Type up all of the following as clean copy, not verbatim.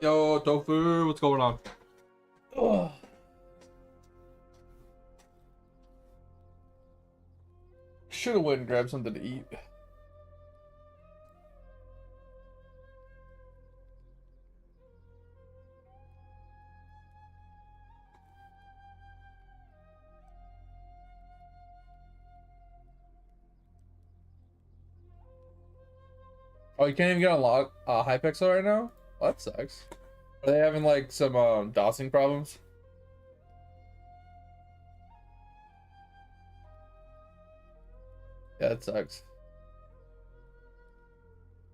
Yo, Tofu, what's going on? Ugh. Should have went and grabbed something to eat. Oh, you can't even get on Hypixel right now? Well, that sucks. Are they having like some dosing problems? Yeah, it sucks.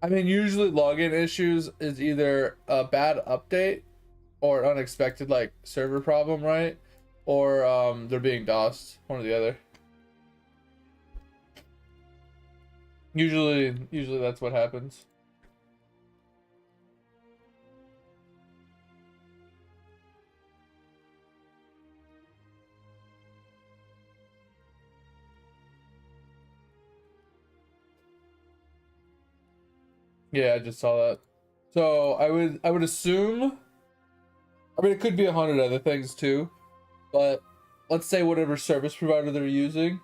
I mean, usually login issues is either a bad update or an unexpected like server problem, right? Or they're being DOSed, one or the other. Usually that's what happens. Yeah, I just saw that. So I would assume, I mean, it could be 100 other things too, but let's say whatever service provider they're using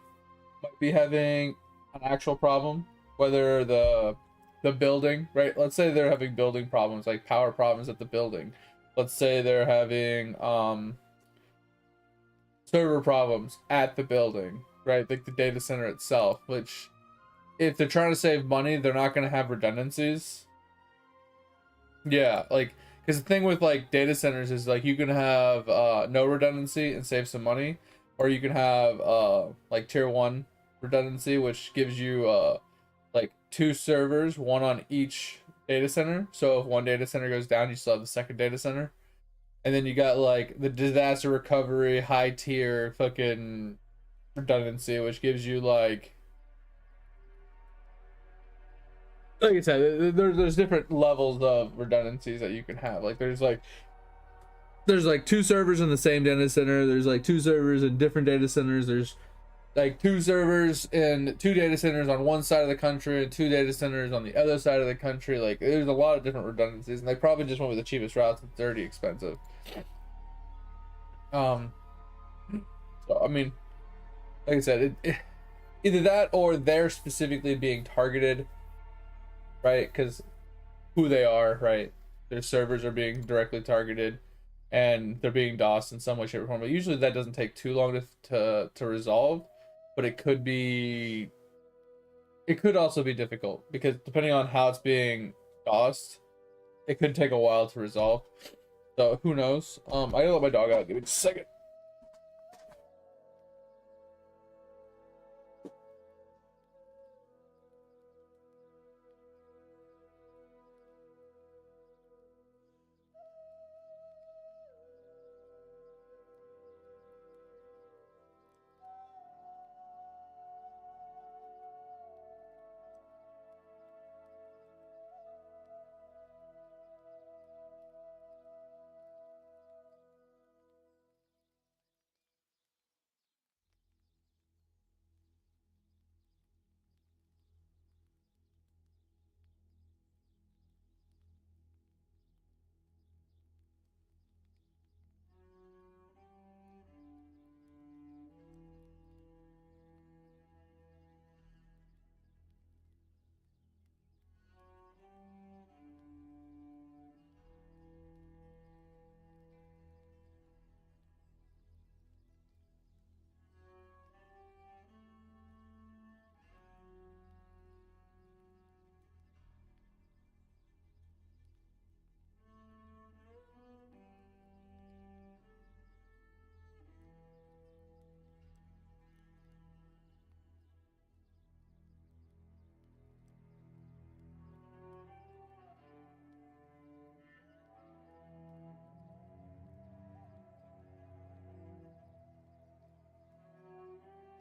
might be having an actual problem, whether the building, right? Let's say they're having building problems, like power problems at the building. Let's say they're having server problems at the building, right? Like the data center itself, which if they're trying to save money, they're not going to have redundancies. Yeah, like, because the thing with like data centers is like you can have no redundancy and save some money, or you can have like tier 1 redundancy, which gives you like 2 servers, one on each data center. So if one data center goes down, you still have the second data center. And then you got like the disaster recovery high tier fucking redundancy, which gives you like I said, there's different levels of redundancies that you can have. Like there's like 2 servers in the same data center. There's like 2 servers in different data centers. There's like 2 servers in 2 data centers on one side of the country and 2 data centers on the other side of the country. Like there's a lot of different redundancies, and they probably just went with the cheapest routes. It's already expensive. Um, so I mean, like I said, either that or they're specifically being targeted, right? Because who they are, right? Their servers are being directly targeted, and they're being DOSed in some way, shape, or form. But usually that doesn't take too long to resolve. But it could be, it could also be difficult because depending on how it's being DOSed, it could take a while to resolve. So who knows? I gotta let my dog out. Give me just a second.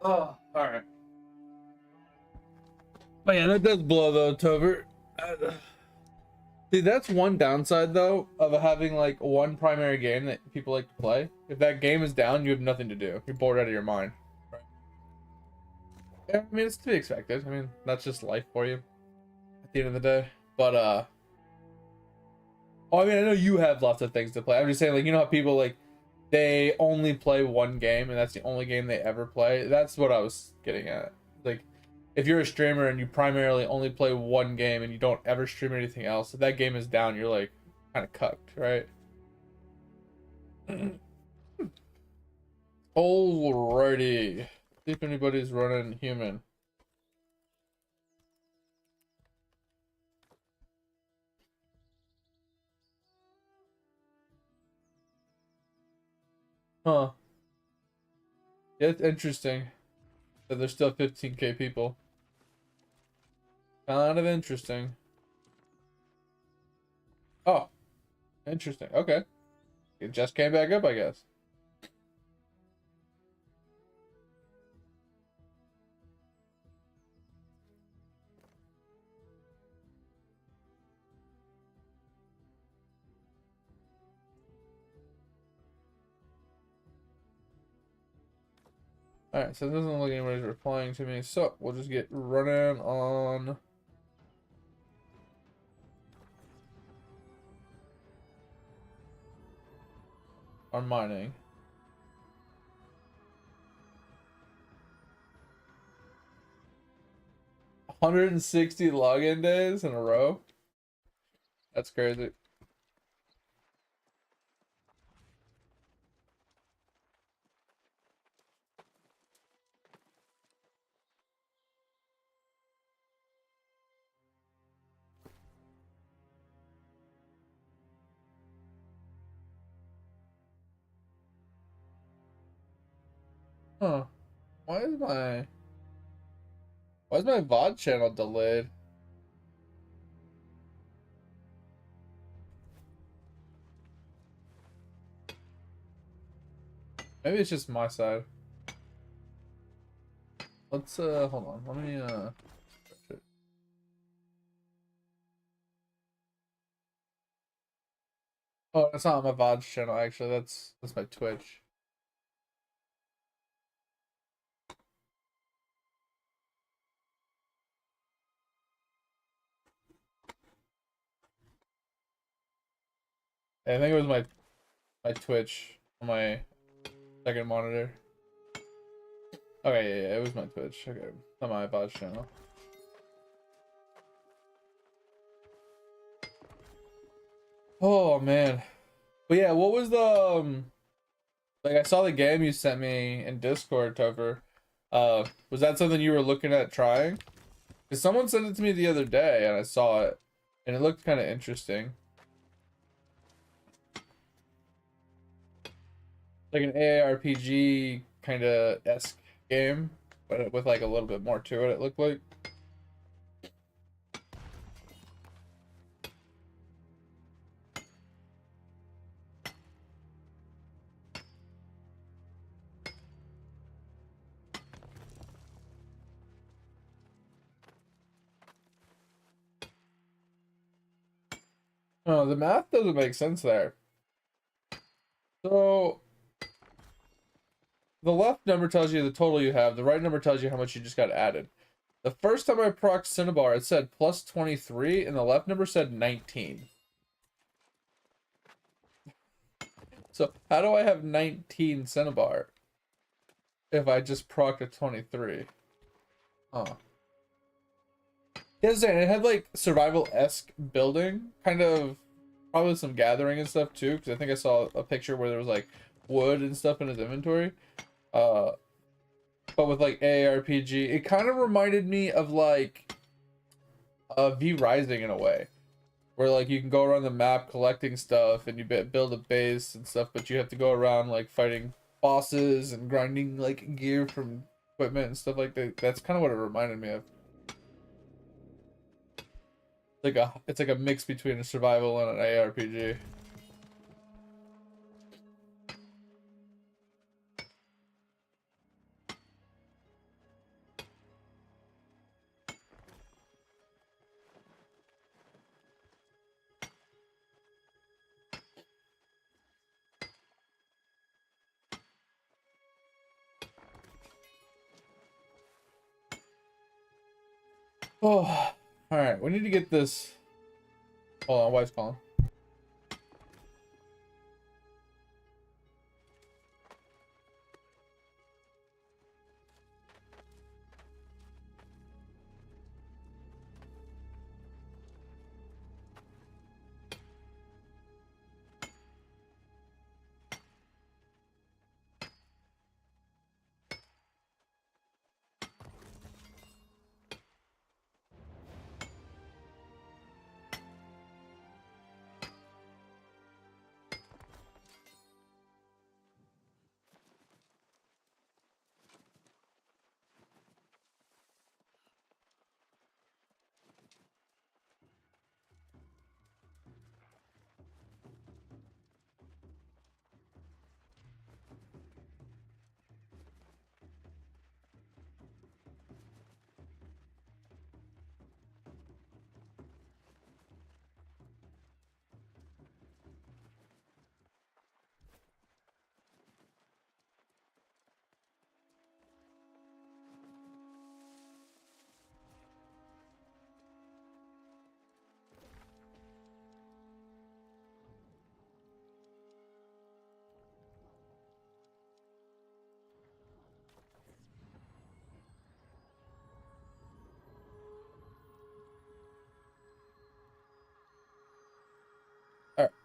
Oh, all right. But yeah, that does blow though, Tover. See, that's one downside though of having like one primary game that people like to play. If that game is down, you have nothing to do. You're bored out of your mind. Right? Yeah, I mean it's to be expected. I mean that's just life for you at the end of the day. But Oh, I mean, I know you have lots of things to play. I'm just saying, like, you know how people, like, they only play one game and that's the only game they ever play? That's what I was getting at. Like, if you're a streamer and you primarily only play one game and you don't ever stream anything else, if that game is down, you're, like, kind of cucked, right? Alrighty. See if anybody's running human. Huh. Yeah, it's interesting that there's still 15k people. Kind of interesting. Oh, interesting. Okay. It just came back up, I guess. Alright, so it doesn't look like anybody's replying to me, so we'll just get running on mining. $160 login days in a row? That's crazy. Huh. Why is my VOD channel delayed? Maybe it's just my side. Let's hold on. Let me oh, that's not my VOD channel actually. That's my Twitch. I think it was my Twitch on my second monitor. Okay, yeah, it was my Twitch. Okay, not my VOD channel. Oh man, but yeah, what was the like? I saw the game you sent me in Discord, Topher. Was that something you were looking at trying? Because someone sent it to me the other day, and I saw it, and it looked kind of interesting. Like an AARPG kind of esque game, but with like a little bit more to it. It looked like. Oh, the math doesn't make sense there. So the left number tells you the total you have. The right number tells you how much you just got added. The first time I proc Cinnabar, it said plus 23, and the left number said 19. So how do I have 19 Cinnabar if I just proc a 23? Huh. Yeah, it had like survival-esque building, kind of probably some gathering and stuff too, because I think I saw a picture where there was like wood and stuff in his inventory. But with like AARPG, it kind of reminded me of like V Rising in a way, where like you can go around the map collecting stuff and you build a base and stuff, but you have to go around like fighting bosses and grinding like gear from equipment and stuff like that. That's kind of what it reminded me of. It's like a mix between a survival and an ARPG. Oh, all right. We need to get this. Hold on, wife's calling.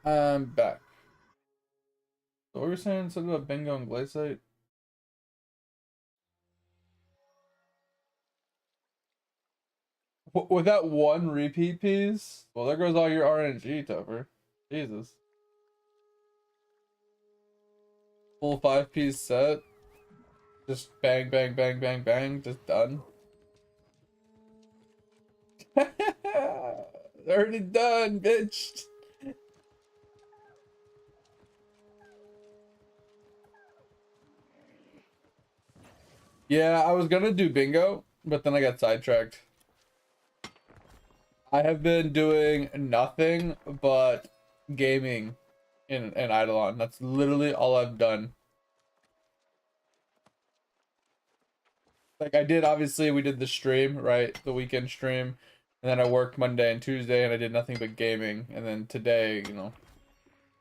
I'm back. So what were you saying? Something about bingo and glaciate? With that one repeat piece? Well, there goes all your RNG, Topher. Jesus. Full 5-piece set. Just bang, bang, bang, bang, bang. Just done. Already done, bitch. Yeah, I was gonna do bingo, but then I got sidetracked. I have been doing nothing but gaming in Eidolon. That's literally all I've done. Like I did, obviously we did the stream, right? The weekend stream. And then I worked Monday and Tuesday and I did nothing but gaming. And then today, you know,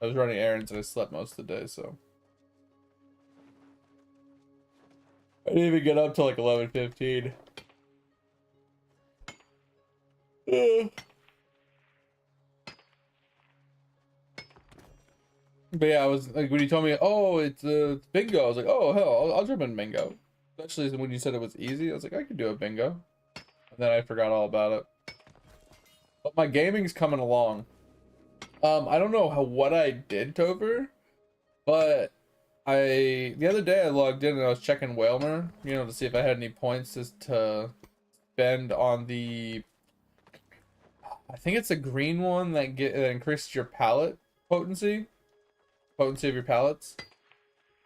I was running errands and I slept most of the day, so. I didn't even get up till like 11:15. But yeah, I was like, when you told me, oh, it's bingo, I was like, oh, hell, I'll jump in bingo. Especially when you said it was easy, I was like, I could do a bingo. And then I forgot all about it. But my gaming's coming along. I don't know what I did, Topher, but the other day I logged in and I was checking Whalmer, you know, to see if I had any points to spend on the, I think it's a green one that increases your pallet potency of your pallets.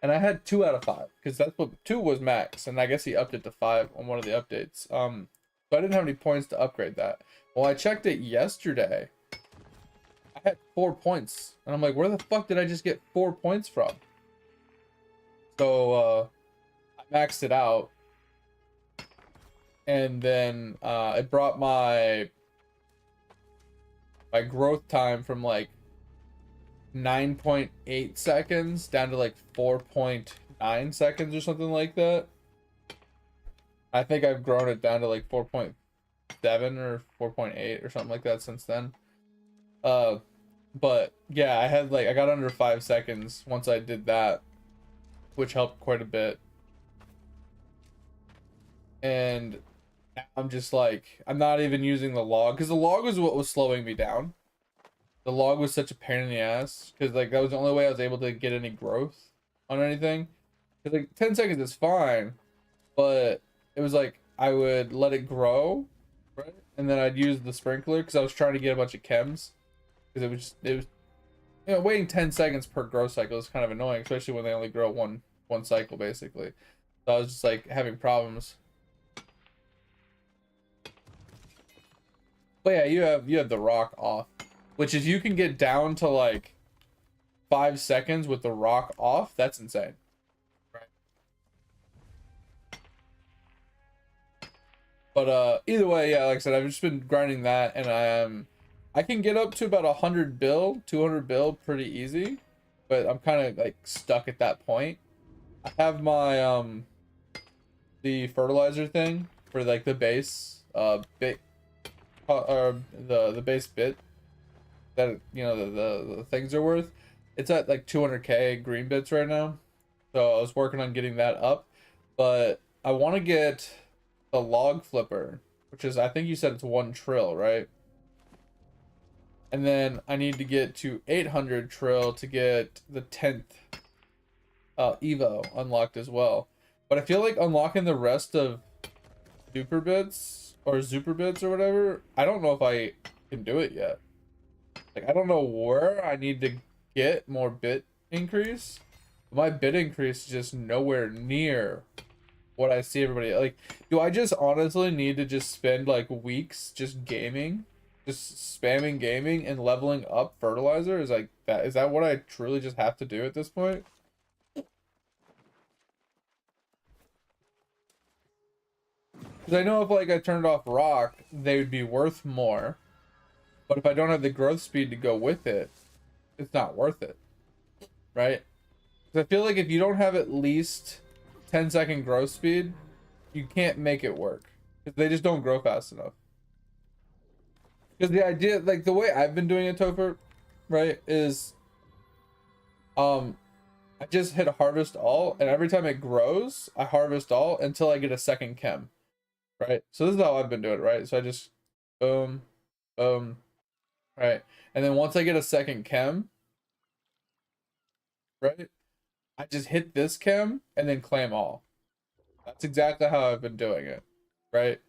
And I had 2 out of 5 because that's what 2 was max, and I guess he upped it to 5 on one of the updates. So I didn't have any points to upgrade that. Well, I checked it yesterday. I had 4 points, and I'm like, where the fuck did I just get 4 points from? So I maxed it out, and then it brought my growth time from like 9.8 seconds down to like 4.9 seconds or something like that. I think I've grown it down to like 4.7 or 4.8 or something like that since then. But yeah, I got under 5 seconds once I did that, which helped quite a bit. And I'm just like, I'm not even using the log because the log was what was slowing me down. The log was such a pain in the ass because like that was the only way I was able to get any growth on anything. Because like 10 seconds is fine, but it was like I would let it grow, right? And then I'd use the sprinkler because I was trying to get a bunch of chems. Because it was you know, waiting 10 seconds per grow cycle is kind of annoying, especially when they only grow one cycle basically. So I was just like having problems. But yeah, you have the rock off. Which if you can get down to like 5 seconds with the rock off, that's insane. Right. But either way, yeah, like I said, I've just been grinding that, and I can get up to about 100 bill, 200 bill pretty easy, but I'm kind of like stuck at that point. I have my the fertilizer thing for like the base bit or the base bit that, you know, the things are worth. It's at like 200k green bits right now, so I was working on getting that up, but I want to get the log flipper, which is, I think you said it's 1 trill, right? And then I need to get to 800 trill to get the 10th Evo unlocked as well. But I feel like unlocking the rest of super bits or super bits or whatever, I don't know if I can do it yet. Like, I don't know where I need to get more bit increase. My bit increase is just nowhere near what I see everybody like. Do I just honestly need to just spend like weeks just gaming, just spamming gaming and leveling up fertilizer? Is that what I truly just have to do at this point? Because I know if like I turned off rock, they would be worth more. But if I don't have the growth speed to go with it, it's not worth it, right? Because I feel like if you don't have at least 10-second growth speed, you can't make it work. Because they just don't grow fast enough. Because the idea, like the way I've been doing it, Topher, right, is I just hit harvest all, and every time it grows, I harvest all until I get a second chem, right? So this is how I've been doing it, right? So I just boom, boom, right? And then once I get a second chem, right, I just hit this chem and then claim all. That's exactly how I've been doing it, right?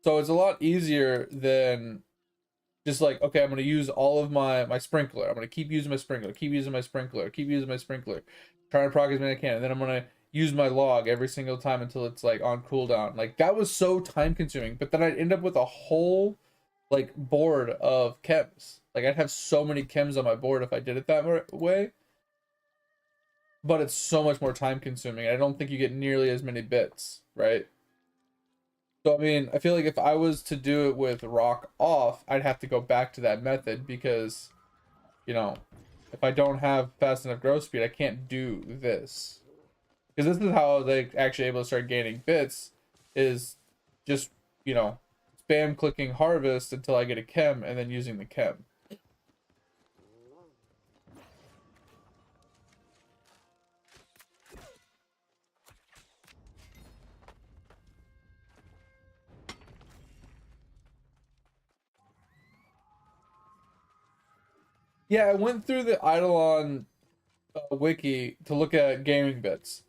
So it's a lot easier than just like, okay, I'm going to use all of my sprinkler. I'm going to keep using my sprinkler, keep using my sprinkler, keep using my sprinkler, trying to proc as many as I can. And then I'm going to use my log every single time until it's like on cooldown. Like that was so time consuming, but then I'd end up with a whole like board of chems. Like I'd have so many chems on my board if I did it that way. But it's so much more time consuming. I don't think you get nearly as many bits, right? So, I mean, I feel like if I was to do it with rock off, I'd have to go back to that method because, you know, if I don't have fast enough growth speed, I can't do this. Because this is how they actually able to start gaining bits is just, you know, spam clicking harvest until I get a chem and then using the chem. Yeah, I went through the Eidolon wiki to look at gaming bits,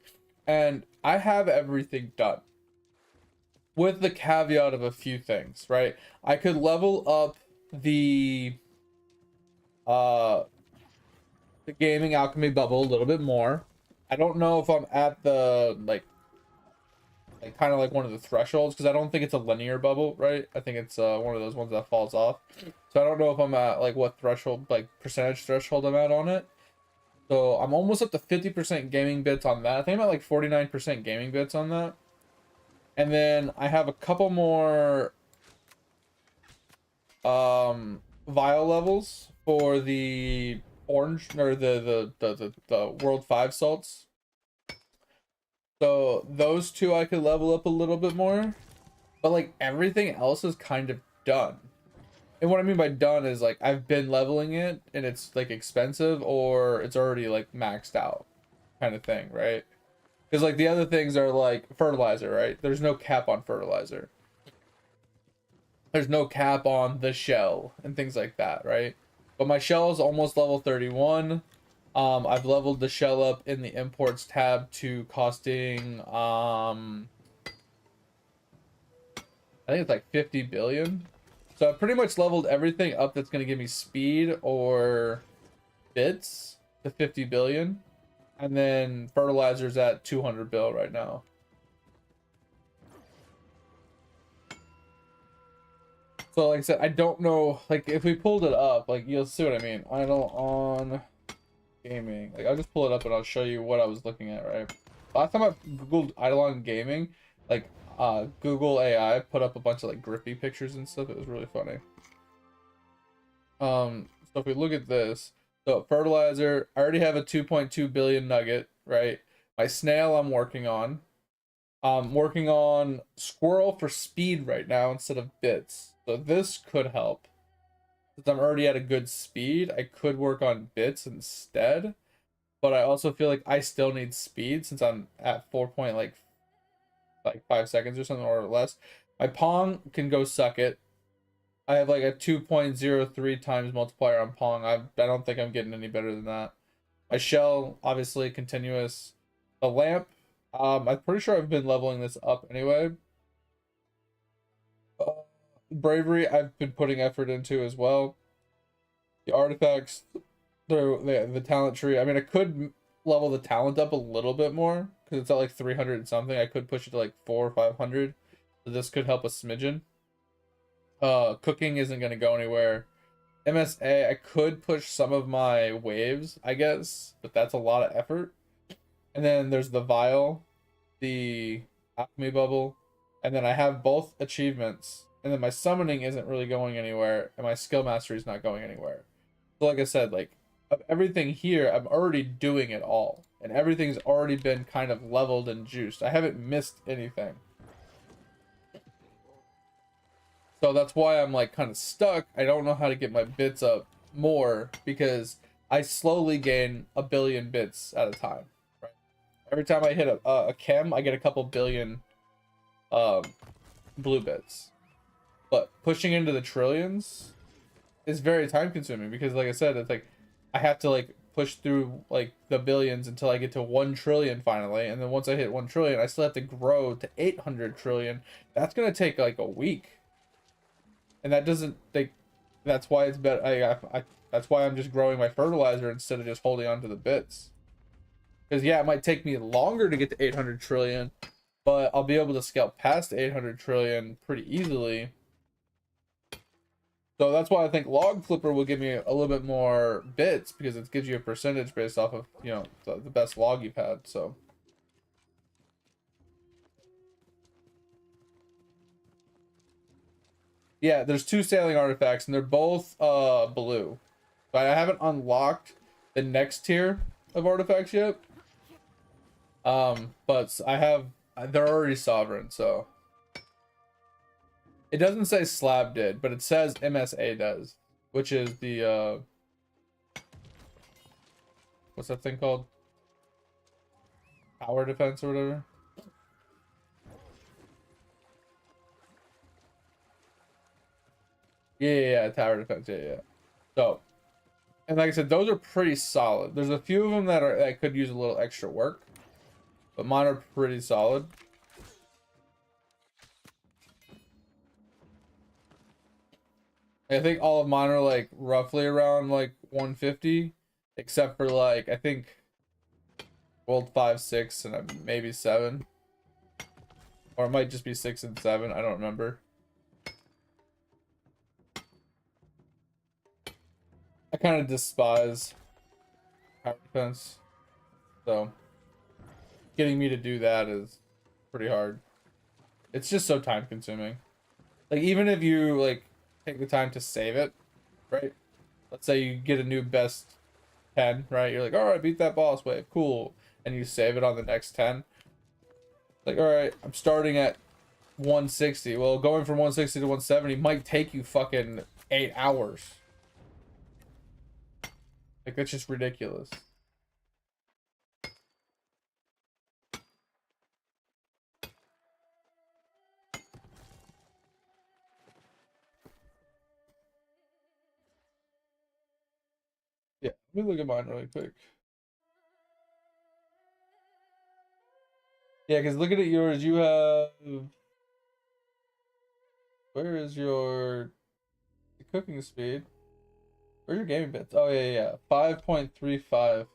and I have everything done. With the caveat of a few things, right? I could level up the gaming alchemy bubble a little bit more. I don't know if I'm at the like kind of like one of the thresholds because I don't think it's a linear bubble, right? I think it's one of those ones that falls off. So I don't know if I'm at like what threshold, like percentage threshold I'm at on it. So I'm almost up to 50% gaming bits on that. I think I'm at like 49% gaming bits on that. And then I have a couple more vial levels for the orange or the World 5 salts. So those two I could level up a little bit more, but like everything else is kind of done. And what I mean by done is like I've been leveling it and it's like expensive or it's already like maxed out kind of thing, right? Because like the other things are like fertilizer, right? There's no cap on fertilizer. There's no cap on the shell and things like that, right? But my shell is almost level 31. I've leveled the shell up in the imports tab to costing I think it's like 50 billion. So I've pretty much leveled everything up that's going to give me speed or bits to 50 billion. And then fertilizer's at 200 bill right now. So like I said, I don't know, like if we pulled it up, like you'll see what I mean. Idle on gaming. Like I'll just pull it up and I'll show you what I was looking at, right? Last time I googled Eidolon gaming, like Google AI put up a bunch of like grippy pictures and stuff. It was really funny. So if we look at this, so fertilizer, I already have a 2.2 billion nugget, right? My snail I'm working on. Working on squirrel for speed right now instead of bits. So this could help. Since I'm already at a good speed, I could work on bits instead. But I also feel like I still need speed since I'm at 4 point like 5 seconds or something or less. My Pong can go suck it. I have like a 2.03 times multiplier on Pong. I don't think I'm getting any better than that. My shell, obviously continuous. The lamp, I'm pretty sure I've been leveling this up anyway. Bravery, I've been putting effort into as well. The artifacts, the talent tree. I mean, I could level the talent up a little bit more because it's at like 300 and something. I could push it to like 400 or 500. So this could help a smidgen. Cooking isn't going to go anywhere. MSA, I could push some of my waves, I guess, but that's a lot of effort. And then there's the vial, the alchemy bubble, and then I have both achievements. And then my summoning isn't really going anywhere, and my skill mastery is not going anywhere. So like I said, like of everything here, I'm already doing it all, and everything's already been kind of leveled and juiced. I haven't missed anything. So that's why I'm like kind of stuck. I don't know how to get my bits up more because I slowly gain a billion bits at a time. Right? Every time I hit a chem, I get a couple billion blue bits. But pushing into the trillions is very time consuming because, like I said, it's like I have to like push through like the billions until I get to 1 trillion finally, and then once I hit 1 trillion, I still have to grow to 800 trillion. That's gonna take like a week, and that doesn't like. That's why it's better. That's why I'm just growing my fertilizer instead of just holding on to the bits. Because yeah, it might take me longer to get to 800 trillion, but I'll be able to scale past 800 trillion pretty easily. So that's why I think Log Flipper will give me a little bit more bits because it gives you a percentage based off of, you know, the best log you've had. So yeah, there's 2 sailing artifacts and they're both blue. But I haven't unlocked the next tier of artifacts yet. But they're already sovereign, so it doesn't say Slab did, but it says MSA does, which is the what's that thing called? Power defense or whatever. Yeah, tower defense. Yeah. So, and like I said, those are pretty solid. There's a few of them that could use a little extra work, but mine are pretty solid. I think all of mine are like roughly around like 150, except for like I think World 5, 6, and maybe 7, or it might just be 6 and 7. I don't remember. I kind of despise power defense, so getting me to do that is pretty hard. It's just so time consuming. Like even if you like take the time to save it, right? Let's say you get a new best 10, right? You're like, all right, beat that boss wave, cool, and you save it on the next 10. Like, all right, I'm starting at 160. Well, going from 160 to 170 might take you fucking 8 hours. Like, that's just ridiculous. Yeah, let me look at mine really quick. Yeah, because looking at yours, you have... Where is your cooking speed? Where's your gaming bits? Oh, yeah. 5.35%.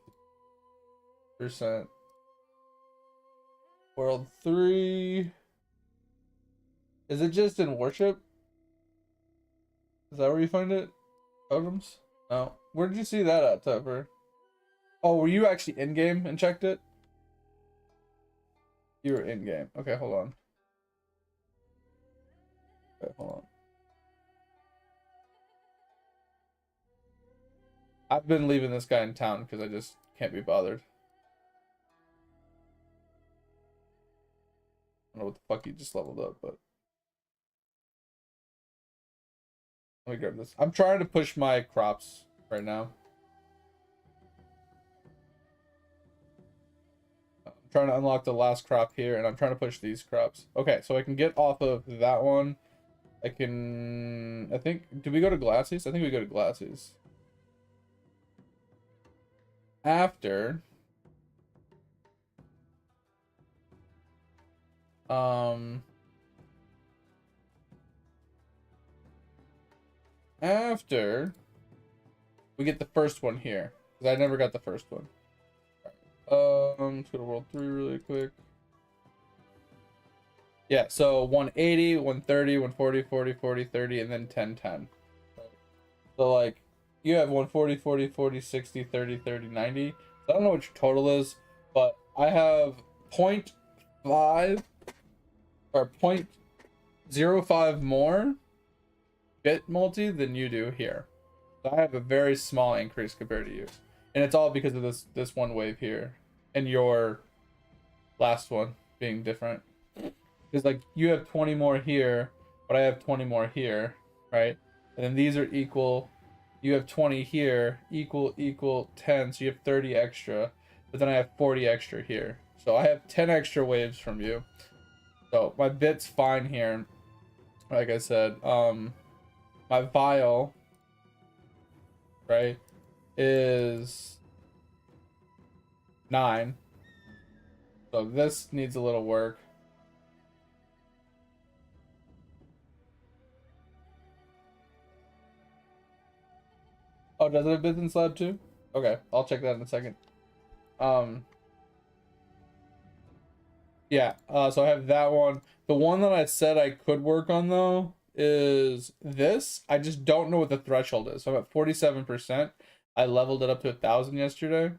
World 3. Is it just in worship? Is that where you find it? Totems? No. Where did you see that at, Tupper? Oh, were you actually in game and checked it? You were in game. Okay, hold on. Okay, hold on. I've been leaving this guy in town because I just can't be bothered. I don't know what the fuck he just leveled up, but let me grab this. I'm trying to push my crops right now. I'm trying to unlock the last crop here, and I'm trying to push these crops. Okay, so I can get off of that one. I think, did we go to Glassies? I think we go to Glassies. After we get the first one here, because I never got the first one. Let's go to World 3 really quick. Yeah, so 180, 130, 140, 40, 40, 30, and then 10, 10. So like you have 140, 40, 40, 60, 30, 30, 90. So I don't know what your total is, but I have 0.5 or 0.05 more bit multi than you do here. So I have a very small increase compared to you. And it's all because of this one wave here and your last one being different. Because like you have 20 more here, but I have 20 more here, right? And then these are equal You have 20 here, equal 10, so you have 30 extra, but then I have 40 extra here. So I have 10 extra waves from you. So my bit's fine here. Like I said, my vial, right, is 9. So this needs a little work. Oh, does it have business lab too? Okay, I'll check that in a second. Yeah, so I have that one. The one that I said I could work on though is this. I just don't know what the threshold is. So I'm at 47%. I leveled it up to 1,000 yesterday.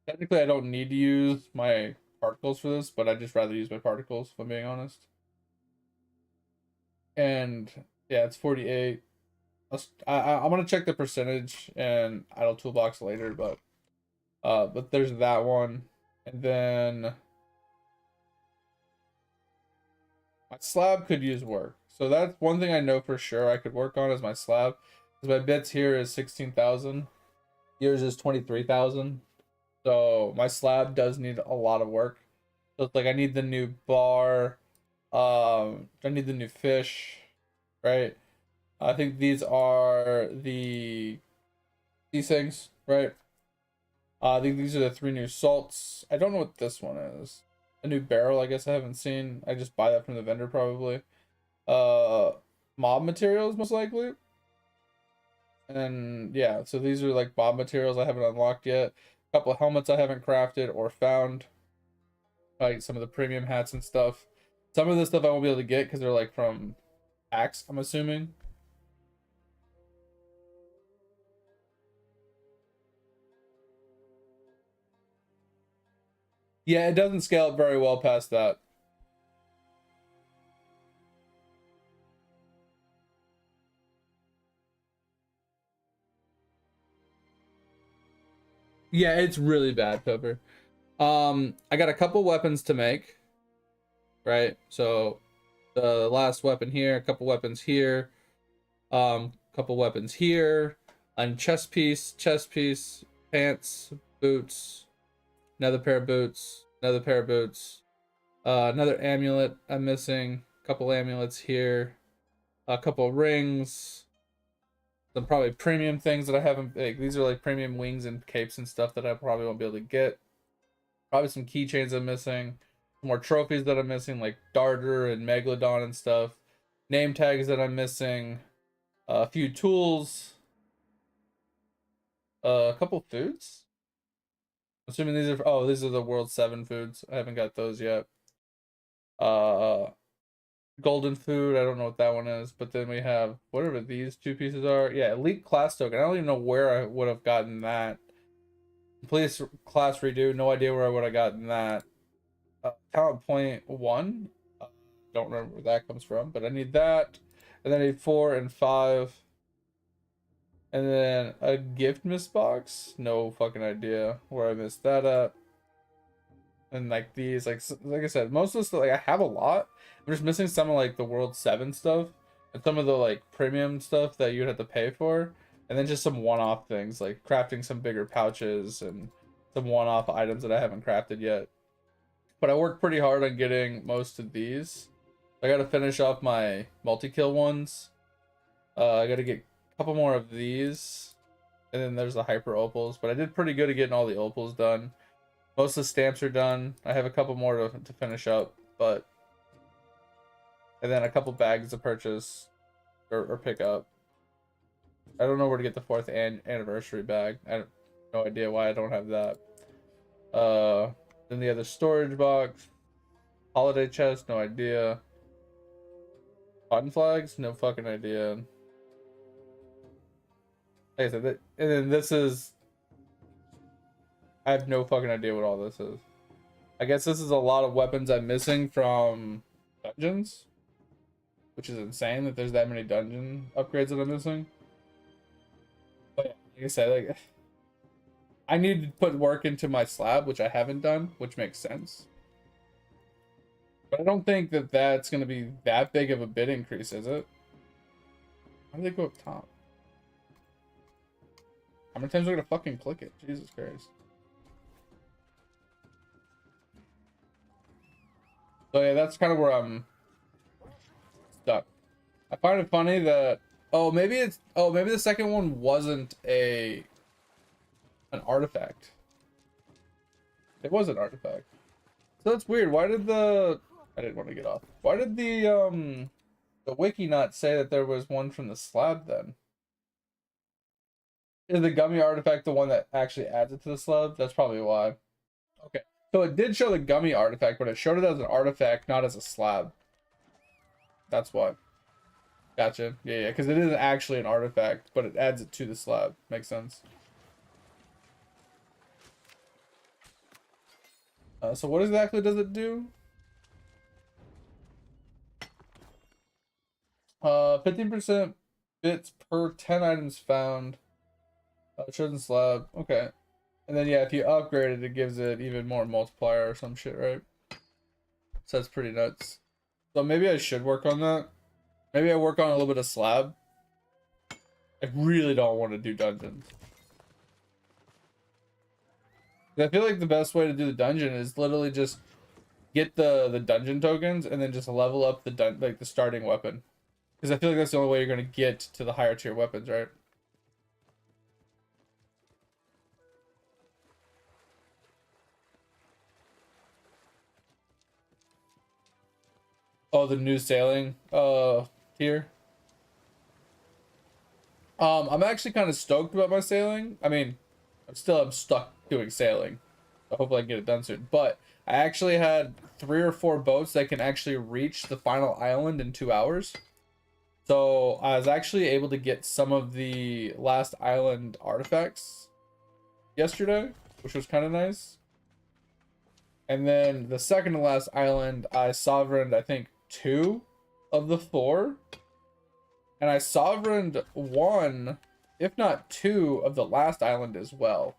Technically, I don't need to use my particles for this, but I'd just rather use my particles, if I'm being honest. And yeah, it's 48. I'm gonna check the percentage and idle toolbox later, but there's that one, and then my slab could use work. So that's one thing I know for sure I could work on is my slab, because my bits here is 16,000, yours is 23,000. So my slab does need a lot of work. So it's like I need the new bar, I need the new fish, right? I think these are these things, right? I think these are the 3 new salts. I don't know what this one is. A new barrel, I guess I haven't seen. I just buy that from the vendor probably. Mob materials most likely. And yeah, so these are like mob materials I haven't unlocked yet. A couple of helmets I haven't crafted or found. Like some of the premium hats and stuff. Some of this stuff I won't be able to get because they're like from packs, I'm assuming. Yeah, it doesn't scale up very well past that. Yeah, it's really bad, Pepper. I got a couple weapons to make, right? So the last weapon here, a couple weapons here, couple weapons here, and chest piece, pants, boots, another pair of boots, another pair of boots, another amulet I'm missing, a couple amulets here, a couple rings, some probably premium things that I haven't, like, these are like premium wings and capes and stuff that I probably won't be able to get. Probably some keychains I'm missing, more trophies that I'm missing, like Darter and Megalodon and stuff, name tags that I'm missing, a few tools, a couple foods. Assuming these are, oh, these are the World 7 foods. I haven't got those yet. Uh, golden food, I don't know what that one is. But then we have whatever these 2 pieces are. Yeah, elite class token. I don't even know where I would have gotten that. Police class redo, no idea where I would have gotten that. Talent point 1. Don't remember where that comes from, but I need that. And then I need 4 and 5. And then a gift miss box. No fucking idea where I missed that at. And like these, like I said, most of this, like I have a lot. I'm just missing some of like the World 7 stuff and some of the like premium stuff that you'd have to pay for. And then just some one-off things like crafting some bigger pouches and some one-off items that I haven't crafted yet. But I worked pretty hard on getting most of these. I got to finish off my multi-kill ones. I got to get a couple more of these. And then there's the hyper opals. But I did pretty good at getting all the opals done. Most of the stamps are done. I have a couple more to finish up. But... And then a couple bags to purchase or pick up. I don't know where to get the 4th anniversary bag. I have no idea why I don't have that. Then the other storage box. Holiday chest, no idea. Fun flags, no fucking idea. Like I said, and then this is... I have no fucking idea what all this is. I guess this is a lot of weapons I'm missing from dungeons. Which is insane that there's that many dungeon upgrades that I'm missing. But yeah, like I said, like... I need to put work into my slab, which I haven't done, which makes sense. But I don't think that that's going to be that big of a bid increase, is it? How do they go up top? How many times am I gonna fucking click it? Jesus Christ. So yeah, that's kind of where I'm stuck. I find it funny that maybe the second one wasn't an artifact. It was an artifact. So that's weird. Why did I didn't want to get off. Why did the wiki not say that there was one from the slab then? Is the gummy artifact the one that actually adds it to the slab? That's probably why. Okay. So it did show the gummy artifact, but it showed it as an artifact, not as a slab. That's why. Gotcha. Yeah, because it isn't actually an artifact, but it adds it to the slab. Makes sense. So what exactly does it do? 15% bits per 10 items found. Chosen slab. Okay. And then, yeah, if you upgrade it, it gives it even more multiplier or some shit, right? So that's pretty nuts. So maybe I should work on that. Maybe I work on a little bit of slab. I really don't want to do dungeons. I feel like the best way to do the dungeon is literally just get the dungeon tokens and then just level up the starting weapon. Because I feel like that's the only way you're going to get to the higher tier weapons, right? Oh, the new sailing tier. I'm actually kind of stoked about my sailing. I mean, I'm stuck doing sailing. So hopefully I can get it done soon. But I actually had 3 or 4 boats that can actually reach the final island in 2 hours. So I was actually able to get some of the last island artifacts yesterday, which was kind of nice. And then the second to last island, I sovereigned, I think, 2 of the 4. And I sovereigned 1, if not 2, of the last island as well.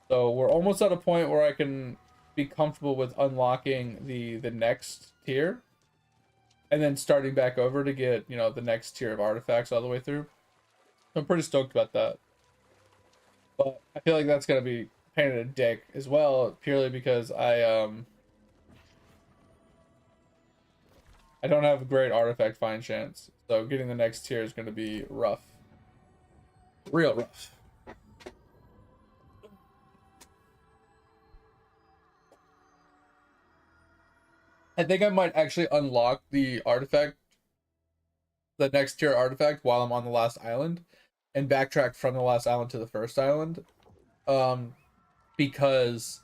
So we're almost at a point where I can be comfortable with unlocking the next tier. And then starting back over to get, you know, the next tier of artifacts all the way through. I'm pretty stoked about that. But I feel like that's going to be pain in the dick as well, purely because I don't have a great artifact find chance. So getting the next tier is going to be rough. Real rough. I think I might actually unlock the artifact, the next tier artifact, while I'm on the last island, and backtrack from the last island to the first island. Because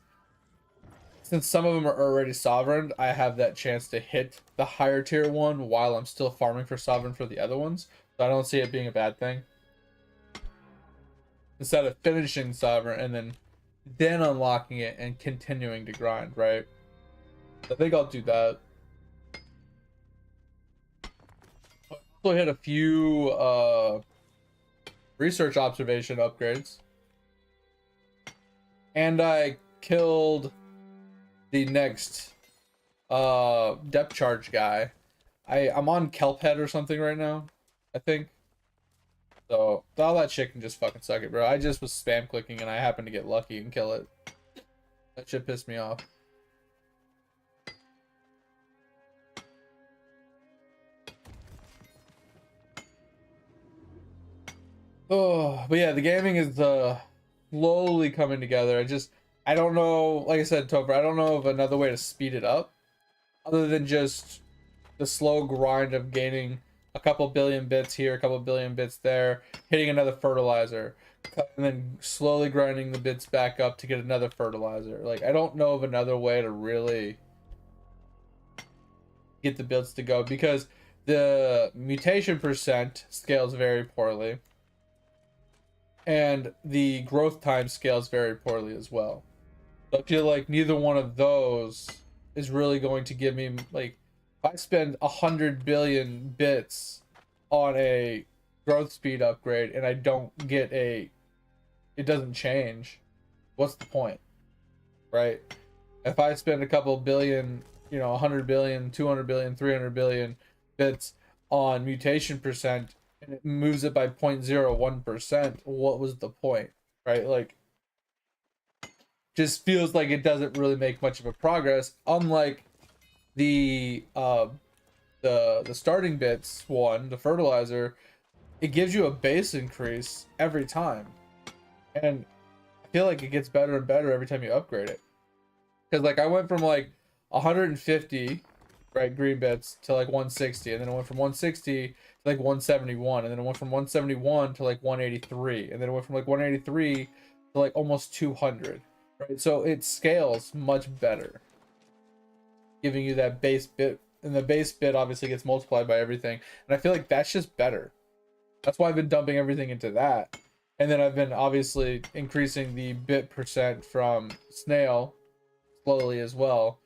since some of them are already sovereign, I have that chance to hit the higher tier one while I'm still farming for sovereign for the other ones. So I don't see it being a bad thing. Instead of finishing sovereign and then unlocking it and continuing to grind, right? I think I'll do that. Also hit a few research observation upgrades. And I killed the next depth charge guy. I'm on Kelp Head or something right now, I think. So all that shit can just fucking suck it, bro. I just was spam clicking and I happened to get lucky and kill it. That shit pissed me off. Oh, but yeah, the gaming is slowly coming together. I don't know, like I said, Topher, I don't know of another way to speed it up other than just the slow grind of gaining a couple billion bits here, a couple billion bits there, hitting another fertilizer, and then slowly grinding the bits back up to get another fertilizer. Like, I don't know of another way to really get the bits to go because the mutation percent scales very poorly. And the growth time scales very poorly as well. So I feel like neither one of those is really going to give me, like, if I spend 100 billion bits on a growth speed upgrade and I don't get it doesn't change, what's the point, right? If I spend a couple billion, 100 billion, 200 billion, 300 billion bits on mutation percent and it moves it by 0.01%, what was the point, right? Like, just feels like it doesn't really make much of a progress. Unlike the the starting bits one, the fertilizer, it gives you a base increase every time, and I feel like it gets better and better every time you upgrade it. Because like I went from like 150, right, green bits to like 160, and then it went from 160 to like 171, and then it went from 171 to like 183, and then it went from like 183 to like almost 200, right? So it scales much better, giving you that base bit, and the base bit obviously gets multiplied by everything, and I feel like that's just better. That's why I've been dumping everything into that, and then I've been obviously increasing the bit percent from snail slowly as well.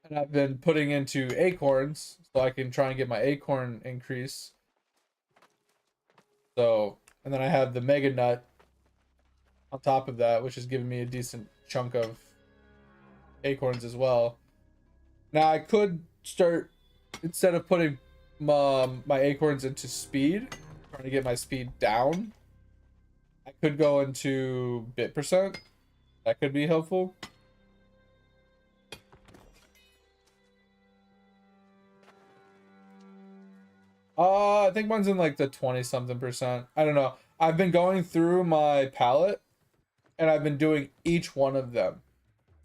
And I've been putting into acorns so I can try and get my acorn increase. So, and then I have the mega nut on top of that, which is giving me a decent chunk of acorns as well. Now I could start, instead of putting my acorns into speed, trying to get my speed down, I could go into bit percent. That could be helpful. I think mine's in like the 20 something percent. I don't know. I've been going through my palette and I've been doing each one of them.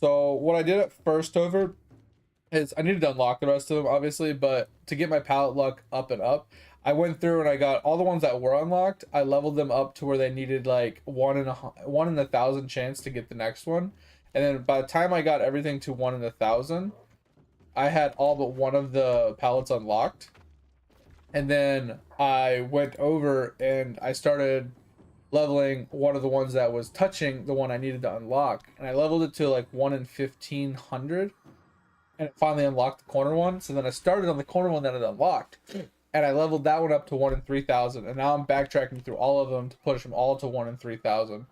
So what I did at first over is I needed to unlock the rest of them, obviously, but to get my palette luck up and up, I went through and I got all the ones that were unlocked. I leveled them up to where they needed like one in a thousand chance to get the next one. And then by the time I got everything to 1 in 1,000, I had all but one of the palettes unlocked. And then I went over and I started leveling one of the ones that was touching the one I needed to unlock. And I leveled it to like 1 in 1,500. And it finally unlocked the corner one. So then I started on the corner one that it unlocked. And I leveled that one up to 1 in 3,000. And now I'm backtracking through all of them to push them all to 1 in 3,000.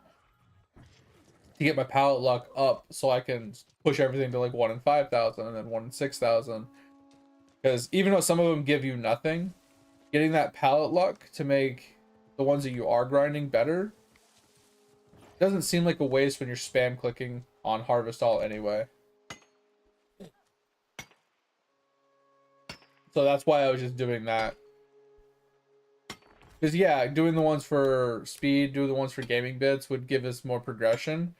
To get my palette luck up so I can push everything to like 1 in 5,000 and then 1 in 6,000. Because even though some of them give you nothing, getting that palette luck to make the ones that you are grinding better doesn't seem like a waste when you're spam clicking on harvest all anyway. So that's why I was just doing that. Because yeah, doing the ones for speed, doing the ones for gaming bits would give us more progression.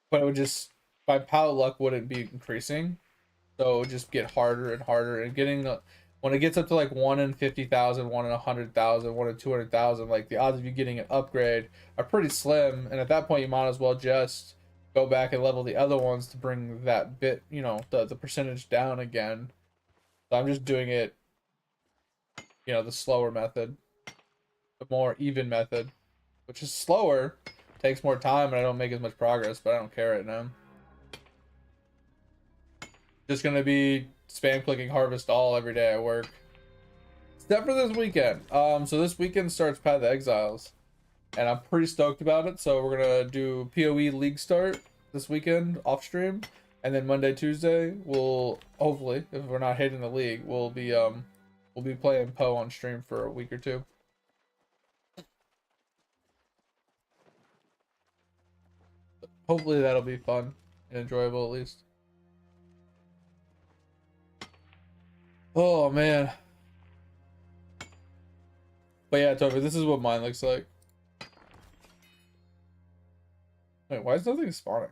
But it would just, my palette luck wouldn't be increasing. So it would just get harder and harder. And getting when it gets up to like 1 in 50,000, 1 in 100,000, 1 in 200,000, like the odds of you getting an upgrade are pretty slim. And at that point, you might as well just go back and level the other ones to bring that bit, you know, the percentage down again. So I'm just doing it, you know, the slower method, the more even method, which is slower, takes more time, and I don't make as much progress, but I don't care right now. Just gonna be spam clicking harvest all every day at work. Except for this weekend. So this weekend starts Path of Exiles. And I'm pretty stoked about it. So we're gonna do PoE League start this weekend off stream. And then Monday, Tuesday, we'll hopefully, if we're not hitting the league, we'll be playing Poe on stream for a week or two. Hopefully that'll be fun and enjoyable at least. Oh man. But yeah, Tover, this is what mine looks like. Wait, why is nothing spawning?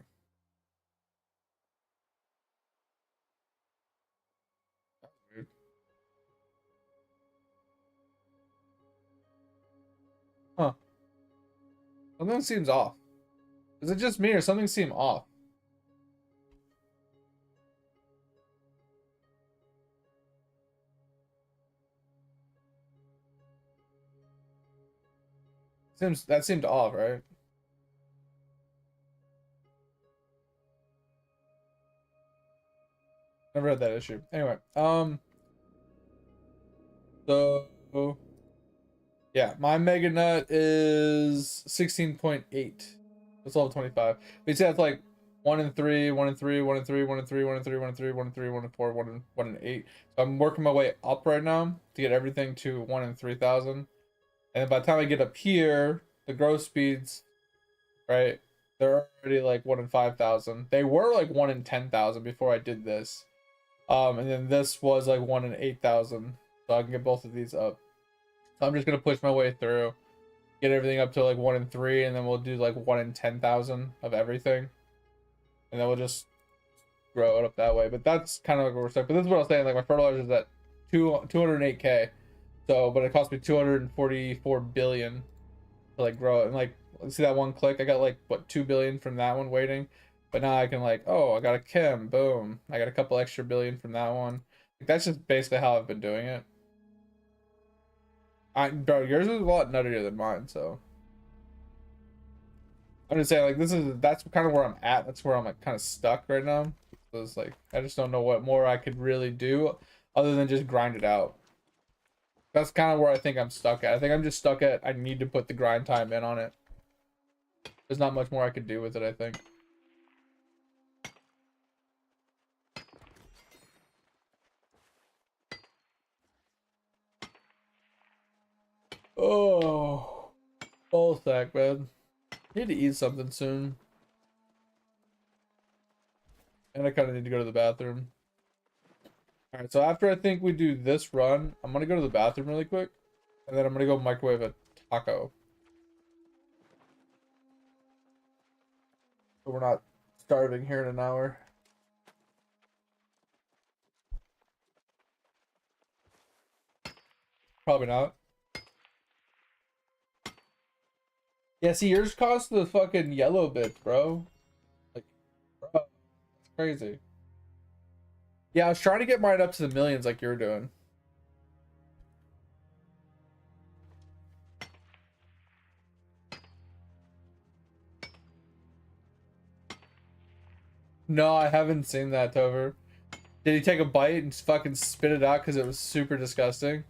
That's weird. Huh. Something seems off. Is it just me or something seem off? That seemed off, right? Never had that issue. Anyway, so yeah, my Mega Nut is 16.8. It's level 25. But you see, that's like 1 and 3, 1 and 3, 1 and 3, 1 and 3, 1 and 3, 1 and 3, 1 and 3, 1 and 4, 1 and 8. So I'm working my way up right now to get everything to 1 and 3,000. And then by the time I get up here, the growth speeds, right? They're already like 1 in 5,000. They were like 1 in 10,000 before I did this. And then this was like 1 in 8,000. So I can get both of these up. So I'm just gonna push my way through, get everything up to like 1 in 3, and then we'll do like 1 in 10,000 of everything. And then we'll just grow it up that way. But that's kind of like what we're stuck. But this is what I was saying, like my fertilizer is at 208K. So, but it cost me 244 billion to like grow it. And like, see that one click? I got like, what, 2 billion from that one waiting. But now I can like, oh, I got a chem, boom. I got a couple extra billion from that one. Like, that's just basically how I've been doing it. Bro, yours is a lot nuttier than mine, so. I'm just saying, like, that's kind of where I'm at. That's where I'm like kind of stuck right now. So it's like, I just don't know what more I could really do other than just grind it out. That's kind of where I think I'm stuck at. I think I'm just stuck at, I need to put the grind time in on it. There's not much more I could do with it, I think. Oh, full stack, man. Need to eat something soon. And I kind of need to go to the bathroom. Alright, so after I think we do this run, I'm gonna go to the bathroom really quick. And then I'm gonna go microwave a taco. So we're not starving here in an hour. Probably not. Yeah, see, yours cost the fucking yellow bits, bro. Like, bro, that's crazy. Yeah, I was trying to get mine up to the millions like you're doing. No, I haven't seen that, Tover. Did he take a bite and fucking spit it out because it was super disgusting?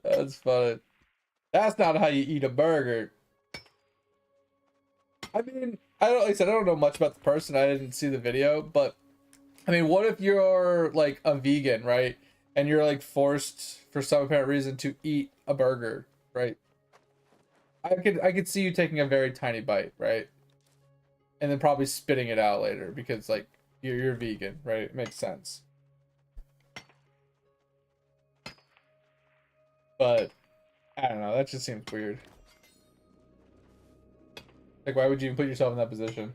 That's funny. That's not how you eat a burger. I mean, I don't, like I said, I don't know much about the person. I didn't see the video, but I mean, what if you're like a vegan, right? And you're like forced for some apparent reason to eat a burger, right? I could see you taking a very tiny bite, right? And then probably spitting it out later because like you're vegan, right? It makes sense. But I don't know, that just seems weird. Like, why would you even put yourself in that position?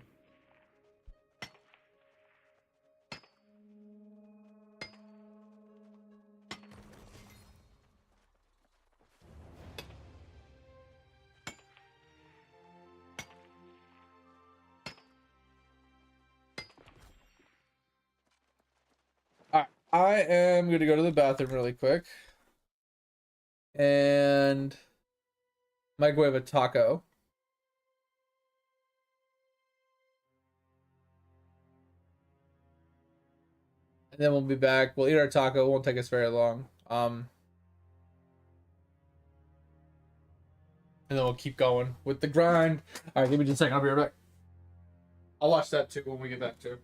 I am gonna go to the bathroom really quick and microwave a taco. And then we'll be back. We'll eat our taco. It won't take us very long. And then we'll keep going with the grind. All right, give me just a second. I'll be right back. I'll watch that too when we get back to.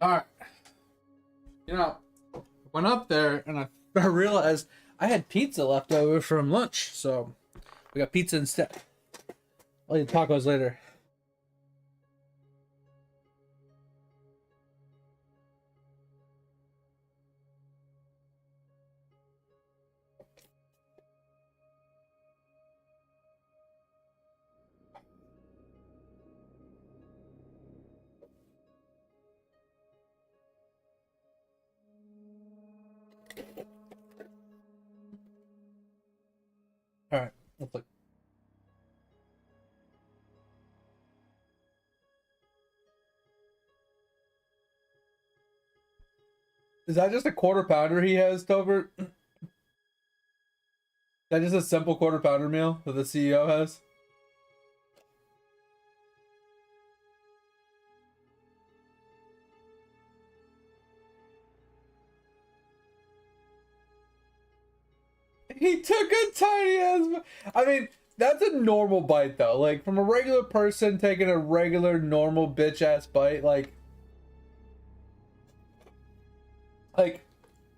All right. Went up there and I realized I had pizza left over from lunch, so we got pizza instead. I'll eat tacos later. All right, let's look. Is that just a quarter pounder he has, Tobert? Is that just a simple quarter pounder meal that the CEO has? He took a tiny ass. I mean, that's a normal bite though. Like from a regular person taking a regular normal bitch ass bite, like it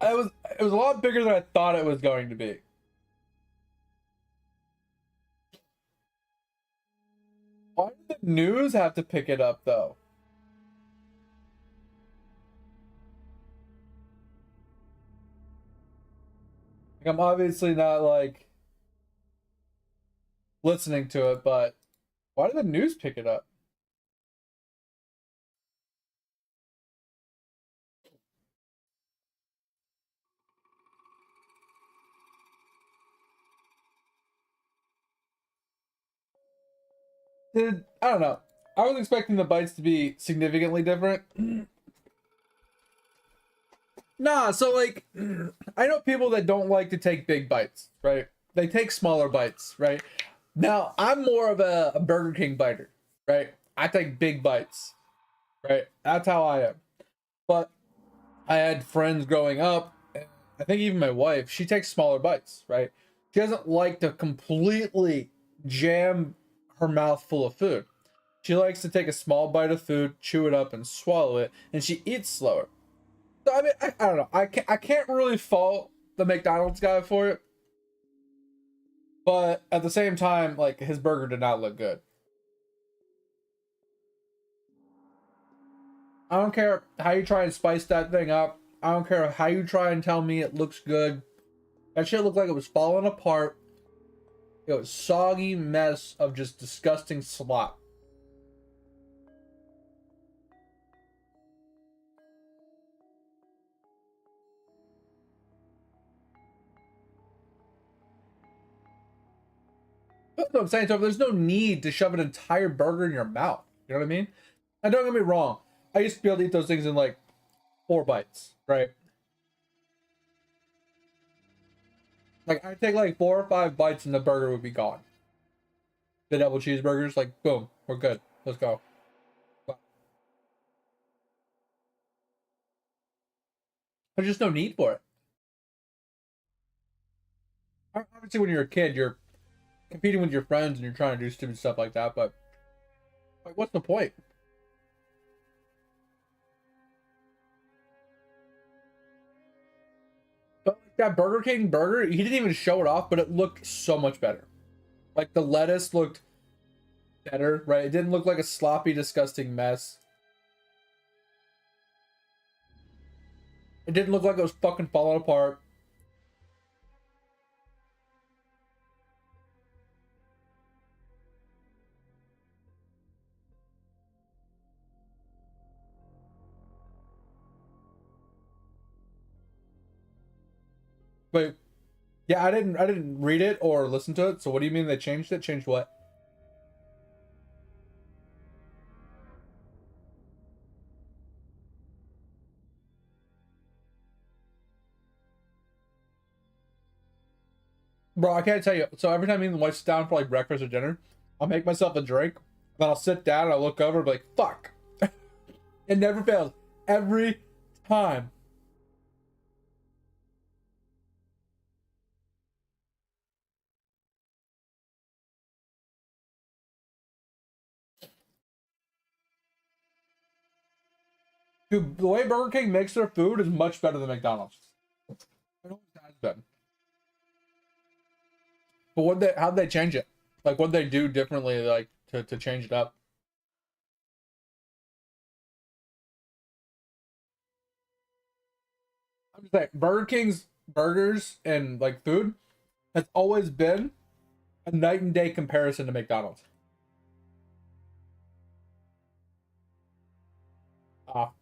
was a lot bigger than I thought it was going to be. Why did the news have to pick it up though? Like, I'm obviously not like listening to it, but why did the news pick it up? I don't know. I was expecting the bites to be significantly different. Nah, so like, I know people that don't like to take big bites, right? They take smaller bites, right? Now, I'm more of a Burger King biter, right? I take big bites, right? That's how I am. But I had friends growing up, and I think even my wife, she takes smaller bites, right? She doesn't like to completely jam her mouth full of food. She likes to take a small bite of food, chew it up, and swallow it, and she eats slower. So I mean, I don't know. I can't really fault the McDonald's guy for it, but at the same time, like his burger did not look good. I don't care how you try and spice that thing up. I don't care how you try and tell me it looks good. That shit looked like it was falling apart. It was soggy mess of just disgusting slop. That's what I'm saying. So there's no need to shove an entire burger in your mouth. You know what I mean? And don't get me wrong. I used to be able to eat those things in like 4 bites, right? Like I take like 4 or 5 bites and the burger would be gone. The double cheeseburgers, like boom, we're good. Let's go. There's just no need for it. Obviously, when you're a kid, you're competing with your friends and you're trying to do stupid stuff like that. But like, what's the point? But like, that Burger King burger, he didn't even show it off, but it looked so much better. Like the lettuce looked better, right? It didn't look like a sloppy, disgusting mess. It didn't look like it was fucking falling apart. But yeah, I didn't read it or listen to it. So what do you mean they changed it? Changed what? Bro, I can't tell you. So every time me and the wife sit down for like breakfast or dinner, I'll make myself a drink. Then I'll sit down and I'll look over and be like, fuck. It never fails. Every time. Dude, the way Burger King makes their food is much better than McDonald's. It always has been. But how'd they change it? Like, what'd they do differently, like, to change it up? I'm just saying, Burger King's burgers and, like, food has always been a night and day comparison to McDonald's. Ah.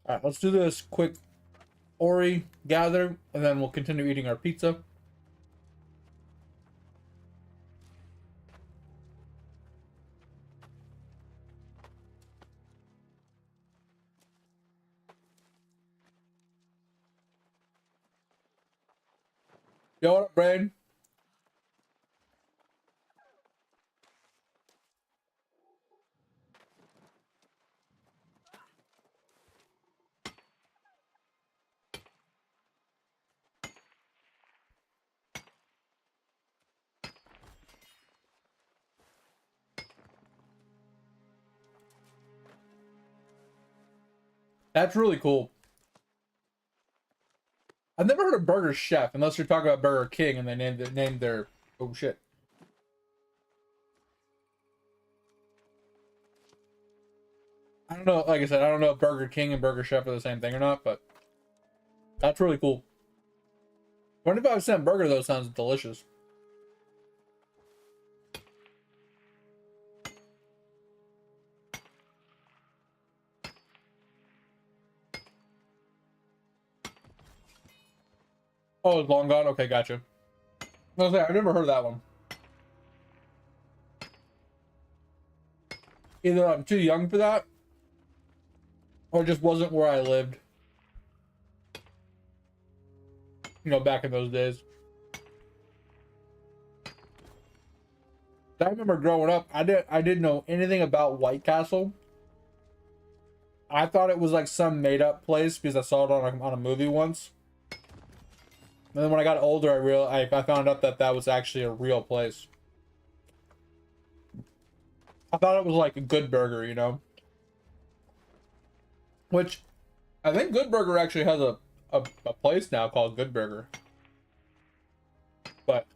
All right, let's do this quick Ori gather, and then we'll continue eating our pizza. Yo, what up, Brain? That's really cool. I've never heard of Burger Chef unless you're talking about Burger King and they named their oh shit. I don't know. Like I said, I don't know if Burger King and Burger Chef are the same thing or not, but that's really cool. 25-cent burger though sounds delicious. Oh, it's long gone. Okay, gotcha. I've never heard of that one. Either I'm too young for that, or it just wasn't where I lived. You know, back in those days. I remember growing up, I didn't know anything about White Castle. I thought it was like some made up place because I saw it on a movie once. And then when I got older, I found out that that was actually a real place. I thought it was like a Good Burger, you know? Which I think Good Burger actually has a place now called Good Burger. But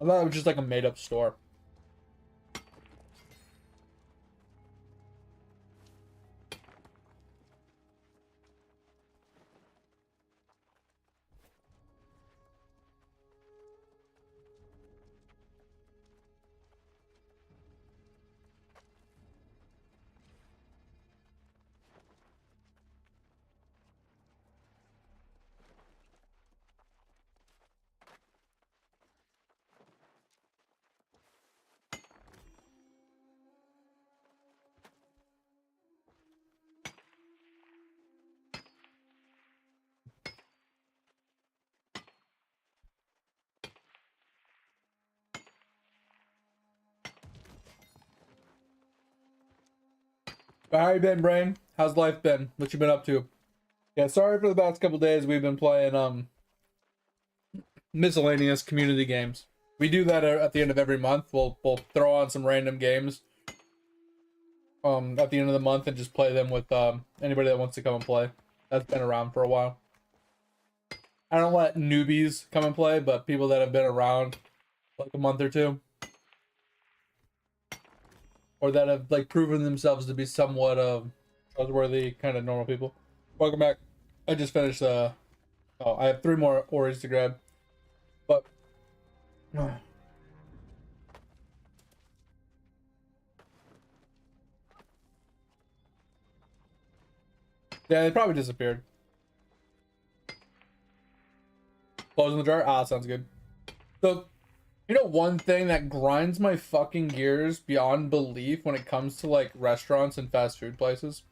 I thought it was just like a made up store. But how you been, Brain? How's life been? What you been up to? Yeah, sorry for the past couple days we've been playing miscellaneous community games. We do that at the end of every month. We'll throw on some random games at the end of the month and just play them with anybody that wants to come and play. That's been around for a while. I don't let newbies come and play, but people that have been around like a month or two, or that have like proven themselves to be somewhat trustworthy, kind of normal people. Welcome back. I just finished. Oh, I have 3 more Oris to grab, but. Yeah, they probably disappeared. Closing the jar? Ah, sounds good. So, you know, one thing that grinds my fucking gears beyond belief when it comes to like restaurants and fast food places?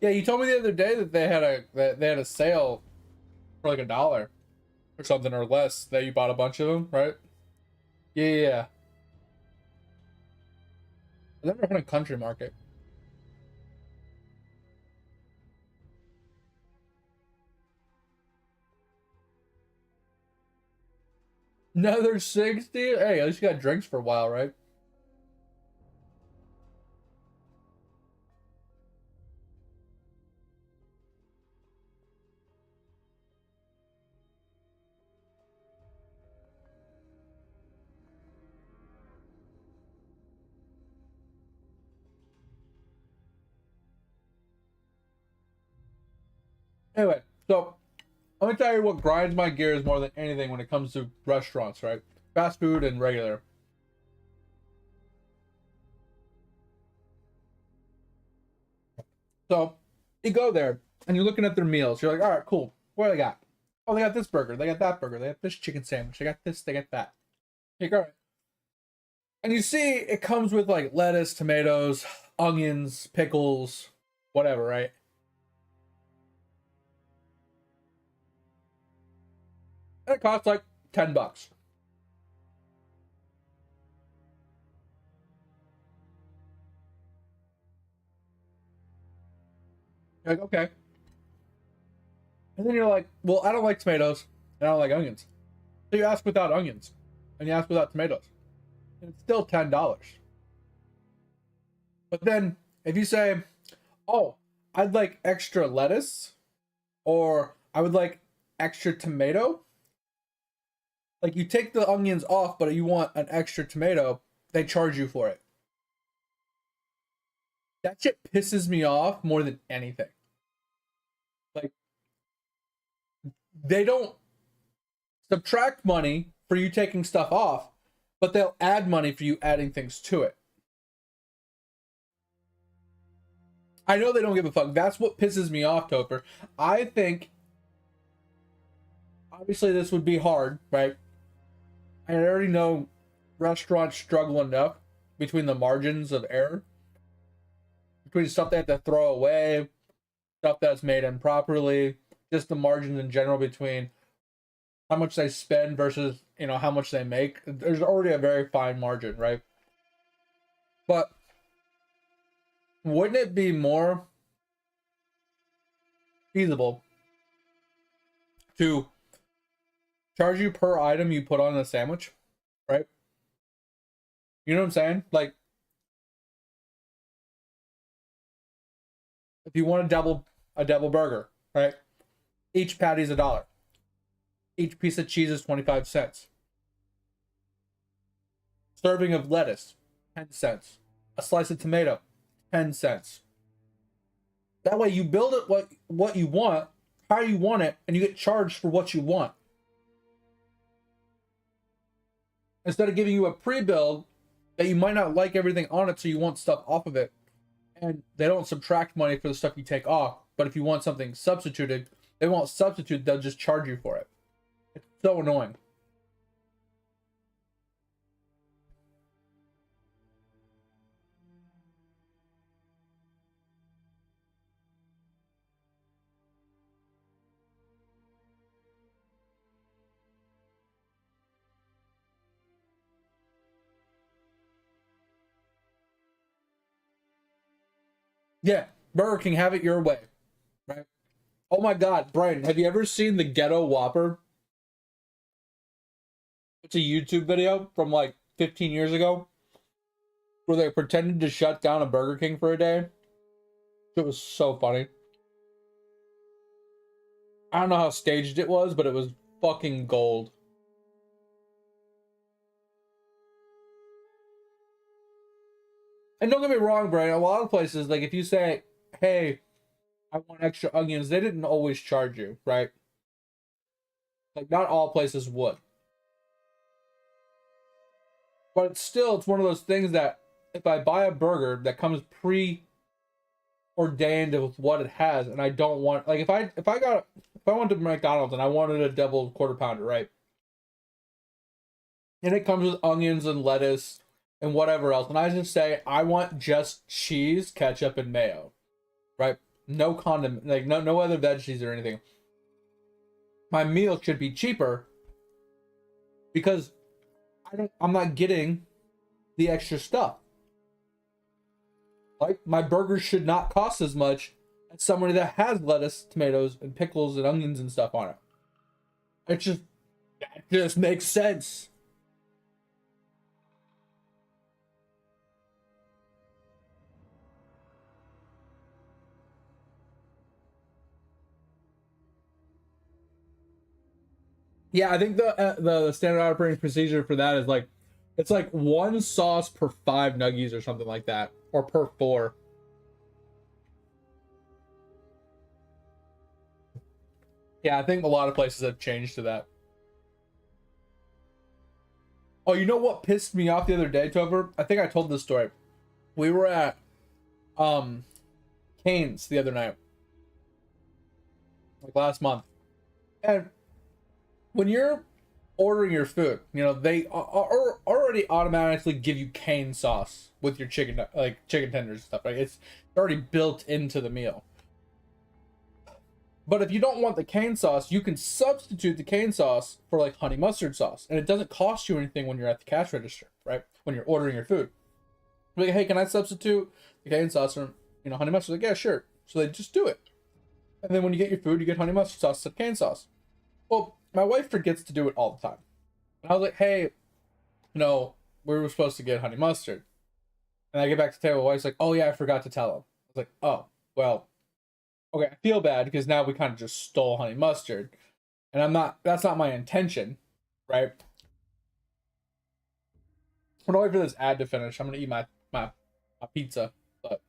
Yeah, you told me the other day that they had a sale for like $1 or something or less that you bought a bunch of them, right? Yeah, yeah, yeah. I've never heard of Country Market. Another 60? Hey, at least you got drinks for a while, right? Anyway, so let me tell you what grinds my gears more than anything when it comes to restaurants, right? Fast food and regular. So you go there and you're looking at their meals. You're like, all right, cool. What do they got? Oh, they got this burger. They got that burger. They got this chicken sandwich. They got this. They got that. You're like, all right. And you see it comes with like lettuce, tomatoes, onions, pickles, whatever, right? And it costs like $10. You're like, okay. And then you're like, well, I don't like tomatoes and I don't like onions. So you ask without onions and you ask without tomatoes. And it's still $10. But then if you say, oh, I'd like extra lettuce or I would like extra tomato, like you take the onions off, but you want an extra tomato, they charge you for it. That shit pisses me off more than anything. Like, they don't subtract money for you taking stuff off, but they'll add money for you adding things to it. I know they don't give a fuck. That's what pisses me off, Topher. I think, obviously, this would be hard, right? I already know restaurants struggle enough between the margins of error, between stuff they have to throw away, stuff that's made improperly, just the margins in general between how much they spend versus, you know, how much they make. There's already a very fine margin, right? But wouldn't it be more feasible to charge you per item you put on a sandwich, right? You know what I'm saying? Like, if you want a double burger, right? Each patty's $1. Each piece of cheese is 25 cents. Serving of lettuce, 10 cents. A slice of tomato, 10 cents. That way you build it what you want, how you want it, and you get charged for what you want. Instead of giving you a pre-build that you might not like everything on it, so you want stuff off of it. And they don't subtract money for the stuff you take off. But if you want something substituted, they won't substitute, they'll just charge you for it. It's so annoying. Yeah, Burger King, have it your way, right? Oh my God, Brian, have you ever seen the Ghetto Whopper? It's a YouTube video from like 15 years ago where they pretended to shut down a Burger King for a day. It was so funny. I don't know how staged it was, but it was fucking gold. And don't get me wrong, Brian, a lot of places, like if you say, hey, I want extra onions, they didn't always charge you, right? Like, not all places would. But it's still, it's one of those things that if I buy a burger that comes preordained with what it has, and I don't want, like if I went to McDonald's and I wanted a double quarter pounder, right? And it comes with onions and lettuce and whatever else, and I just say I want just cheese, ketchup, and mayo, right? No condiment, like no other veggies or anything. My meal should be cheaper because I'm not getting the extra stuff. Like, my burger should not cost as much as somebody that has lettuce, tomatoes, and pickles and onions and stuff on it. It's just, That just makes sense. Yeah, I think the standard operating procedure for that is like, it's like one sauce per 5 nuggies or something like that, or per 4. Yeah, I think a lot of places have changed to that. Oh, you know what pissed me off the other day, Tover? I think I told this story. We were at um Cane's the other night, like last month, and when you're ordering your food, you know they already automatically give you cane sauce with your chicken, like chicken tenders and stuff. Right? It's already built into the meal. But if you don't want the cane sauce, you can substitute the cane sauce for like honey mustard sauce, and it doesn't cost you anything when you're at the cash register, right? When you're ordering your food, like, hey, can I substitute the cane sauce for honey mustard? Like, yeah, sure. So they just do it, and then when you get your food, you get honey mustard sauce instead of cane sauce. Well, my wife forgets to do it all the time, and I was like, hey, we were supposed to get honey mustard, and I get back to the table. My wife's like, oh yeah, I forgot to tell him. I was like, oh well. Okay, I feel bad because now we kind of just stole honey mustard, and that's not my intention, right? I'm gonna wait for this ad to finish. I'm gonna eat my pizza, but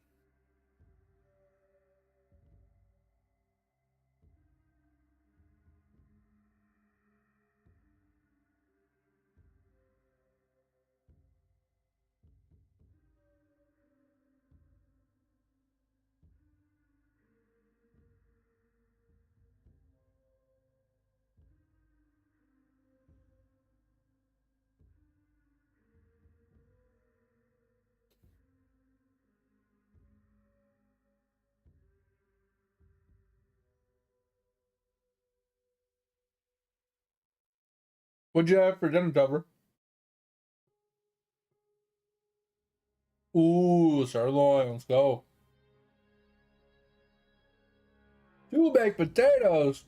what'd you have for dinner, Trevor? Ooh, sirloin, let's go. 2 baked potatoes.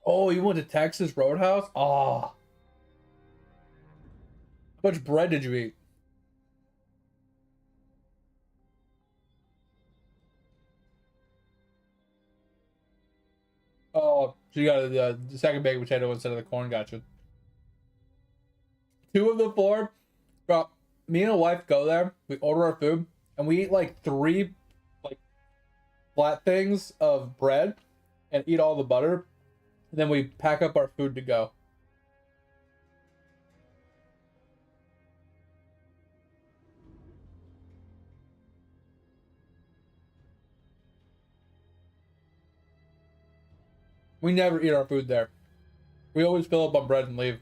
Oh, you went to Texas Roadhouse? Oh, how much bread did you eat? Oh, so you got the second baked potato instead of the corn. Gotcha. 2 of the 4. Bro, me and a wife go there. We order our food, and we eat like 3 like flat things of bread, and eat all the butter. And then we pack up our food to go. We never eat our food there. We always fill up on bread and leave.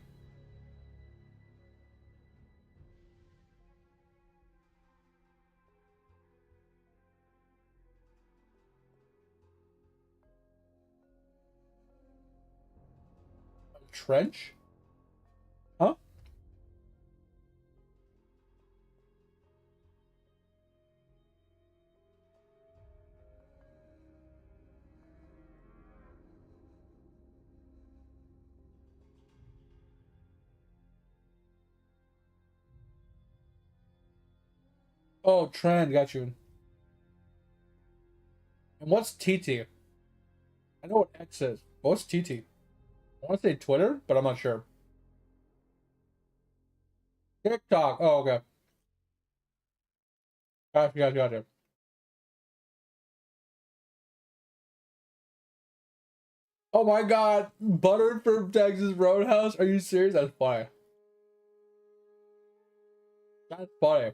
Trench? Huh? Oh, trend. Got you. And what's TT? I know what X is. But what's TT? I want to say Twitter, but I'm not sure. TikTok. Oh, okay. Gotcha. Oh my god. Butter from Texas Roadhouse? Are you serious? That's funny. That's funny.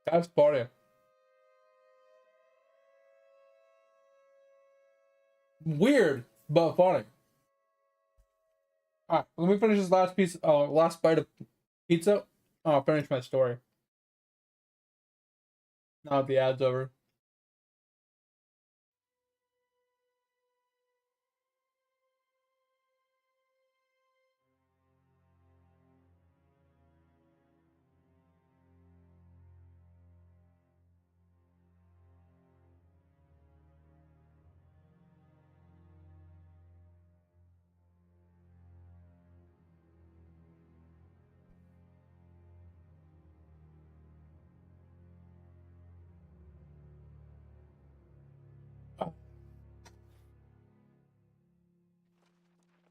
That's funny. Weird, but funny. Alright, let me finish this last bite of pizza. I'll finish my story. Now the ad's over.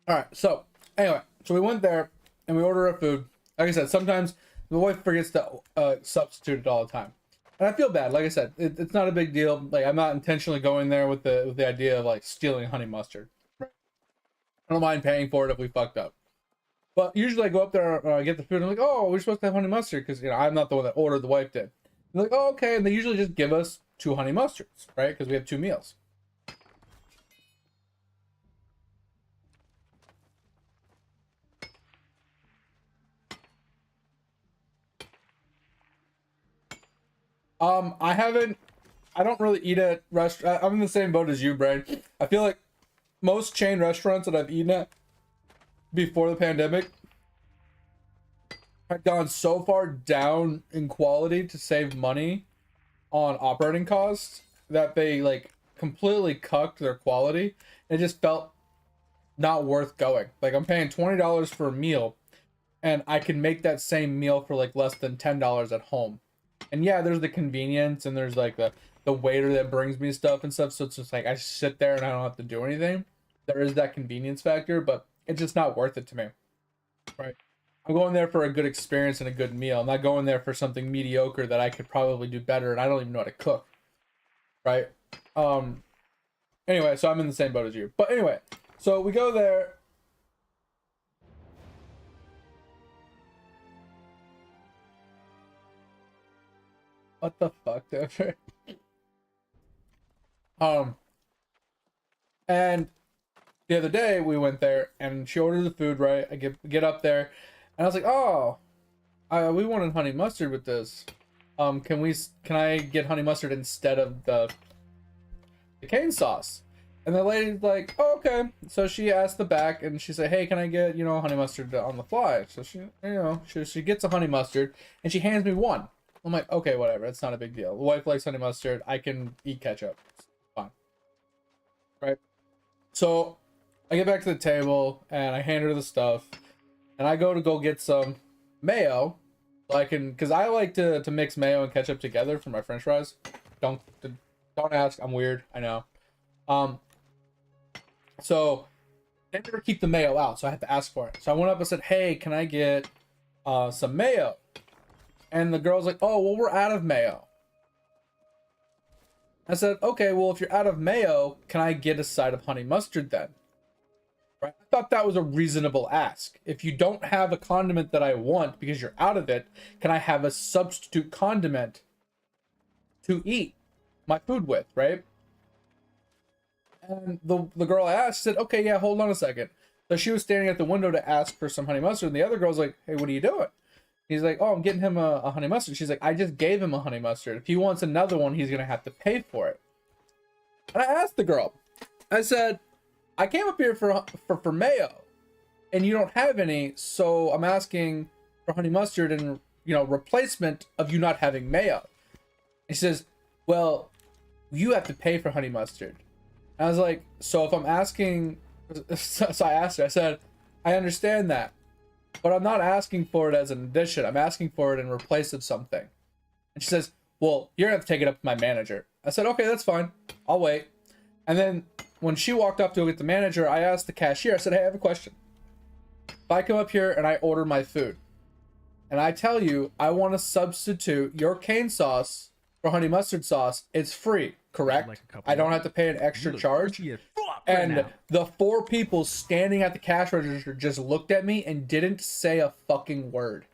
All right. So anyway, so we went there and we ordered our food. Like I said, sometimes the wife forgets to substitute it all the time, and I feel bad. Like I said, it's not a big deal. Like I'm not intentionally going there with the idea of like stealing honey mustard. I don't mind paying for it if we fucked up. But usually I go up there, get the food, and I'm like, oh, we're supposed to have honey mustard because I'm not the one that ordered. The wife did. They're like, oh, okay, and they usually just give us 2 honey mustards, right? Because we have 2 meals. I don't really eat at restaurant. I'm in the same boat as you, Brian. I feel like most chain restaurants that I've eaten at before the pandemic had gone so far down in quality to save money on operating costs that they like completely cucked their quality. It just felt not worth going. Like I'm paying $20 for a meal and I can make that same meal for like less than $10 at home. And yeah, there's the convenience and there's like the waiter that brings me stuff and stuff. So it's just like I sit there and I don't have to do anything. There is that convenience factor, but it's just not worth it to me. Right. I'm going there for a good experience and a good meal. I'm not going there for something mediocre that I could probably do better and I don't even know how to cook. Right? Anyway, so I'm in the same boat as you. But anyway, so we go there. What the fuck, Dever? And the other day we went there and she ordered the food, right? I get up there and I was like, oh, we wanted honey mustard with this. Can I get honey mustard instead of the cane sauce? And the lady's like, oh, okay. So she asked the back and she said, hey, can I get, honey mustard on the fly? So she gets a honey mustard and she hands me one. I'm like, okay, whatever. It's not a big deal. The wife likes honey mustard. I can eat ketchup. It's fine. Right? So I get back to the table and I hand her the stuff and I go get some mayo. Because I like to mix mayo and ketchup together for my french fries. Don't ask. I'm weird. I know. So they never keep the mayo out, so I had to ask for it. So I went up and said, hey, can I get some mayo? And the girl's like, oh, well, we're out of mayo. I said, okay, well, if you're out of mayo, can I get a side of honey mustard then? Right? I thought that was a reasonable ask. If you don't have a condiment that I want because you're out of it, can I have a substitute condiment to eat my food with, right? And the girl I asked said, okay, yeah, hold on a second. So she was standing at the window to ask for some honey mustard, and the other girl's like, hey, what are you doing? He's like, oh, I'm getting him a honey mustard. She's like, I just gave him a honey mustard. If he wants another one, he's going to have to pay for it. And I asked the girl, I said, I came up here for mayo, and you don't have any, so I'm asking for honey mustard and, replacement of you not having mayo. And she says, well, you have to pay for honey mustard. And I was like, so if I'm asking, so I asked her, I said, I understand that. But I'm not asking for it as an addition. I'm asking for it in replace of something. And she says, well, you're going to have to take it up with my manager. I said, okay, that's fine. I'll wait. And then when she walked up to go get the manager, I asked the cashier, I said, hey, I have a question. If I come up here and I order my food, and I tell you I want to substitute your cane sauce for honey mustard sauce, it's free, correct? Like I don't have to pay an extra charge. And the 4 people standing at the cash register just looked at me and didn't say a fucking word.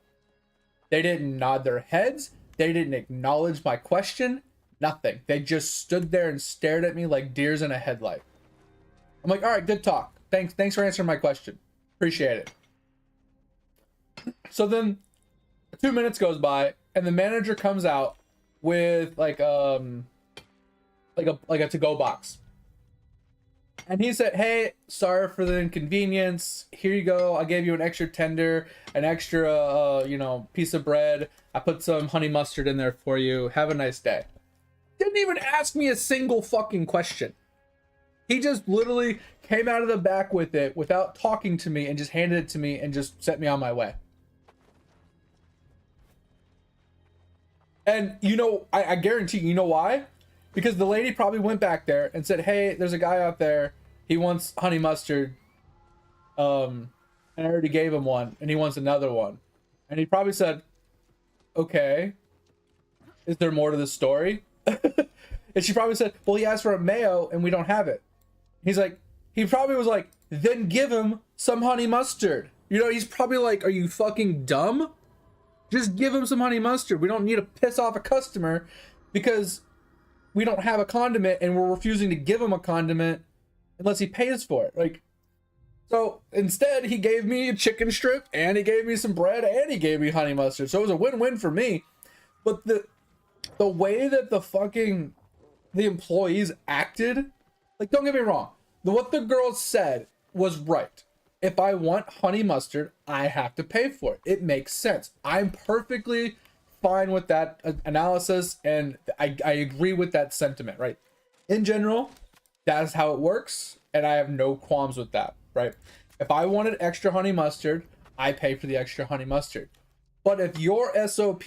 They didn't nod their heads. They didn't acknowledge my question. Nothing. They just stood there and stared at me like deers in a headlight. I'm like, all right, good talk. Thanks for answering my question. Appreciate it. So then 2 minutes goes by and the manager comes out with like a to-go box. And he said, hey, sorry for the inconvenience. Here you go. I gave you an extra tender, an extra, piece of bread. I put some honey mustard in there for you. Have a nice day. Didn't even ask me a single fucking question. He just literally came out of the back with it without talking to me and just handed it to me and just set me on my way. And, I guarantee, you know why? Because the lady probably went back there and said, hey, there's a guy out there. He wants honey mustard. And I already gave him one, and he wants another one. And he probably said, okay, is there more to the story? And she probably said, well, he asked for a mayo and we don't have it. He's like, he probably was like, then give him some honey mustard. You know, he's probably like, are you fucking dumb? Just give him some honey mustard. We don't need to piss off a customer because we don't have a condiment and we're refusing to give him a condiment unless he pays for it. Like, so instead he gave me a chicken strip and he gave me some bread and he gave me honey mustard. So it was a win-win for me. But the way that the employees acted, like, don't get me wrong, what the girl said was right. If I want honey mustard, I have to pay for it. It makes sense. I'm perfectly fine with that analysis, and I agree with that sentiment, right? In general, that's how it works, and I have no qualms with that, right? If I wanted extra honey mustard, I pay for the extra honey mustard. But if your SOP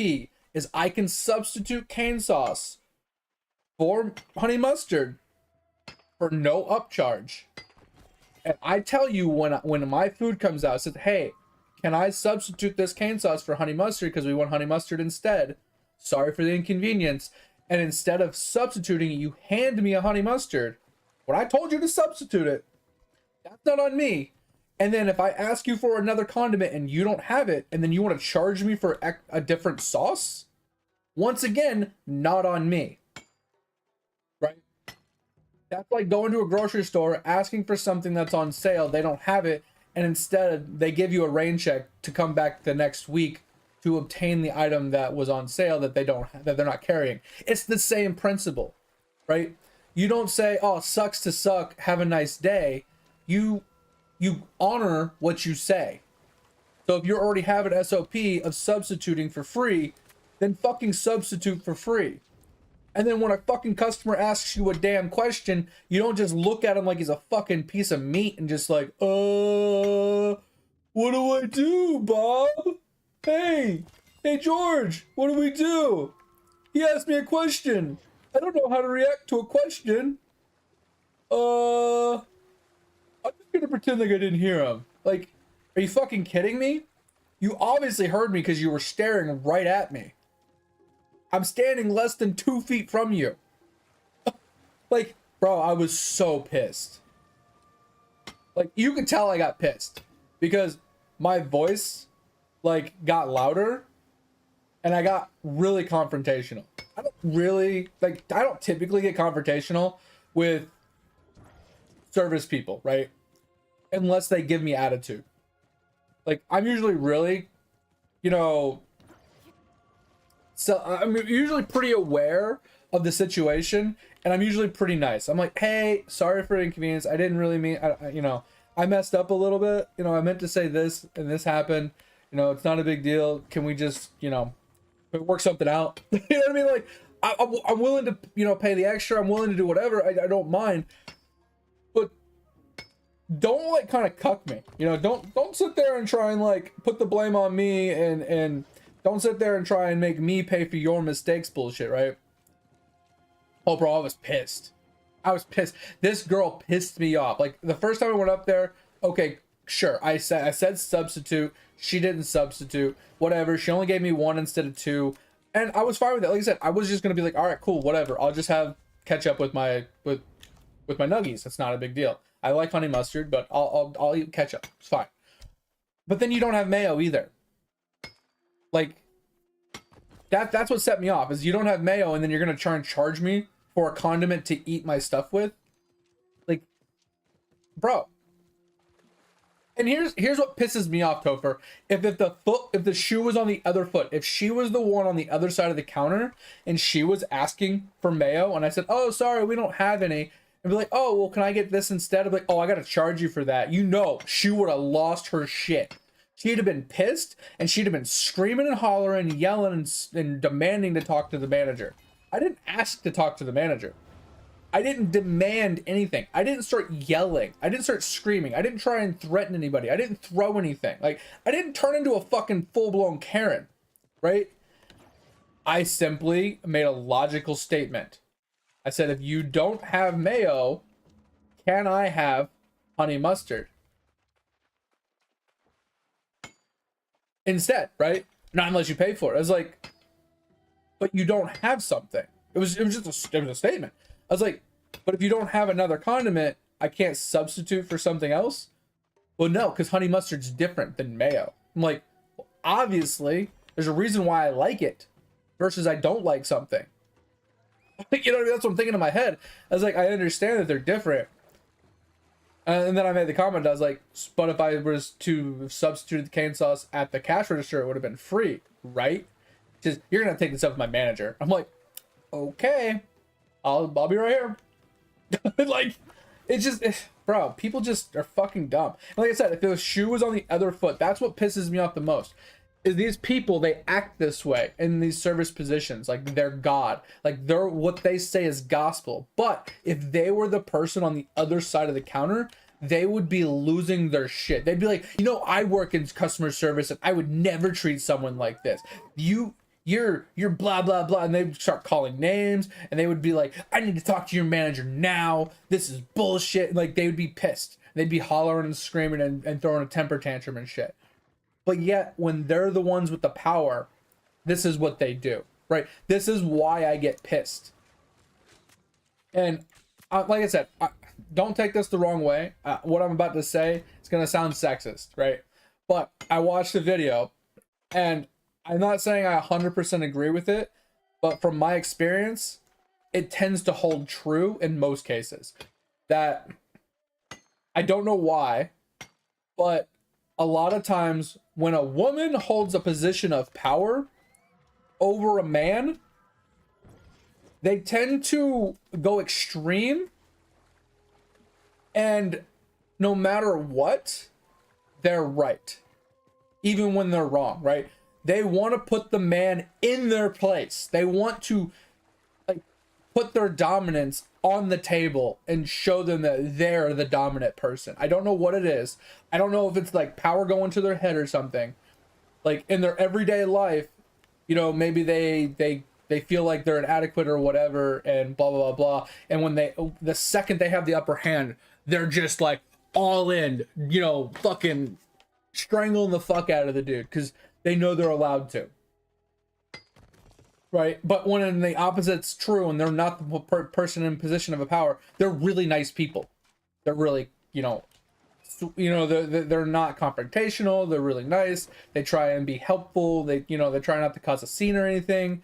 is I can substitute cane sauce for honey mustard for no upcharge, and I tell you when my food comes out, I said, hey, can I substitute this cane sauce for honey mustard because we want honey mustard instead? Sorry for the inconvenience. And instead of substituting it, you hand me a honey mustard when I told you to substitute it. That's not on me. And then if I ask you for another condiment and you don't have it, and then you want to charge me for a different sauce, once again, not on me. Right? That's like going to a grocery store, asking for something that's on sale, they don't have it, and instead they give you a rain check to come back the next week to obtain the item that was on sale that they're not carrying. It's the same principle, right? You don't say, oh, sucks to suck, have a nice day. You honor what you say. So if you already have an SOP of substituting for free, then fucking substitute for free. And then when a fucking customer asks you a damn question, you don't just look at him like he's a fucking piece of meat and just like, what do I do, Bob? Hey George, what do we do? He asked me a question. I don't know how to react to a question. I'm just gonna pretend like I didn't hear him. Like, are you fucking kidding me? You obviously heard me because you were staring right at me. I'm standing less than 2 feet from you. Like, bro, I was so pissed. Like, you could tell I got pissed because my voice, like, got louder and I got really confrontational. I don't typically get confrontational with service people, right? Unless they give me attitude. Like, I'm usually really, so I'm usually pretty aware of the situation, and I'm usually pretty nice. I'm like, hey, sorry for the inconvenience. I didn't really mean, I messed up a little bit. I meant to say this, and this happened. It's not a big deal. Can we just, work something out? You know what I mean? Like, I'm willing to, pay the extra. I'm willing to do whatever. I don't mind. But don't, like, kind of cuck me. Don't sit there and try and, like, put the blame on me and don't sit there and try and make me pay for your mistakes bullshit, right? Oh, bro, I was pissed. This girl pissed me off. Like, the first time I went up there, okay, sure. I said substitute. She didn't substitute. Whatever. She only gave me one instead of two. And I was fine with it. Like I said, I was just going to be like, all right, cool, whatever. I'll just have ketchup with my nuggies. That's not a big deal. I like honey mustard, but I'll eat ketchup. It's fine. But then you don't have mayo either. Like, that's what set me off, is you don't have mayo and then you're gonna try and charge me for a condiment to eat my stuff with. Like, bro. And here's what pisses me off, Topher. If the shoe was on the other foot, if she was the one on the other side of the counter and she was asking for mayo and I said, oh, sorry, we don't have any, and be like, oh, well, can I get this instead? Of like, oh, I gotta charge you for that. She would have lost her shit. She'd have been pissed, and she'd have been screaming and hollering, yelling, and demanding to talk to the manager. I didn't ask to talk to the manager. I didn't demand anything. I didn't start yelling. I didn't start screaming. I didn't try and threaten anybody. I didn't throw anything. Like, I didn't turn into a fucking full-blown Karen, right? I simply made a logical statement. I said, if you don't have mayo, can I have honey mustard? instead, right? Not unless you pay for it. I was like, but you don't have something. It was just a statement. I was like, but if you don't have another condiment, I can't substitute for something else. Well, no, because honey mustard's different than mayo. I'm like, well, obviously, there's a reason why I like it versus I don't like something. You know what I mean? That's what I'm thinking in my head. I was like, I understand that they're different. And then I made the comment, I was like, but if I was to substitute the cane sauce at the cash register, it would have been free, right? Just, you're going to take this up with my manager. I'm like, okay, I'll be right here. Like, it's just, bro, people just are fucking dumb. And like I said, if the shoe was on the other foot, that's what pisses me off the most. Is these people, they act this way in these service positions, like they're God, like they're what they say is gospel. But if they were the person on the other side of the counter, they would be losing their shit. They'd be like, you know, I work in customer service and I would never treat someone like this. You're blah blah blah, and they'd start calling names, and they would be like, I need to talk to your manager now. This is bullshit. Like they would be pissed. They'd be hollering and screaming and throwing a temper tantrum and shit. But yet, when they're the ones with the power, this is what they do, right? This is why I get pissed. And like I said, don't take this the wrong way. What I'm about to say is going to sound sexist, right? But I watched the video, and I'm not saying I 100% agree with it, but from my experience, it tends to hold true in most cases. That I don't know why, but a lot of times when a woman holds a position of power over a man, they tend to go extreme, and no matter what, they're right, even when they're wrong, right? They want to put the man in their place. They want to like put their dominance on the table and show them that they're the dominant person. I don't know what it is. I don't know if it's like power going to their head or something. Like in their everyday life, you know, maybe they feel like they're inadequate or whatever, and blah blah blah blah. And when the second they have the upper hand, they're just like all in, you know, fucking strangling the fuck out of the dude because they know they're allowed to. Right? But when in the opposite's true and they're not the person in position of a power, they're really nice people. They're really, you know, they're not confrontational. They're really nice. They try and be helpful. They try not to cause a scene or anything.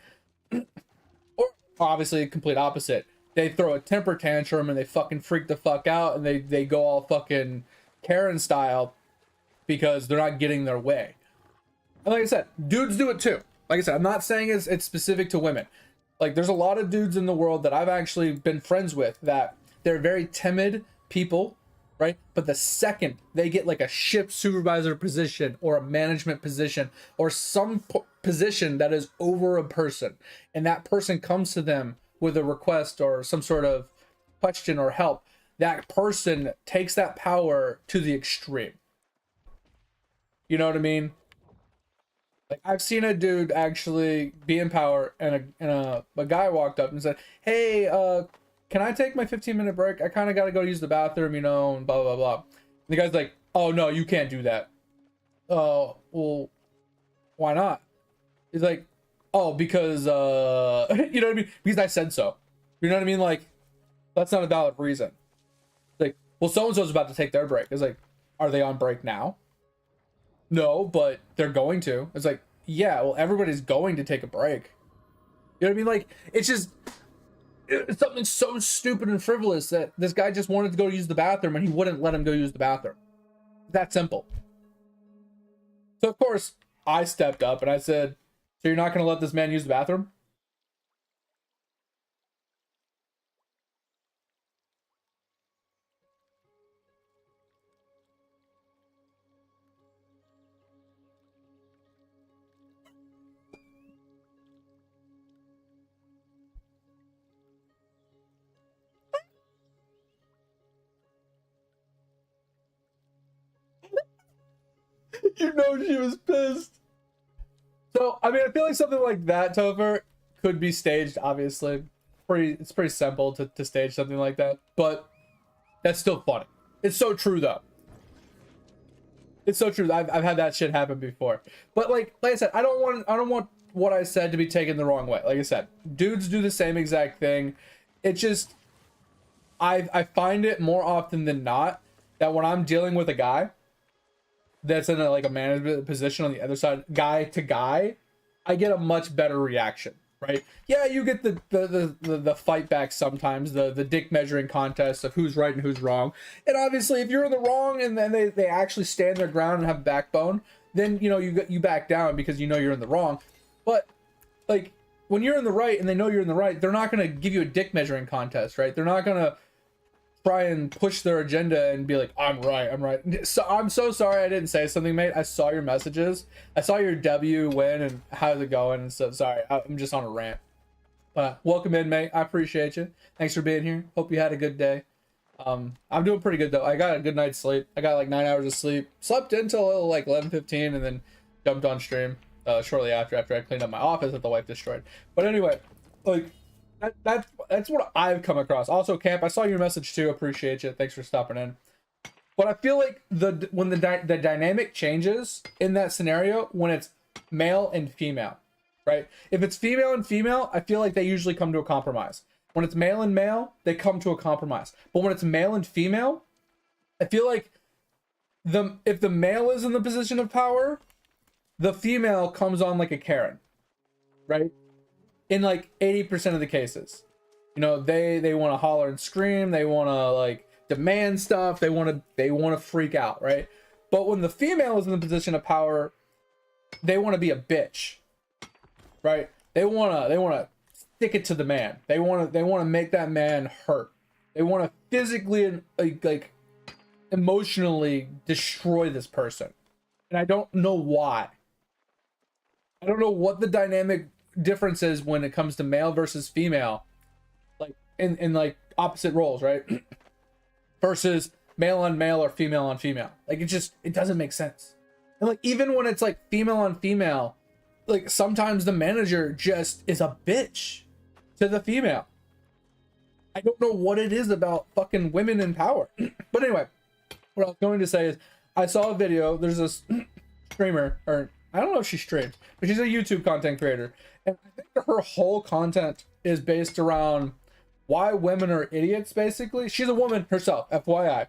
Or obviously the complete opposite. They throw a temper tantrum and they fucking freak the fuck out, and they go all fucking Karen style because they're not getting their way. And like I said, dudes do it too. Like I said, I'm not saying it's specific to women. Like there's a lot of dudes in the world that I've actually been friends with that they're very timid people, right? But the second they get like a shift supervisor position or a management position or some position that is over a person, and that person comes to them with a request or some sort of question or help, that person takes that power to the extreme. You know what I mean? Like I've seen a dude actually be in power, and a guy walked up and said, "Hey, can I take my 15-minute break? I kind of got to go use the bathroom, you know, and blah blah blah." And the guy's like, "Oh no, you can't do that." Oh, well, why not? He's like, "Oh, because you know what I mean? Because I said so." You know what I mean? Like that's not a valid reason. Like, well, so and so's about to take their break. It's like, are they on break now? No, but they're going to. It's like, yeah, well, everybody's going to take a break. You know what I mean? Like, it's something so stupid and frivolous that this guy just wanted to go use the bathroom and he wouldn't let him go use the bathroom. That simple. So, of course, I stepped up and I said, so you're not going to let this man use the bathroom? You know she was pissed. So, I mean, I feel like something like that, Topher, could be staged, obviously. It's pretty simple to stage something like that. But that's still funny. It's so true, though. It's so true. I've had that shit happen before. But like I said, I don't want what I said to be taken the wrong way. Like I said, dudes do the same exact thing. It just I find it more often than not that when I'm dealing with a guy that's in like a management position on the other side, guy to guy, I get a much better reaction. Right? Yeah, you get the fight back sometimes, the dick measuring contest of who's right and who's wrong. And obviously, if you're in the wrong and then they actually stand their ground and have backbone, then you know you back down because you know you're in the wrong. But like when you're in the right and they know you're in the right, they're not gonna give you a dick measuring contest, right? They're not gonna try and push their agenda and be like, I'm right. So I'm so sorry I didn't say something, mate. I saw your messages. I saw your W win and how's it going and stuff. Sorry, I'm just on a rant. But welcome in, mate. I appreciate you. Thanks for being here. Hope you had a good day. I'm doing pretty good though. I got a good night's sleep. I got like 9 hours of sleep. Slept until like 11:15 and then jumped on stream shortly after I cleaned up my office that the wife destroyed. But anyway, like that's what I've come across. Also, Camp, I saw your message too. Appreciate you. Thanks for stopping in. But I feel like when the dynamic changes in that scenario when it's male and female, right? If it's female and female, I feel like they usually come to a compromise. When it's male and male, they come to a compromise. But when it's male and female, I feel like if the male is in the position of power, the female comes on like a Karen, right? In like 80% of the cases, you know, they want to holler and scream, they want to like demand stuff, they want to freak out, right? But when the female is in the position of power, they want to be a bitch, right? They want to stick it to the man. They want to make that man hurt. They want to physically and like emotionally destroy this person. And I don't know why. I don't know what the dynamic difference is when it comes to male versus female, like in like opposite roles, right? Versus male on male or female on female. Like it doesn't make sense. And like even when it's like female on female, like sometimes the manager just is a bitch to the female. I don't know what it is about fucking women in power. But anyway, what I was going to say is I saw a video. There's this streamer, or I don't know if she streams, but she's a YouTube content creator. And I think her whole content is based around why women are idiots, basically. She's a woman herself, FYI.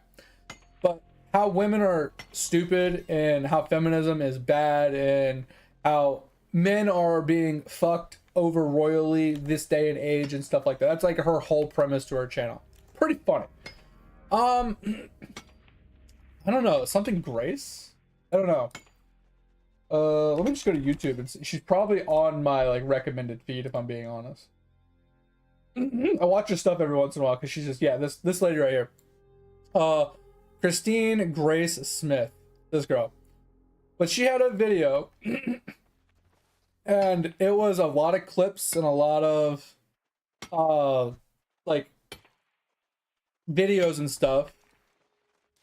But how women are stupid and how feminism is bad and how men are being fucked over royally this day and age and stuff like that. That's like her whole premise to her channel. Pretty funny. I don't know. Something Grace? I don't know. Let me just go to YouTube and see. She's probably on my like recommended feed if I'm being honest. I watch her stuff every once in a while because she's just this lady right here. Christine Grace Smith. This girl. But she had a video and it was a lot of clips and a lot of like videos and stuff.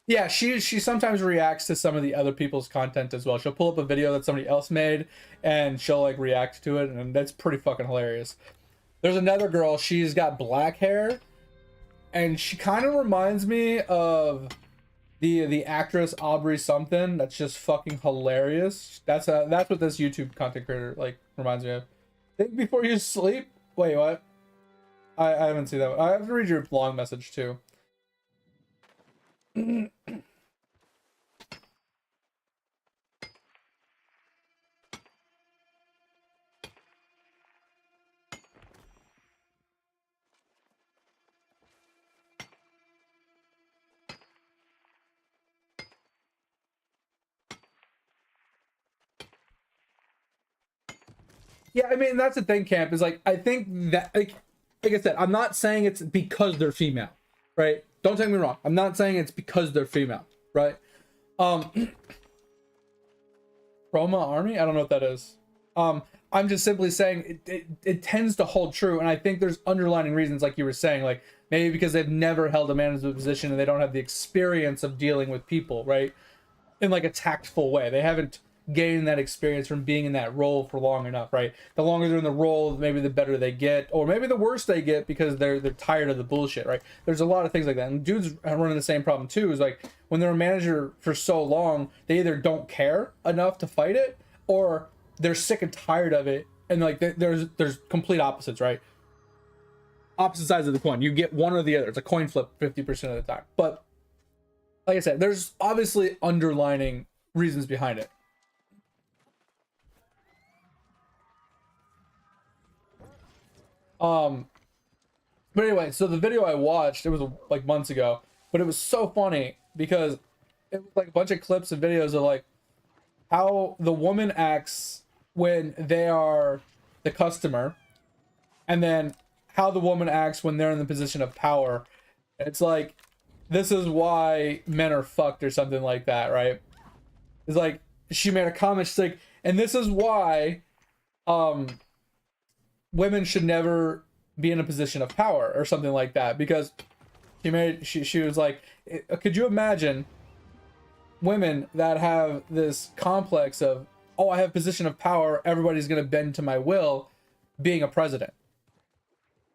Yeah, she sometimes reacts to some of the other people's content as well. She'll pull up a video that somebody else made and she'll like react to it, and that's pretty fucking hilarious. There's another girl, she's got black hair and she kind of reminds me of the actress Aubrey something. That's just fucking hilarious. That's what this YouTube content creator like reminds me of. Think before you sleep. Wait, what? I haven't seen that one. I have to read your long message too. Yeah, I mean, that's the thing, Camp, is like, I think that, like I said, I'm not saying it's because they're female, right? Don't take me wrong. I'm not saying it's because they're female, right? Roma Army? I don't know what that is. I'm just simply saying it tends to hold true, and I think there's underlying reasons, like you were saying, like maybe because they've never held a management position and they don't have the experience of dealing with people, right? In like a tactful way. They haven't gaining that experience from being in that role for long enough, right? The longer they're in the role, maybe the better they get, or maybe the worse they get because they're tired of the bullshit, right? There's a lot of things like that, and dudes are running the same problem too. Is like when they're a manager for so long, they either don't care enough to fight it, or they're sick and tired of it, and like there's complete opposites, right? Opposite sides of the coin. You get one or the other. It's a coin flip 50% of the time. But like I said, there's obviously underlining reasons behind it. But anyway, so the video I watched, it was like months ago, but it was so funny because it was like a bunch of clips and videos of like how the woman acts when they are the customer, and then how the woman acts when they're in the position of power. It's like, this is why men are fucked or something like that, right? It's like, she made a comment, she's like, and this is why women should never be in a position of power or something like that, because she was like, could you imagine women that have this complex of, oh, I have position of power, everybody's gonna bend to my will, being a president?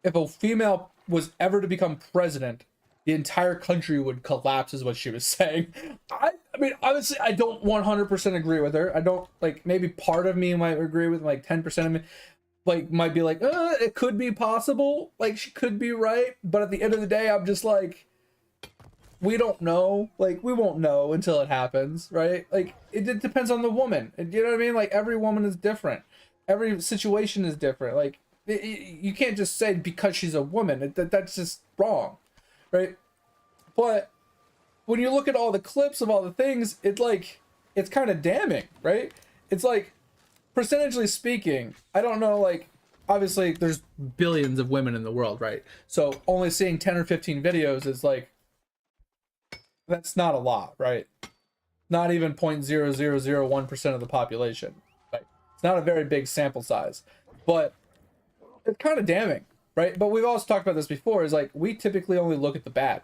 If a female was ever to become president, the entire country would collapse, is what she was saying. I mean, honestly, I don't 100% agree with her. I don't, like, maybe part of me might agree with, like 10% of me like might be like, it could be possible, like she could be right, but at the end of the day, I'm just like, we don't know. Like, we won't know until it happens, right? Like, it depends on the woman. You know what I mean? Like, every woman is different. Every situation is different. Like, you can't just say because she's a woman. That's just wrong, right? But when you look at all the clips of all the things, it's like, it's kind of damning, right? It's like, percentually speaking, I don't know, like, obviously there's billions of women in the world, right? So only seeing 10 or 15 videos is like, that's not a lot, right? Not even 0.0001% of the population, right? It's not a very big sample size, but it's kind of damning, right? But we've also talked about this before, is like, we typically only look at the bad,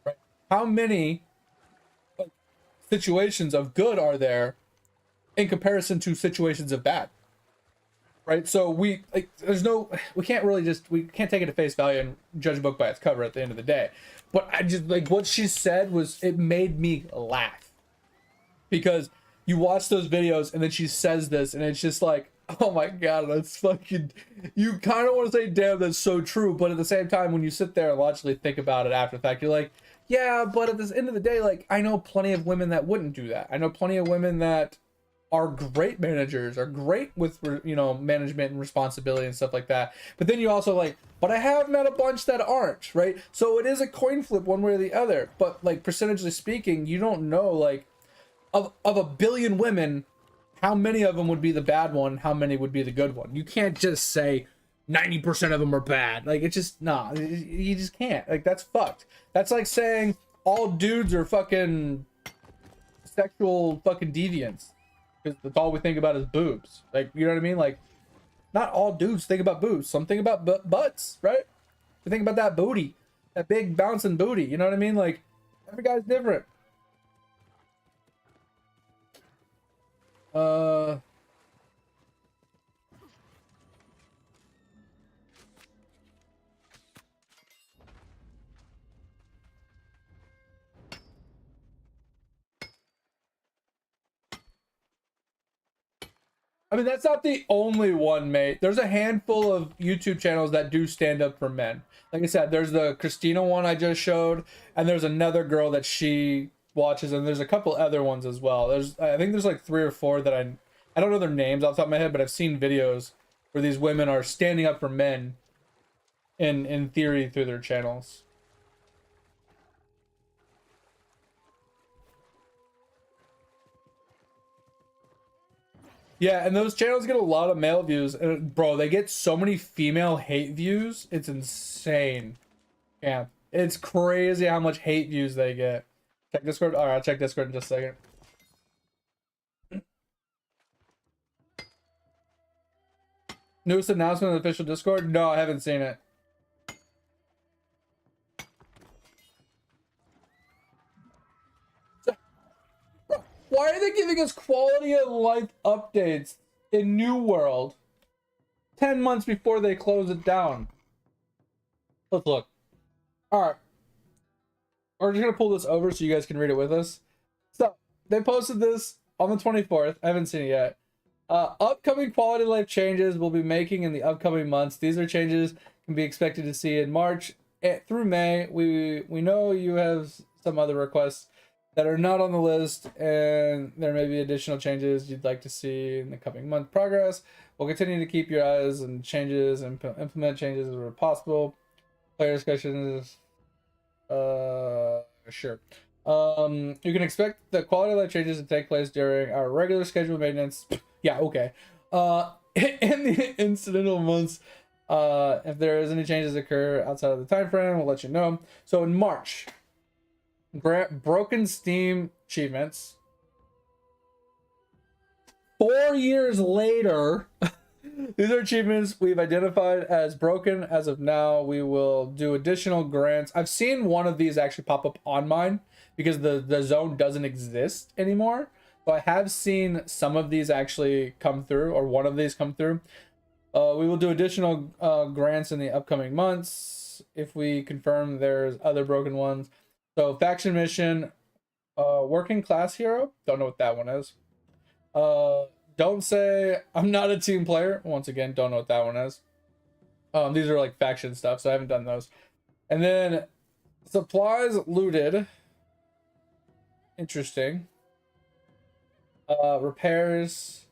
right? How many situations of good are there in comparison to situations of bad, right? So we, like, we can't really we can't take it at face value and judge a book by its cover at the end of the day. But I just, like, what she said it made me laugh, because you watch those videos and then she says this and it's just like, oh my god, that's fucking, you kind of want to say, damn, that's so true, but at the same time, when you sit there and logically think about it after the fact, you're like, yeah, but at the end of the day, like, I know plenty of women that wouldn't do that. I know plenty of women that are great managers, are great with, you know, management and responsibility and stuff like that. But then you also like, but I have met a bunch that aren't, right? So it is a coin flip one way or the other. But like, percentually speaking, you don't know, like, of a billion women, how many of them would be the bad one, how many would be the good one. You can't just say 90% of them are bad. Like, it's just, nah, you just can't. Like, that's fucked. That's like saying all dudes are fucking sexual fucking deviants, because that's all we think about is boobs. Like, you know what I mean? Like, not all dudes think about boobs. Some think about butts, right? We think about that booty, that big bouncing booty. You know what I mean? Like, every guy's different. I mean, that's not the only one, mate. There's a handful of YouTube channels that do stand up for men. Like I said, there's the Christina one I just showed, and there's another girl that she watches, and there's a couple other ones as well. I think there's like 3 or 4 that I don't know their names off the top of my head, but I've seen videos where these women are standing up for men in theory through their channels. Yeah, and those channels get a lot of male views, and bro, they get so many female hate views. It's insane. Yeah, it's crazy how much hate views they get. Check Discord. All right, I'll check Discord in just a second. Newest announcement on the official Discord? No, I haven't seen it. Why are they giving us quality of life updates in New World 10 months before they close it down? Let's look. All right. We're just going to pull this over so you guys can read it with us. So, they posted this on the 24th. I haven't seen it yet. Upcoming quality of life changes we'll be making in the upcoming months. These are changes can be expected to see in March through May. We know you have some other requests that are not on the list, and there may be additional changes you'd like to see in the coming month progress. We'll continue to keep your eyes on changes and implement changes as possible. Player discussions, sure. You can expect the quality of life changes to take place during our regular scheduled maintenance. Yeah, okay. In the incidental months, if there is any changes occur outside of the time frame, we'll let you know. So in March, broken Steam achievements. 4 years later, these are achievements we've identified as broken as of now. We will do additional grants. I've seen one of these actually pop up on mine because the zone doesn't exist anymore. So I have seen some of these actually come through, or one of these come through. We will do additional grants in the upcoming months if we confirm there's other broken ones. So faction mission, working class hero. Don't know what that one is. Don't say I'm not a team player. Once again, don't know what that one is. These are like faction stuff, so I haven't done those. And then supplies looted. Interesting. Repairs.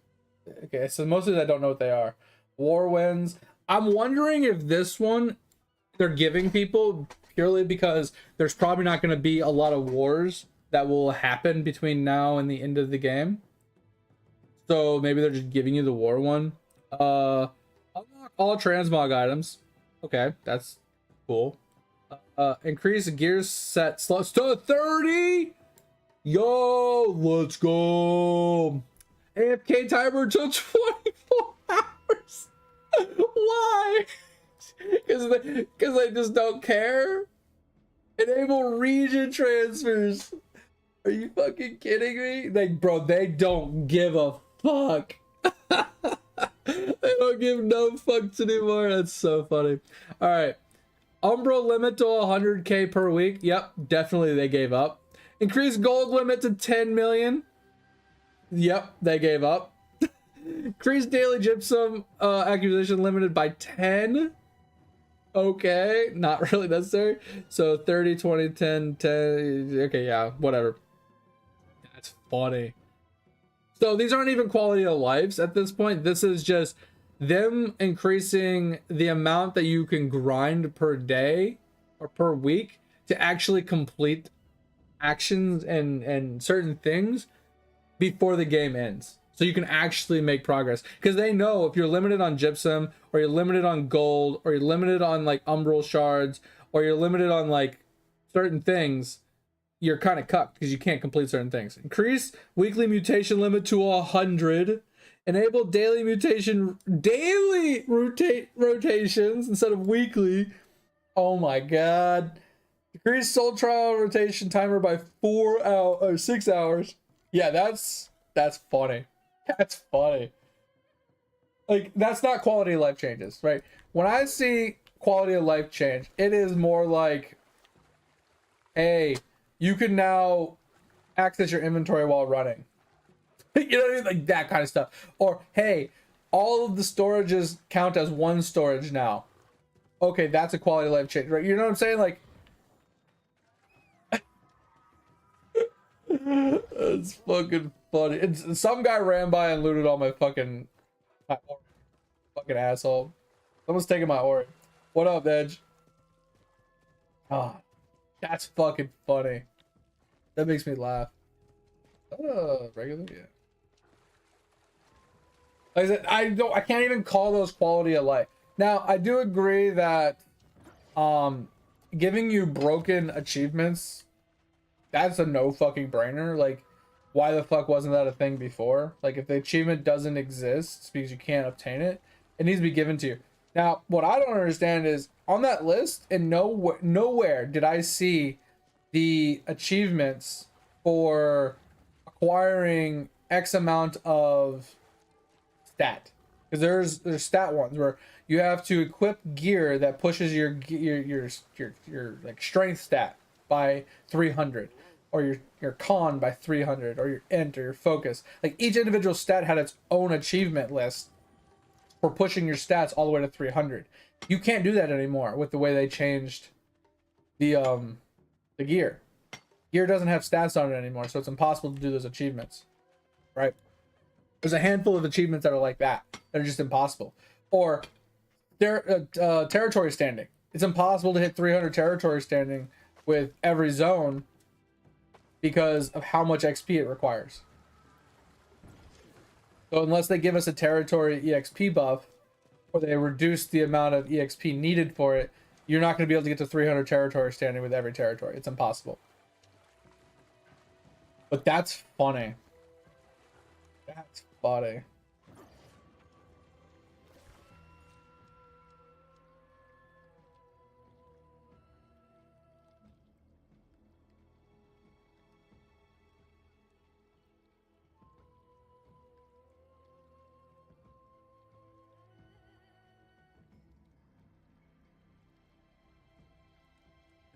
Okay, so most of these I don't know what they are. War wins. I'm wondering if this one they're giving people purely because there's probably not going to be a lot of wars that will happen between now and the end of the game. So maybe they're just giving you the war one. Unlock all transmog items. Okay, that's cool. Increase gear set slots to 30. Yo, let's go. AFK timer to 24 hours. Why? Because they just don't care. Enable region transfers. Are you fucking kidding me? Like, bro, they don't give a fuck. They don't give no fucks anymore. That's so funny. All right. Umbral limit to 100k per week. Yep, definitely they gave up. Increased gold limit to 10 million. Yep, they gave up. Increased daily gypsum acquisition limited by 10. Okay, not really necessary. So 30, 20, 10, 10. Okay, yeah, whatever. That's funny. So these aren't even quality of lives at this point. This is just them increasing the amount that you can grind per day or per week to actually complete actions and certain things before the game ends. So you can actually make progress. Because they know if you're limited on gypsum, or you're limited on gold, or you're limited on like umbral shards, or you're limited on like certain things, you're kind of cucked because you can't complete certain things. Increase weekly mutation limit to 100. Enable daily rotations instead of weekly. Oh my god. Decrease soul trial rotation timer by 4 hours or 6 hours. Yeah, that's funny. That's funny. Like, that's not quality of life changes, right? When I see quality of life change, it is more like, hey, you can now access your inventory while running. You know what I mean? Like that kind of stuff. Or, hey, all of the storages count as one storage now. Okay, that's a quality of life change, right? You know what I'm saying? Like, that's fucking funny. It's, some guy ran by and looted all my fucking asshole. Someone's taking my ore. What up, Edge? Oh, that's fucking funny. That makes me laugh. Regular, yeah. Like I said, I can't even call those quality of life. Now, I do agree that giving you broken achievements, that's a no fucking brainer. Like, why the fuck wasn't that a thing before? Like, if the achievement doesn't exist it's because you can't obtain it, it needs to be given to you. Now, what I don't understand is on that list, and nowhere did I see the achievements for acquiring X amount of stat, because there's stat ones where you have to equip gear that pushes your like strength stat by 300, or your con by 300, or your int or your focus. Like each individual stat had its own achievement list for pushing your stats all the way to 300. You can't do that anymore with the way they changed the gear. Gear doesn't have stats on it anymore, so it's impossible to do those achievements, right? There's a handful of achievements that are like that are just impossible. Or territory standing. It's impossible to hit 300 territory standing with every zone because of how much XP it requires. So unless they give us a territory EXP buff, or they reduce the amount of EXP needed for it, you're not going to be able to get to 300 territory standing with every territory. It's impossible. But that's funny. That's funny.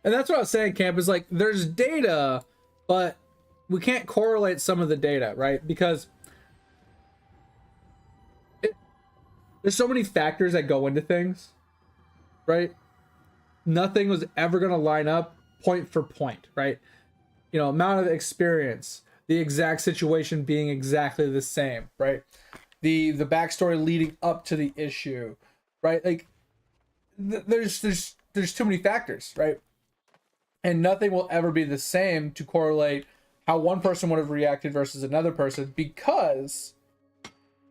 And that's what I was saying, Camp, is like there's data, but we can't correlate some of the data, right? Because there's so many factors that go into things, right? Nothing was ever going to line up point for point, right? You know, amount of experience, the exact situation being exactly the same, right? The backstory leading up to the issue, right? Like there's too many factors, right? And nothing will ever be the same to correlate how one person would have reacted versus another person, because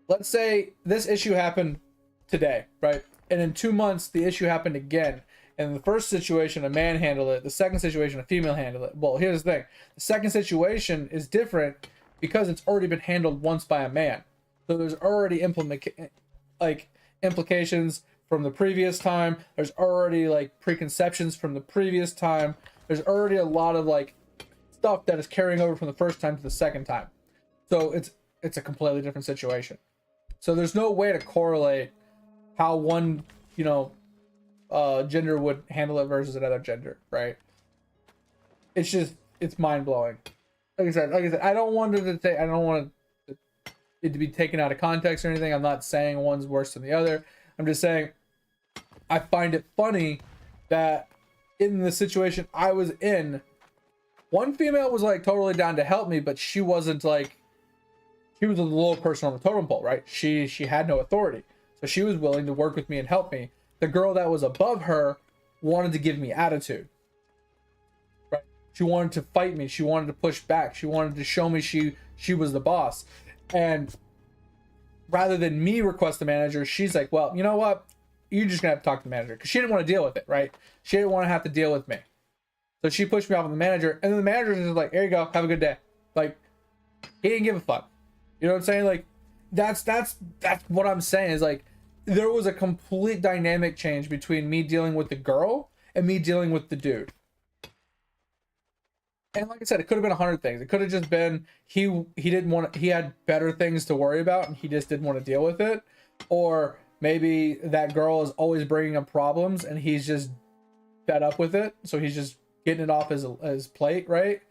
let's say this issue happened today, right? And in 2 months, the issue happened again. And in the first situation, a man handled it. The second situation, a female handled it. Well, here's the thing. The second situation is different because it's already been handled once by a man. So there's already implications from the previous time. There's already like preconceptions from the previous time. There's already a lot of like stuff that is carrying over from the first time to the second time. So it's a completely different situation. So there's no way to correlate how one, gender would handle it versus another gender, right? It's mind blowing. Like I said, I don't want it to be taken out of context or anything. I'm not saying one's worse than the other. I'm just saying I find it funny that in the situation I was in, one female was like totally down to help me, but she wasn't like, she was a low person on the totem pole, right? She had no authority. So she was willing to work with me and help me. The girl that was above her wanted to give me attitude, right? She wanted to fight me. She wanted to push back. She wanted to show me she was the boss. And rather than me request the manager, she's like, well, you know what? You're just gonna have to talk to the manager, because she didn't want to deal with it, right? She didn't want to have to deal with me. So she pushed me off of the manager, and then the manager is just like, there you go, have a good day. Like, he didn't give a fuck. You know what I'm saying? Like, that's what I'm saying, is like, there was a complete dynamic change between me dealing with the girl and me dealing with the dude. And like I said, it could have been 100 things. It could have just been he had better things to worry about and he just didn't want to deal with it. Or maybe that girl is always bringing up problems and he's just fed up with it, so he's just getting it off his plate, right?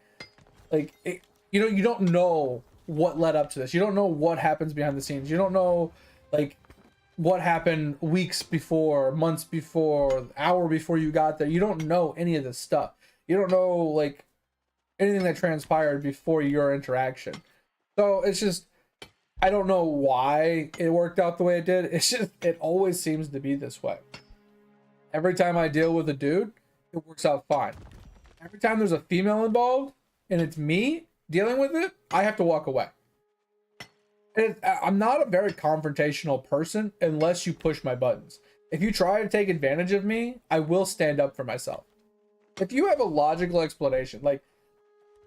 Like, you don't know what led up to this. You don't know what happens behind the scenes. You don't know, like, what happened weeks before, months before, hour before you got there. You don't know any of this stuff. You don't know, like, anything that transpired before your interaction. So it's just, I don't know why it worked out the way it did. It's just, it always seems to be this way. Every time I deal with a dude, it works out fine. Every time there's a female involved and it's me dealing with it, I have to walk away. I'm not a very confrontational person unless you push my buttons. If you try to take advantage of me, I will stand up for myself. If you have a logical explanation, like,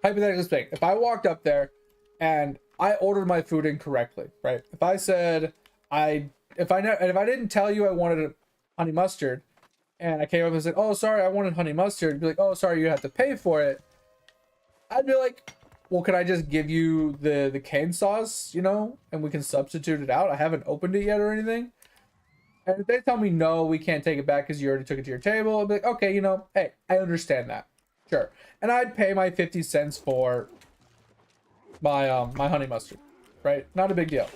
hypothetically speaking, if I walked up there and I ordered my food incorrectly, right? If I said if I didn't tell you I wanted honey mustard, and I came up and said, "Oh, sorry, I wanted honey mustard," you'd be like, "Oh, sorry, you have to pay for it." I'd be like, well, can I just give you the cane sauce, you know, and we can substitute it out? I haven't opened it yet or anything. And if they tell me no, we can't take it back because you already took it to your table, I'll be like, okay, you know, hey, I understand that. Sure. And I'd pay my 50 cents for my honey mustard, right? Not a big deal.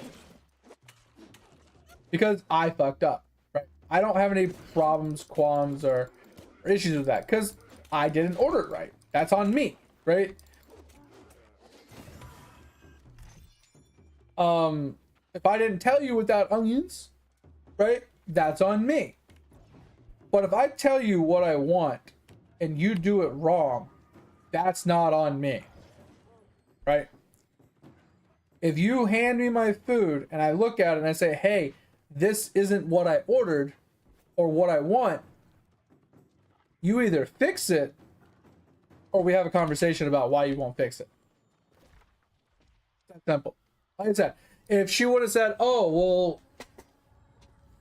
Because I fucked up, right? I don't have any problems, qualms, or issues with that because I didn't order it right. That's on me, right? If I didn't tell you without onions, right? That's on me. But if I tell you what I want and you do it wrong, that's not on me, right? If you hand me my food and I look at it and I say, hey, this isn't what I ordered or what I want, you either fix it or we have a conversation about why you won't fix it. That's simple. Like I said, if she would have said, oh, well,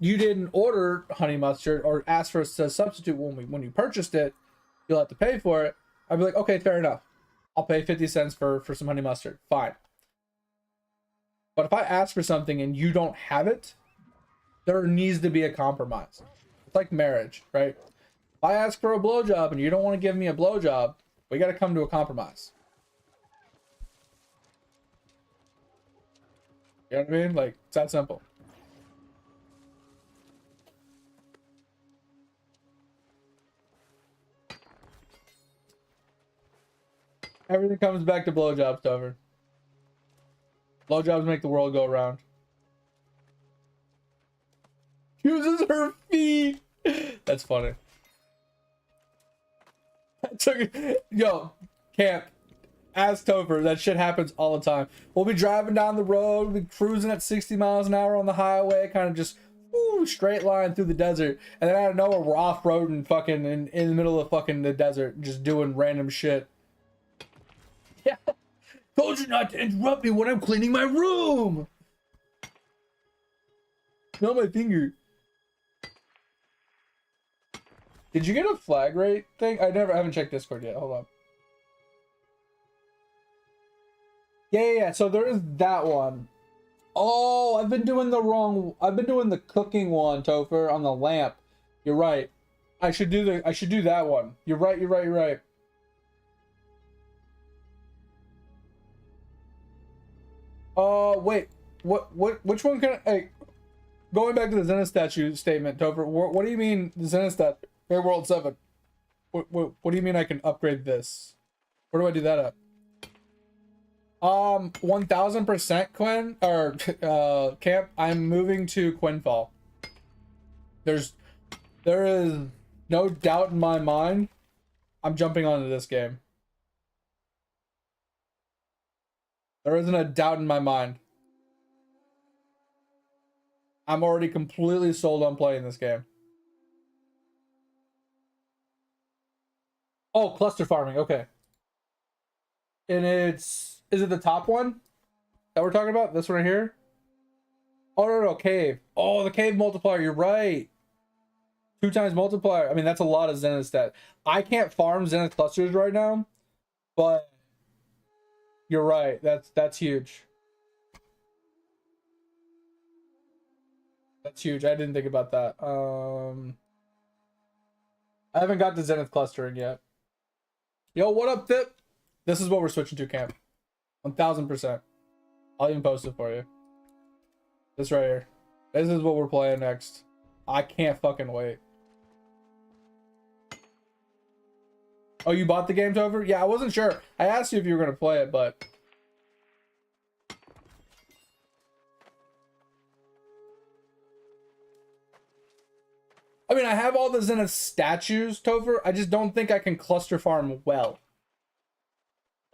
you didn't order honey mustard or ask for us to substitute when you purchased it, you'll have to pay for it. I'd be like, okay, fair enough. I'll pay 50 cents for some honey mustard. Fine. But if I ask for something and you don't have it, there needs to be a compromise. It's like marriage, right? If I ask for a blowjob and you don't want to give me a blowjob, we got to come to a compromise. You know what I mean? Like, it's that simple. Everything comes back to blowjobs, Dover. Blowjobs make the world go around. Uses her feet. That's funny. Yo, camp. Ask Topher. That shit happens all the time. We'll be driving down the road, we'll be cruising at 60 miles an hour on the highway, kind of just straight line through the desert, and then out of nowhere we're off-roading fucking in the middle of fucking the desert, just doing random shit. Yeah. Told you not to interrupt me when I'm cleaning my room. Not my finger. Did you get a flag rate thing? I haven't checked Discord yet. Hold on. Yeah. So there is that one. Oh, I've been doing the cooking one, Topher, on the lamp. You're right. I should do that one. You're right. Wait. Which one can I... Hey, going back to the Zenith statue statement, Topher, what do you mean the Zenith statue? Hey, World 7. What do you mean I can upgrade this? Where do I do that at? 1000% Quinn, or Camp, I'm moving to Quinfall. There is no doubt in my mind I'm jumping onto this game. There isn't a doubt in my mind. I'm already completely sold on playing this game. Oh, cluster farming, okay. And is it the top one that we're talking about? This one right here? Oh, no, cave. Oh, the cave multiplier, you're right. 2 times multiplier. I mean, that's a lot of Zenith stat. I can't farm Zenith clusters right now, but you're right. That's huge. That's huge. I didn't think about that. I haven't got the Zenith clustering yet. Yo, what up, Thip? This is what we're switching to, Camp. 1000%. I'll even post it for you. This right here. This is what we're playing next. I can't fucking wait. Oh, you bought the game, Topher? Yeah, I wasn't sure. I asked you if you were going to play it, but... I mean, I have all the Zenith statues, Topher. I just don't think I can cluster farm well.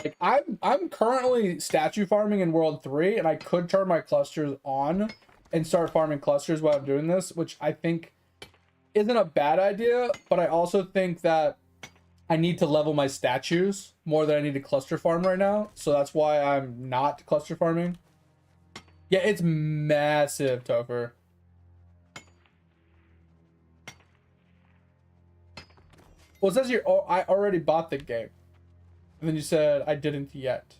Like, I'm currently statue farming in World 3, and I could turn my clusters on and start farming clusters while I'm doing this, which I think isn't a bad idea, but I also think that I need to level my statues more than I need to cluster farm right now, so that's why I'm not cluster farming. Yeah, it's massive, Topher. Well, it says here, oh, I already bought the game. And then you said I didn't yet.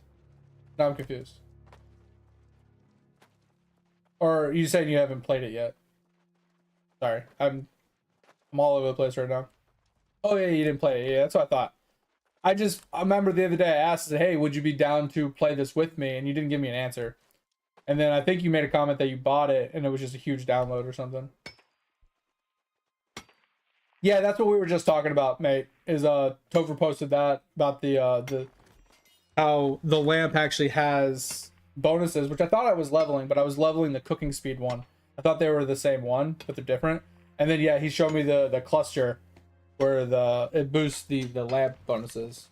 Now I'm confused. Or you saying you haven't played it yet? Sorry, I'm all over the place right now. Oh yeah, you didn't play it. Yeah, that's what I thought. I remember the other day I asked, hey, would you be down to play this with me? And you didn't give me an answer. And then I think you made a comment that you bought it and it was just a huge download or something. Yeah, that's what we were just talking about, mate. Is Topher posted that about the how the lamp actually has bonuses, which I thought I was leveling, but I was leveling the cooking speed one. I thought they were the same one, but they're different. And then yeah, he showed me the cluster where it boosts the lamp bonuses.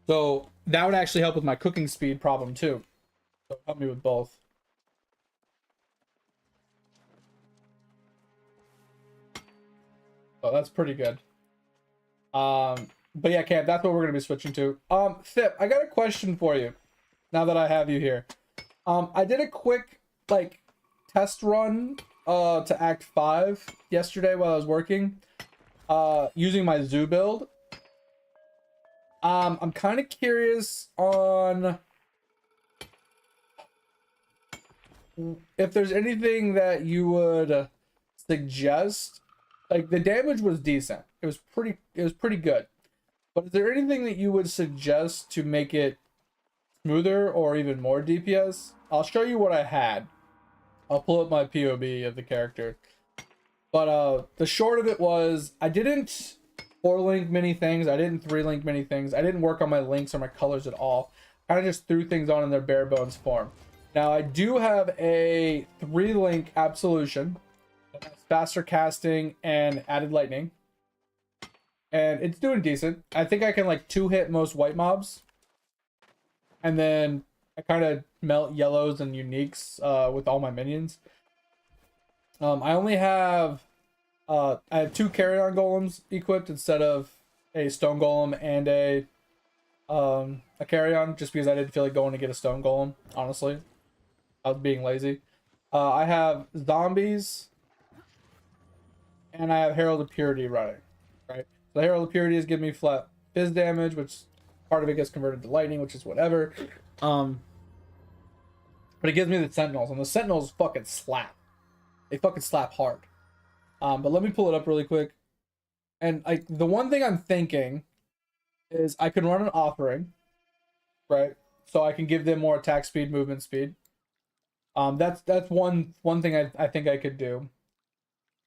So that would actually help with my cooking speed problem too. So help me with both. So that's pretty good. But yeah, Cam, that's what we're gonna be switching to. Thip, I got a question for you. Now that I have you here, I did a quick like test run to Act 5 yesterday while I was working, using my zoo build. I'm kind of curious on if there's anything that you would suggest. Like the damage was decent. It was pretty good. But is there anything that you would suggest to make it smoother or even more DPS? I'll show you what I had. I'll pull up my POV of the character. But the short of it was I didn't 4-link many things. I didn't 3-link many things. I didn't work on my links or my colors at all. I kind of just threw things on in their bare bones form. Now I do have a 3-link absolution. Faster casting and added lightning, and it's doing decent. I think I can like 2-hit most white mobs, and then I kind of melt yellows and uniques with all my minions. I only have I have 2 carry-on golems equipped instead of a stone golem and a carry-on, just because I didn't feel like going to get a stone golem. Honestly, I was being lazy. I have zombies. And I have Herald of Purity running, right? So Herald of Purity is giving me flat fizz damage, which part of it gets converted to lightning, which is whatever. But it gives me the Sentinels, and the Sentinels fucking slap. They fucking slap hard. But let me pull it up really quick. And the one thing I'm thinking is I can run an offering, right? So I can give them more attack speed, movement speed. That's one thing I think I could do.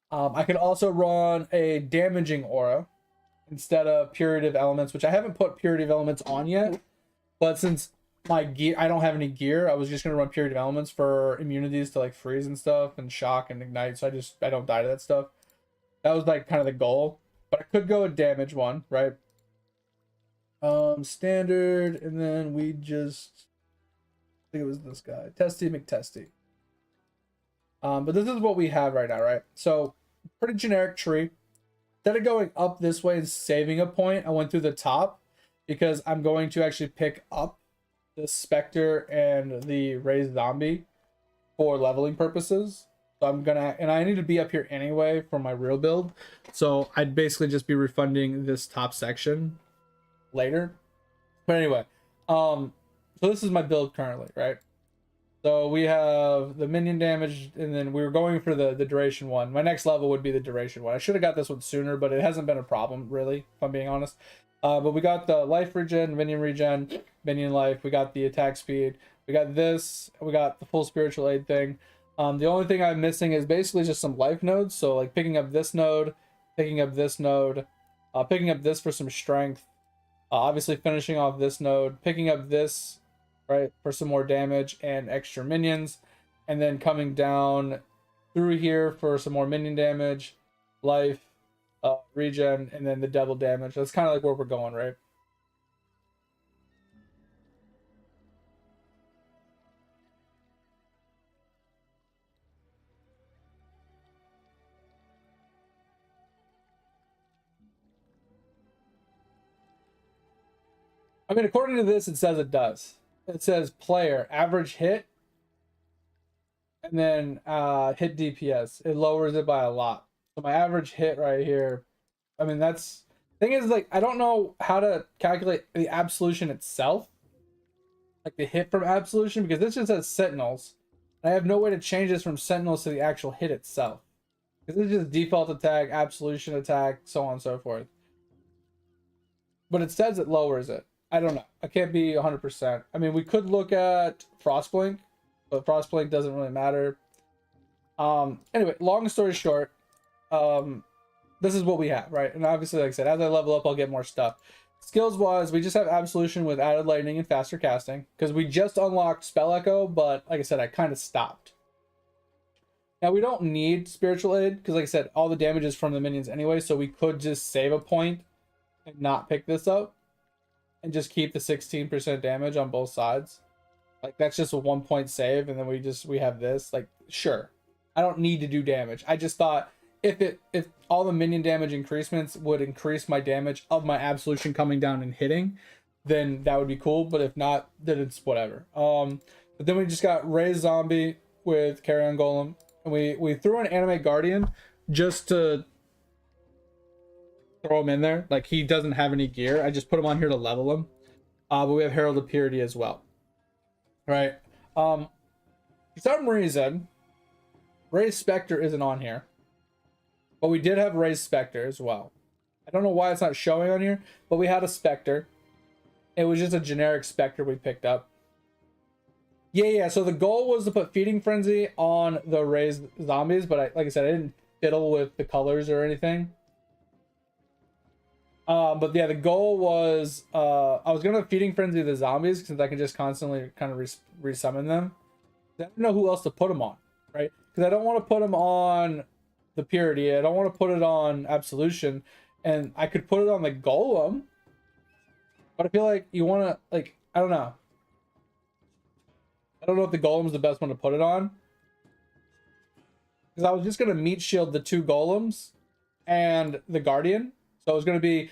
I could also run a damaging aura instead of purity of elements, which I haven't put purity of elements on yet. But since my gear, I don't have any gear, I was just gonna run purity of elements for immunities to like freeze and stuff and shock and ignite. So I don't die to that stuff. That was like kind of the goal. But I could go a damage one, right? Standard, and then I think it was this guy, Testy McTesty. But this is what we have right now, right? So, pretty generic tree. Instead of going up this way and saving a point, I went through the top because I'm going to actually pick up the Spectre and the Raised Zombie for leveling purposes. So and I need to be up here anyway for my real build. So I'd basically just be refunding this top section later. But anyway, so this is my build currently, right? So we have the minion damage, and then we were going for the duration one. My next level would be the duration one. I should have got this one sooner, but it hasn't been a problem, really, if I'm being honest. But we got the life regen, minion life. We got the attack speed. We got this. We got the full spiritual aid thing. The only thing I'm missing is basically just some life nodes. So like picking up this node, picking up this node, picking up this for some strength. Obviously finishing off this node, picking up this, right, for some more damage and extra minions, and then coming down through here for some more minion damage, life, regen, and then the double damage. That's kind of like where we're going, right? I mean, according to this, it says it does. It says player, average hit, and then hit DPS. It lowers it by a lot. So my average hit right here, I mean, thing is, like, I don't know how to calculate the absolution itself. like the hit from Absolution, because this just says Sentinels. I have no way to change this from Sentinels to the actual hit itself. Because this is just default attack, Absolution attack, so on and so forth. But it says it lowers it. I don't know. I can't be 100%. I mean, we could look at Frostblink, but Frostblink doesn't really matter. Anyway, long story short, this is what we have, right? And obviously, like I said, as I level up, I'll get more stuff. Skills wise, we just have Absolution with added lightning and faster casting, because we just unlocked Spell Echo, but like I said, I kind of stopped. Now we don't need Spiritual Aid, because like I said, all the damage is from the minions anyway, so we could just save a point and not pick this up and just keep the 16% damage on both sides. Like, that's just a 1 point save, and then we have this. Like, sure, I don't need to do damage. I just thought if all the minion damage increasements would increase my damage of my Absolution coming down and hitting, then that would be cool. But if not, then it's whatever. But then we just got Raise Zombie with Carrion Golem, and we threw an Anime Guardian just to throw him in there. Like, he doesn't have any gear. I just put him on here to level him. But we have Herald of Purity as well. Right. For some reason, Raise Spectre isn't on here. But we did have Raise Spectre as well. I don't know why it's not showing on here, but we had a Spectre. It was just a generic Spectre we picked up. Yeah, so the goal was to put Feeding Frenzy on the Raised Zombies, but like I said, I didn't fiddle with the colors or anything. But yeah, the goal was, I was going to Feeding Frenzy the zombies, since I can just constantly kind of resummon them. I don't know who else to put them on, right? Because I don't want to put them on the Purity. I don't want to put it on Absolution. And I could put it on the Golem. But I feel like you want to, like, I don't know. I don't know if the Golem's the best one to put it on. Because I was just going to meat shield the two Golems and the Guardian. So it was going to be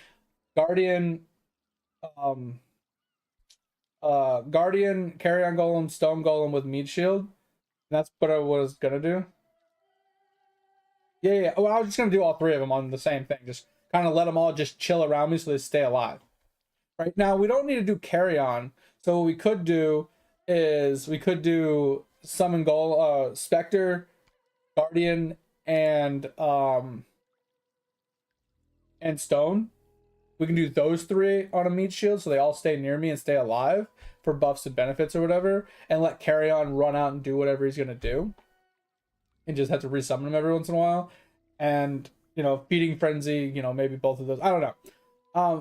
Guardian, Guardian, Carrion Golem, Stone Golem with Meat Shield. And that's what I was going to do. Yeah. Well, I was just going to do all three of them on the same thing. Just kind of let them all just chill around me so they stay alive. Right now, we don't need to do Carrion. So what we could do is we could do Summon Golem, Spectre, Guardian, and Stone. We can do those three on a meat shield so they all stay near me and stay alive for buffs and benefits or whatever, and let Carrion run out and do whatever he's gonna do, and just have to resummon him every once in a while. And Feeding Frenzy, maybe both of those, I don't know.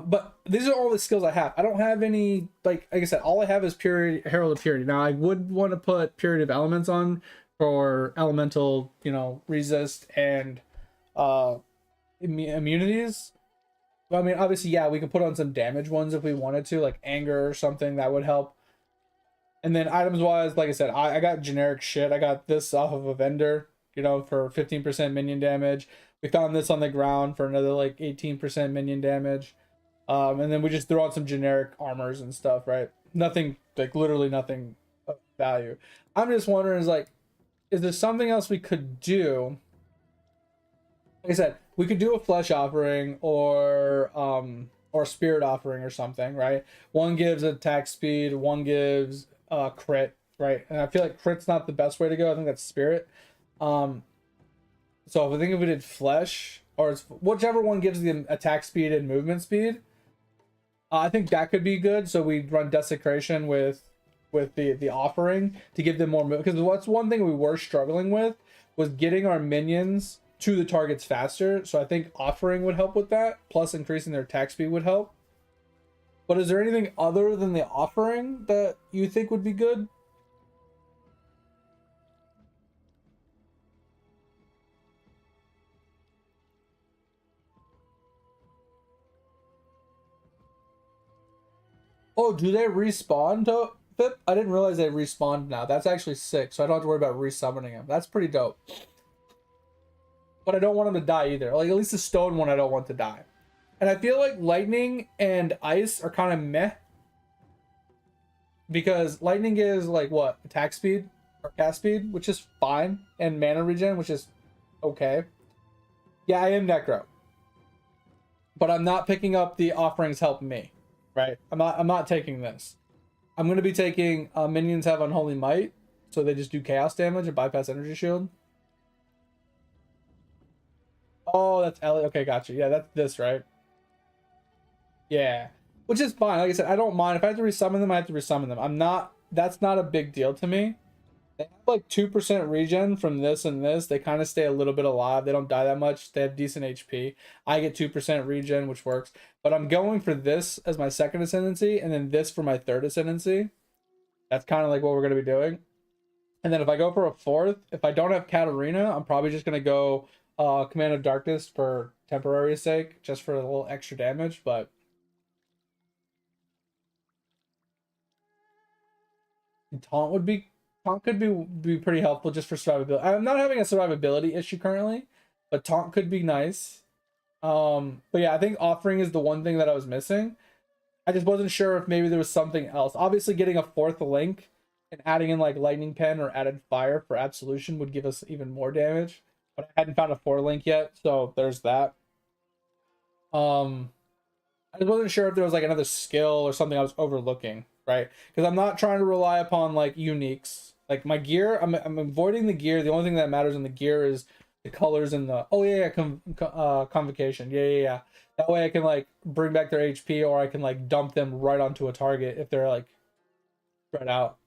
But these are all the skills I have. I don't have any, like I said, all I have is Purity, Herald of Purity. Now I would want to put Purity of Elements on for elemental resist and immunities. I mean, obviously, yeah, we can put on some damage ones if we wanted to, like Anger or something. That would help. And then items wise, like I said, I got generic shit. I got this off of a vendor, for 15% minion damage. We found this on the ground for another like 18% minion damage. And then we just threw on some generic armors and stuff, right? Nothing, like literally nothing of value. I'm just wondering, is there something else we could do? Like I said, we could do a flesh offering or spirit offering or something, right? One gives attack speed, one gives crit, right? And I feel like crit's not the best way to go. I think that's spirit. So if we did flesh, or it's whichever one gives the attack speed and movement speed, I think that could be good. So we run desecration with the offering to give them more movement. Because what's one thing we were struggling with was getting our minions to the targets faster. So I think offering would help with that, plus increasing their attack speed would help. But is there anything other than the offering that you think would be good? Oh, do they respawn to Pip? I didn't realize they respawned now. That's actually sick, so I don't have to worry about resummoning him. That's pretty dope. But I don't want him to die either. Like, at least the stone one I don't want to die. And I feel like lightning and ice are kind of meh. Because lightning is like what? Attack speed or cast speed, which is fine. And mana regen, which is okay. Yeah, I am Necro. But I'm not picking up the offerings help me. Right? I'm not taking this. I'm going to be taking minions have Unholy Might, so they just do chaos damage and bypass energy shield. Oh, that's Ellie. Okay, gotcha. Yeah, that's this, right? Yeah. Which is fine. Like I said, I don't mind. If I have to resummon them, I have to resummon them. I'm not, that's not a big deal to me. They have like 2% regen from this and this. They kind of stay a little bit alive. They don't die that much. They have decent HP. I get 2% regen, which works. But I'm going for this as my second ascendancy, and then this for my third ascendancy. That's kind of like what we're going to be doing. And then if I go for a fourth, if I don't have Katarina, I'm probably just going to go Command of Darkness for temporary sake, just for a little extra damage. But taunt would be taunt could be pretty helpful just for survivability. I'm not having a survivability issue currently, but taunt could be nice. But yeah, I think offering is the one thing that I was missing. I just wasn't sure if maybe there was something else. Obviously, getting a fourth link and adding in like lightning pen or added fire for absolution would give us even more damage. But I hadn't found a 4 link yet, so there's that. I just wasn't sure if there was like another skill or something I was overlooking, right? Because I'm not trying to rely upon like uniques. Like my gear, I'm avoiding the gear. The only thing that matters in the gear is the colors and the convocation. Yeah. That way I can like bring back their HP, or I can like dump them right onto a target if they're like spread out.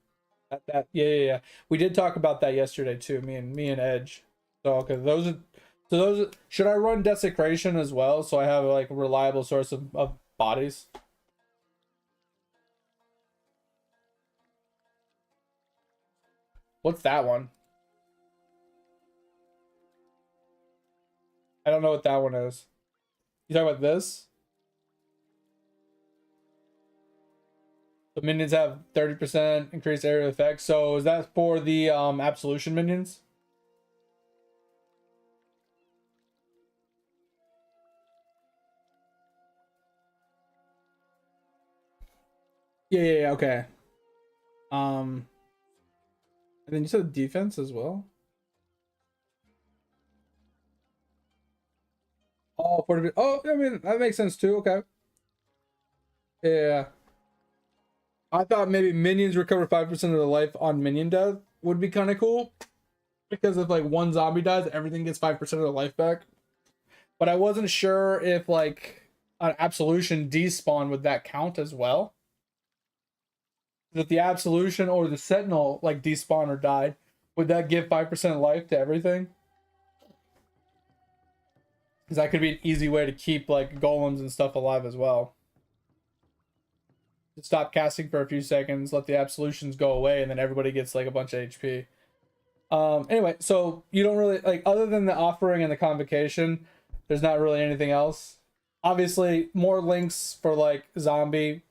Yeah. We did talk about that yesterday too. Me and Edge. So okay, those should I run desecration as well, so I have like a reliable source of bodies? What's that one? I don't know what that one is. You talking about this? The minions have 30% increased area effect. So is that for the absolution minions? Yeah, okay. And then you said defense as well. Oh, oh, I mean that makes sense too. Okay. Yeah. I thought maybe minions recover 5% of their life on minion death would be kind of cool. Because if like one zombie dies, everything gets 5% of their life back. But I wasn't sure if like an absolution despawn would that count as well. If the absolution or the sentinel like despawn or died, would that give 5% life to everything? Because that could be an easy way to keep like golems and stuff alive as well. Stop casting for a few seconds, let the absolutions go away, and then everybody gets like a bunch of HP. Anyway, so you don't really like, other than the offering and the convocation, there's not really anything else. Obviously, more links for like zombie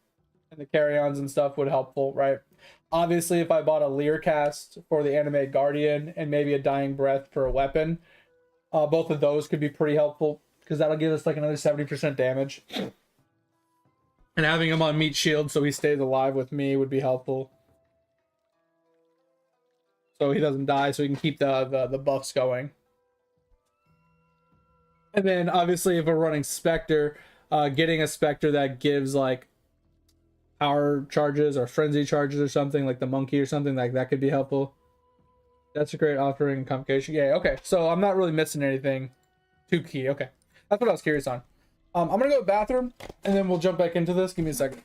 and the carry-ons and stuff would helpful, right? Obviously, if I bought a Lear cast for the animated guardian and maybe a dying breath for a weapon, both of those could be pretty helpful because that'll give us like another 70% damage. And having him on meat shield so he stays alive with me would be helpful. So he doesn't die, so he can keep the buffs going. And then obviously if we're running Spectre, getting a Spectre that gives like power charges or frenzy charges or something, like the monkey or something like that could be helpful. That's a great offering and convocation. Yeah, okay. So I'm not really missing anything too key. Okay. That's what I was curious on. I'm gonna go to the bathroom and then we'll jump back into this. Give me a second.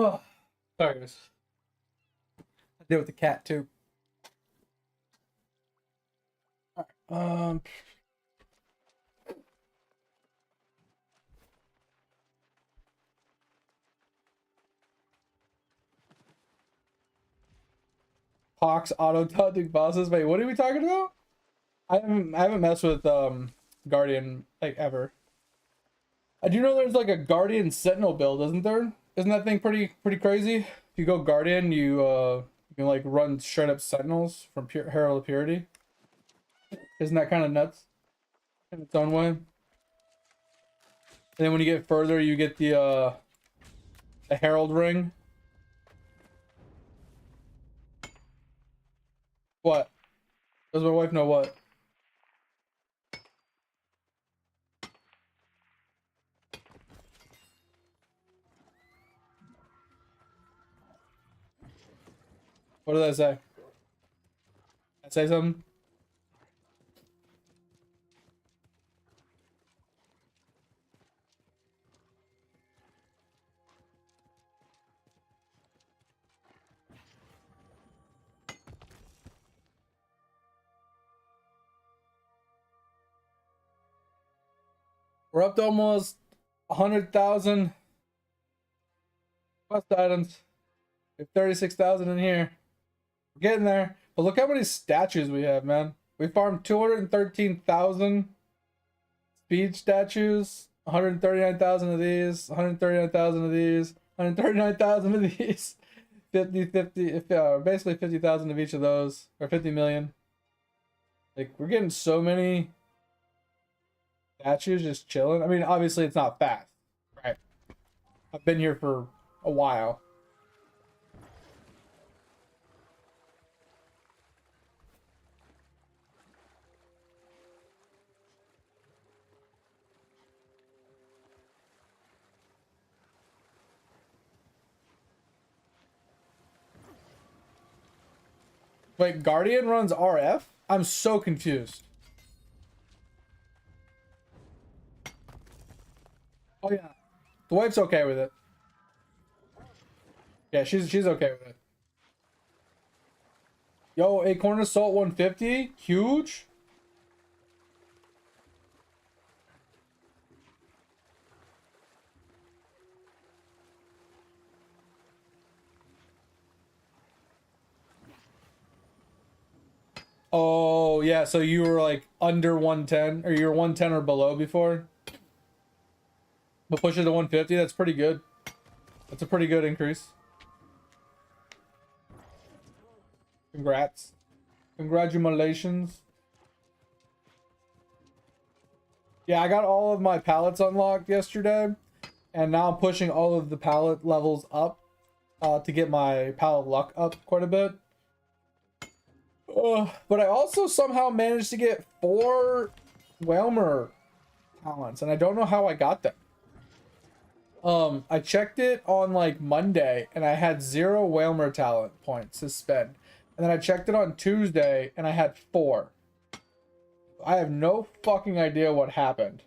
Oh, sorry, guys. I did with the cat too. All right, Hawks auto taunting bosses. Wait, what are we talking about? I haven't messed with Guardian like ever. I do know there's like a Guardian Sentinel build, isn't there? Isn't that thing pretty crazy? If you go Guardian, you can like run straight up Sentinels from Herald of Purity. Isn't that kind of nuts in its own way? And then when you get further, you get the Herald ring. What? Does my wife know what? What did I say? I say something? We're up to almost 100,000 quest items. We have 36,000 in here. We're getting there. But look how many statues we have, man. We farmed 213,000 speed statues, 139,000 of these, 139,000 of these, 139,000 of these, 50, basically 50,000 of each of those, or 50 million. Like, we're getting so many statues just chilling. I mean, obviously it's not fast, right? I've been here for a while. Wait, Guardian runs RF? I'm so confused. Oh yeah. The wife's okay with it. Yeah, she's okay with it. Yo, Acorn Assault 150? Huge? Oh, yeah, so you were like under 110, or you were 110 or below before? But push it to 150, that's pretty good. That's a pretty good increase. Congrats. Congratulations. Yeah, I got all of my pallets unlocked yesterday, and now I'm pushing all of the pallet levels up to get my pallet luck up quite a bit. But I also somehow managed to get 4 Whalmer talents, and I don't know how I got them. I checked it on like Monday, and I had 0 Whalmer talent points to spend. And then I checked it on Tuesday, and I had 4. I have no fucking idea what happened.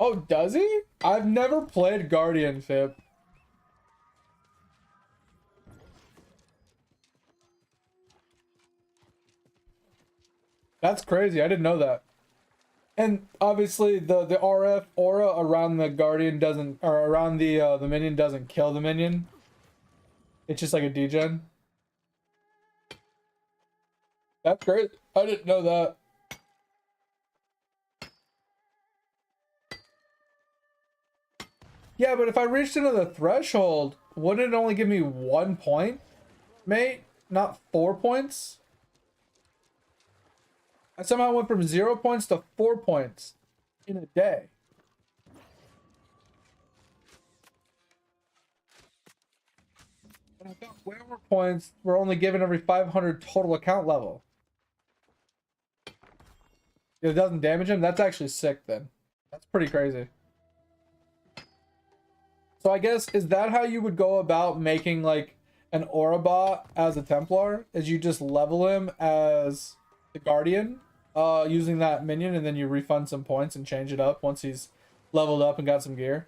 Oh, does he? I've never played Guardian, Fib. That's crazy. I didn't know that. And obviously the RF aura around the Guardian doesn't, or around the minion doesn't kill the minion. It's just like a degen. That's great. I didn't know that. Yeah, but if I reached another threshold, wouldn't it only give me 1 point, mate? Not 4 points? I somehow went from 0 points to 4 points in a day. And I thought whatever points were only given every 500 total account level. If it doesn't damage him, that's actually sick then. That's pretty crazy. So I guess, is that how you would go about making like an aura bot as a Templar? Is you just level him as the Guardian using that minion, and then you refund some points and change it up once he's leveled up and got some gear?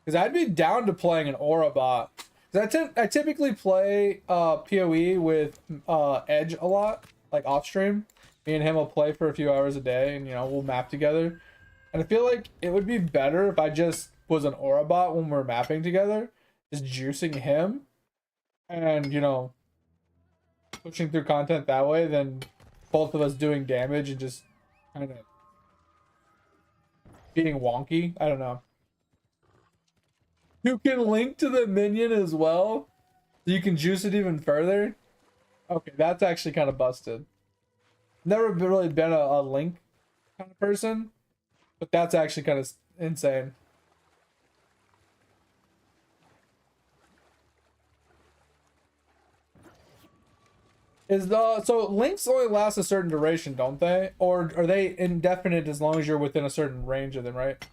Because I'd be down to playing an aura bot. I typically play PoE with Edge a lot, like off stream. Me and him will play for a few hours a day, and we'll map together. And I feel like it would be better if I just was an aura bot when we're mapping together, just juicing him, and pushing through content that way, than both of us doing damage and just kind of being wonky. I don't know. You can link to the minion as well, so you can juice it even further. Okay, that's actually kind of busted. Never really been a link kind of person, but that's actually kind of insane. So links only last a certain duration, don't they? Or are they indefinite as long as you're within a certain range of them, right?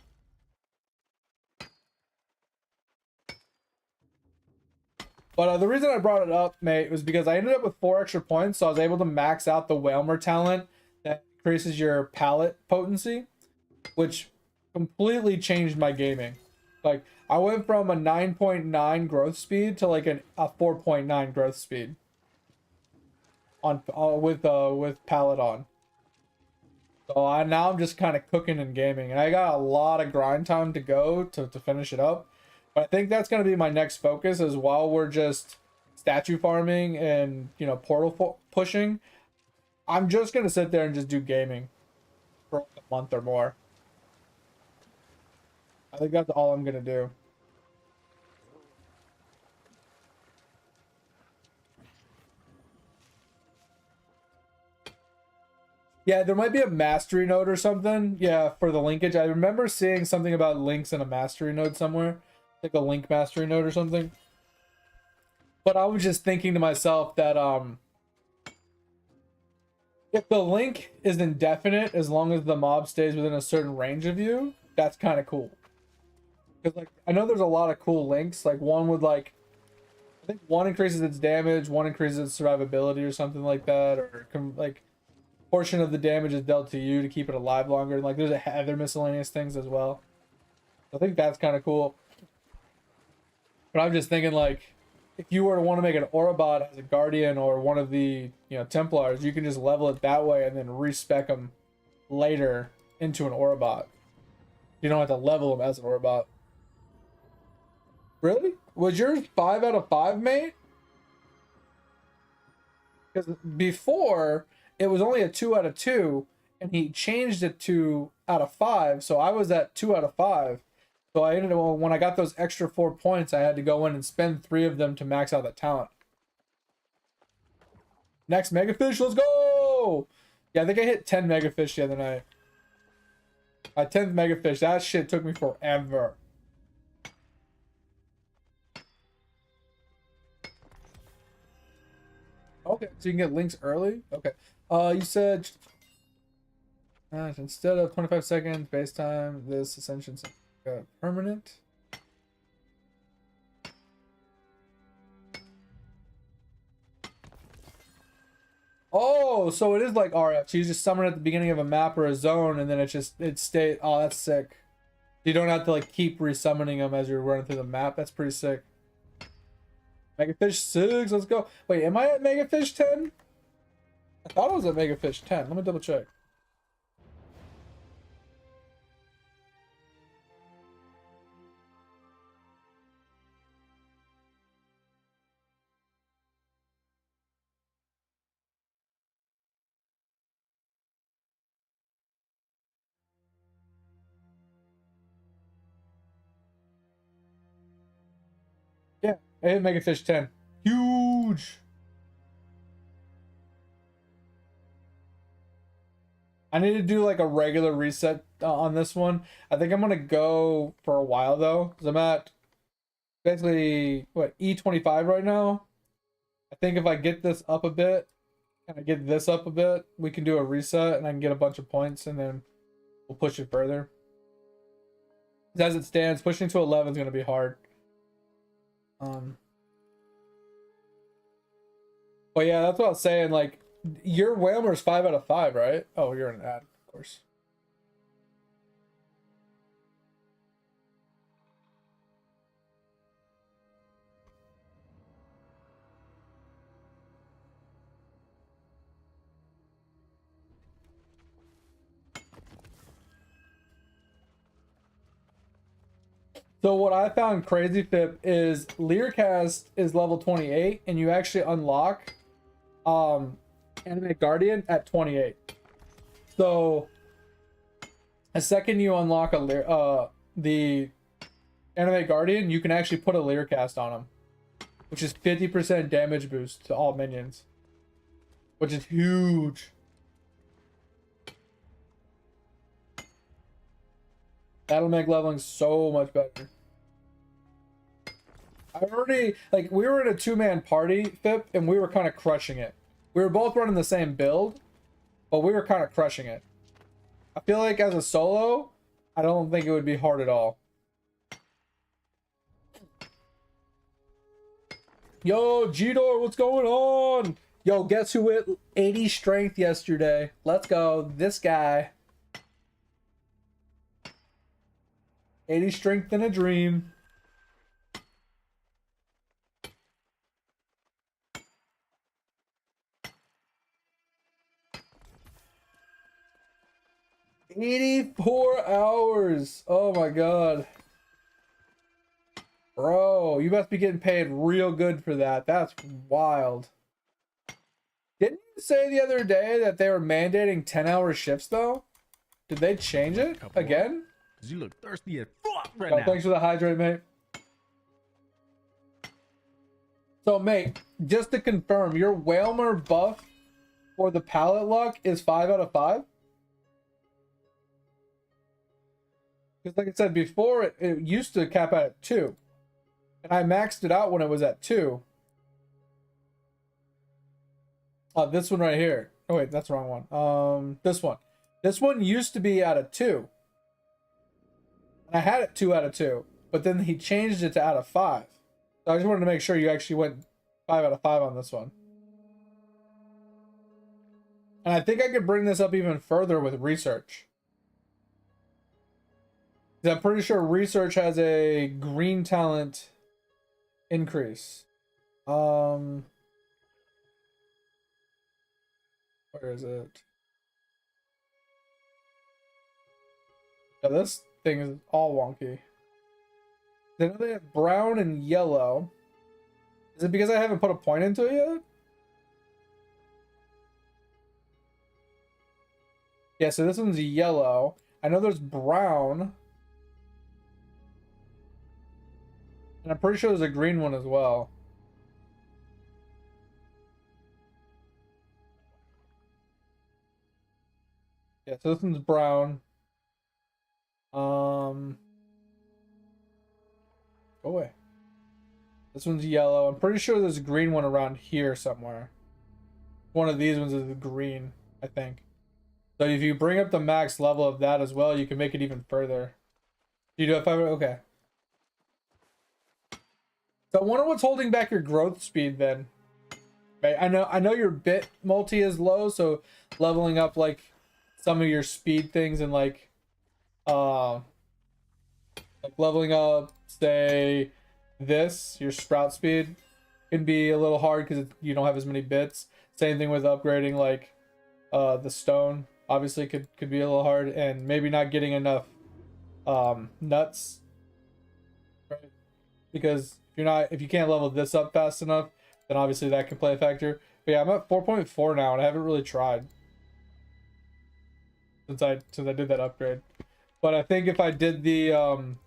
But the reason I brought it up, mate, was because I ended up with 4 extra points, so I was able to max out the Whalmer talent that increases your palette potency, which completely changed my gaming. Like, I went from a 9.9 growth speed to like a 4.9 growth speed on with palette on. So now I'm just kind of cooking in gaming, and I got a lot of grind time to go to finish it up. But I think that's going to be my next focus, is while we're just statue farming and portal pushing, I'm just going to sit there and just do gaming for a month or more. I think that's all I'm going to do. Yeah, there might be a mastery node or something. Yeah, for the linkage. I remember seeing something about links in a mastery node somewhere. Like a link mastery node or something. But I was just thinking to myself that if the link is indefinite, as long as the mob stays within a certain range of you, that's kind of cool. Because like I know there's a lot of cool links. Like one would I think one increases its damage, one increases its survivability or something like that, or like portion of the damage is dealt to you to keep it alive longer. And like there's other miscellaneous things as well. I think that's kind of cool. But I'm just thinking, like, if you were to want to make an aura bot as a guardian or one of the Templars, you can just level it that way and then respec them later into an aura bot. You don't have to level them as an aura bot. Really? Was yours 5 out of 5, mate? Because before it was only a 2 out of 2, and he changed it to out of 5, so I was at 2 out of 5. So I ended up, when I got those extra 4 points, I had to go in and spend 3 of them to max out that talent. Next megafish, let's go! Yeah, I think I hit 10 megafish the other night. My 10th megafish, that shit took me forever. Okay, so you can get links early? Okay. You said instead of 25 seconds base time, this ascension's permanent. Oh, so it is like RF. So you just summon at the beginning of a map or a zone, and then it stays. Oh, that's sick. You don't have to like keep resummoning them as you're running through the map. That's pretty sick. Megafish 6, let's go. Wait, am I at Megafish 10? I thought I was at Megafish 10. Let me double check. Yeah, I hit Megafish 10. Huge. I need to do like a regular reset on this one. I think I'm gonna go for a while though, because I'm at basically what, E25 right now. I think if I get this up a bit and I get this up a bit, we can do a reset and I can get a bunch of points and then we'll push it further. As it stands, pushing to 11 is gonna be hard. But yeah, that's what I was saying. Like, your Whalmer's 5 out of 5, right? Oh, you're an ad, of course. So what I found crazy, Pip, is Learcast is level 28, and you actually unlock Anime Guardian at 28. So a second you unlock the Anime Guardian, you can actually put a Learcast on him, which is 50% damage boost to all minions, which is huge. That'll make leveling so much better. I already, like, we were in a 2-man party, Fip, and we were kind of crushing it. We were both running the same build, but we were kind of crushing it. I feel like as a solo, I don't think it would be hard at all. Yo, G-Door, what's going on? Yo, guess who hit 80 strength yesterday? Let's go. This guy. 80 strength in a dream. $84. Oh my god. Bro, you must be getting paid real good for that. That's wild. Didn't you say the other day that they were mandating 10-hour shifts though? Did they change it again? Cause you look thirsty as fuck right Oh, now. thanks for the hydrate, mate. So, mate, just to confirm, your Whalmer buff for the pallet luck is 5 out of 5? Because like I said before, it used to cap out at 2. And I maxed it out when it was at 2. This one right here. Oh, wait, that's the wrong one. This one. This one used to be out of 2. And I had it 2 out of 2. But then he changed it to out of 5. So I just wanted to make sure you actually went 5 out of 5 on this one. And I think I could bring this up even further with research. 'Cause I'm pretty sure research has a green talent increase. Where is it? Yeah, this thing is all wonky. Then they have brown and yellow. Is it because I haven't put a point into it yet? Yeah, so this one's yellow. I know there's brown. And I'm pretty sure there's a green one as well. Yeah, so this one's brown. Go away. This one's yellow. I'm pretty sure there's a green one around here somewhere. One of these ones is green, I think. So if you bring up the max level of that as well, you can make it even further. You do it 5? Okay. So I wonder what's holding back your growth speed then. Right? I know your bit multi is low, so leveling up like some of your speed things and like leveling up, say this, your sprout speed can be a little hard because you don't have as many bits. Same thing with upgrading like the stone. Obviously could be a little hard, and maybe not getting enough nuts. Right? Because if you can't level this up fast enough, then obviously that can play a factor. But yeah, I'm at 4.4 now, and I haven't really tried since I did that upgrade. But I think if I did the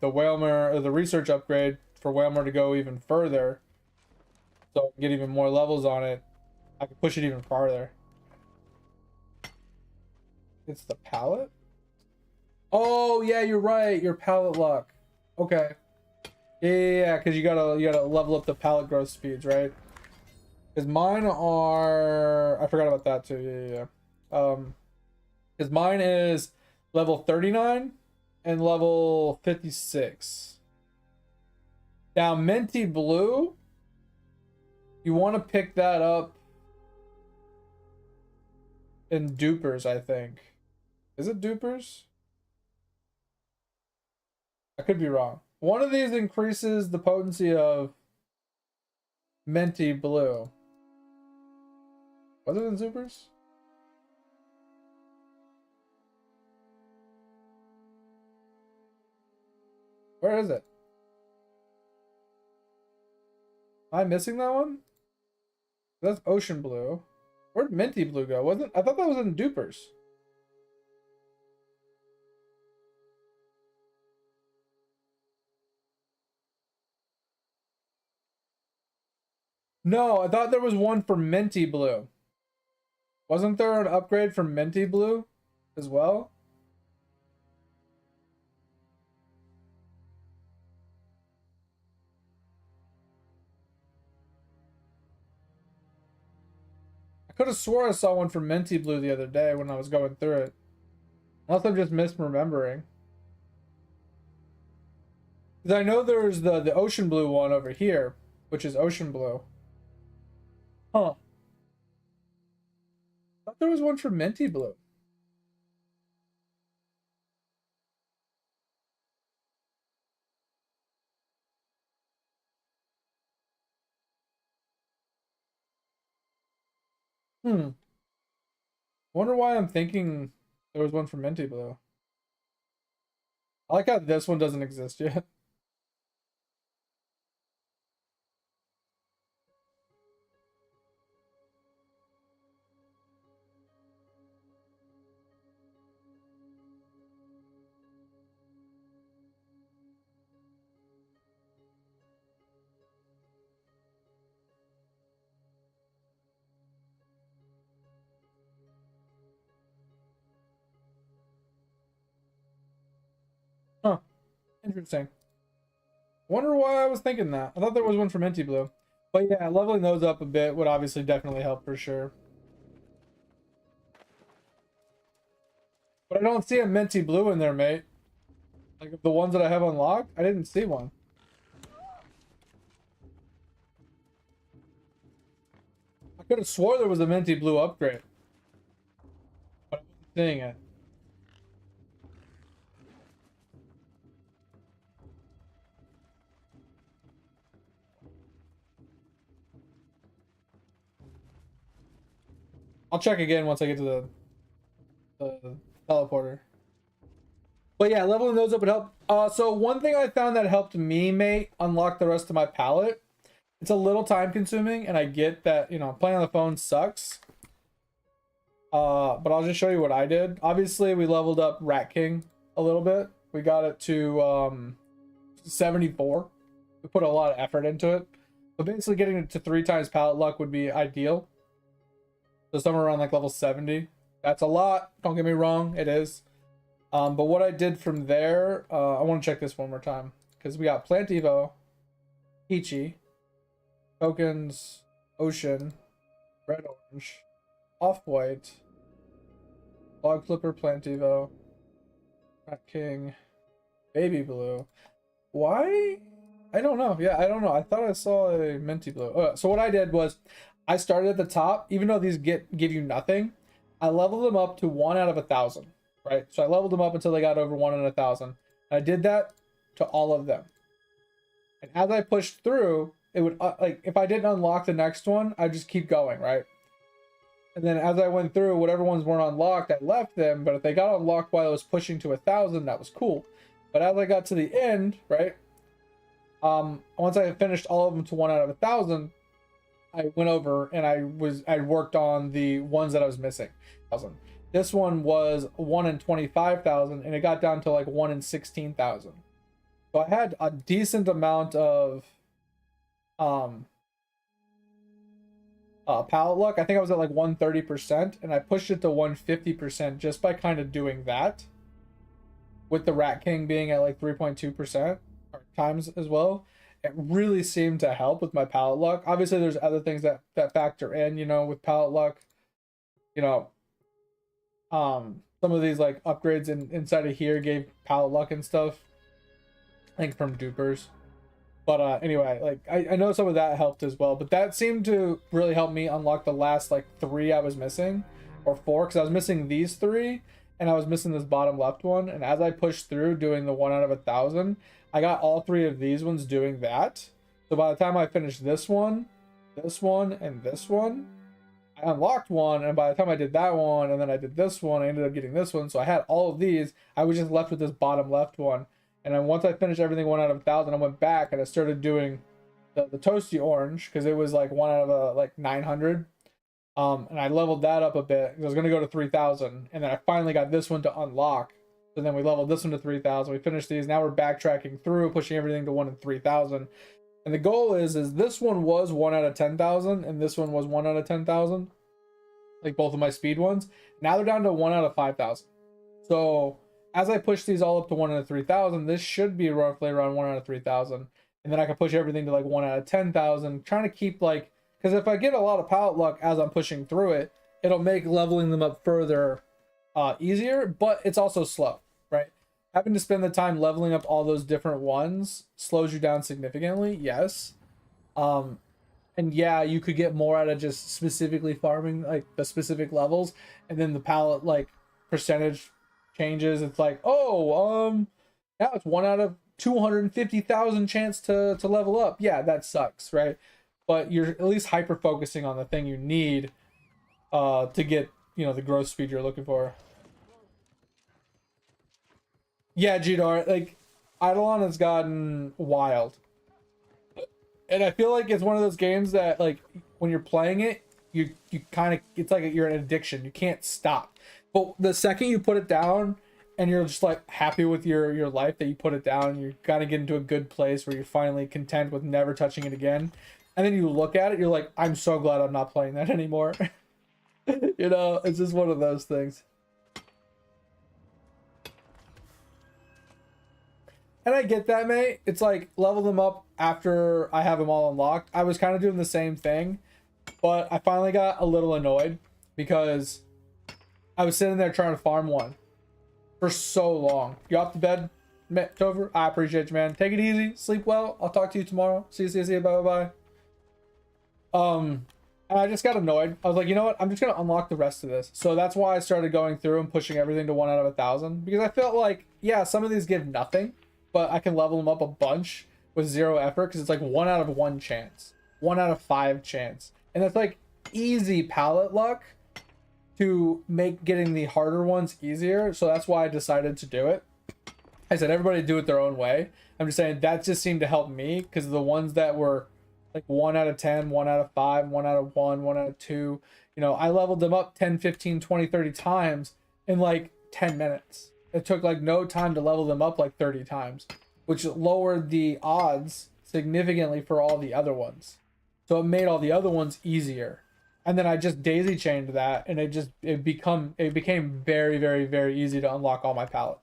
Whalmer or the research upgrade for Whalmer to go even further, so I can get even more levels on it, I can push it even farther. It's the palette? Oh yeah, you're right. Your palette luck. Okay. Yeah, because you gotta level up the palette growth speeds, right? Because mine are, I forgot about that too. Yeah. Because mine is level 39 and level 56. Now minty blue, you want to pick that up in dupers, I think. Is it dupers? I could be wrong. One of these increases the potency of minty blue. Was it in supers? Where is it? Am I missing that one? That's ocean blue. Where'd minty blue go? Wasn't, I thought that was in dupers. No, I thought there was one for minty blue. Wasn't there an upgrade for minty blue as well? I could have swore I saw one for minty blue the other day when I was going through it. Unless I'm just misremembering. Because I know there's the ocean blue one over here, which is ocean blue. Huh. I thought there was one for minty blue. Wonder why I'm thinking there was one for minty blue. I like how this one doesn't exist yet. Huh. Interesting. Wonder why I was thinking that. I thought there was one for minty blue. But yeah, leveling those up a bit would obviously definitely help for sure. But I don't see a minty blue in there, mate. Like the ones that I have unlocked, I didn't see one. I could have swore there was a minty blue upgrade. But I wasn't seeing it. I'll check again once I get to the teleporter. But yeah, leveling those up would help. So one thing I found that helped me, mate, unlock the rest of my palette. It's a little time consuming, and I get that, you know, playing on the phone sucks. But I'll just show you what I did. Obviously, we leveled up Rat King a little bit. We got it to 74. We put a lot of effort into it. But basically getting it to 3 times palette luck would be ideal. So somewhere around like level 70. That's a lot. Don't get me wrong. It is. But what I did from there, I want to check this one more time. Because we got Plant Evo, Peachy, Tokens, Ocean, Red Orange, Off-White, Log Flipper, Plant Evo, Rat King, Baby Blue. Why? I don't know. Yeah, I don't know. I thought I saw a minty blue. So what I did was I started at the top. Even though these give you nothing, I leveled them up to 1 out of 1,000. Right? So I leveled them up until they got over 1 in 1,000. I did that to all of them. And as I pushed through, it would, like, if I didn't unlock the next one, I'd just keep going, right? And then as I went through, whatever ones weren't unlocked, I left them. But if they got unlocked while I was pushing to 1,000, that was cool. But as I got to the end, right? Once I had finished all of them to 1 out of 1,000, I went over and I worked on the ones that I was missing. 1,000. This one was 1 in 25,000, and it got down to like 1 in 16,000. So I had a decent amount of pallet luck. I think I was at like 130%, and I pushed it to 150% just by kind of doing that. With the Rat King being at like 3.2% times as well, it really seemed to help with my pallet luck. Obviously, there's other things that factor in, you know, with pallet luck. You know, some of these like upgrades inside of here gave pallet luck and stuff. I think from dupers. But anyway, like I know some of that helped as well, but that seemed to really help me unlock the last like 3 I was missing, or 4, because I was missing these 3 and I was missing this bottom left one. And as I pushed through doing the 1 out of 1,000, I got all 3 of these ones doing that. So by the time I finished this one, and this one, I unlocked one. And by the time I did that one, and then I did this one, I ended up getting this one. So I had all of these. I was just left with this bottom left one. And then once I finished everything 1 out of 1,000, I went back and I started doing the toasty orange, because it was like 1 out of like 900. And I leveled that up a bit. I was going to go to 3,000. And then I finally got this one to unlock. So then we leveled this one to 3,000. We finished these. Now we're backtracking through, pushing everything to 1 in 3,000. And the goal is this one was 1 out of 10,000. And this one was 1 out of 10,000. Like both of my speed ones. Now they're down to 1 out of 5,000. So as I push these all up to 1 out of 3,000, this should be roughly around 1 out of 3,000. And then I can push everything to like 1 out of 10,000. Trying to keep like, because if I get a lot of pallet luck as I'm pushing through it, it'll make leveling them up further easier, but it's also slow, right? Having to spend the time leveling up all those different ones slows you down significantly, yes. And yeah, you could get more out of just specifically farming like the specific levels, and then the pallet like percentage changes. It's like, oh, now it's 1 out of 250,000 chance to level up. Yeah, that sucks, right? But you're at least hyper focusing on the thing you need to get, you know, the growth speed you're looking for. Yeah, Jidar, like Eidolon has gotten wild. And I feel like it's one of those games that like when you're playing it, you kind of, it's like you're an addiction. You can't stop. But the second you put it down and you're just like happy with your life that you put it down, you kind of get into a good place where you're finally content with never touching it again. And then you look at it, you're like, I'm so glad I'm not playing that anymore. You know, it's just one of those things. And I get that, mate. It's like level them up after I have them all unlocked. I was kind of doing the same thing, but I finally got a little annoyed because I was sitting there trying to farm one for so long. You off to bed, Tover? I appreciate you, man. Take it easy. Sleep well. I'll talk to you tomorrow. See you. Bye. And I just got annoyed. I was like, you know what? I'm just going to unlock the rest of this. So that's why I started going through and pushing everything to 1 out of 1,000. Because I felt like, yeah, some of these give nothing, but I can level them up a bunch with 0 effort. Because it's like 1 out of 1 chance. 1 out of 5 chance. And that's like easy pallet luck to make getting the harder ones easier. So that's why I decided to do it. I said, everybody do it their own way. I'm just saying that just seemed to help me. Because the ones that were like 1 out of 10, 1 out of 5, 1 out of 1, 1 out of 2. You know, I leveled them up 10, 15, 20, 30 times in like 10 minutes. It took like no time to level them up like 30 times, which lowered the odds significantly for all the other ones. So it made all the other ones easier. And then I just daisy chained that, and it became very, very, very easy to unlock all my pallets.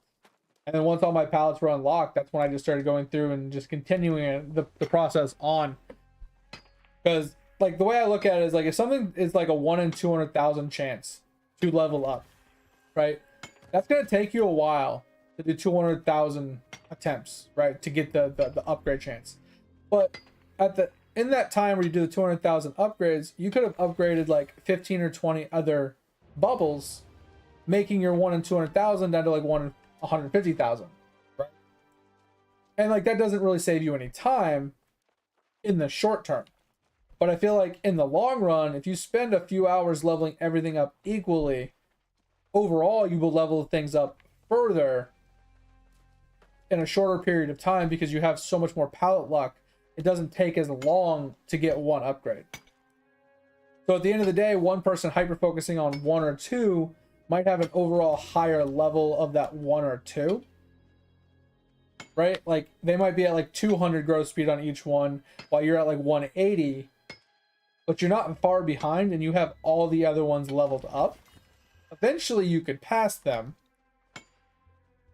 And then once all my pallets were unlocked, that's when I just started going through and just continuing the process on. Because like the way I look at it is like if something is like a 1 in 200,000 chance to level up, right? That's gonna take you a while to do 200,000 attempts, right? To get the upgrade chance. But in that time where you do the 200,000 upgrades, you could have upgraded like 15 or 20 other bubbles, making your 1 in 200,000 down to like 1 in 150,000, right? And like that doesn't really save you any time in the short term. But I feel like in the long run, if you spend a few hours leveling everything up equally, overall you will level things up further in a shorter period of time because you have so much more pallet luck. It doesn't take as long to get one upgrade. So at the end of the day, one person hyper focusing on 1 or 2 might have an overall higher level of that 1 or 2. Right? Like they might be at like 200 growth speed on each one while you're at like 180. but you're not far behind and you have all the other ones leveled up, eventually you could pass them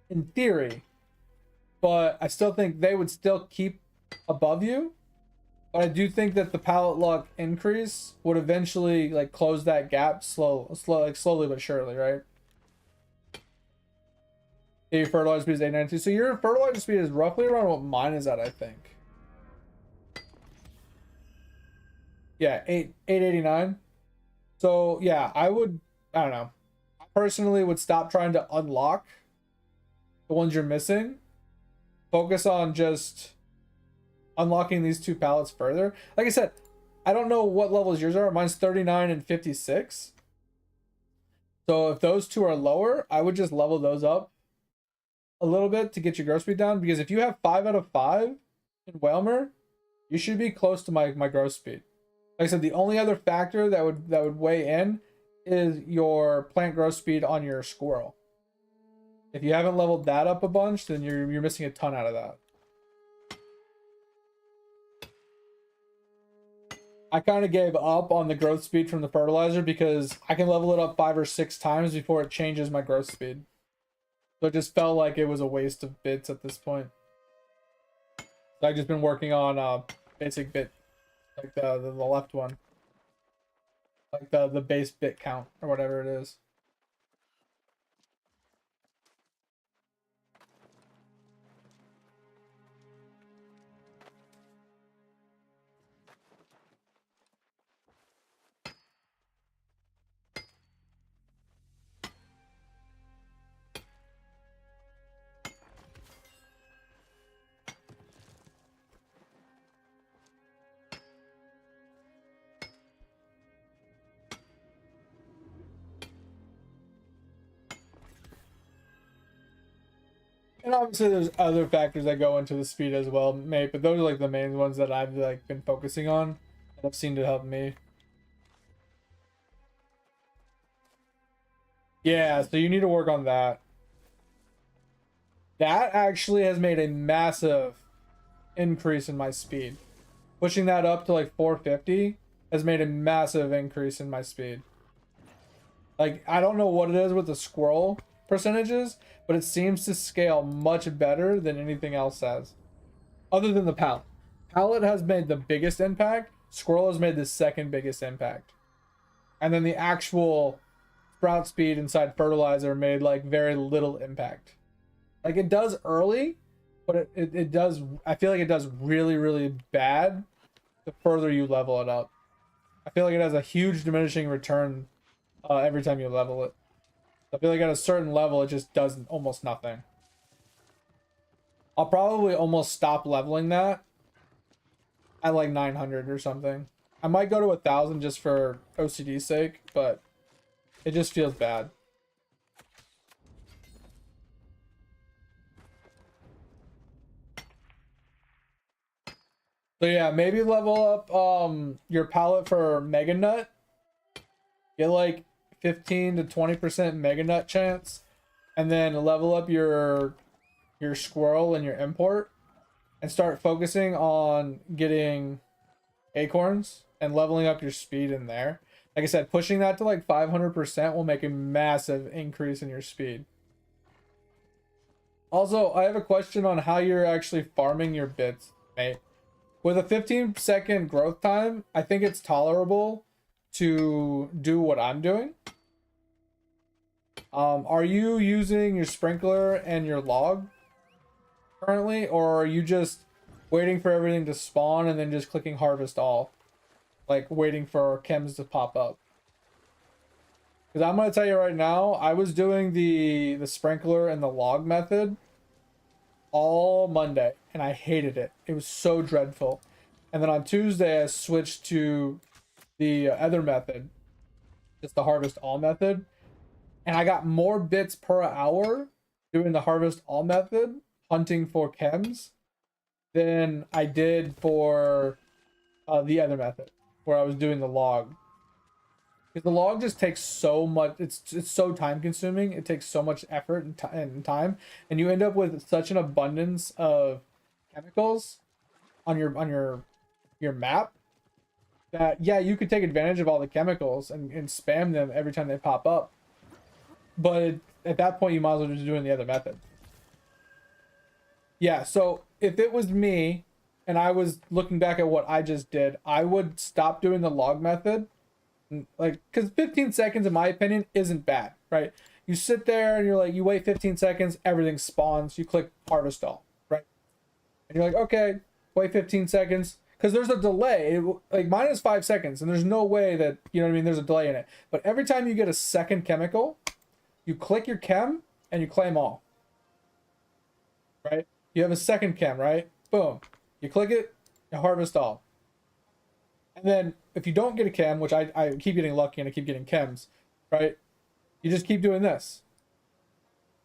in theory, but I still think they would still keep above you. But I do think that the pallet luck increase would eventually like close that gap slowly but surely, right? Your fertilizer speed is 892. So your fertilizer speed is roughly around what mine is at, I think. Yeah, 889. So yeah, I don't know. I personally would stop trying to unlock the ones you're missing. Focus on just unlocking these two pallets further. Like I said, I don't know what levels yours are. Mine's 39 and 56. So if those two are lower, I would just level those up a little bit to get your growth speed down, because if you have 5 out of 5 in Whalmer, you should be close to my growth speed. Like I said, the only other factor that would weigh in is your plant growth speed on your squirrel. If you haven't leveled that up a bunch, then you're missing a ton out of that. I kind of gave up on the growth speed from the fertilizer because I can level it up 5 or 6 times before it changes my growth speed. So it just felt like it was a waste of bits at this point. So I've just been working on basic bit, like the left one, like the base bit count or whatever it is. And obviously there's other factors that go into the speed as well, mate, but those are like the main ones that I've like been focusing on that I've seen to help me. Yeah, so you need to work on that. That actually has made a massive increase in my speed. Pushing that up to like 450 has made a massive increase in my speed. Like, I don't know what it is with the squirrel percentages, but it seems to scale much better than anything else has. Other than the pallet. Pallet has made the biggest impact. Squirrel has made the second biggest impact. And then the actual sprout speed inside fertilizer made like very little impact. Like, it does early, but it does, I feel like it does really, really bad the further you level it up. I feel like it has a huge diminishing return every time you level it. I feel like at a certain level, it just does almost nothing. I'll probably almost stop leveling that at like 900 or something. I might go to 1,000 just for OCD's sake, but it just feels bad. So yeah, maybe level up your palette for Mega Nut. Get like 15 to 20% Mega Nut chance, and then level up your squirrel and your import, and start focusing on getting acorns and leveling up your speed in there. Like I said, pushing that to like 500% will make a massive increase in your speed. Also, I have a question on how you're actually farming your bits, mate. With a 15-second growth time, I think it's tolerable to do what I'm doing. Are you using your sprinkler and your log currently, or are you just waiting for everything to spawn and then just clicking harvest all? Like, waiting for chems to pop up? Because I'm going to tell you right now, I was doing the sprinkler and the log method all Monday, and I hated it. It was so dreadful. And then on Tuesday, I switched to the other method, just the harvest all method, and I got more bits per hour doing the harvest all method, hunting for chems, than I did for the other method, where I was doing the log. Because the log just takes so much, it's so time consuming, it takes so much effort and time, and you end up with such an abundance of chemicals on your map that, yeah, you could take advantage of all the chemicals and spam them every time they pop up. But at that point, you might as well just doing the other method. Yeah, so if it was me and I was looking back at what I just did, I would stop doing the log method. Like, because 15 seconds, in my opinion, isn't bad, right? You sit there and you're like, you wait 15 seconds, everything spawns, you click harvest all, right? And you're like, okay, wait 15 seconds. Because there's a delay, like mine is 5 seconds, and there's no way that, you know what I mean, there's a delay in it. But every time you get a second chemical, you click your chem and you claim all, right? You have a second chem, right? Boom. You click it, you harvest all. And then if you don't get a chem, which I keep getting lucky and I keep getting chems, right? You just keep doing this,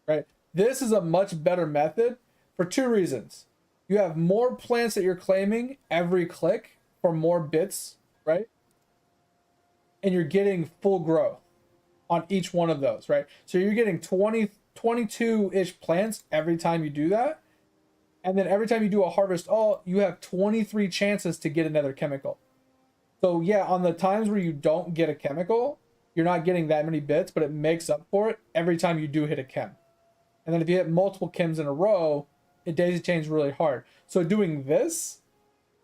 right? This is a much better method for 2 reasons. You have more plants that you're claiming every click for more bits, right? And you're getting full growth on each one of those, right? So you're getting 22-ish plants every time you do that. And then every time you do a harvest all, you have 23 chances to get another chemical. So yeah, on the times where you don't get a chemical, you're not getting that many bits, but it makes up for it every time you do hit a chem. And then if you hit multiple chems in a row, it daisy chains really hard. So doing this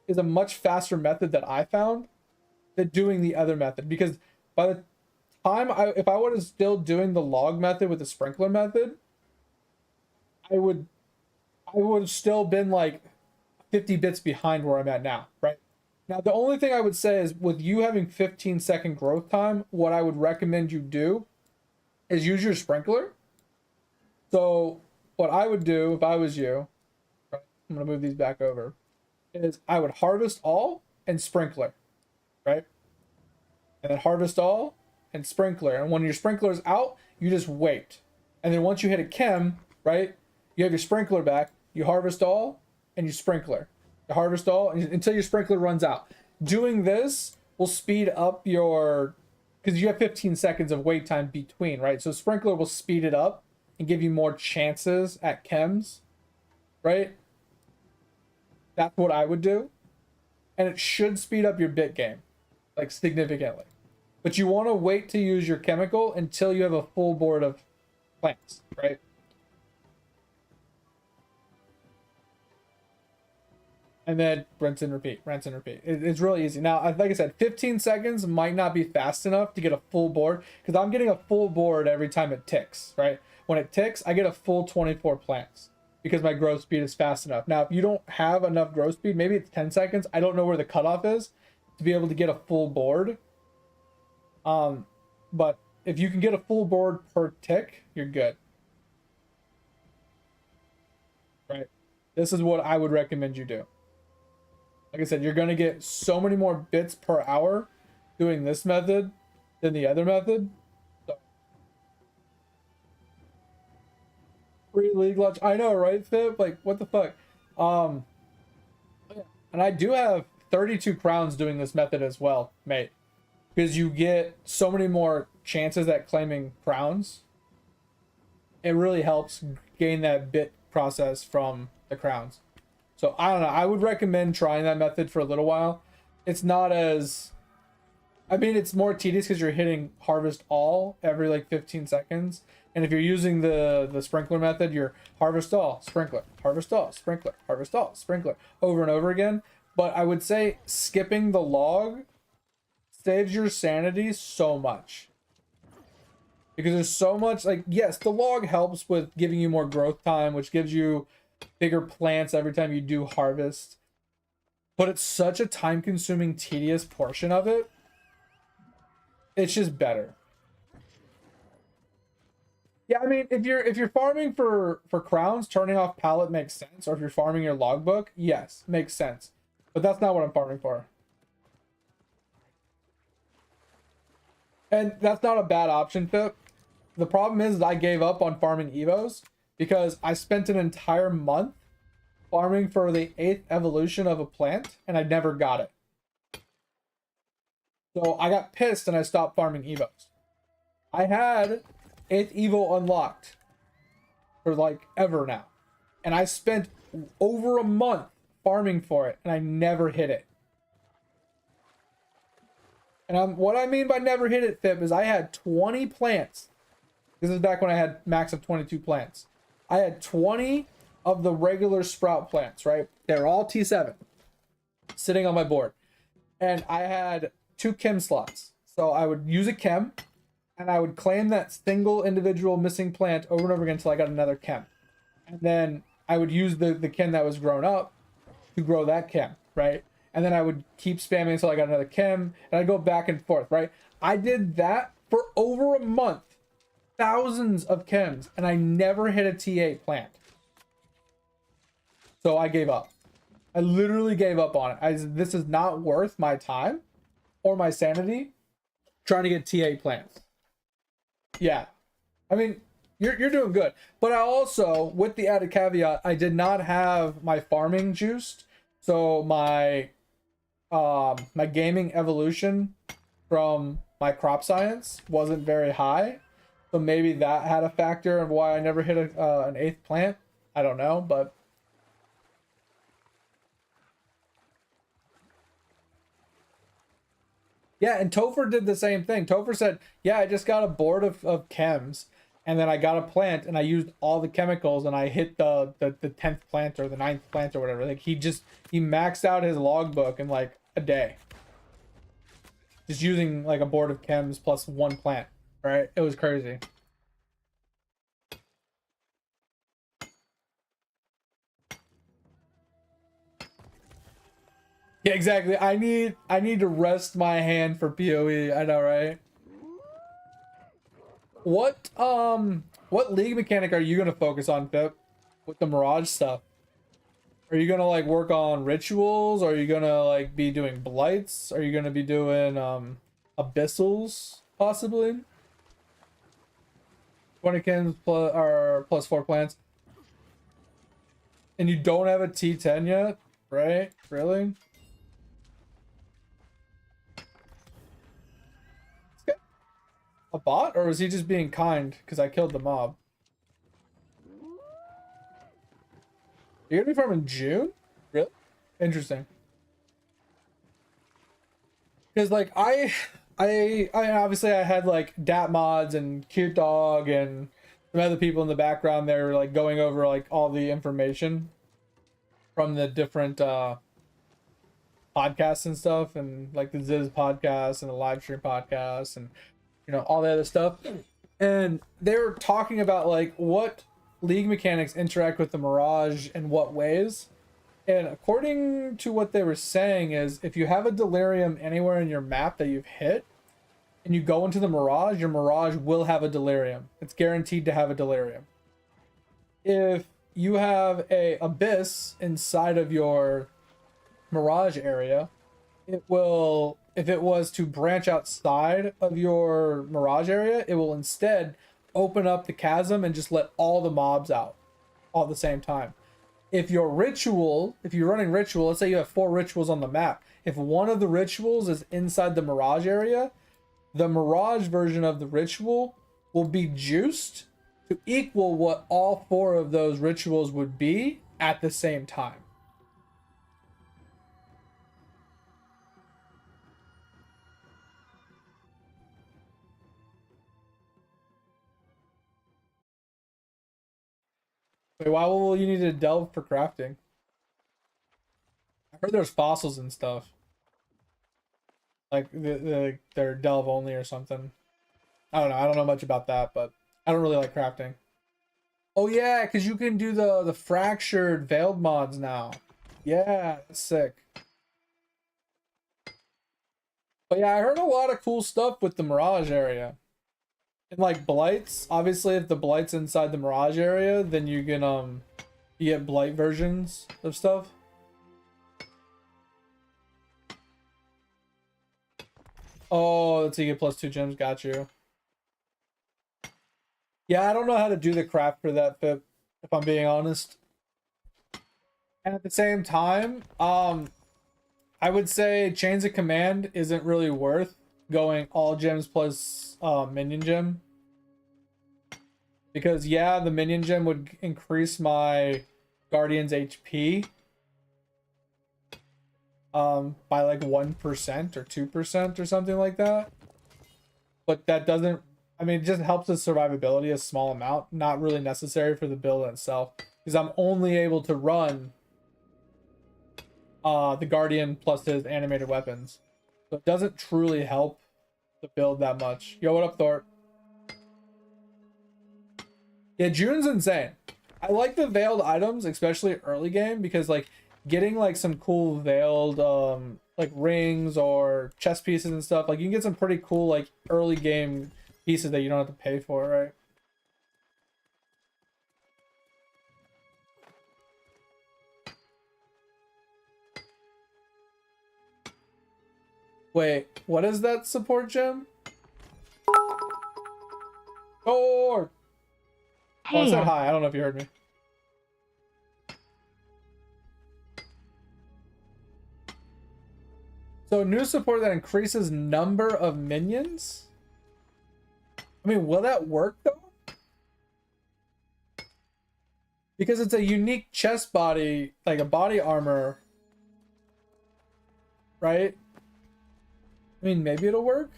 is a much faster method that I found than doing the other method. Because by the time if I was still doing the log method with the sprinkler method, I would have still been like 50 bits behind where I'm at now, right? Now, the only thing I would say is with you having 15-second growth time, what I would recommend you do is use your sprinkler. So what I would do if I was you, right, I'm going to move these back over, is I would harvest all and sprinkler, right? And then harvest all and sprinkler. And when your sprinkler's out, you just wait. And then once you hit a chem, right, you have your sprinkler back, you harvest all and you sprinkler. You harvest all until your sprinkler runs out. Doing this will speed up your, because you have 15 seconds of wait time between, right? So sprinkler will speed it up and give you more chances at chems, right? That's what I would do. And it should speed up your bit game, like significantly. But you want to wait to use your chemical until you have a full board of plants, right? And then rinse and repeat, rinse and repeat. It's really easy. Now, like I said, 15 seconds might not be fast enough to get a full board, because I'm getting a full board every time it ticks, right? When it ticks, I get a full 24 plants because my growth speed is fast enough. Now, if you don't have enough growth speed, maybe it's 10 seconds. I don't know where the cutoff is to be able to get a full board. But if you can get a full board per tick, you're good. Right? This is what I would recommend you do. Like I said, you're going to get so many more bits per hour doing this method than the other method. So. Free league launch. I know, right, Fib? Like, what the fuck? And I do have 32 crowns doing this method as well, mate. Because you get so many more chances at claiming crowns. It really helps gain that bit process from the crowns. So, I don't know. I would recommend trying that method for a little while. It's not as... I mean, it's more tedious because you're hitting harvest all every, like, 15 seconds. And if you're using the sprinkler method, you're harvest all, sprinkler, harvest all, sprinkler, harvest all, sprinkler, over and over again. But I would say skipping the log saves your sanity so much. Because there's so much... Like, yes, the log helps with giving you more growth time, which gives you bigger plants every time you do harvest, but it's such a time-consuming, tedious portion of it. It's just better. Yeah, I mean, if you're farming for crowns, turning off pallet makes sense. Or if you're farming your logbook, yes, makes sense. But that's not what I'm farming for. And that's not a bad option, Pip. The problem is I gave up on farming Evos because I spent an entire month farming for the 8th evolution of a plant, and I never got it. So I got pissed and I stopped farming Evos. I had 8th Evo unlocked for like ever now. And I spent over a month farming for it, and I never hit it. And what I mean by never hit it, Fib, is I had 20 plants. This is back when I had max of 22 plants. I had 20 of the regular sprout plants, right? They're all T7 sitting on my board. And I had 2 chem slots. So I would use a chem and I would claim that single individual missing plant over and over again until I got another chem. And then I would use the chem that was grown up to grow that chem, right? And then I would keep spamming until I got another chem, and I'd go back and forth, right? I did that for over a month, thousands of chems, and I never hit a T8 plant. So I gave up. I literally gave up on it. I said, this is not worth my time or my sanity trying to get T8 plants. Yeah. I mean, you're doing good. But I also, with the added caveat, I did not have my farming juiced. So my gaming evolution from my crop science wasn't very high. So maybe that had a factor of why I never hit an 8th plant. I don't know, but yeah, and Topher did the same thing. Topher said, yeah, I just got a board of chems, and then I got a plant, and I used all the chemicals, and I hit the 10th plant or the 9th plant or whatever. Like, he maxed out his logbook in, like, a day. Just using, like, a board of chems plus 1 plant, right? It was crazy. Yeah, exactly. I need to rest my hand for PoE. I know, right? What league mechanic are you gonna focus on, Pip, with the Mirage stuff? Are you gonna like work on rituals? Are you gonna like be doing blights? Are you gonna be doing abyssals possibly? 20 cans plus 4 plants. And you don't have a T10 yet, right? Really? A bot, or was he just being kind because I killed the mob? You're gonna be farming in June? Really? Interesting. Because like I obviously I had like Dat Mods and Cute Dog and some other people in the background there like going over like all the information from the different podcasts and stuff, and like the Ziz podcast and the live stream podcast and you know all the other stuff. And they were talking about like what league mechanics interact with the Mirage in what ways. And according to what they were saying is if you have a delirium anywhere in your map that you've hit and you go into the Mirage, your Mirage will have a delirium. It's guaranteed to have a delirium. If you have a abyss inside of your Mirage area, it will, if it was to branch outside of your Mirage area, it will instead open up the chasm and just let all the mobs out all at the same time. If your ritual, if you're running ritual, let's say you have 4 rituals on the map. If one of the rituals is inside the Mirage area, the Mirage version of the ritual will be juiced to equal what all 4 of those rituals would be at the same time. Wait, why will you need to delve for crafting? I heard there's fossils and stuff. Like they're delve only or something. I don't know. I don't know much about that, but I don't really like crafting. Oh yeah, because you can do the fractured veiled mods now. Yeah, that's sick. But yeah, I heard a lot of cool stuff with the Mirage area. And like blights, obviously if the blight's inside the Mirage area, then you can you get blight versions of stuff. Oh, that's how you get +2 gems, got you. Yeah, I don't know how to do the craft for that, Pip, if I'm being honest. And at the same time, I would say Chains of Command isn't really worth going all gems plus minion gem, because yeah, the minion gem would increase my Guardian's HP, by like 1% or 2% or something like that. But that doesn't, I mean, it just helps with survivability, a small amount, not really necessary for the build itself. Because I'm only able to run the Guardian plus his animated weapons. So it doesn't truly help the build that much. Yo, what up, Thor? Yeah, June's insane. I like the veiled items, especially early game, because like getting like some cool veiled like rings or chest pieces and stuff, like you can get some pretty cool like early game pieces that you don't have to pay for, right? Wait, what is that support gem? Oh, Hey, I said hi. I don't know if you heard me. So new support that increases number of minions? I mean, will that work though? Because it's a unique chest body, like a body armor, right? I mean, maybe it'll work.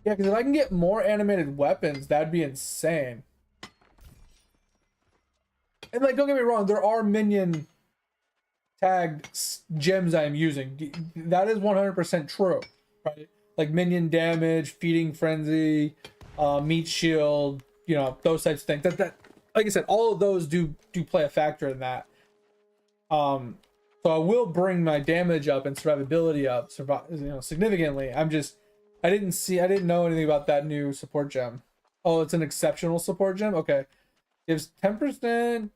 Yeah, because if I can get more animated weapons, that'd be insane. And like, don't get me wrong, there are minion tagged gems I am using. That is 100% true, right? Like minion damage, feeding frenzy, meat shield, you know, those types of things. That like I said, all of those do play a factor in that. So I will bring my damage up and survivability up, significantly. I didn't know anything about that new support gem. Oh, it's an exceptional support gem. Okay, gives 10%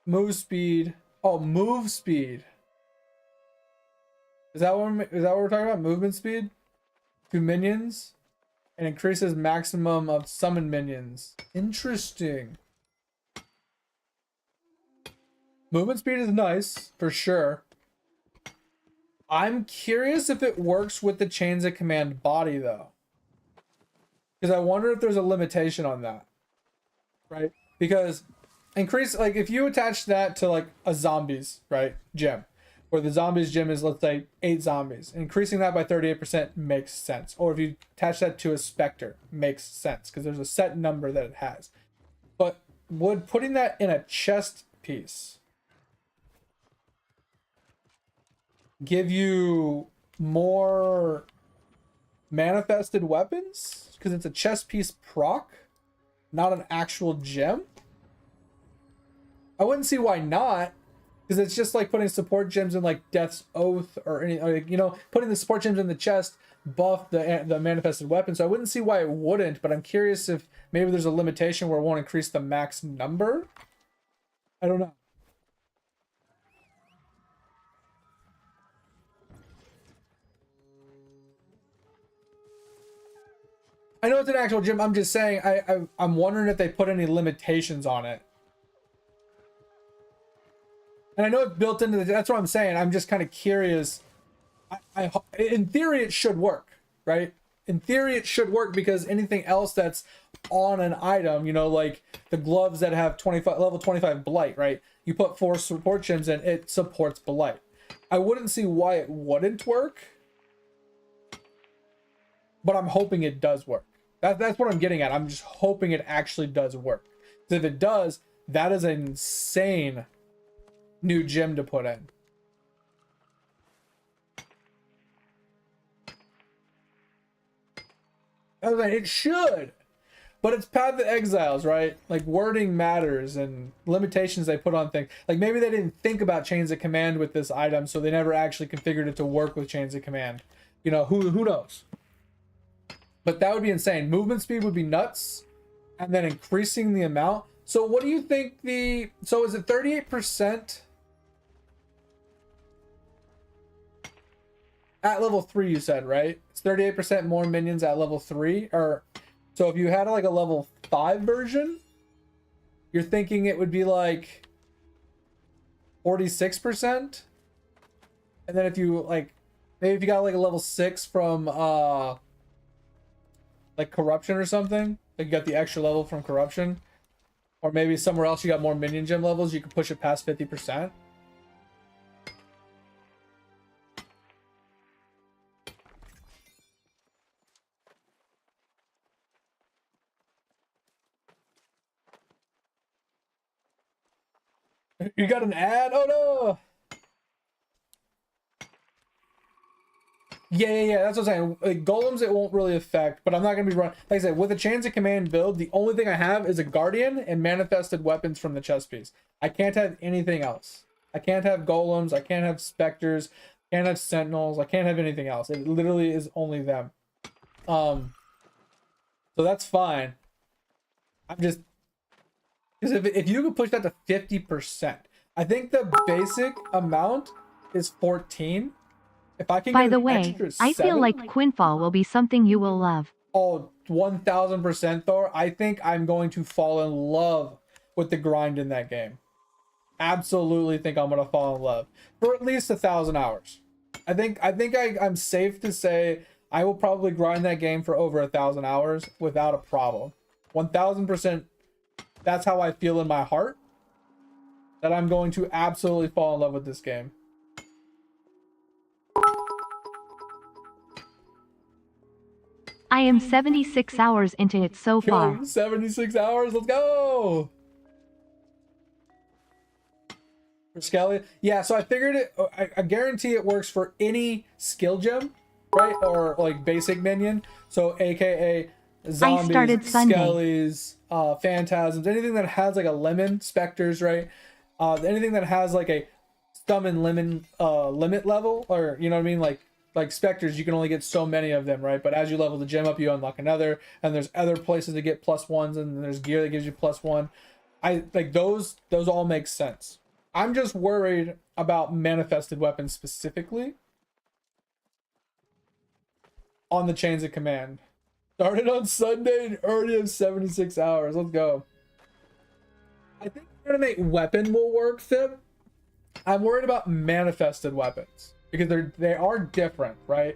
move speed. Oh, move speed. Is that what we're talking about? Movement speed to minions, and increases maximum of summon minions. Interesting. Movement speed is nice for sure. I'm curious if it works with the chains of command body though, because I wonder if there's a limitation on that, right? Because increase, like if you attach that to like a zombies, right, gem, where the zombies gem is, let's say 8 zombies, increasing that by 38% makes sense. Or if you attach that to a specter, makes sense because there's a set number that it has. But would putting that in a chest piece give you more manifested weapons because it's a chest piece proc, not an actual gem? I wouldn't see why not, because it's just like putting support gems in like Death's Oath or any, like, you know, putting the support gems in the chest buff the manifested weapon. So I wouldn't see why it wouldn't, but I'm curious if maybe there's a limitation where it won't increase the max number. I don't know. I know it's an actual gym. I'm just saying, I'm wondering if they put any limitations on it. And I know it's built into the, that's what I'm saying. I'm just kind of curious. In theory, it should work, right? In theory, it should work because anything else that's on an item, you know, like the gloves that have level 25 blight, right? You put 4 support gems in, it supports blight. I wouldn't see why it wouldn't work, but I'm hoping it does work. That's what I'm getting at. I'm just hoping it actually does work. So if it does, that is an insane new gem to put in. I was like, it should, but it's Path of Exiles, right? Like wording matters and limitations they put on things. Like maybe they didn't think about chains of command with this item, so they never actually configured it to work with chains of command. You know, who knows? But that would be insane. Movement speed would be nuts, and then increasing the amount. So what do you think so is it 38%? At level 3, you said, right? It's 38% more minions at level 3. Or so if you had like a level 5 version, you're thinking it would be like 46%. And then if you like, maybe if you got like a level 6 from like corruption or something, like you got the extra level from corruption, or maybe somewhere else you got more minion gem levels, you could push it past 50%. You got an ad? Oh no! Yeah. That's what I'm saying. Like, golems, it won't really affect, but I'm not gonna be running. Like I said, with a Chains of Command build, the only thing I have is a Guardian and manifested weapons from the chest piece. I can't have anything else. I can't have golems. I can't have specters. I can't have sentinels. I can't have anything else. It literally is only them. So that's fine. I'm just because if you could push that to 50%, I think the basic amount is 14. If I can By get the an way, extra I feel 7, like Quinfall will be something you will love. oh, 1000% Thor. I think I'm going to fall in love with the grind in that game. Absolutely think I'm gonna fall in love for at least 1,000 hours. I'm safe to say I will probably grind that game for over 1,000 hours without a problem. 1000%. That's how I feel in my heart, that I'm going to absolutely fall in love with this game. I am 76 hours into it so far. Yo, 76 hours. Let's go. For Skelly, yeah. So I figured it. I guarantee it works for any skill gem, right? Or like basic minion. So AKA zombies, started Sunday. skellies, phantasms, anything that has like a lemon, specters, right? Anything that has like a summon lemon limit level, or you know what I mean, like specters, you can only get so many of them, right? But as you level the gem up, you unlock another, and there's other places to get +1s, and there's gear that gives you +1. I like those all make sense. I'm just worried about manifested weapons specifically on the Chains of Command. Started on Sunday and already have 76 hours. Let's go. I think Animate Weapon will work, Thib. I'm worried about manifested weapons because they are different, right?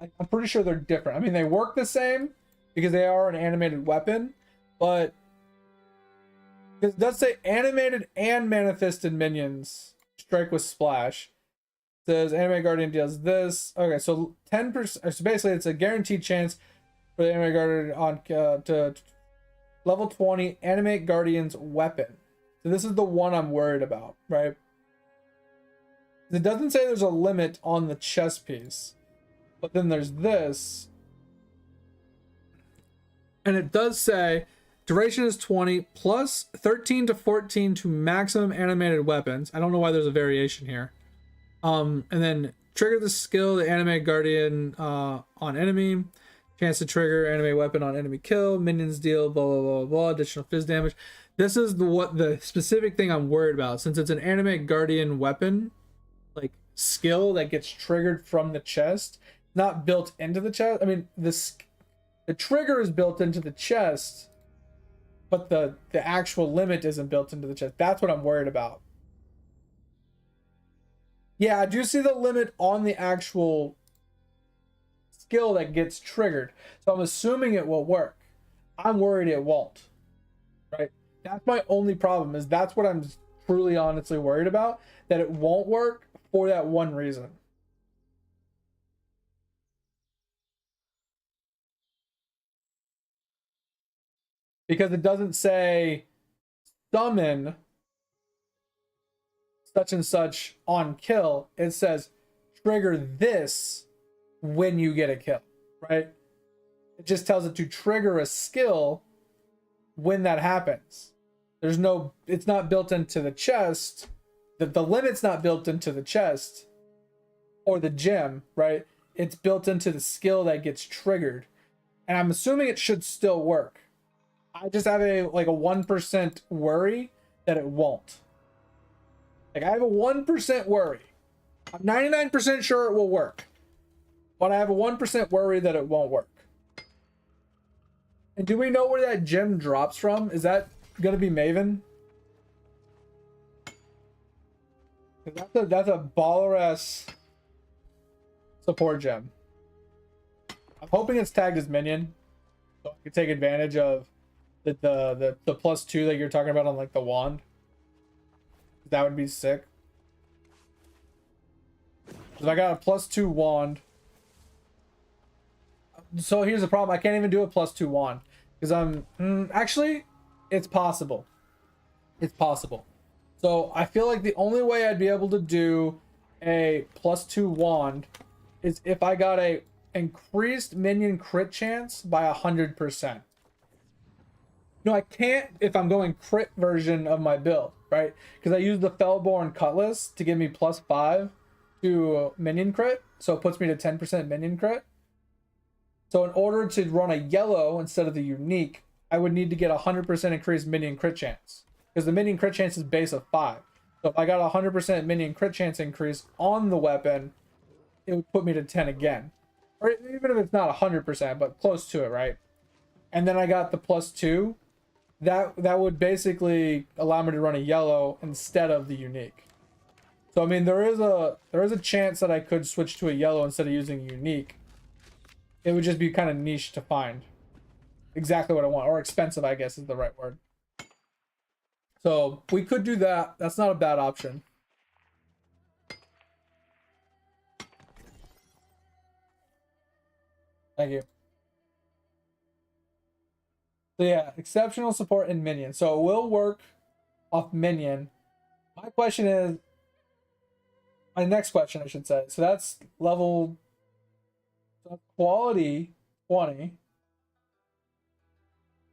I'm pretty sure they're different. I mean, they work the same because they are an animated weapon, but it does say animated and manifested minions strike with splash. It says Anime Guardian deals this. Okay, so 10%. So basically, it's a guaranteed chance for the Anime Guardian on to level 20 Animate Guardian's weapon. So this is the one I'm worried about, right? It doesn't say there's a limit on the chest piece, but then there's this. And it does say duration is 20 plus 13 to 14 to maximum animated weapons. I don't know why there's a variation here. And then trigger the skill, the Animate Guardian on enemy. Chance to trigger animate weapon on enemy kill. Minions deal blah blah blah blah. Additional fizz damage. This is the specific thing I'm worried about, since it's an Animate Guardian weapon, like skill that gets triggered from the chest, not built into the chest. I mean, the trigger is built into the chest, but the actual limit isn't built into the chest. That's what I'm worried about. Yeah, I do see the limit on the actual skill that gets triggered. So I'm assuming it will work. I'm worried it won't. Right? That's my only problem, is that's what I'm truly honestly worried about, that it won't work for that one reason. Because it doesn't say summon such and such on kill. It says trigger this when you get a kill, right? It just tells it to trigger a skill when that happens. There's no, it's not built into the chest. The limit's not built into the chest or the gem, right? It's built into the skill that gets triggered. And I'm assuming it should still work. I just have a 1% worry that it won't. Like, I have a 1% worry. I'm 99% sure it will work, but I have a 1% worry that it won't work. And do we know where that gem drops from? Is that gonna be Maven? That's a baller ass support gem. I'm hoping it's tagged as minion, so I can take advantage of the +2 that you're talking about on like the wand. That would be sick. Because I got a +2 wand. So here's the problem. I can't even do a +2 wand. Because actually, it's possible. It's possible. So I feel like the only way I'd be able to do a +2 wand is if I got a increased minion crit chance by 100%. No, I can't if I'm going crit version of my build, right? Because I use the Fellborn Cutlass to give me +5 to minion crit, so it puts me to 10% minion crit. So in order to run a yellow instead of the unique, I would need to get 100% increased minion crit chance, because the minion crit chance is base of 5. So if I got 100% minion crit chance increase on the weapon, it would put me to 10 again. Or even if it's not 100%, but close to it, right? And then I got the +2. That would basically allow me to run a yellow instead of the unique. So I mean, there is a chance that I could switch to a yellow instead of using unique. It would just be kind of niche to find exactly what I want, or expensive, I guess is the right word. So we could do that. That's not a bad option. Thank you. So yeah, exceptional support in minion. So it will work off minion. My question is, my next question I should say. So that's level quality 20,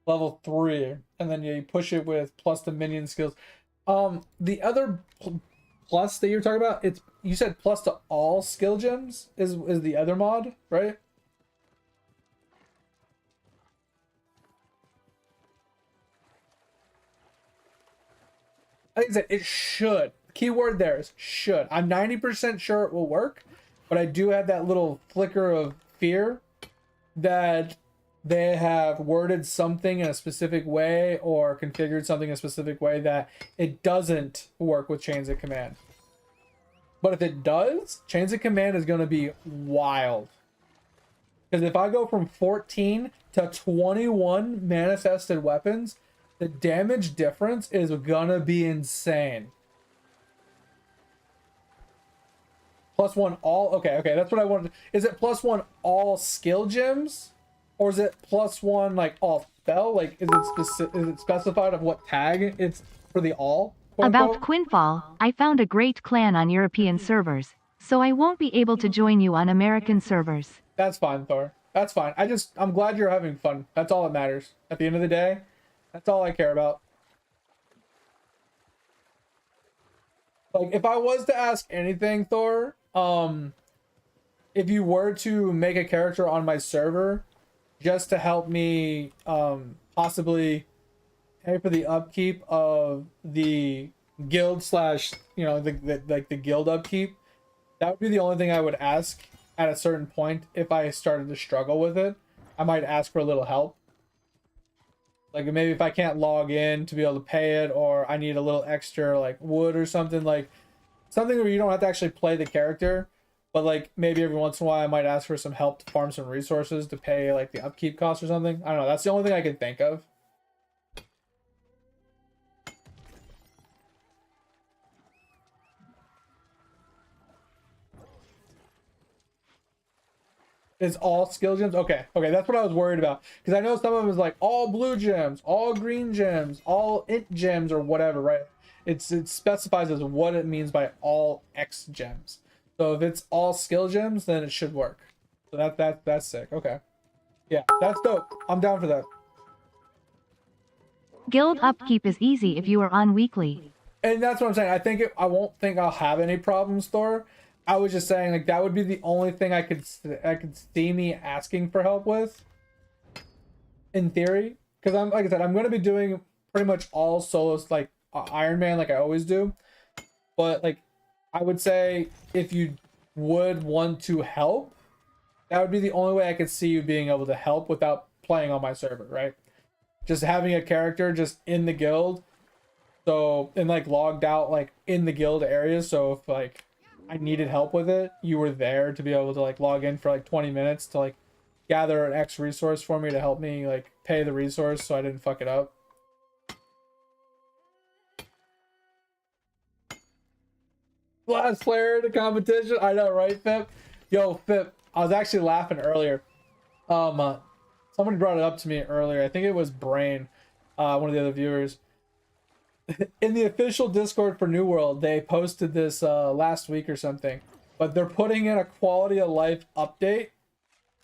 level 3, and then you push it with plus the minion skills. The other plus that you're talking about, it's, you said plus to all skill gems is the other mod, right? I think that it should. Keyword there is should. I'm 90% sure it will work, but I do have that little flicker of fear that they have worded something in a specific way or configured something in a specific way that it doesn't work with chains of command. But if it does, chains of command is going to be wild. Because if I go from 14 to 21 manifested weapons, the damage difference is gonna be insane. +1 all, okay, that's what I wanted. Is it +1 all skill gems, or is it +1 like all spell? Like, is it specified of what tag it's for the all? Quote, About unquote? Quinfall, I found a great clan on European servers, so I won't be able to join you on American servers. That's fine, Thor. That's fine. I'm glad you're having fun. That's all that matters. At the end of the day, that's all I care about. Like, if I was to ask anything, Thor, if you were to make a character on my server just to help me possibly pay for the upkeep of the guild slash, you know, the guild upkeep, that would be the only thing I would ask at a certain point. If I started to struggle with it, I might ask for a little help. Like, maybe if I can't log in to be able to pay it, or I need a little extra like wood or something, like something where you don't have to actually play the character, but like maybe every once in a while I might ask for some help to farm some resources to pay like the upkeep costs or something. I don't know. That's the only thing I can think of. Is all skill gems? Okay, that's what I was worried about, because I know some of them is like all blue gems, all green gems, all int gems, or whatever, right? It specifies as what it means by all X gems. So if it's all skill gems, then it should work. So that's sick. Okay, yeah, that's dope. I'm down for that. Guild upkeep is easy if you are on weekly. And that's what I'm saying. I won't think I'll have any problems, Thor. I was just saying, like, that would be the only thing I could see me asking for help with, in theory. Because like I said, I'm going to be doing pretty much all solos, like Iron Man, like I always do. But like, I would say if you would want to help, that would be the only way I could see you being able to help without playing on my server, right? Just having a character just in the guild, so, and like logged out like in the guild area. So if like I needed help with it, you were there to be able to like log in for like 20 minutes to like gather an X resource for me to help me like pay the resource so I didn't fuck it up. Last player in the competition. I know, right, Fip? Yo, Fip, I was actually laughing earlier. somebody brought it up to me earlier. I think it was Brain, one of the other viewers. In the official Discord for New World, they posted this last week or something, but they're putting in a quality of life update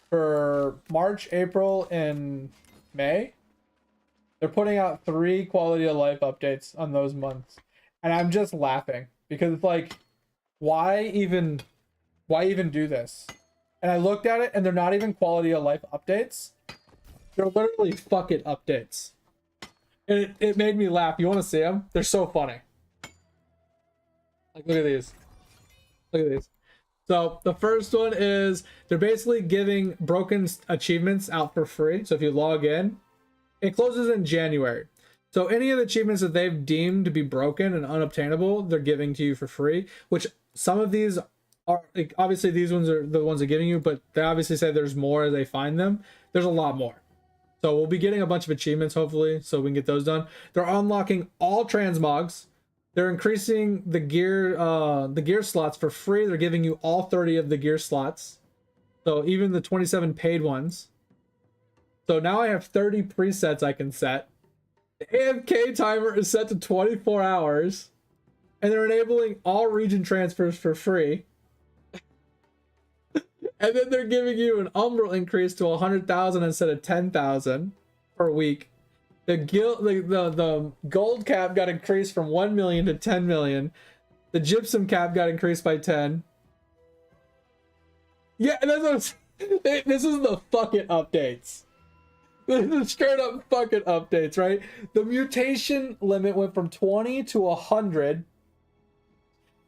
for March, April, and May. They're putting out 3 quality of life updates on those months, and I'm just laughing because it's like, why even do this? And I looked at it, and they're not even quality of life updates. They're literally fuck it updates. And it made me laugh. You want to see them? They're so funny. Like, look at these. Look at these. So the first one is they're basically giving broken achievements out for free. So if you log in, it closes in January. So any of the achievements that they've deemed to be broken and unobtainable, they're giving to you for free, which some of these are, like, obviously these ones are the ones they're giving you, but they obviously say there's more as they find them. There's a lot more. So we'll be getting a bunch of achievements, hopefully, so we can get those done. They're unlocking all transmogs. They're increasing the gear slots for free. They're giving you all 30 of the gear slots. So even the 27 paid ones. So now I have 30 presets I can set. The AFK timer is set to 24 hours. And they're enabling all region transfers for free. And then they're giving you an umbral increase to 100,000 instead of 10,000 per week. The gold cap got increased from 1 million to 10 million. The gypsum cap got increased by 10. Yeah, and this is the fucking updates. This is straight up fucking updates, right? The mutation limit went from 20 to 100.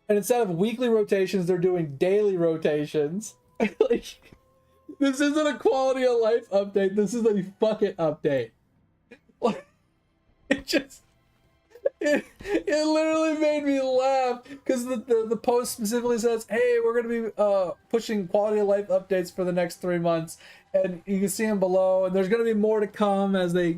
And instead of weekly rotations, they're doing daily rotations. Like, this isn't a quality of life update. This is a fucking update. Like, it literally made me laugh because the post specifically says, hey, we're going to be pushing quality of life updates for the next 3 months. And you can see them below, and there's going to be more to come as they,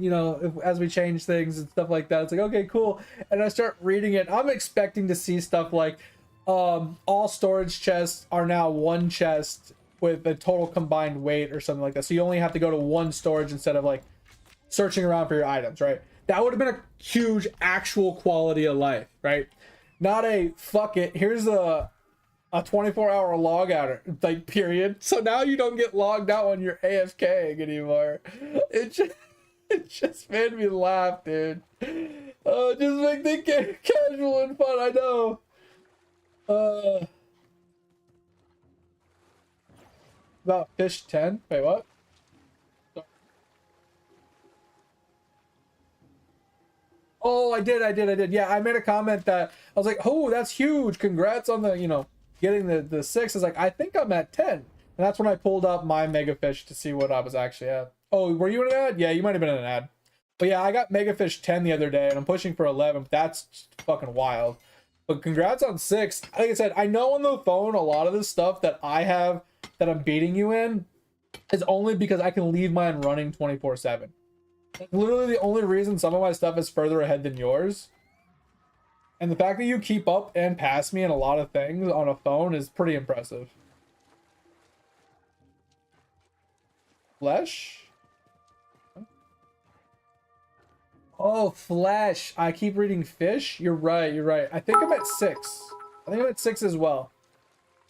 as we change things and stuff like that. It's like, okay, cool. And I start reading it. I'm expecting to see stuff like, all storage chests are now 1 chest with a total combined weight or something like that. So you only have to go to 1 storage instead of like searching around for your items, right? That would have been a huge actual quality of life, right? Not a fuck it. Here's a 24-hour log out, like, period. So now you don't get logged out when you're AFK anymore. It just made me laugh, dude. Just make the casual and fun. I know. About fish 10. Wait, what? Oh, I did. Yeah, I made a comment that I was like, oh, that's huge. Congrats on the, getting the 6. I was like, I think I'm at 10. And that's when I pulled up my megafish to see what I was actually at. Oh, were you in an ad? Yeah, you might have been in an ad. But yeah, I got megafish 10 the other day and I'm pushing for 11. That's fucking wild. But congrats on 6. Like I said, I know on the phone a lot of the stuff that I have that I'm beating you in is only because I can leave mine running 24/7. That's literally the only reason some of my stuff is further ahead than yours. And the fact that you keep up and pass me in a lot of things on a phone is pretty impressive. Flesh? Oh, flesh. I keep reading fish. You're right. I think I'm at 6. I think I'm at 6 as well.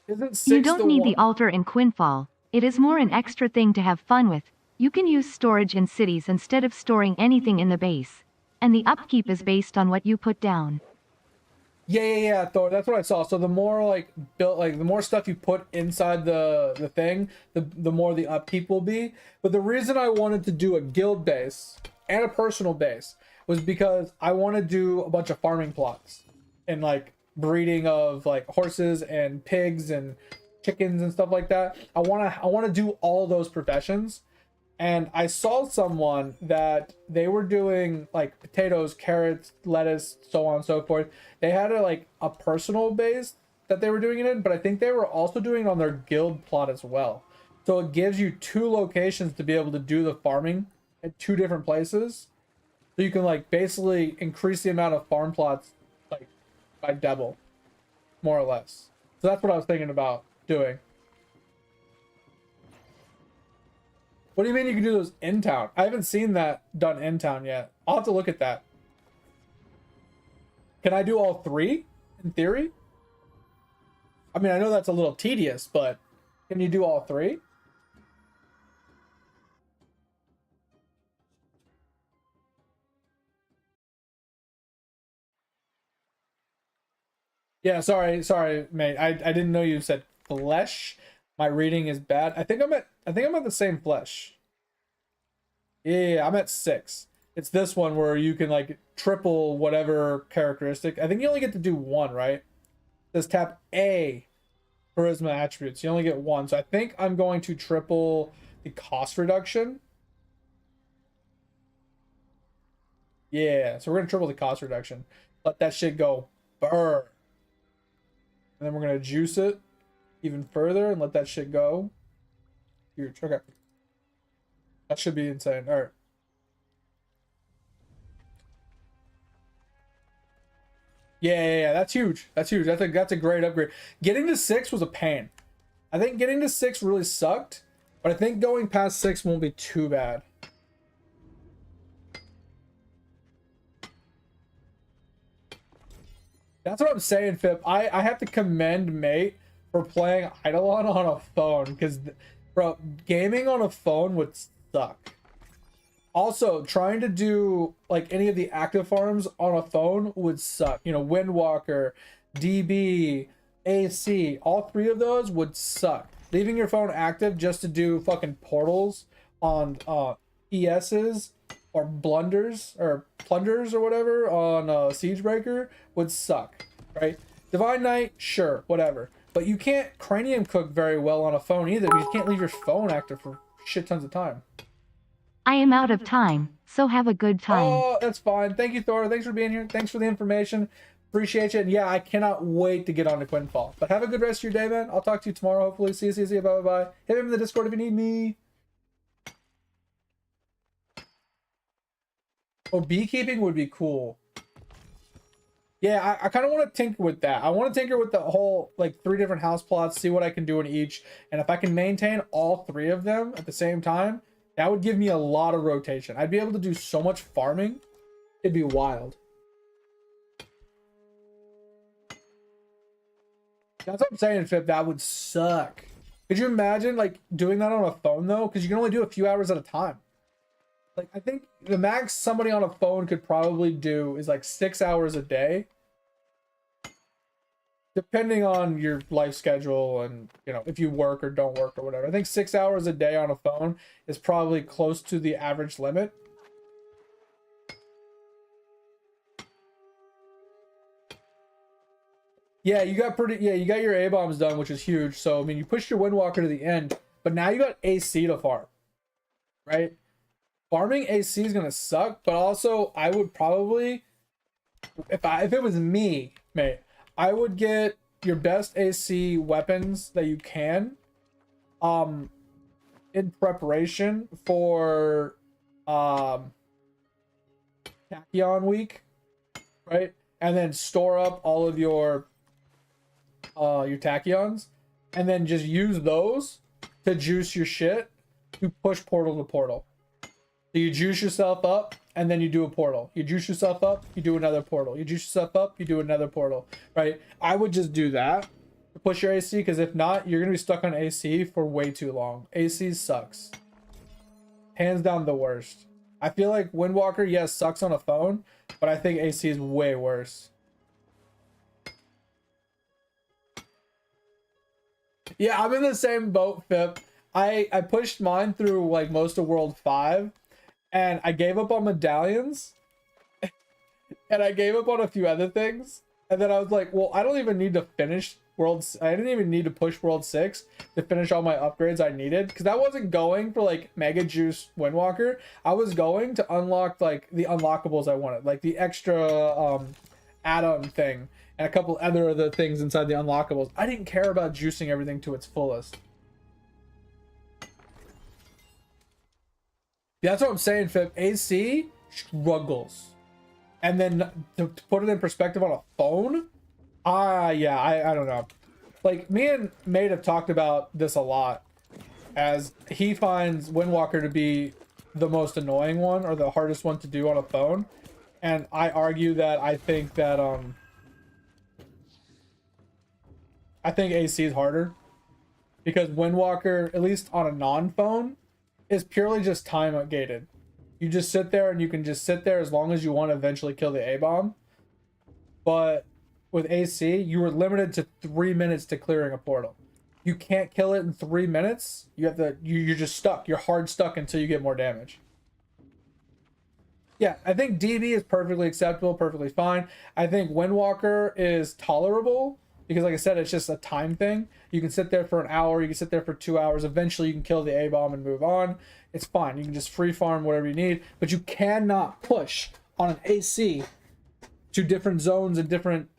Isn't 6 You don't need one? the altar in Quinfall. It is more an extra thing to have fun with. You can use storage in cities instead of storing anything in the base. And the upkeep is based on what you put down. Yeah, Thor. That's what I saw. So the more the more stuff you put inside the thing, the more the upkeep will be. But the reason I wanted to do a guild base and a personal base was because I want to do a bunch of farming plots and like breeding of like horses and pigs and chickens and stuff like that. I want to do all those professions. And I saw someone that they were doing like potatoes, carrots, lettuce, so on and so forth. They had a personal base that they were doing it in, but I think they were also doing it on their guild plot as well. So it gives you 2 locations to be able to do the farming at 2 different places. So you can like basically increase the amount of farm plots like by double, more or less. So that's what I was thinking about doing. What do you mean you can do those in town? I haven't seen that done in town yet. I'll have to look at that. Can I do all three in theory? I mean, I know that's a little tedious, but can you do all three? Yeah, sorry, mate. I didn't know you said flesh. My reading is bad. I think I'm at the same flesh. Yeah, I'm at 6. It's this one where you can like triple whatever characteristic. I think you only get to do one, right? It says tap A charisma attributes. You only get one. So I think I'm going to triple the cost reduction. Yeah, so we're gonna triple the cost reduction. Let that shit go burr. And then we're gonna juice it even further and let that shit go. Huge. Okay. That should be insane. All right. Yeah, that's huge. That's huge. That's a great upgrade. Getting to 6 was a pain. I think getting to 6 really sucked, but I think going past 6 won't be too bad. That's what I'm saying, Fip. I have to commend Mate for playing Eidolon on a phone, because, bro, gaming on a phone would suck. Also, trying to do like any of the active farms on a phone would suck. You know, Windwalker, DB, AC, all 3 of those would suck. Leaving your phone active just to do fucking portals on ESs or blunders or plunders or whatever on Siegebreaker would suck, right? Divine Knight, sure, whatever. But you can't cranium cook very well on a phone either. You can't leave your phone active for shit tons of time. I am out of time, so have a good time. Oh, that's fine. Thank you, Thor. Thanks for being here. Thanks for the information. Appreciate you. And yeah, I cannot wait to get on to Quinfall. But have a good rest of your day, man. I'll talk to you tomorrow, hopefully. See you. Bye. Hit me in the Discord if you need me. Oh, beekeeping would be cool. Yeah, I kind of want to tinker with that. I want to tinker with the whole, like, 3 different house plots, see what I can do in each. And if I can maintain all 3 of them at the same time, that would give me a lot of rotation. I'd be able to do so much farming. It'd be wild. That's what I'm saying, Fip. That would suck. Could you imagine, like, doing that on a phone, though? Because you can only do a few hours at a time. Like, I think the max somebody on a phone could probably do is, like, 6 hours a day. Depending on your life schedule and, you know, if you work or don't work or whatever. I think 6 hours a day on a phone is probably close to the average limit. Yeah, you got your A-bombs done, which is huge. So, I mean, you pushed your Windwalker to the end, but now you got AC to farm, right? Farming AC is going to suck, but also I would probably, if it was me, mate, I would get your best AC weapons that you can in preparation for Tachyon week, right? And then store up all of your Tachyons, and then just use those to juice your shit to push portal to portal. So you juice yourself up, and then you do a portal. You juice yourself up, you do another portal. You juice yourself up, you do another portal, right? I would just do that to push your AC, because if not, you're going to be stuck on AC for way too long. AC sucks. Hands down the worst. I feel like Windwalker, yes, sucks on a phone, but I think AC is way worse. Yeah, I'm in the same boat, Fip. I pushed mine through like most of World 5, and I gave up on medallions, and I gave up on a few other things, and then I was like, well, I don't even need to finish I didn't even need to push World 6 to finish all my upgrades I needed, because I wasn't going for like Mega Juice Windwalker. I was going to unlock like the unlockables I wanted, like the extra atom thing and a couple other things inside the unlockables. I didn't care about juicing everything to its fullest. That's what I'm saying, Fip. AC struggles. And then to put it in perspective on a phone, yeah, I don't know. Like, me and Mate have talked about this a lot. as he finds Windwalker to be the most annoying one or the hardest one to do on a phone. And I argue that I think AC is harder because Windwalker, at least on a non-phone, is purely just time gated. You just sit there and you can just sit there as long as you want to eventually kill the A-bomb. But with AC, you were limited to 3 minutes to clearing a portal. You can't kill it in 3 minutes. You have to. You're just stuck. You're hard stuck until you get more damage. Yeah, I think DB is perfectly acceptable, perfectly fine. I think Windwalker is tolerable because, like I said, it's just a time thing. You can sit there for an hour. You can sit there for 2 hours. Eventually, you can kill the A-bomb and move on. It's fine. You can just free farm whatever you need, but you cannot push on an AC to different zones and different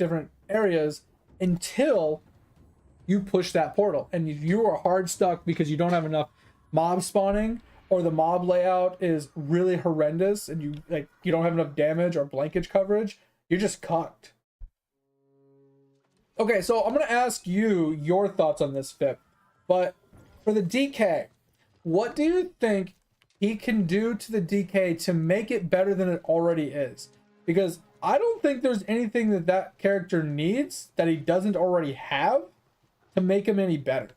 areas until you push that portal, and you are hard stuck because you don't have enough mob spawning, or the mob layout is really horrendous and you don't have enough damage or blankage coverage. You're just cocked. Okay, so I'm gonna ask you your thoughts on this, Pip, but for the DK, what do you think he can do to the DK to make it better than it already is? Because I don't think there's anything that character needs that he doesn't already have to make him any better.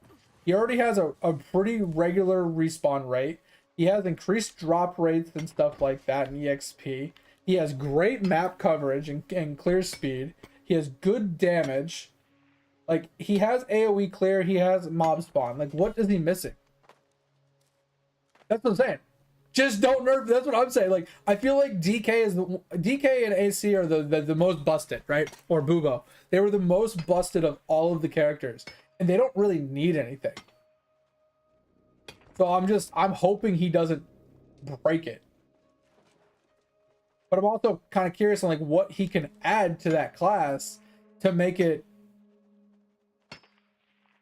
He already has a pretty regular respawn rate. He has increased drop rates and stuff like that in EXP. He has great map coverage and clear speed. He has good damage. Like, he has AoE clear. He has mob spawn. Like, what is he missing? That's what I'm saying. Just don't nerf. That's what I'm saying. Like, I feel like DK and AC are the most busted, right? Or Bubo. They were the most busted of all of the characters, and they don't really need anything. So I'm hoping he doesn't break it. But I'm also kind of curious on like what he can add to that class to make it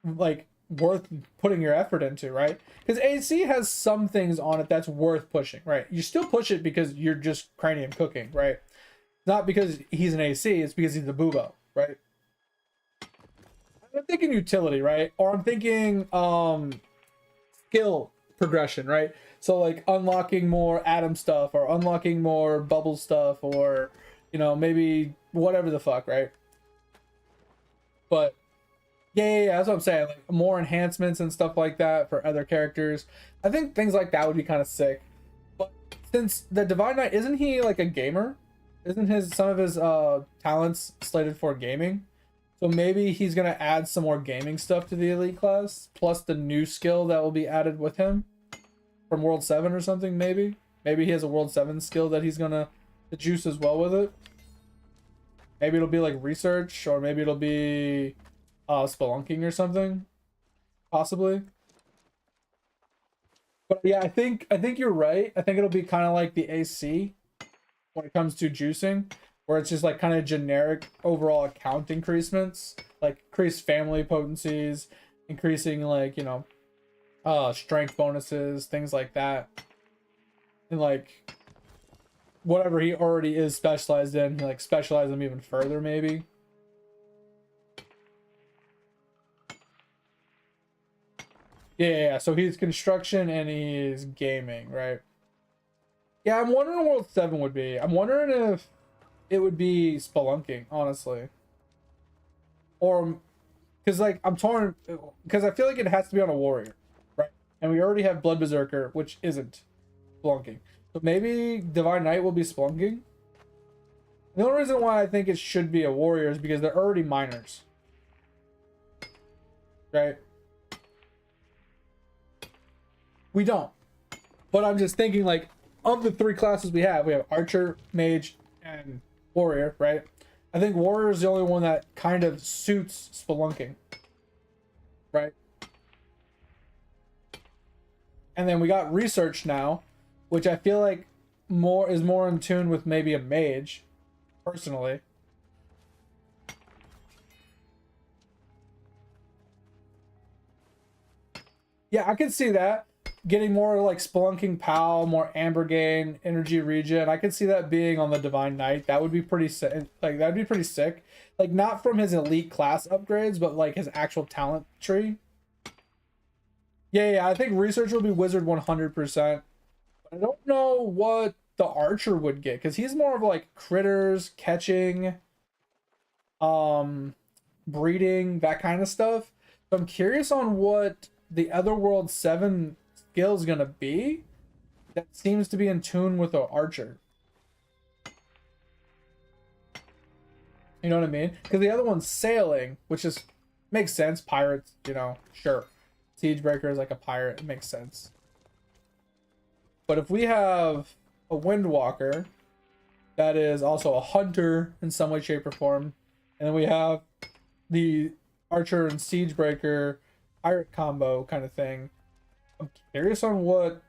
like worth putting your effort into, right? Because AC has some things on it that's worth pushing, right? You still push it because you're just cranium cooking, right? Not because he's an AC, it's because he's a Bubo, right? I'm thinking utility, right? Or I'm thinking skill progression, right? So like unlocking more atom stuff or unlocking more bubble stuff or, you know, maybe whatever the fuck, right? But yeah, that's what I'm saying. Like more enhancements and stuff like that for other characters. I think things like that would be kind of sick. But since the Divine Knight, isn't he like a gamer? Isn't some of his talents slated for gaming? So maybe he's gonna add some more gaming stuff to the elite class, plus the new skill that will be added with him from World 7 or something. Maybe he has a World 7 skill that he's gonna juice as well with it. Maybe it'll be like research, or maybe it'll be spelunking or something, possibly. But yeah, I think you're right. I think it'll be kind of like the AC when it comes to juicing, where it's just like kind of generic overall account increasements, like increased family potencies, increasing like, you know, strength bonuses, things like that, and like whatever he already is specialized in, like specialize them even further maybe. Yeah, so he's construction and he's gaming, right? Yeah, I'm wondering what World 7 would be. I'm wondering if it would be spelunking, honestly. Or, because like, I'm torn, because I feel like it has to be on a warrior, right? And we already have Blood Berserker, which isn't spelunking. So maybe Divine Knight will be spelunking. The only reason why I think it should be a warrior is because they're already minors. Right? We don't. But I'm just thinking, like, of the three classes we have Archer, Mage, and Warrior, right? I think Warrior is the only one that kind of suits spelunking. Right? And then we got Research now, which I feel like is more in tune with maybe a Mage, personally. Yeah, I can see that. Getting more like spelunking POW, more amber gain, energy regen. I could see that being on the Divine Knight. That would be pretty sick. Like, that'd be pretty sick. Like, not from his elite class upgrades, but like his actual talent tree. Yeah, I think research will be wizard 100%. I don't know what the archer would get because he's more of like critters, catching, breeding, that kind of stuff. So I'm curious on what the Otherworld 7 skill is gonna be that seems to be in tune with the archer. You know what I mean? Because the other one's sailing, which is makes sense. Pirates, you know, sure. Siegebreaker is like a pirate, it makes sense. But if we have a Windwalker that is also a hunter in some way, shape, or form, and then we have the archer and Siegebreaker pirate combo kind of thing, I'm curious on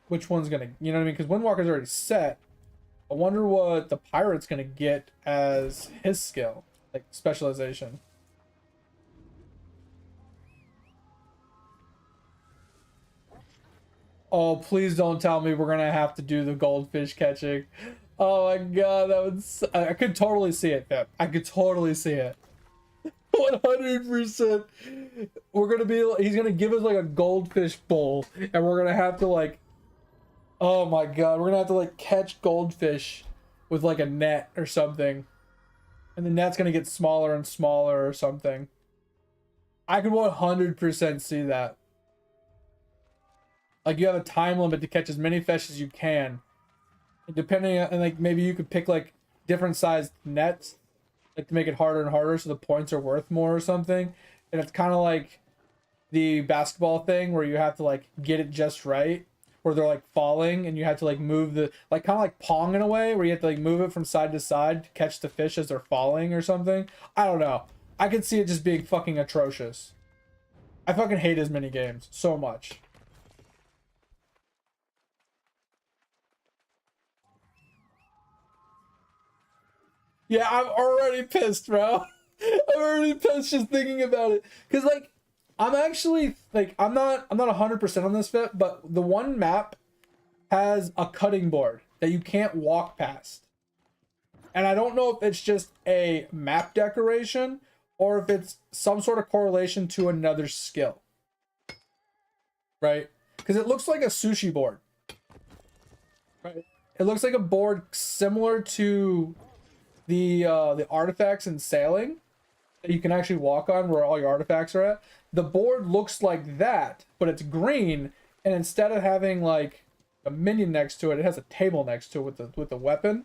which one's gonna, you know what I mean? Because Windwalker's already set. I wonder what the pirate's gonna get as his skill, like specialization. Oh, please don't tell me we're gonna have to do the goldfish catching. Oh my god, that would. I could totally see it, Pip. I could totally see it. 100%. We're gonna be. He's gonna give us like a goldfish bowl, and we're gonna have to like. Oh my god, we're gonna have to like catch goldfish with like a net or something, and the net's gonna get smaller and smaller or something. I could 100% see that. Like you have a time limit to catch as many fish as you can. And depending on, and like maybe you could pick like different sized nets, like to make it harder and harder so the points are worth more or something. And it's kind of like the basketball thing where you have to like get it just right, where they're like falling and you have to like move the, like kind of like Pong in a way where you have to like move it from side to side to catch the fish as they're falling or something. I don't know. I could see it just being fucking atrocious. I fucking hate his mini games so much. Yeah, I'm already pissed, bro. I'm already pissed just thinking about it. Cause like, I'm actually like, I'm not 100% on this fit, but the one map has a cutting board that you can't walk past. And I don't know if it's just a map decoration or if it's some sort of correlation to another skill. Right? Because it looks like a sushi board. Right? It looks like a board similar to the artifacts in sailing that you can actually walk on where all your artifacts are at. The board looks like that, but it's green, and instead of having like a minion next to it, it has a table next to it with the weapon.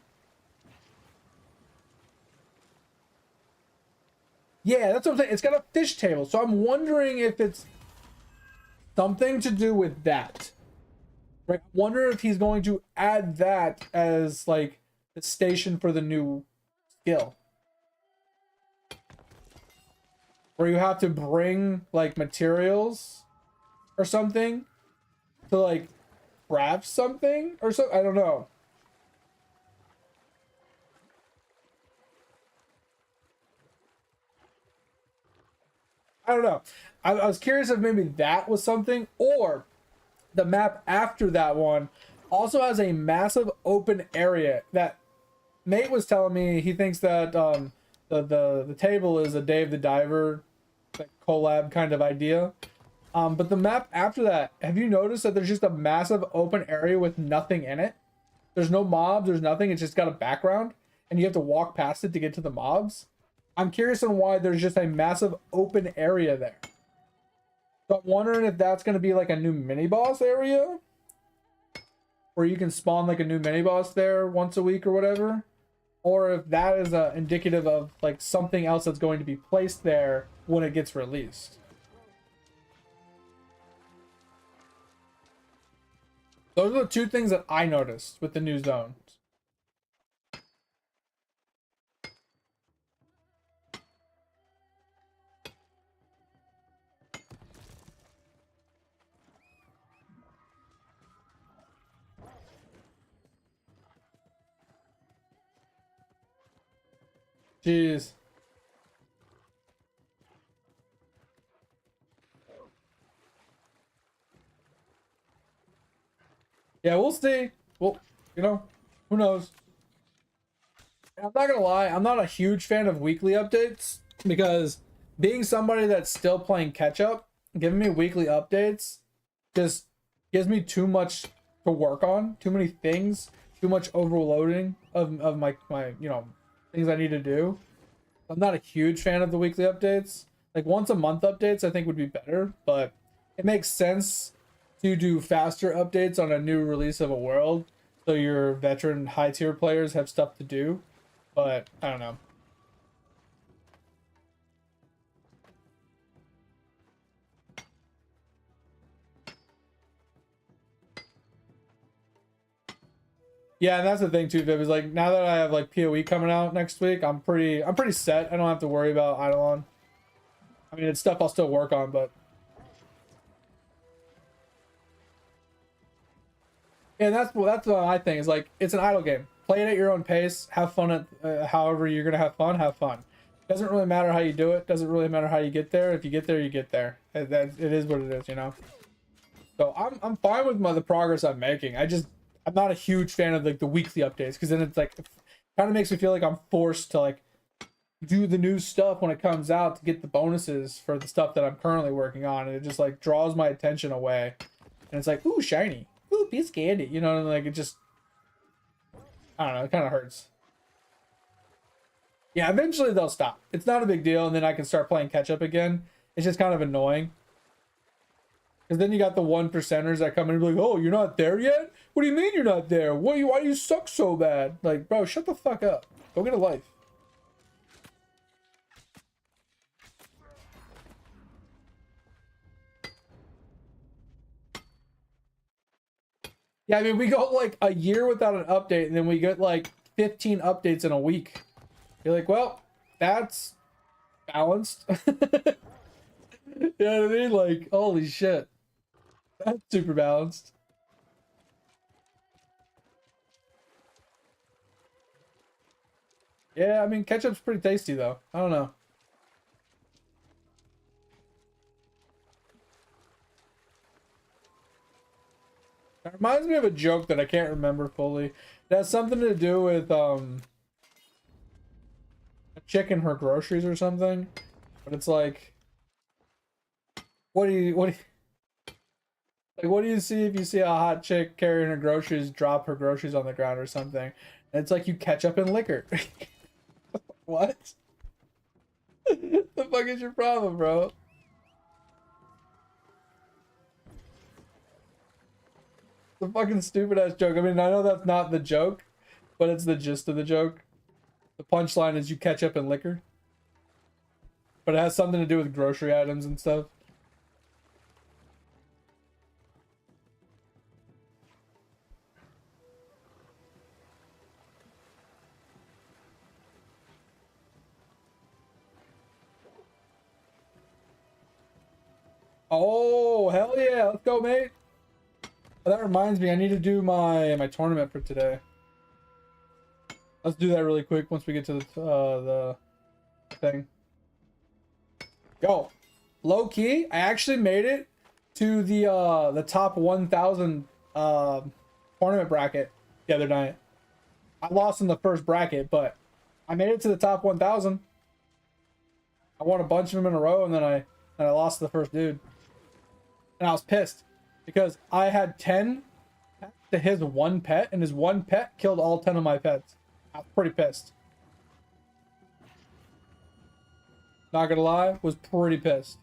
Yeah, that's what I'm saying. It's got a fish table, so I'm wondering if it's something to do with that. Right? I wonder if he's going to add that as like the station for the new skill. Where you have to bring like materials or something to like craft something or so. I don't know. I don't know. I was curious if maybe that was something, or the map after that one also has a massive open area that Nate was telling me he thinks that the table is a Dave the Diver like collab kind of idea. But the map after that, have you noticed that there's just a massive open area with nothing in it? There's no mobs, there's nothing, it's just got a background, and you have to walk past it to get to the mobs. I'm curious on why there's just a massive open area there. So I'm wondering if that's going to be like a new mini-boss area? Where you can spawn like a new mini-boss there once a week or whatever? Or if that is indicative of like something else that's going to be placed there when it gets released. Those are the two things that I noticed with the new zones. Jeez. Yeah, we'll see. Well, you know, who knows? I'm not gonna lie, I'm not a huge fan of weekly updates because being somebody that's still playing catch up, giving me weekly updates just gives me too much to work on, too many things, too much overloading of my you know, things I need to do. I'm not a huge fan of the weekly updates. Like once a month updates I think would be better, but it makes sense to do faster updates on a new release of a world so your veteran high tier players have stuff to do. But I don't know. Yeah, and that's the thing too, Viv, is like now that I have like PoE coming out next week, I'm pretty set. I don't have to worry about Eidolon. I mean, it's stuff I'll still work on, but and that's what I think is like. It's an idle game. Play it at your own pace. Have fun at however you're gonna have fun. Have fun. Doesn't really matter how you do it. Doesn't really matter how you get there. If you get there, you get there. It is what it is, you know. So I'm fine with the progress I'm making. I'm not a huge fan of like the weekly updates because then it's like it kind of makes me feel like I'm forced to like do the new stuff when it comes out to get the bonuses for the stuff that I'm currently working on, and it just like draws my attention away. And it's like, ooh, shiny, ooh, piece of candy, you know, and like it just, I don't know, it kind of hurts. Yeah, eventually they'll stop. It's not a big deal, and then I can start playing catch up again. It's just kind of annoying. Because then you got the 1%ers that come in and be like, oh, you're not there yet? What do you mean you're not there? Why do you suck so bad? Like, bro, shut the fuck up. Go get a life. Yeah, I mean, we go like a year without an update, and then we get like 15 updates in a week. You're like, well, that's balanced. You know what I mean? Like, holy shit. That's super balanced. Yeah, I mean, ketchup's pretty tasty, though. I don't know. It reminds me of a joke that I can't remember fully. It has something to do with, a chick and her groceries or something. But it's like, what do you see if you see a hot chick carrying her groceries, drop her groceries on the ground or something? And it's like you ketchup and liquor. What? The fuck is your problem, bro? The fucking stupid ass joke. I mean, I know that's not the joke, but it's the gist of the joke. The punchline is you ketchup and liquor. But it has something to do with grocery items and stuff. Oh, hell yeah. Let's go, mate. Oh, that reminds me, I need to do my tournament for today. Let's do that really quick once we get to the thing. Go. Low key, I actually made it to the top 1,000 tournament bracket the other night. I lost in the first bracket, but I made it to the top 1,000. I won a bunch of them in a row, and then I lost to the first dude. And I was pissed because I had 10 to his one pet, and his one pet killed all 10 of my pets. I was pretty pissed. Not gonna lie, was pretty pissed.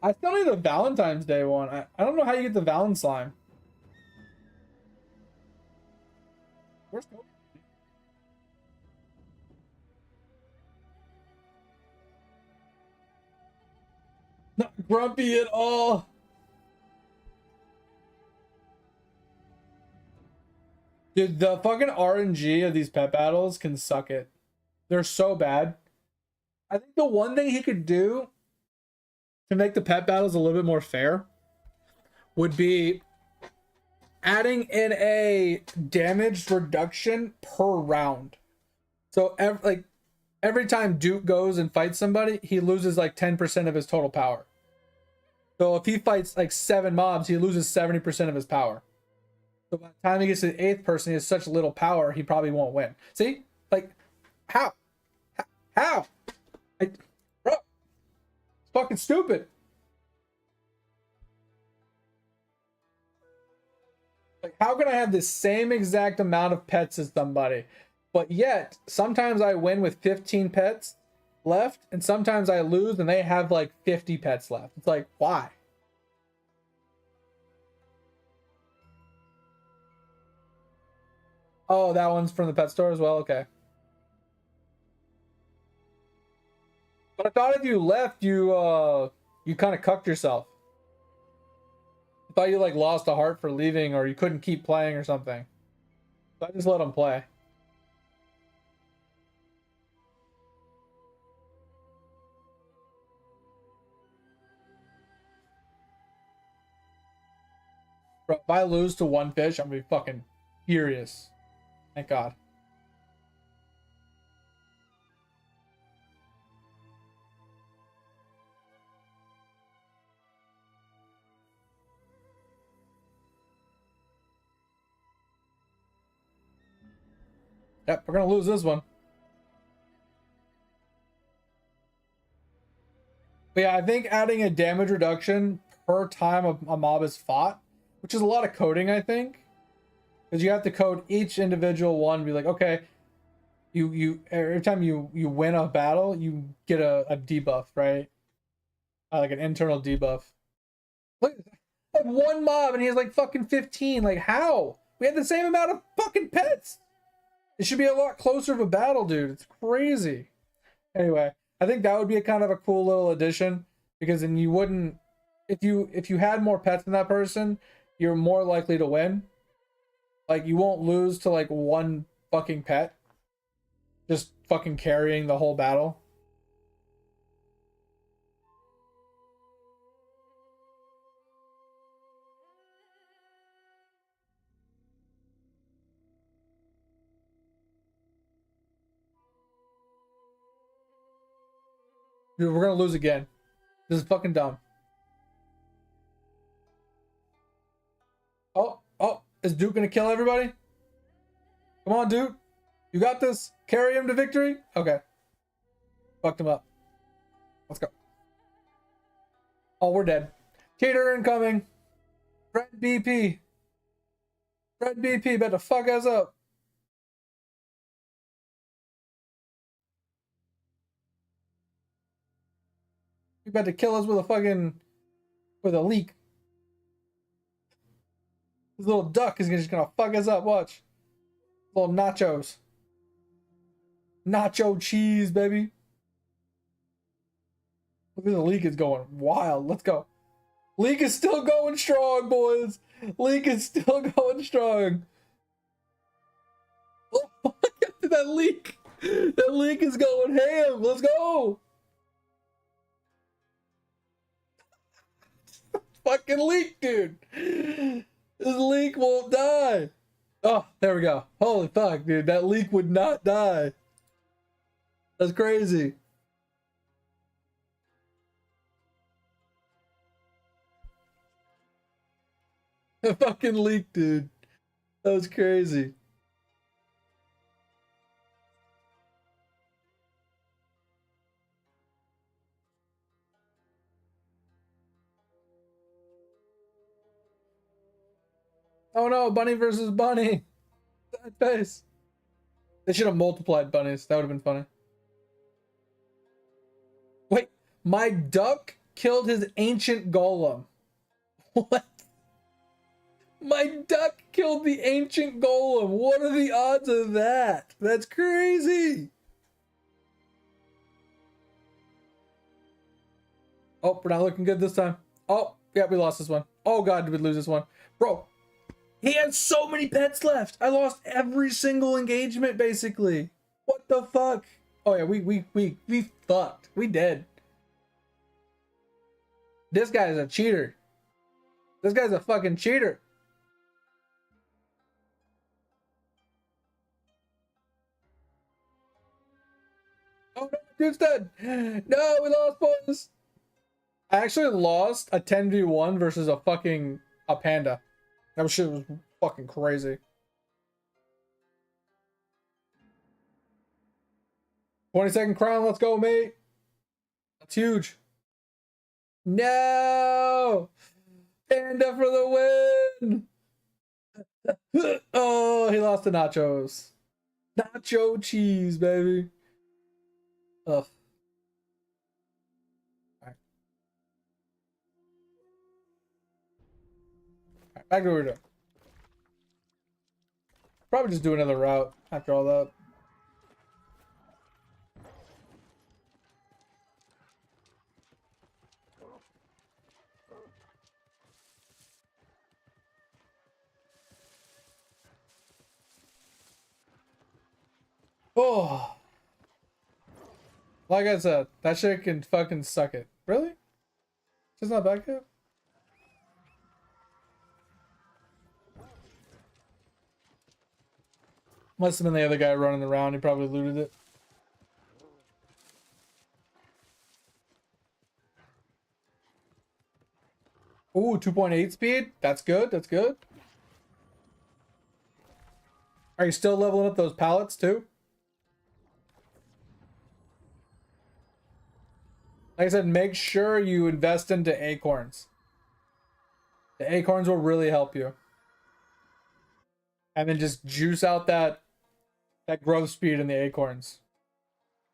I still need the Valentine's Day one. I don't know how you get the Valen slime. Where's Kobe? Not grumpy at all. Dude, the fucking RNG of these pet battles can suck it. They're so bad. I think the one thing he could do to make the pet battles a little bit more fair would be adding in a damage reduction per round. So every time Duke goes and fights somebody, he loses like 10% of his total power. So if he fights like 7 mobs, he loses 70% of his power. So by the time he gets to the 8th person, he has such little power, he probably won't win. See? Like, how? How? Bro, it's fucking stupid. Like, how can I have the same exact amount of pets as somebody, but yet sometimes I win with 15 pets left, and sometimes I lose and they have like 50 pets left? It's like, why? Oh, that one's from the pet store as well? Okay. But I thought if you left, you kind of cucked yourself. I thought you like lost a heart for leaving, or you couldn't keep playing or something. So I just let them play. Bro, if I lose to one fish, I'm gonna be fucking furious. Thank God. Yep, we're gonna lose this one. But yeah, I think adding a damage reduction per time a mob is fought, which is a lot of coding, I think. Because you have to code each individual one, be like, okay, you every time you win a battle, you get a debuff, right? Like an internal debuff. Look, like one mob and he has like fucking 15. Like, how? We had the same amount of fucking pets. It should be a lot closer of a battle, dude. It's crazy. Anyway, I think that would be a kind of a cool little addition, because then you wouldn't, if you had more pets than that person, you're more likely to win. Like, you won't lose to like one fucking pet just fucking carrying the whole battle. Dude, we're gonna lose again. This is fucking dumb. Oh, is Duke gonna kill everybody? Come on, Duke. You got this. Carry him to victory? Okay. Fucked him up. Let's go. Oh, we're dead. Cheater incoming. Fred BP. Fred BP better fuck us up. You about to kill us with a leak. This little duck is just gonna fuck us up. Watch. Little nachos. Nacho cheese, baby. Look at the leak is going wild. Let's go. Leak is still going strong, boys. Leak is still going strong. Oh my God, that leak. That leak is going ham. Let's go. Fucking leak, dude. This leak won't die. Oh, there we go. Holy fuck, dude. That leak would not die. That's crazy. The fucking leak, dude. That was crazy. Oh no, bunny versus bunny. That face. They should have multiplied bunnies. That would have been funny. Wait, my duck killed his ancient golem. What? My duck killed the ancient golem. What are the odds of that? That's crazy. Oh, we're not looking good this time. Oh, yeah, we lost this one. Oh God, did we lose this one? Bro, he has so many pets left. I lost every single engagement, basically. What the fuck? Oh yeah, we fucked. We dead. This guy is a cheater. This guy's a fucking cheater. Oh no, dude's dead. No, we lost, boys. I actually lost a 10v1 versus a panda. That shit was fucking crazy. 20-second crown. Let's go, mate. That's huge. No! Panda for the win! Oh, he lost to nachos. Nacho cheese, baby. Ugh. Alright. Alright, back to what we're doing. Probably just do another route after all that. Oh. Like I said, that shit can fucking suck it. Really? It's not back yet? Must have been the other guy running around. He probably looted it. Ooh, 2.8 speed. That's good. That's good. Are you still leveling up those pallets too? Like I said, make sure you invest into acorns. The acorns will really help you. And then just juice out that growth speed in the acorns.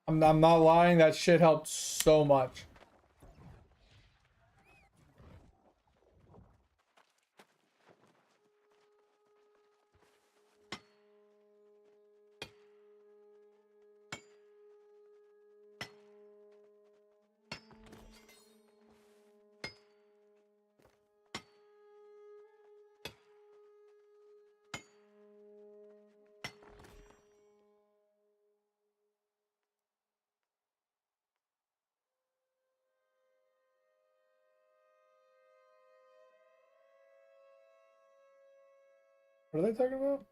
I'm not lying, that shit helped so much. What are they talking about?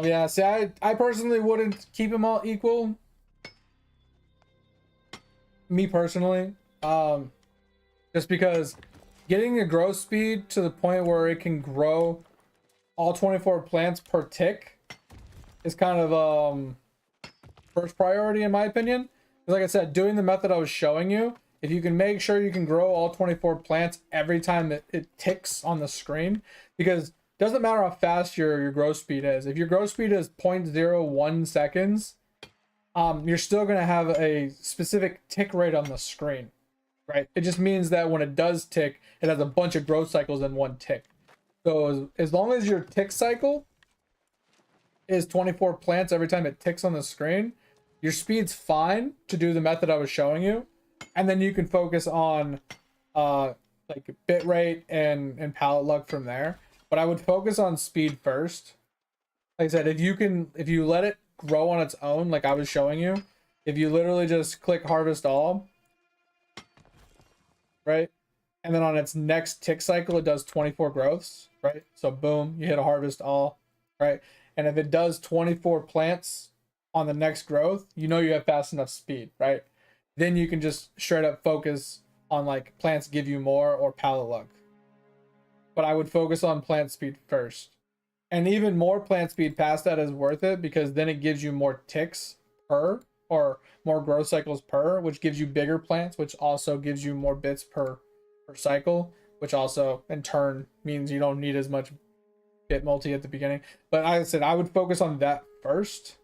Yeah, see, I personally wouldn't keep them all equal. Me personally. Just because getting the growth speed to the point where it can grow all 24 plants per tick is kind of first priority in my opinion. Like I said, doing the method I was showing you, if you can make sure you can grow all 24 plants every time it ticks on the screen, because it doesn't matter how fast your growth speed is. If your growth speed is 0.01 seconds, you're still going to have a specific tick rate on the screen, right? It just means that when it does tick, it has a bunch of growth cycles in one tick. So as long as your tick cycle is 24 plants every time it ticks on the screen, your speed's fine to do the method I was showing you. And then you can focus on like bit rate and pallet luck from there. But I would focus on speed first. Like I said, if you let it grow on its own, like I was showing you, if you literally just click harvest all, right? And then on its next tick cycle, it does 24 growths, right? So boom, you hit a harvest all, right? And if it does 24 plants on the next growth, you know you have fast enough speed, right? Then you can just straight up focus on like plants give you more or pallet luck. But I would focus on plant speed first. And even more plant speed past that is worth it, because then it gives you more ticks per, or more growth cycles per, which gives you bigger plants, which also gives you more bits per cycle, which also in turn means you don't need as much bit multi at the beginning. But like I said, I would focus on that first,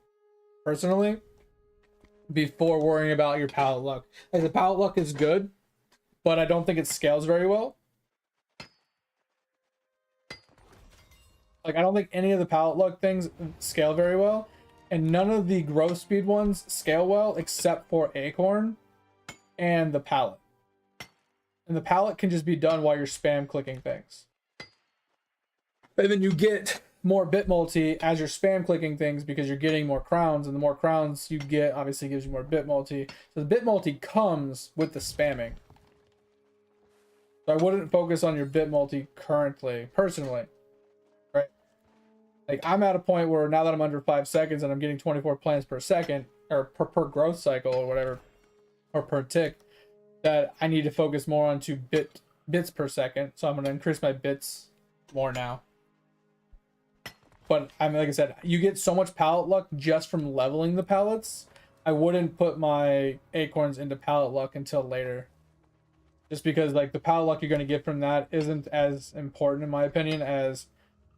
personally, before worrying about your pallet luck. Like the pallet luck is good, but I don't think it scales very well. Like, I don't think any of the pallet luck things scale very well, and none of the growth speed ones scale well except for acorn. and the palette. And the palette can just be done while you're spam clicking things. And then you get more bit multi as you're spam clicking things because you're getting more crowns, and the more crowns you get obviously gives you more bit multi. So the bit multi comes with the spamming. So I wouldn't focus on your bit multi currently, personally. Right? Like I'm at a point where now that I'm under 5 seconds and I'm getting 24 plants per second, or per growth cycle or whatever, or per tick, that I need to focus more onto bits per second. So I'm going to increase my bits more now. But I mean, like I said, you get so much pallet luck just from leveling the pallets. I wouldn't put my acorns into pallet luck until later. Just because like the pallet luck you're going to get from that isn't as important in my opinion as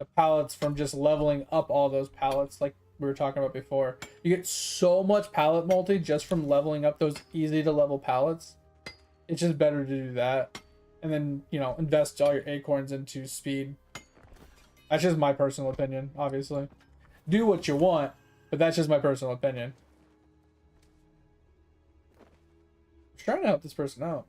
the pallets from just leveling up all those pallets like we were talking about before. You get so much pallet multi just from leveling up those easy to level pallets. It's just better to do that. And then, you know, invest all your acorns into speed. That's just my personal opinion, obviously. Do what you want, but that's just my personal opinion. I'm trying to help this person out.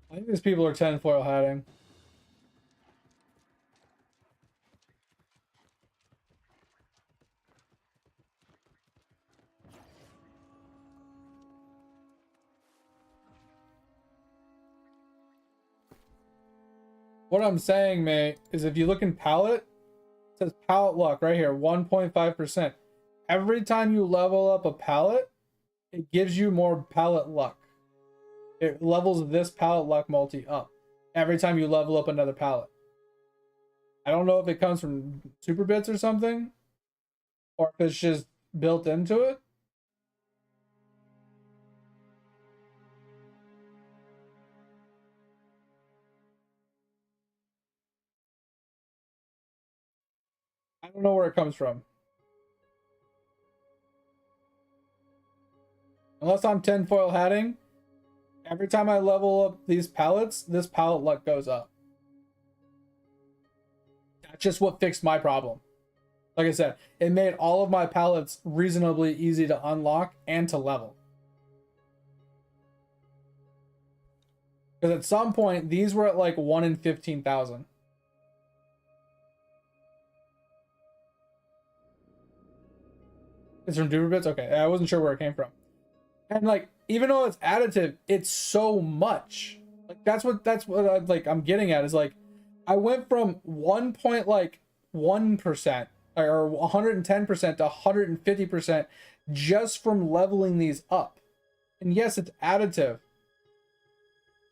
I think these people are tinfoil hatting. What I'm saying, mate, is if you look in palette, it says palette luck right here, 1.5%. Every time you level up a palette, it gives you more palette luck. It levels this palette luck multi up every time you level up another palette. I don't know if it comes from super bits or something, or if it's just built into it. I don't know where it comes from. Unless I'm tinfoil hatting, every time I level up these pallets, this pallet luck goes up. That's just what fixed my problem. Like I said, it made all of my pallets reasonably easy to unlock and to level. Because at some point, these were at like 1 in 15,000. It's from Duper Bits? Okay, I wasn't sure where it came from. And like, even though it's additive, it's so much. Like that's what I'm getting at is like, I went from 1.1% or 110% to 150% just from leveling these up. And yes, it's additive,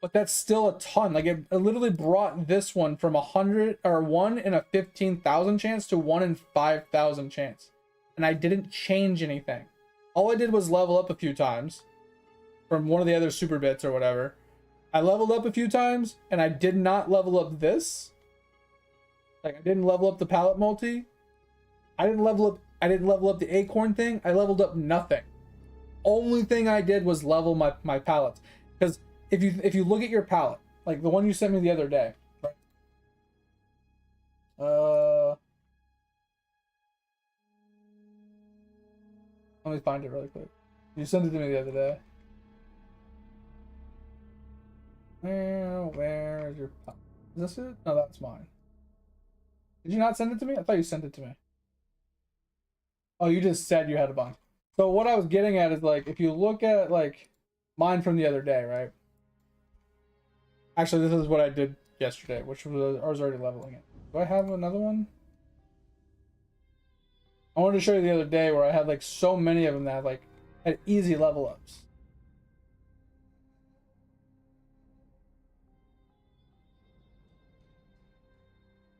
but that's still a ton. Like it literally brought this one from 100 or 1 in a 15,000 chance to 1 in 5,000 chance. And I didn't change anything. All I did was level up a few times from one of the other super bits or whatever. I leveled up a few times and I did not level up this. Like I didn't level up the pallet multi. I didn't level up the acorn thing. I leveled up nothing. Only thing I did was level my pallets. Because if you look at your pallet, like the one you sent me the other day, right? Let me find it really quick. You sent it to me the other day. Where is your... Is this it? No, that's mine. Did you not send it to me? I thought you sent it to me. Oh, you just said you had a bunch. So what I was getting at is like, if you look at like mine from the other day, right? Actually, this is what I did yesterday, which was I was already leveling it. Do I have another one? I wanted to show you the other day where I had like so many of them that like had easy level ups.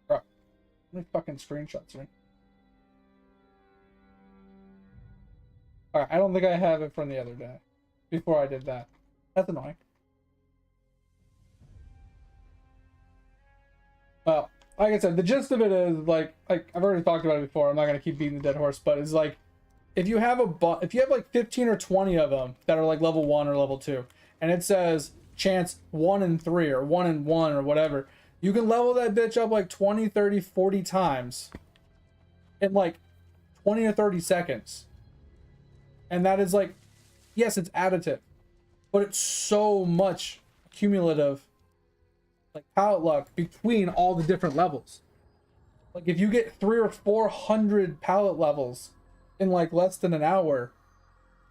Bro, how many fucking screenshots, right? Alright, I don't think I have it from the other day. Before I did that. That's annoying. Well, like I said, the gist of it is like I've already talked about it before. I'm not gonna keep beating the dead horse, but it's like if you have if you have like 15 or 20 of them that are like level 1 or level 2, and it says chance 1 in 3 or 1 in 1 or whatever, you can level that bitch up like 20, 30, 40 times in like 20 or 30 seconds. And that is like, yes, it's additive, but it's so much cumulative like pallet luck between all the different levels. Like if you get 300 or 400 pallet levels in like less than an hour,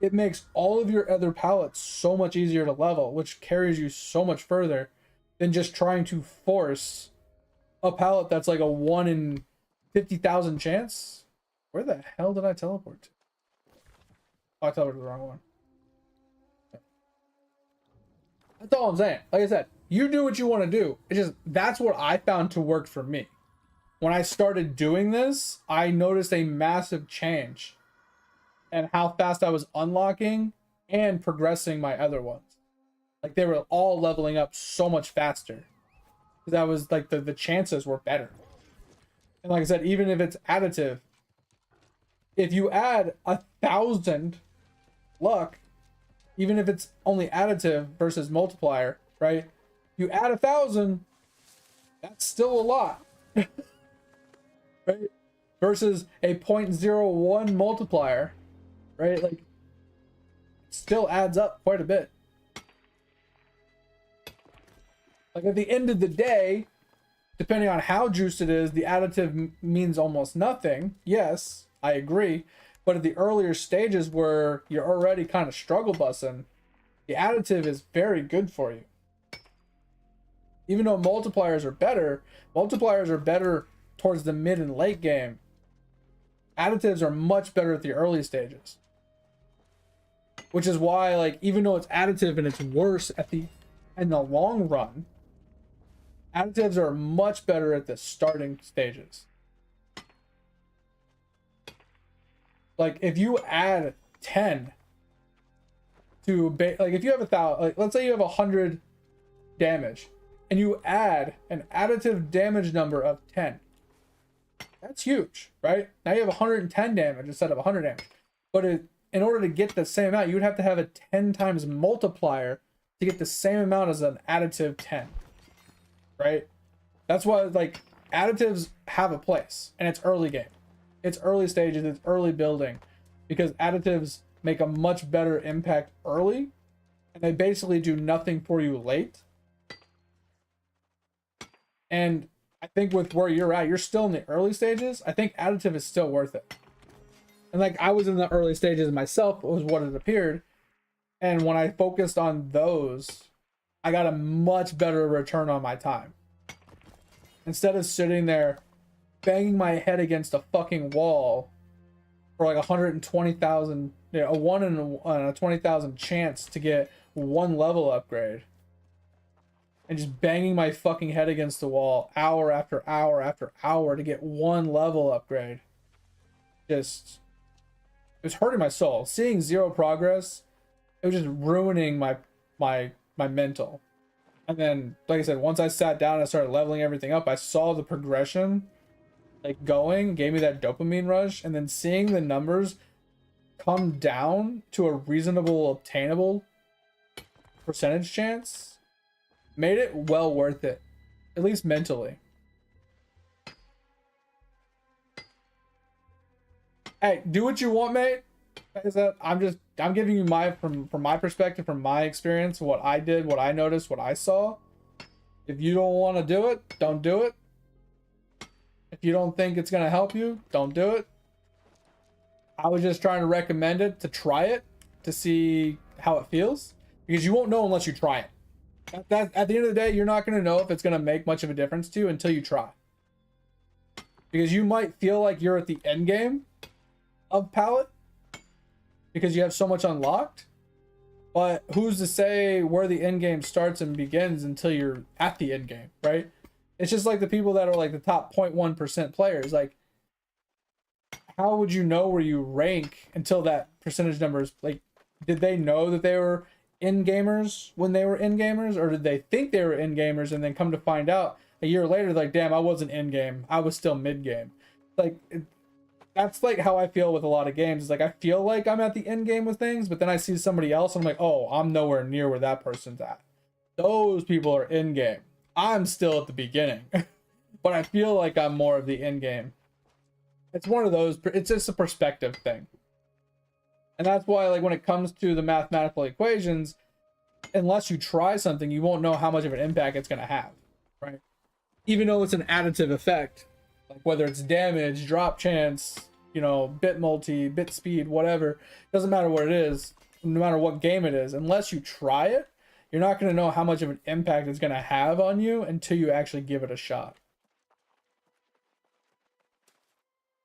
it makes all of your other pallets so much easier to level, which carries you so much further than just trying to force a pallet that's like a 1 in 50,000 chance. Where the hell did I teleport to? Oh, I teleported to the wrong one. That's all I'm saying. Like I said, you do what you want to do. It's just, that's what I found to work for me. When I started doing this, I noticed a massive change in how fast I was unlocking and progressing my other ones. Like they were all leveling up so much faster. That was like the chances were better. And like I said, even if it's additive, if you add 1,000 luck, even if it's only additive versus multiplier, right? You add 1,000, that's still a lot, right? Versus a 0.01 multiplier, right? Like, it still adds up quite a bit. Like at the end of the day, depending on how juiced it is, the additive means almost nothing. Yes, I agree. But at the earlier stages where you're already kind of struggle bussing, the additive is very good for you. Even though multipliers are better towards the mid and late game. Additives are much better at the early stages. Which is why, like, even though it's additive and it's worse in the long run, additives are much better at the starting stages. Like if you add 10 to like if you have 1,000, like let's say you have 100 damage and you add an additive damage number of 10, that's huge, right? Now you have 110 damage instead of 100 damage. But in order to get the same amount, you would have to have a 10 times multiplier to get the same amount as an additive 10, right? That's why like additives have a place, and it's early game. It's early stages, it's early building, because additives make a much better impact early, and they basically do nothing for you late. And I think with where you're at, you're still in the early stages. I think additive is still worth it. And like I was in the early stages myself, was what it appeared. And when I focused on those, I got a much better return on my time. Instead of sitting there banging my head against a fucking wall for like 120,000, a 1 in a 20,000 chance to get 1 level upgrade, and just banging my fucking head against the wall hour after hour after hour to get 1 level upgrade, just it was hurting my soul. Seeing 0 progress, it was just ruining my mental. And then, like I said, once I sat down and I started leveling everything up, I saw the progression like going, gave me that dopamine rush, and then seeing the numbers come down to a reasonable obtainable percentage chance made it well worth it, at least mentally. Hey, do what you want, mate. Is that I'm giving you my from my perspective, from my experience, what I did, what I noticed, what I saw. If you don't want to do it, don't do it. If you don't think it's gonna help you, don't do it. I was just trying to recommend it, to try it, to see how it feels, because you won't know unless you try it. At the end of the day, you're not gonna know if it's gonna make much of a difference to you until you try. Because you might feel like you're at the end game of palette because you have so much unlocked, but who's to say where the end game starts and begins until you're at the end game, right? It's just like the people that are like the top 0.1% players. Like, how would you know where you rank until that percentage number is like, did they know that they were in gamers when they were in gamers, or did they think they were in gamers and then come to find out a year later, like, damn, I wasn't in game. I was still mid game. Like, that's like how I feel with a lot of games. It's like I feel like I'm at the end game with things, but then I see somebody else and I'm like, oh, I'm nowhere near where that person's at. Those people are in game. I'm still at the beginning, but I feel like I'm more of the end game. It's one of those, it's just a perspective thing. And that's why, like, when it comes to the mathematical equations, unless you try something, you won't know how much of an impact it's going to have, right? Even though it's an additive effect, like whether it's damage, drop chance, you know, bit multi, bit speed, whatever, doesn't matter what it is, no matter what game it is, unless you try it, you're not going to know how much of an impact it's going to have on you until you actually give it a shot.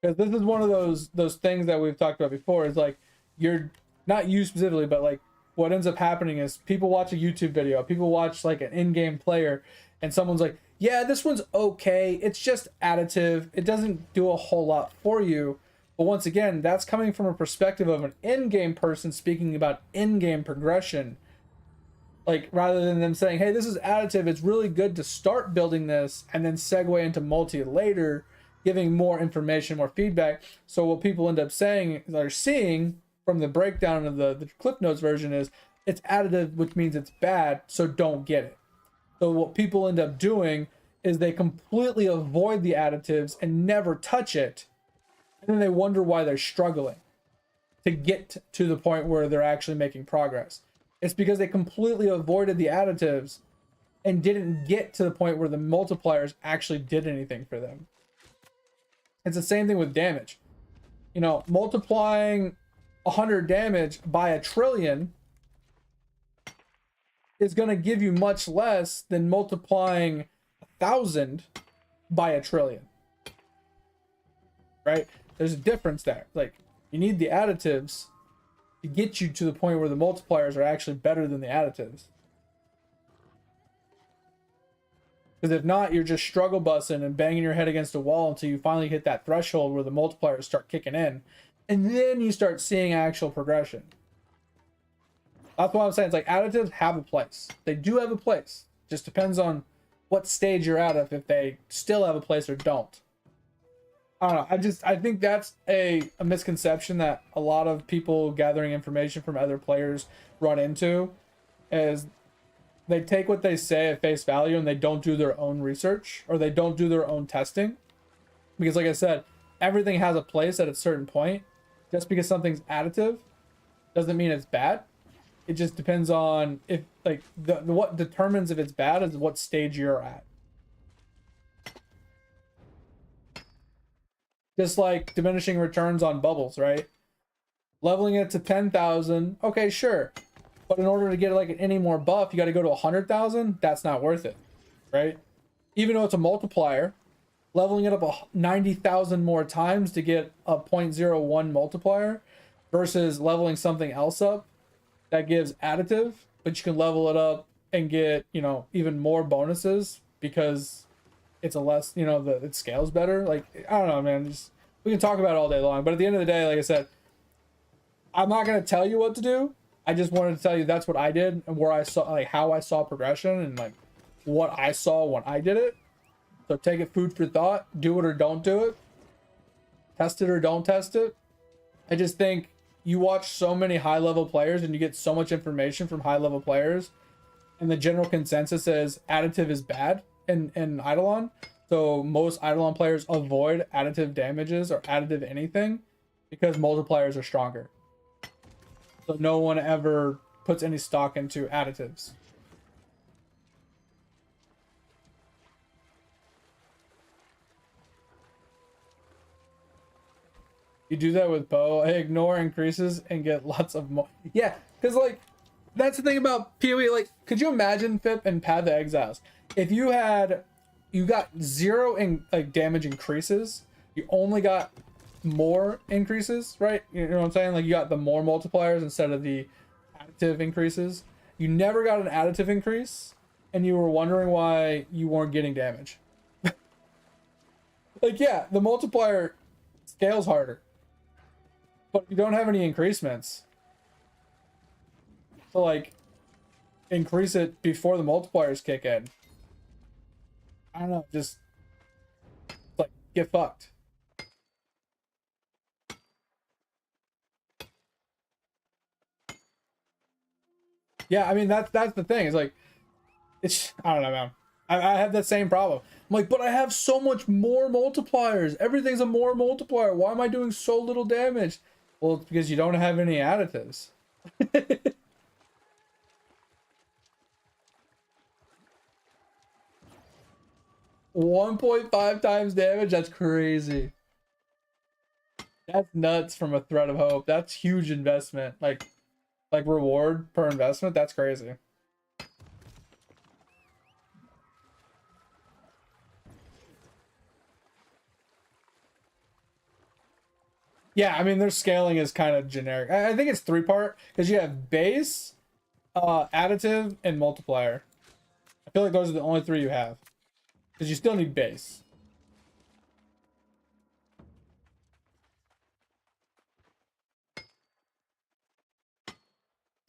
Because this is one of those things that we've talked about before, is like, you're not you specifically, but like what ends up happening is people watch a YouTube video, people watch like an in-game player, and someone's like, yeah, this one's okay, it's just additive, it doesn't do a whole lot for you. But once again, that's coming from a perspective of an in-game person speaking about in-game progression. Like, rather than them saying, hey, this is additive, it's really good to start building this and then segue into multi later, giving more information, more feedback. So what people end up saying, they're seeing from the breakdown of the Cliff Notes version, is it's additive, which means it's bad, so don't get it. So what people end up doing is they completely avoid the additives and never touch it. And then they wonder why they're struggling to get to the point where they're actually making progress. It's because they completely avoided the additives and didn't get to the point where the multipliers actually did anything for them. It's the same thing with damage. You know, multiplying 100 damage by 1,000,000,000,000 is going to give you much less than multiplying 1,000 by 1,000,000,000,000. Right? There's a difference there. Like, you need the additives to get you to the point where the multipliers are actually better than the additives. Because if not, you're just struggle bussing and banging your head against a wall until you finally hit that threshold where the multipliers start kicking in. And then you start seeing actual progression. That's what I'm saying. It's like additives have a place. They do have a place. Just depends on what stage you're at if they still have a place or don't. I don't know. I think that's a misconception that a lot of people gathering information from other players run into, is they take what they say at face value and they don't do their own research, or they don't do their own testing. Because like I said, everything has a place at a certain point. Just because something's additive doesn't mean it's bad. It just depends on if, like, what determines if it's bad is what stage you're at. Just like diminishing returns on bubbles, right? Leveling it to 10,000, okay, sure. But in order to get like any more buff, you got to go to 100,000. That's not worth it, right? Even though it's a multiplier, leveling it up 90,000 more times to get a 0.01 multiplier versus leveling something else up that gives additive, but you can level it up and get, you know, even more bonuses because it's a less, you know, it scales better. Like, I don't know, man. We can talk about it all day long, but at the end of the day, like I said, I'm not going to tell you what to do. I just wanted to tell you that's what I did and where I saw, like, how I saw progression and like what I saw when I did it. So take it food for thought, do it or don't do it, test it or don't test it. I just think you watch so many high level players and you get so much information from high level players, and the general consensus is additive is bad in Eidolon. So most Eidolon players avoid additive damages or additive anything because multipliers are stronger. So no one ever puts any stock into additives. You do that with bow. I ignore increases and get lots of more. Yeah, because like that's the thing about PoE. Like, could you imagine Fip and Path of Exiles? If you got 0 in like damage increases, you only got more increases, right? You know what I'm saying? Like, you got the more multipliers instead of the additive increases. You never got an additive increase, and you were wondering why you weren't getting damage. Like, yeah, the multiplier scales harder, but you don't have any increasements. So, like, increase it before the multipliers kick in. I don't know, just like get fucked. Yeah, I mean that's the thing. It's like it's I don't know, man. I have that same problem. I'm like, but I have so much more multipliers. Everything's a more multiplier. Why am I doing so little damage? Well, it's because you don't have any additives. 1.5 times damage? That's crazy. That's nuts from a thread of hope. That's huge investment. Like reward per investment. That's crazy. Yeah, I mean their scaling is kind of generic. I think it's 3-part because you have base, additive, and multiplier. I feel like those are the only 3 you have. Because you still need base.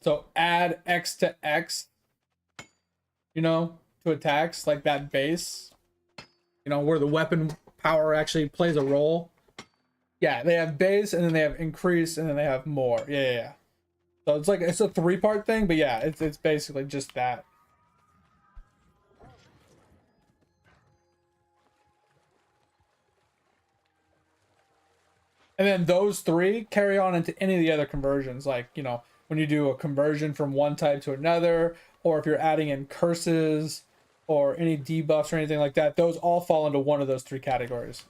So add X to X, you know, to attacks, like that base. You know, where the weapon power actually plays a role. Yeah, they have base, and then they have increase, and then they have more. Yeah. So it's like, it's a 3-part thing, but yeah, it's basically just that. And then those 3 carry on into any of the other conversions. Like, you know, when you do a conversion from one type to another, or if you're adding in curses, or any debuffs or anything like that, those all fall into one of those 3 categories.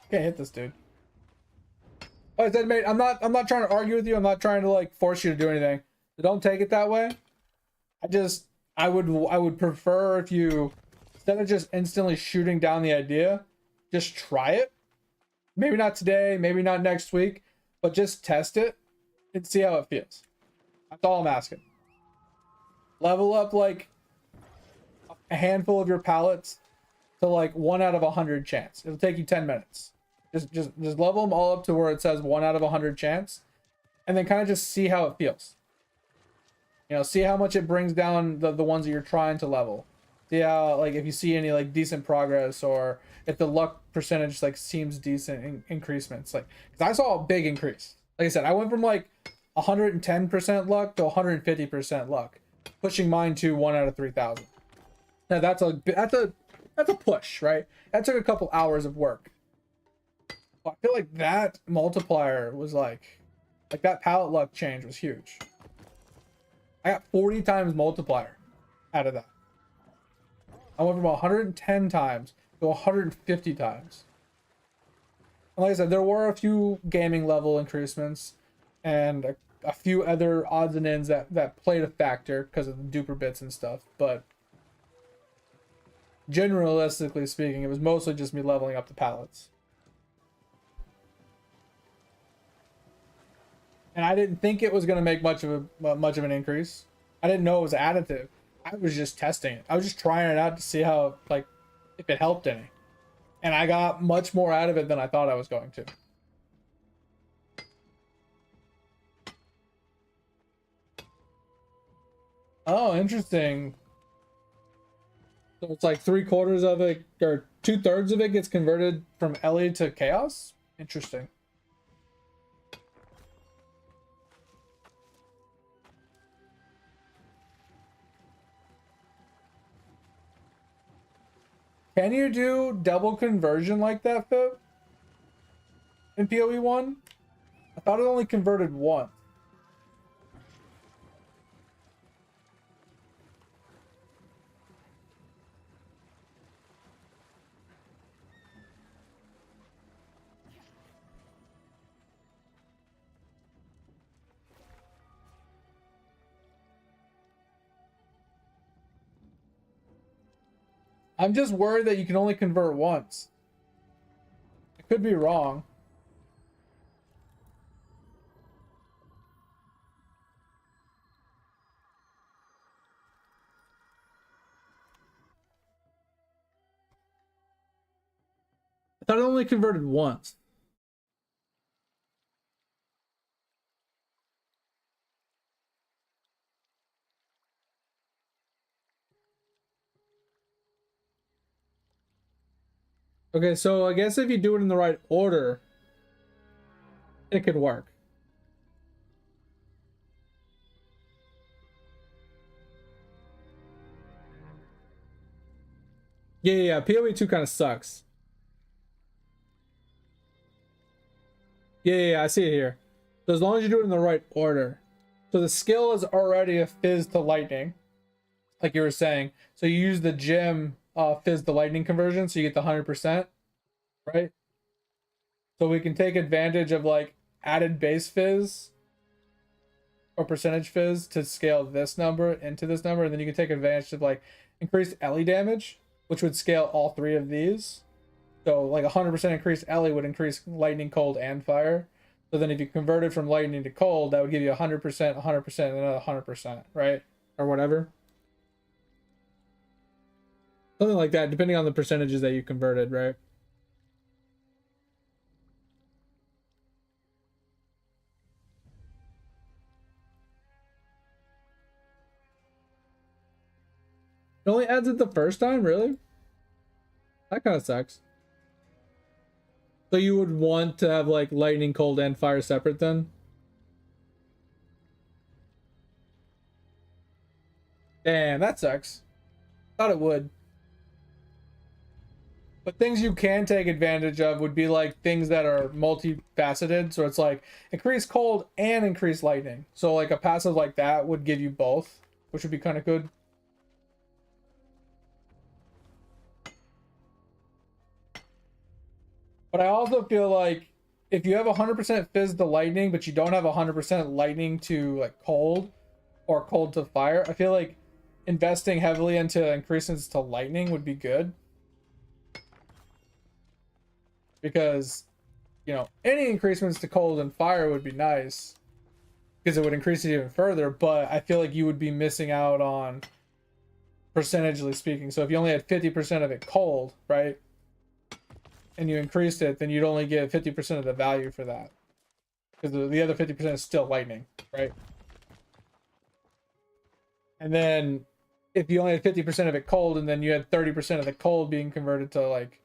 Can't hit this dude. Like I said, mate, I'm not trying to argue with you. I'm not trying to like force you to do anything. So don't take it that way. I would prefer if you, instead of just instantly shooting down the idea, just try it. Maybe not today, maybe not next week, but just test it and see how it feels. That's all I'm asking. Level up like a handful of your pallets to like 1 out of 100 chance. It'll take you 10 minutes. Just level them all up to where it says 1 out of 100 chance, and then kind of just see how it feels. You know, see how much it brings down the ones that you're trying to level. See how, like, if you see any like decent progress, or if the luck percentage like seems decent increasements. Like, because I saw a big increase. Like I said, I went from like 110% luck to 150% luck, pushing mine to 1 out of 3,000. Now that's a push, right? That took a couple hours of work. I feel like that multiplier was like that pallet luck change was huge. I got 40 times multiplier out of that. I went from 110 times to 150 times. And like I said, there were a few gaming level increasements and a few other odds and ends that played a factor because of the duper bits and stuff, but generalistically speaking, it was mostly just me leveling up the pallets. And I didn't think it was going to make much of an increase. I didn't know it was additive. I was just testing it. I was just trying it out to see how, like, if it helped any. And I got much more out of it than I thought I was going to. Oh, interesting. So it's like 3/4 of it, or 2/3 of it gets converted from Ellie to Chaos? Interesting. Can you do double conversion like that, Phil? In PoE 1? I thought it only converted once. I'm just worried that you can only convert once. I could be wrong. I thought it only converted once. Okay, so I guess if you do it in the right order, it could work. Yeah. PoE 2 kind of sucks. Yeah, I see it here. So as long as you do it in the right order. So the skill is already a fizz to lightning, like you were saying. So you use the gym fizz to lightning conversion, so you get the 100%, right? So we can take advantage of like added base fizz or percentage fizz to scale this number into this number, and then you can take advantage of like increased Ellie damage, which would scale all three of these. So like 100% increased Ellie would increase lightning, cold, and fire. So then if you converted from lightning to cold, that would give you 100%, 100%, and another 100%, right? Or whatever. Something like that, depending on the percentages that you converted, right? It only adds it the first time, really? That kind of sucks. So you would want to have like lightning, cold, and fire separate then? Damn, that sucks. Thought it would. But things you can take advantage of would be like things that are multifaceted. So it's like increase cold and increase lightning. So like a passive like that would give you both, which would be kind of good. But I also feel like if you have 100% fizz to lightning, but you don't have 100% lightning to like cold or cold to fire, I feel like investing heavily into increases to lightning would be good. Because, you know, any increasements to cold and fire would be nice because it would increase it even further, but I feel like you would be missing out on percentage,ly speaking. So if you only had 50% of it cold, right? And you increased it, then you'd only get 50% of the value for that. Because the other 50% is still lightning, right? And then if you only had 50% of it cold and then you had 30% of the cold being converted to like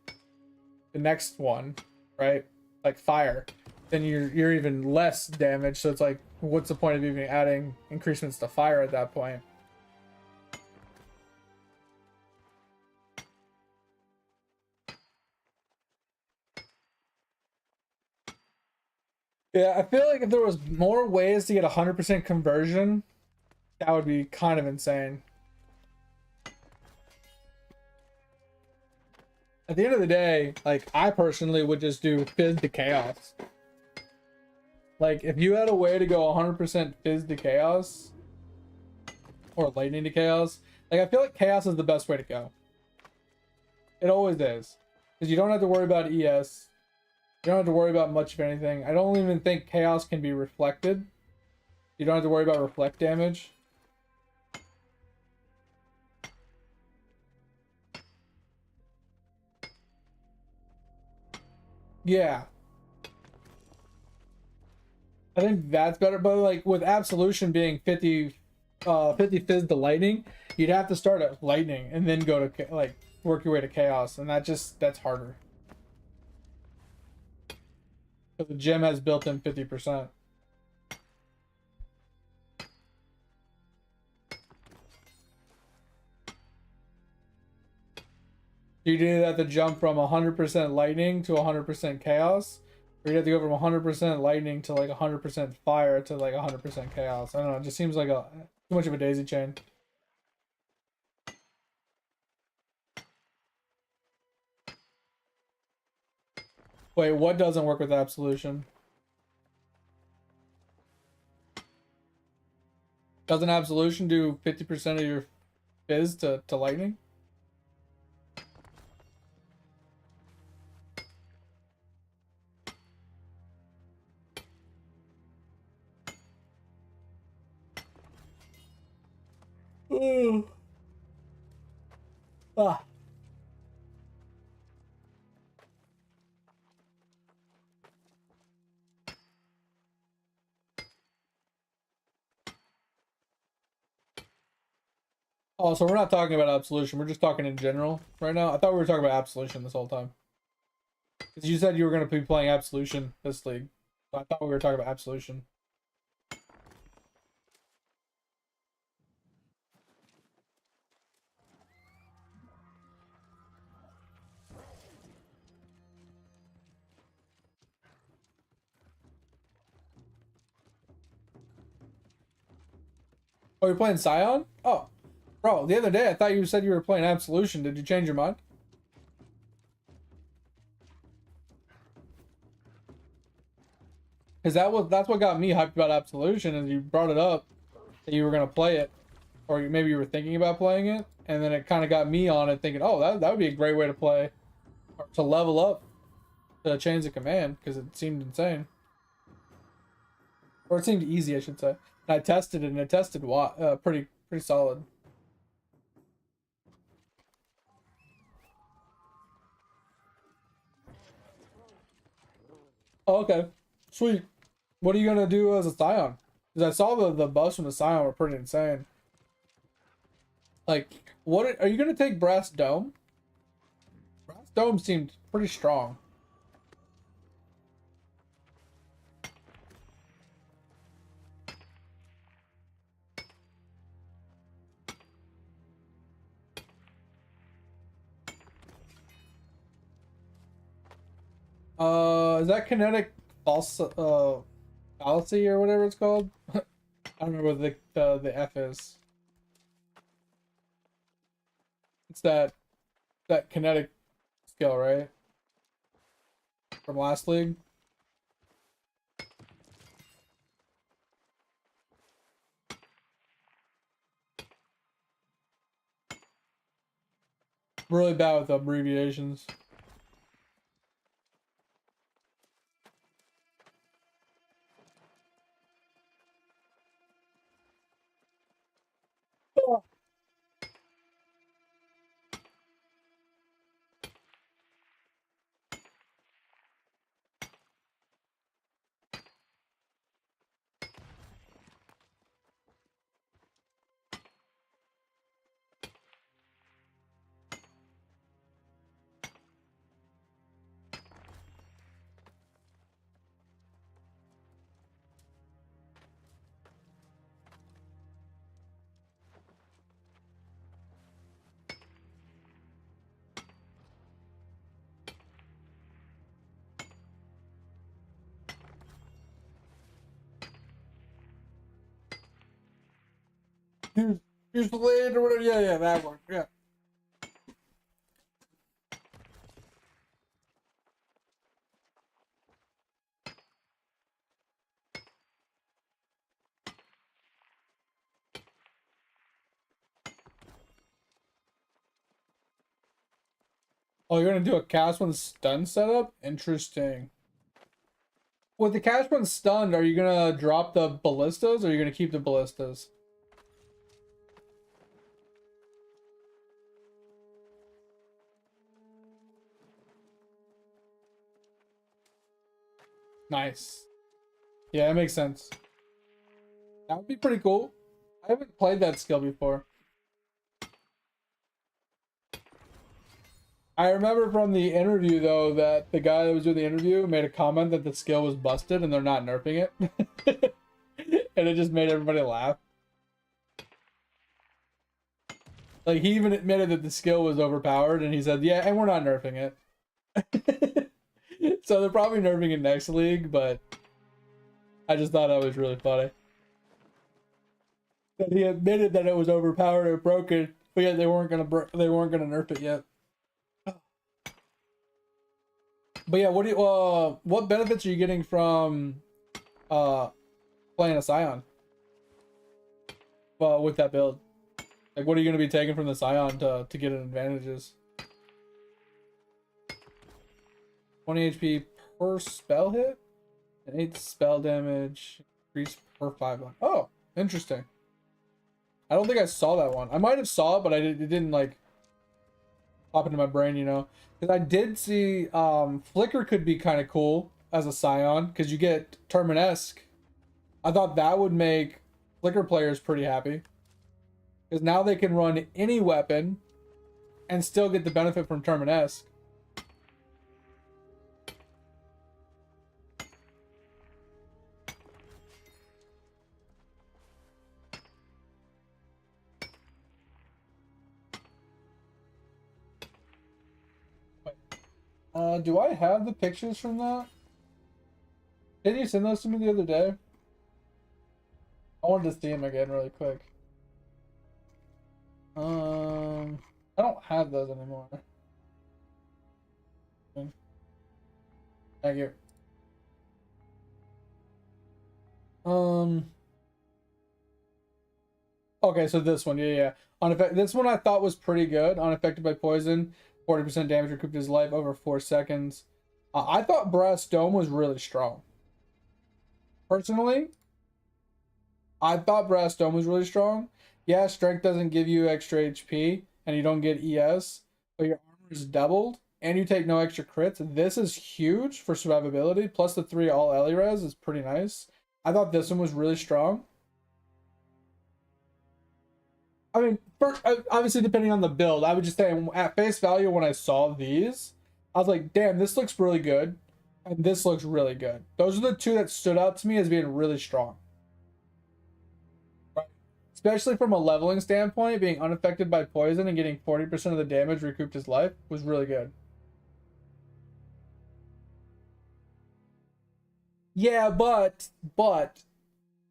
the next one, right? Like fire, then you're even less damage. So it's like, what's the point of even adding increasements to fire at that point? Yeah, I feel like if there was more ways to get 100% conversion, that would be kind of insane. At the end of the day, like I personally would just do fizz to chaos. Like if you had a way to go 100% fizz to chaos or lightning to chaos, like I feel like chaos is the best way to go. It always is. Because you don't have to worry about ES. You don't have to worry about much of anything. I don't even think chaos can be reflected. You don't have to worry about reflect damage. Yeah. I think that's better, but like with absolution being 50 fizz to lightning, you'd have to start at lightning and then go to like work your way to chaos, and that's harder. Because the gem has built-in 50%. You do have to jump from 100% lightning to 100% chaos, or you have to go from 100% lightning to like 100% fire to like 100% chaos. I don't know. It just seems like too much of a daisy chain. Wait, what doesn't work with absolution? Doesn't absolution do 50% of your fizz to lightning? Ah. Oh, so we're not talking about absolution. We're just talking in general right now. I thought we were talking about absolution this whole time. Because you said you were going to be playing Absolution this league. So I thought we were talking about Absolution. Oh, you're playing Scion? Oh, bro, the other day I thought you said you were playing Absolution. Did you change your mind? Because that's what got me hyped about Absolution, and you brought it up that you were gonna play it, or maybe you were thinking about playing it, and then it kind of got me on it, thinking, oh, that would be a great way to play, or to level up, to change the command, because it seemed insane, or it seemed easy, I should say. And I tested it, and it tested pretty solid. Oh, okay, sweet. What are you gonna do as a Scion? Because I saw the buffs from the Scion were pretty insane. Like, what are you gonna take? Brass Dome? Brass Dome seemed pretty strong. Is that kinetic fallacy or whatever it's called? I don't remember what the F is. It's that kinetic skill, right? From last league. Really bad with abbreviations. Here's the lid or whatever. Yeah, that one. Yeah. Oh, you're gonna do a cast when stun setup? Interesting. With the cast when stunned, are you gonna drop the ballistas or are you gonna keep the ballistas? Nice. Yeah, that makes sense. That would be pretty cool. I haven't played that skill before. I remember from the interview, though, that the guy that was doing the interview made a comment that the skill was busted and they're not nerfing it. And it just made everybody laugh. Like, he even admitted that the skill was overpowered, and he said, yeah, and we're not nerfing it. So they're probably nerfing it next league, but I just thought that was really funny. That he admitted that it was overpowered or broken, but yet they weren't gonna nerf it yet. But yeah, what benefits are you getting from playing a Scion? With that build, like, what are you going to be taking from the Scion to get advantages? 20 HP per spell hit, and 8 spell damage, increase per 5 line. Oh, interesting. I don't think I saw that one. I might have saw it, but it didn't like pop into my brain, you know. Because I did see Flicker could be kind of cool as a Scion, because you get Terminesque. I thought that would make Flicker players pretty happy. Because now they can run any weapon and still get the benefit from Terminesque. Do I have the pictures from that? Didn't you send those to me the other day? I wanted to see them again really quick. I don't have those anymore. Thank you. Okay, so this one, yeah. This one I thought was pretty good. Unaffected by poison, 40% damage recouped his life over 4 seconds. I thought Brass Dome was really strong. Personally, I thought Brass Dome was really strong. Yeah, strength doesn't give you extra HP, and you don't get ES, but your armor is doubled, and you take no extra crits. This is huge for survivability, plus the 3 all Ellie res is pretty nice. I thought this one was really strong. I mean, obviously depending on the build, I would just say at face value when I saw these, I was like, damn, this looks really good, and this looks really good. Those are the two that stood out to me as being really strong. Right? Especially from a leveling standpoint, being unaffected by poison and getting 40% of the damage recouped his life was really good. Yeah, but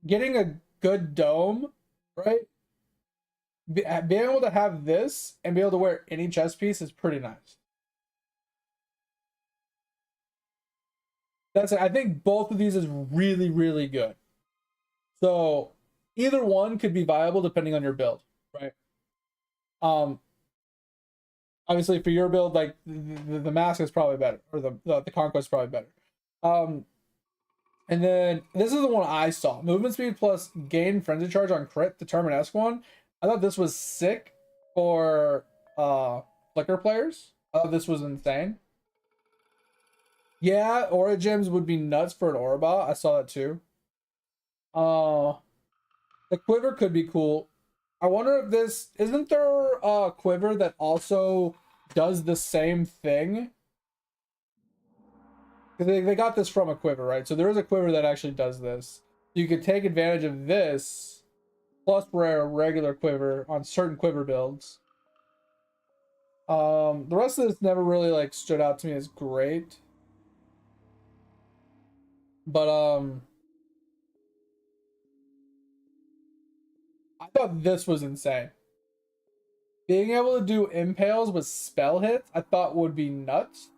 getting a good dome, right? Being able to have this and be able to wear any chest piece is pretty nice. That's it. I think both of these is really, really good. So either one could be viable depending on your build, right? Obviously for your build, like the mask is probably better, or the conquest is probably better. And then this is the one I saw. Movement speed plus gain frenzy charge on crit, determine S1. I thought this was sick for Flicker players. I thought this was insane. Yeah, Aura Gems would be nuts for an Aura bot. I saw that too. The Quiver could be cool. I wonder if this... Isn't there a Quiver that also does the same thing? Because they got this from a Quiver, right? So there is a Quiver that actually does this. You could take advantage of this plus rare regular Quiver on certain Quiver builds. The rest of this never really like stood out to me as great. But I thought this was insane. Being able to do impales with spell hits, I thought would be nuts.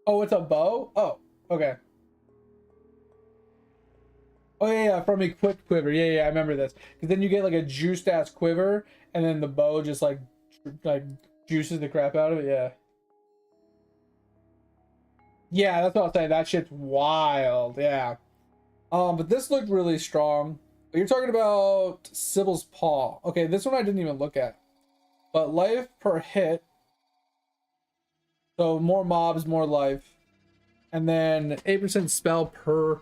Oh, it's a bow? Oh, okay. Oh yeah, from equipped quiver. Yeah, I remember this. Because then you get like a juiced ass quiver, and then the bow just like juices the crap out of it. Yeah. Yeah, that's what I'm saying. That shit's wild. Yeah. But this looked really strong. You're talking about Sybil's Paw. Okay, this one I didn't even look at. But life per hit. So more mobs, more life. And then 8% spell per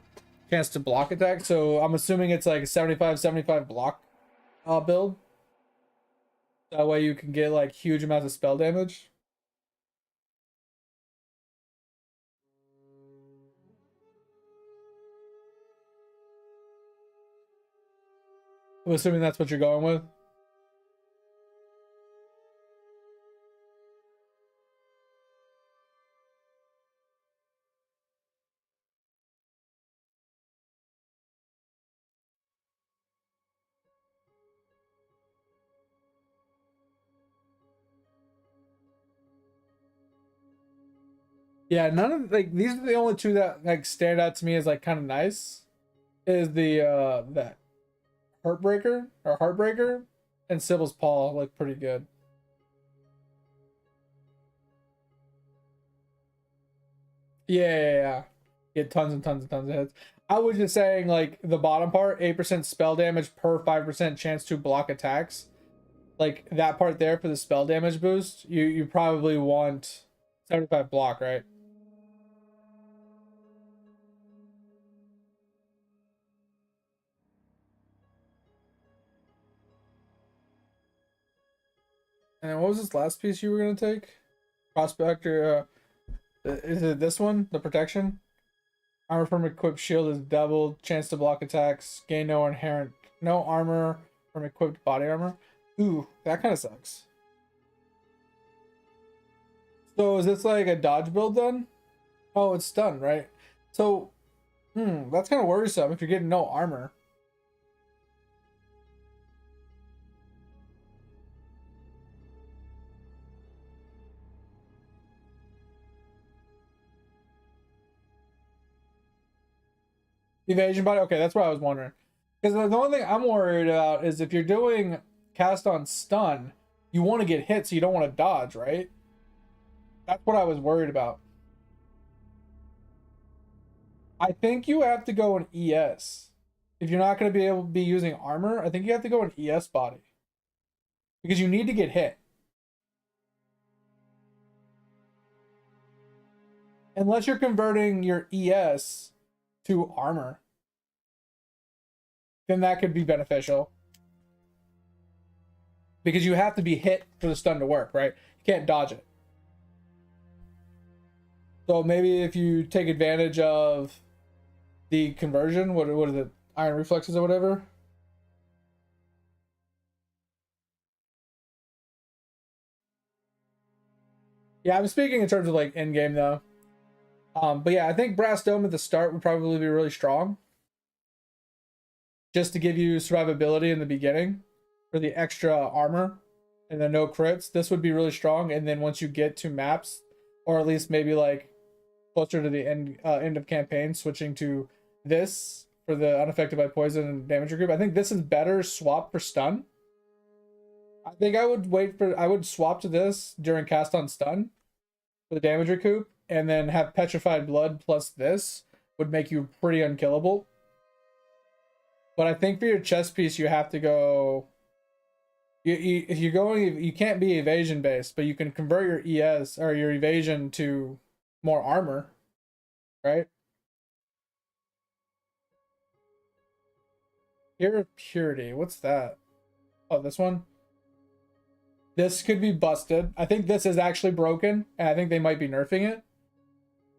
chance to block attack. So I'm assuming it's like 75 block build. That way you can get like huge amounts of spell damage. I'm assuming that's what you're going with. Yeah, none of like these are the only two that like stand out to me as like kind of nice. Is the that Heartbreaker and Sybil's Paw look pretty good. Yeah. Get tons and tons and tons of hits. I was just saying like the bottom part, 8% spell damage per 5% chance to block attacks. Like that part there for the spell damage boost, you probably want 75 block, right? And what was this last piece you were gonna take? Prospector, is it this one? The protection? Armor from equipped shield is doubled. Chance to block attacks. Gain no armor from equipped body armor. Ooh, that kind of sucks. So is this like a dodge build then? Oh, it's stun, right? So, that's kind of worrisome if you're getting no armor. Evasion body? Okay, that's what I was wondering. Because the only thing I'm worried about is if you're doing cast on stun, you want to get hit, so you don't want to dodge, right? That's what I was worried about. I think you have to go in ES. If you're not going to be able to be using armor, I think you have to go in ES body. Because you need to get hit. Unless you're converting your ES to armor, then that could be beneficial. Because you have to be hit for the stun to work, right? You can't dodge it. So maybe if you take advantage of the conversion, what is it? Iron reflexes or whatever. Yeah, I'm speaking in terms of like end game though. But yeah, I think Brass Dome at the start would probably be really strong. Just to give you survivability in the beginning for the extra armor and the no crits. This would be really strong. And then once you get to maps, or at least maybe like closer to the end of campaign, switching to this for the unaffected by poison and damage group. I think this is better swap for stun. I think I would swap to this during cast on stun for the damage recoup, and then have petrified blood plus this would make you pretty unkillable. But I think for your chest piece, you have to go. If you're going, you can't be evasion based, but you can convert your ES or your evasion to more armor, right? Here of Purity, what's that? Oh, this one. This could be busted. I think this is actually broken, and I think they might be nerfing it,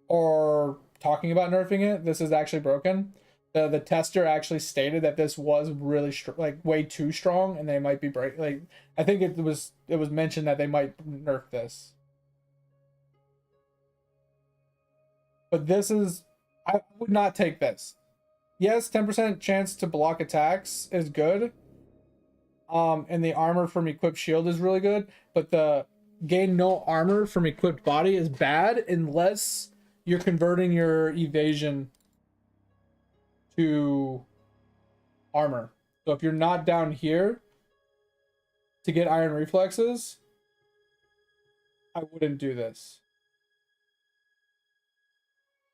or talking about nerfing it. This is actually broken. The tester actually stated that this was really like way too strong, and they might be like I think it was mentioned that they might nerf this. But this is, I would not take this. Yes, 10% chance to block attacks is good. And the armor from equipped shield is really good, but the gain no armor from equipped body is bad unless you're converting your evasion to armor. So if you're not down here to get iron reflexes, I wouldn't do this.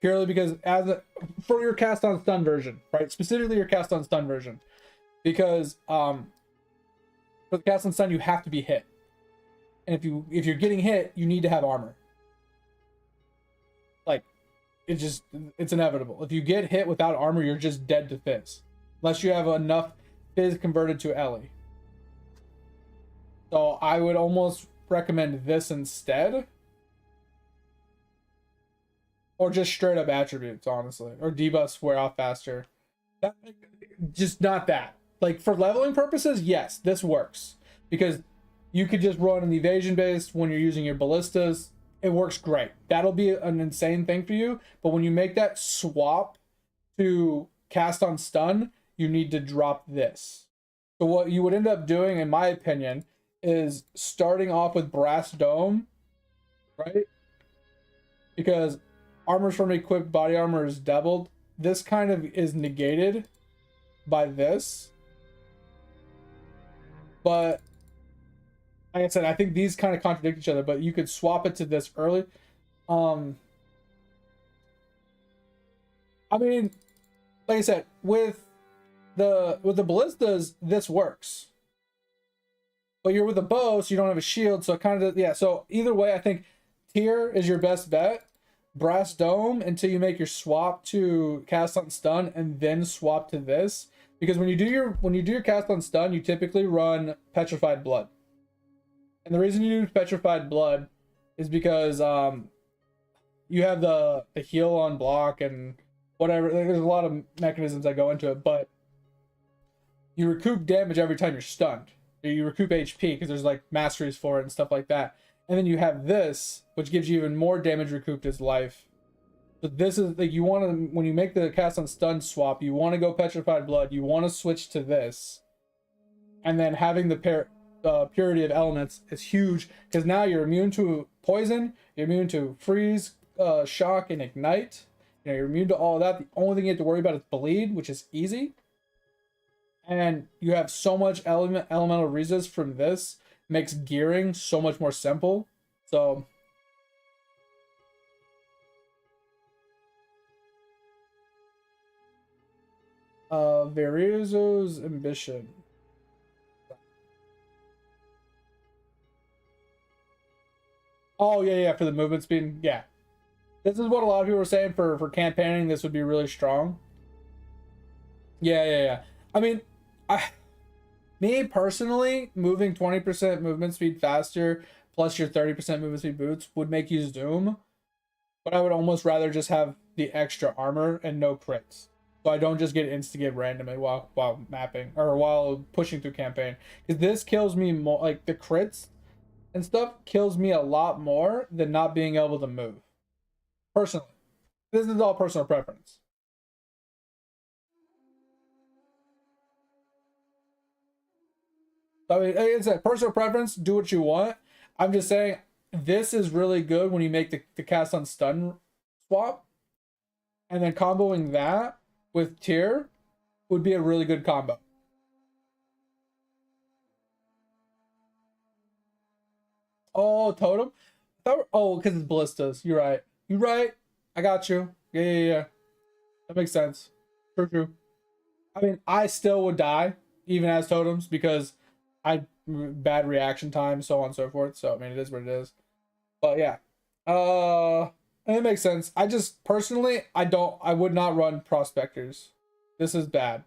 Purely because for your cast on stun version, right? Specifically your cast on stun version. Because for the cast on stun you have to be hit. And if you're getting hit, you need to have armor. Like it's inevitable. If you get hit without armor, you're just dead to Fizz. Unless you have enough Fizz converted to Ellie. So I would almost recommend this instead. Or just straight up attributes, honestly. Or debuffs wear off faster. Just not that. Like, for leveling purposes, yes, this works. Because you could just run an evasion based when you're using your ballistas. It works great. That'll be an insane thing for you. But when you make that swap to cast on stun, you need to drop this. So what you would end up doing, in my opinion, is starting off with Brass Dome, right? Because armor from equipped body armor is doubled. This kind of is negated by this. But like I said, I think these kind of contradict each other, but you could swap it to this early. I mean, like I said, with the ballistas, this works. But you're with a bow, so you don't have a shield, so it kind of, yeah, so either way, I think tier is your best bet. Brass Dome until you make your swap to cast on stun, and then swap to this. Because when you do your cast on stun, you typically run Petrified Blood. And the reason you do Petrified Blood is because you have the heal on block and whatever. There's a lot of mechanisms that go into it, but you recoup damage every time you're stunned. You recoup HP because there's like masteries for it and stuff like that. And then you have this, which gives you even more damage recouped as life. So this is like, you want to, when you make the cast on stun swap, you want to go Petrified Blood. You want to switch to this. And then having the Purity of Elements is huge, because now you're immune to poison, you're immune to freeze, shock, and ignite. You know, you're immune to all of that. The only thing you have to worry about is bleed, which is easy. And you have so much elemental resist from this, makes gearing so much more simple. So Varizo's Ambition. Oh yeah, for the movement speed. Yeah. This is what a lot of people are saying for campaigning. This would be really strong. Yeah. I mean, me personally, moving 20% movement speed faster plus your 30% movement speed boots would make you zoom. But I would almost rather just have the extra armor and no crits. So I don't just get insta-give randomly while mapping or while pushing through campaign. Because this kills me more, like the crits and stuff kills me a lot more than not being able to move. Personally. This is all personal preference. I mean, it's a personal preference. Do what you want. I'm just saying this is really good when you make the cast on stun swap. And then comboing that with tier would be a really good combo. Oh, totem? Oh, because it's ballistas. You're right. You're right. I got you. Yeah. That makes sense. True. I mean, I still would die, even as totems, because bad reaction time, so on and so forth. So I mean, it is what it is. But yeah, it makes sense. I just personally, I would not run prospectors. This is bad.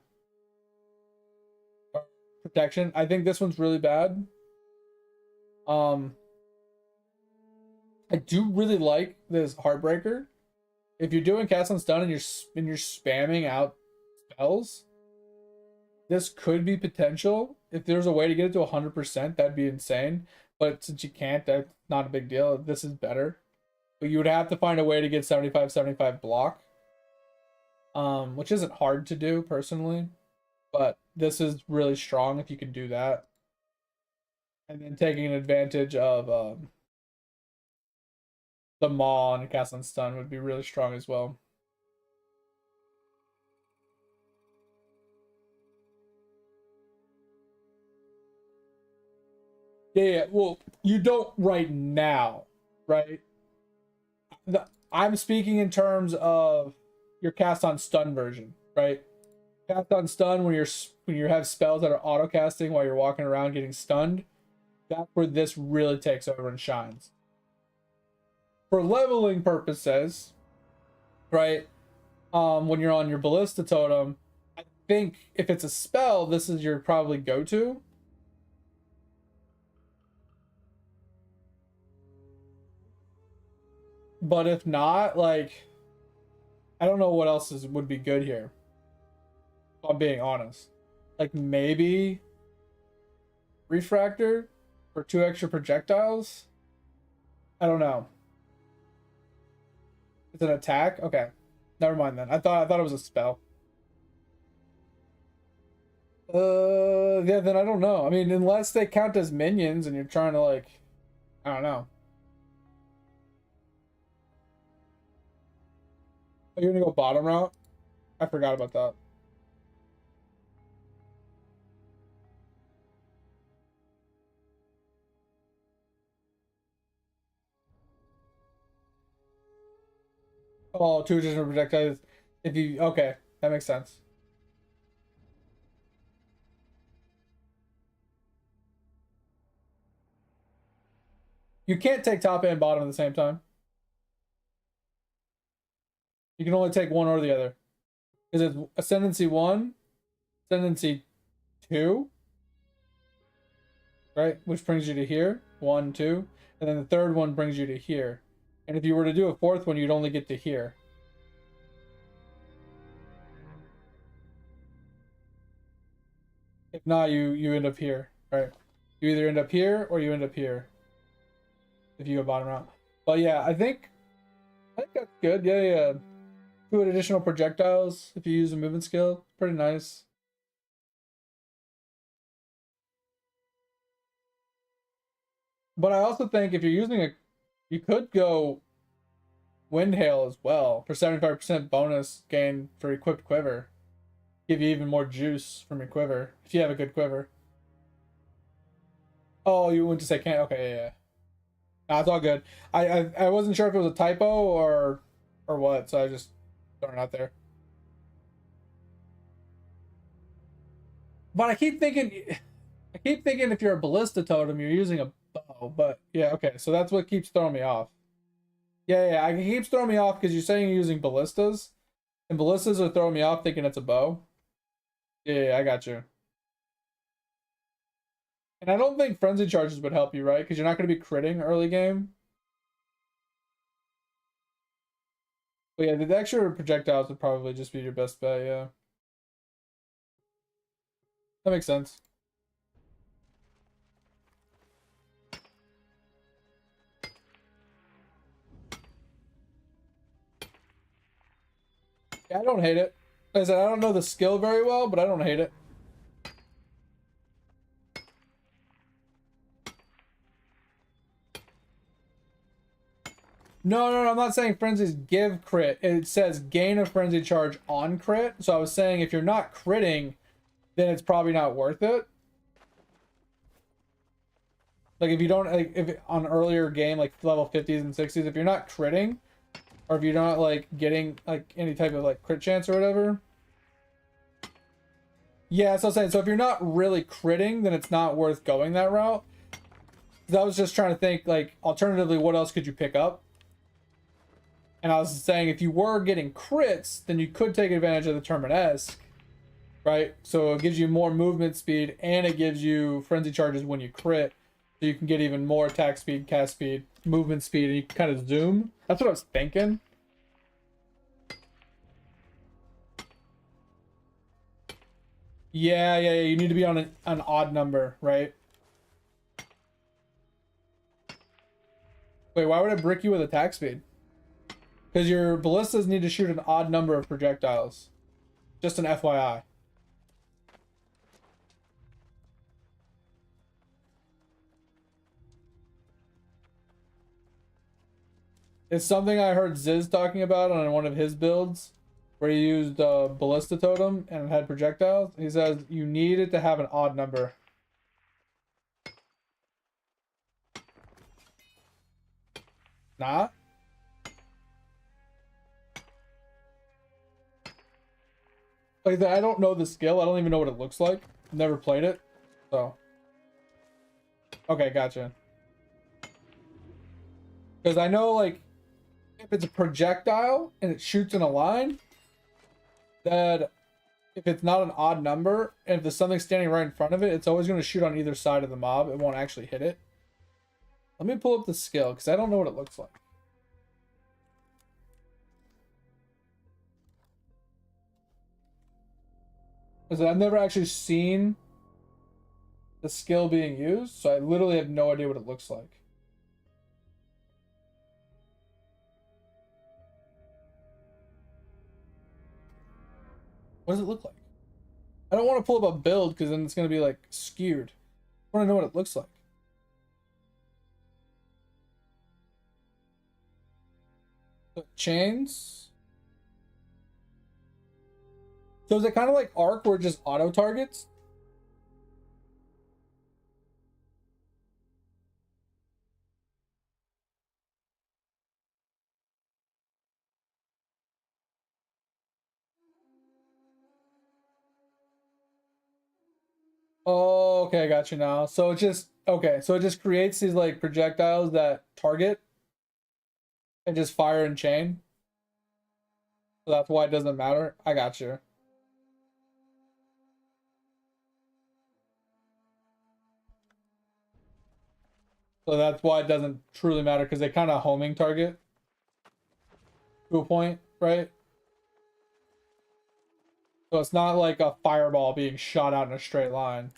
Protection. I think this one's really bad. I do really like this Heartbreaker. If you're doing cast on stun and you're spamming out spells, this could be potential. If there's a way to get it to 100%, that'd be insane. But since you can't, that's not a big deal. This is better. But you would have to find a way to get 75-75 block. Which isn't hard to do, personally. But this is really strong if you can do that. And then taking advantage of the Maw and cast on stun would be really strong as well. Yeah. Well, you don't right now, right? I'm speaking in terms of your cast on stun version, right? Cast on stun when you have spells that are auto casting while you're walking around getting stunned. That's where this really takes over and shines. For leveling purposes, right? When you're on your ballista totem, I think if it's a spell, this is your probably go-to. But if not, like, I don't know what else would be good here. If I'm being honest. Like, maybe Refractor for 2 extra projectiles? I don't know. It's an attack? Okay. Never mind then. I thought it was a spell. Yeah, then I don't know. I mean, unless they count as minions and you're trying to, like, I don't know. Are you gonna go bottom route? I forgot about that. Oh, 2 additional projectiles. If you okay, that makes sense. You can't take top and bottom at the same time. You can only take one or the other. Is it Ascendancy 1, Ascendancy 2, right? Which brings you to here. 1, 2. And then the third one brings you to here. And if you were to do a fourth one, you'd only get to here. If not, you end up here, right? You either end up here or you end up here. if you go bottom route. But yeah, I think that's good. Yeah, yeah. 2 additional projectiles if you use a movement skill. Pretty nice. But I also think if you're using you could go Wind Hail as well for 75% bonus gain for equipped quiver. Give you even more juice from your quiver if you have a good quiver. Oh, you went to say can't? Okay, yeah, yeah. Nah, it's all good. I wasn't sure if it was a typo or what, so I just throwing it out there. But I keep thinking if you're a ballista totem, you're using a bow. But yeah, okay, so that's what keeps throwing me off. Yeah, it keeps throwing me off because you're saying you're using ballistas, and ballistas are throwing me off thinking it's a bow. Yeah, I got you. And I don't think frenzy charges would help you, right? Because you're not going to be critting early game. But yeah, the extra projectiles would probably just be your best bet, yeah. That makes sense. Yeah, I don't hate it. Like I said, I don't know the skill very well, but I don't hate it. No, I'm not saying frenzies give crit. It says gain a frenzy charge on crit. So I was saying if you're not critting, then it's probably not worth it. Like if you don't, like if on earlier game, like level 50s and 60s, if you're not critting, or if you're not like getting like any type of like crit chance or whatever. Yeah, so I'm saying, so if you're not really critting, then it's not worth going that route. I was just trying to think, like, alternatively, what else could you pick up? And I was saying, if you were getting crits, then you could take advantage of the Terminesque, right? So it gives you more movement speed, and it gives you frenzy charges when you crit, so you can get even more attack speed, cast speed, movement speed, and you can kind of zoom. That's what I was thinking. Yeah, you need to be on an odd number, right? Wait, why would it brick you with attack speed? Because your ballistas need to shoot an odd number of projectiles. Just an FYI. It's something I heard Ziz talking about on one of his builds, where he used ballista totem and had projectiles. He says you needed to have an odd number. Not? Like, I don't know the skill. I don't even know what it looks like. Never played it. So. Okay, gotcha. Because I know, like, if it's a projectile and it shoots in a line, that if it's not an odd number, and if there's something standing right in front of it, it's always going to shoot on either side of the mob. It won't actually hit it. Let me pull up the skill, because I don't know what it looks like. Because I've never actually seen the skill being used, so I literally have no idea what it looks like. What does it look like? I don't want to pull up a build because then it's going to be like skewed. I want to know what it looks like. So chains. So is it kind of like Arc where it just auto targets? Oh, okay, I got you now. So it just, okay, so it just creates these like projectiles that target and just fire and chain. So that's why it doesn't matter. I got you. So that's why it doesn't truly matter, because they kind of homing target to a point, right? So it's not like a fireball being shot out in a straight line.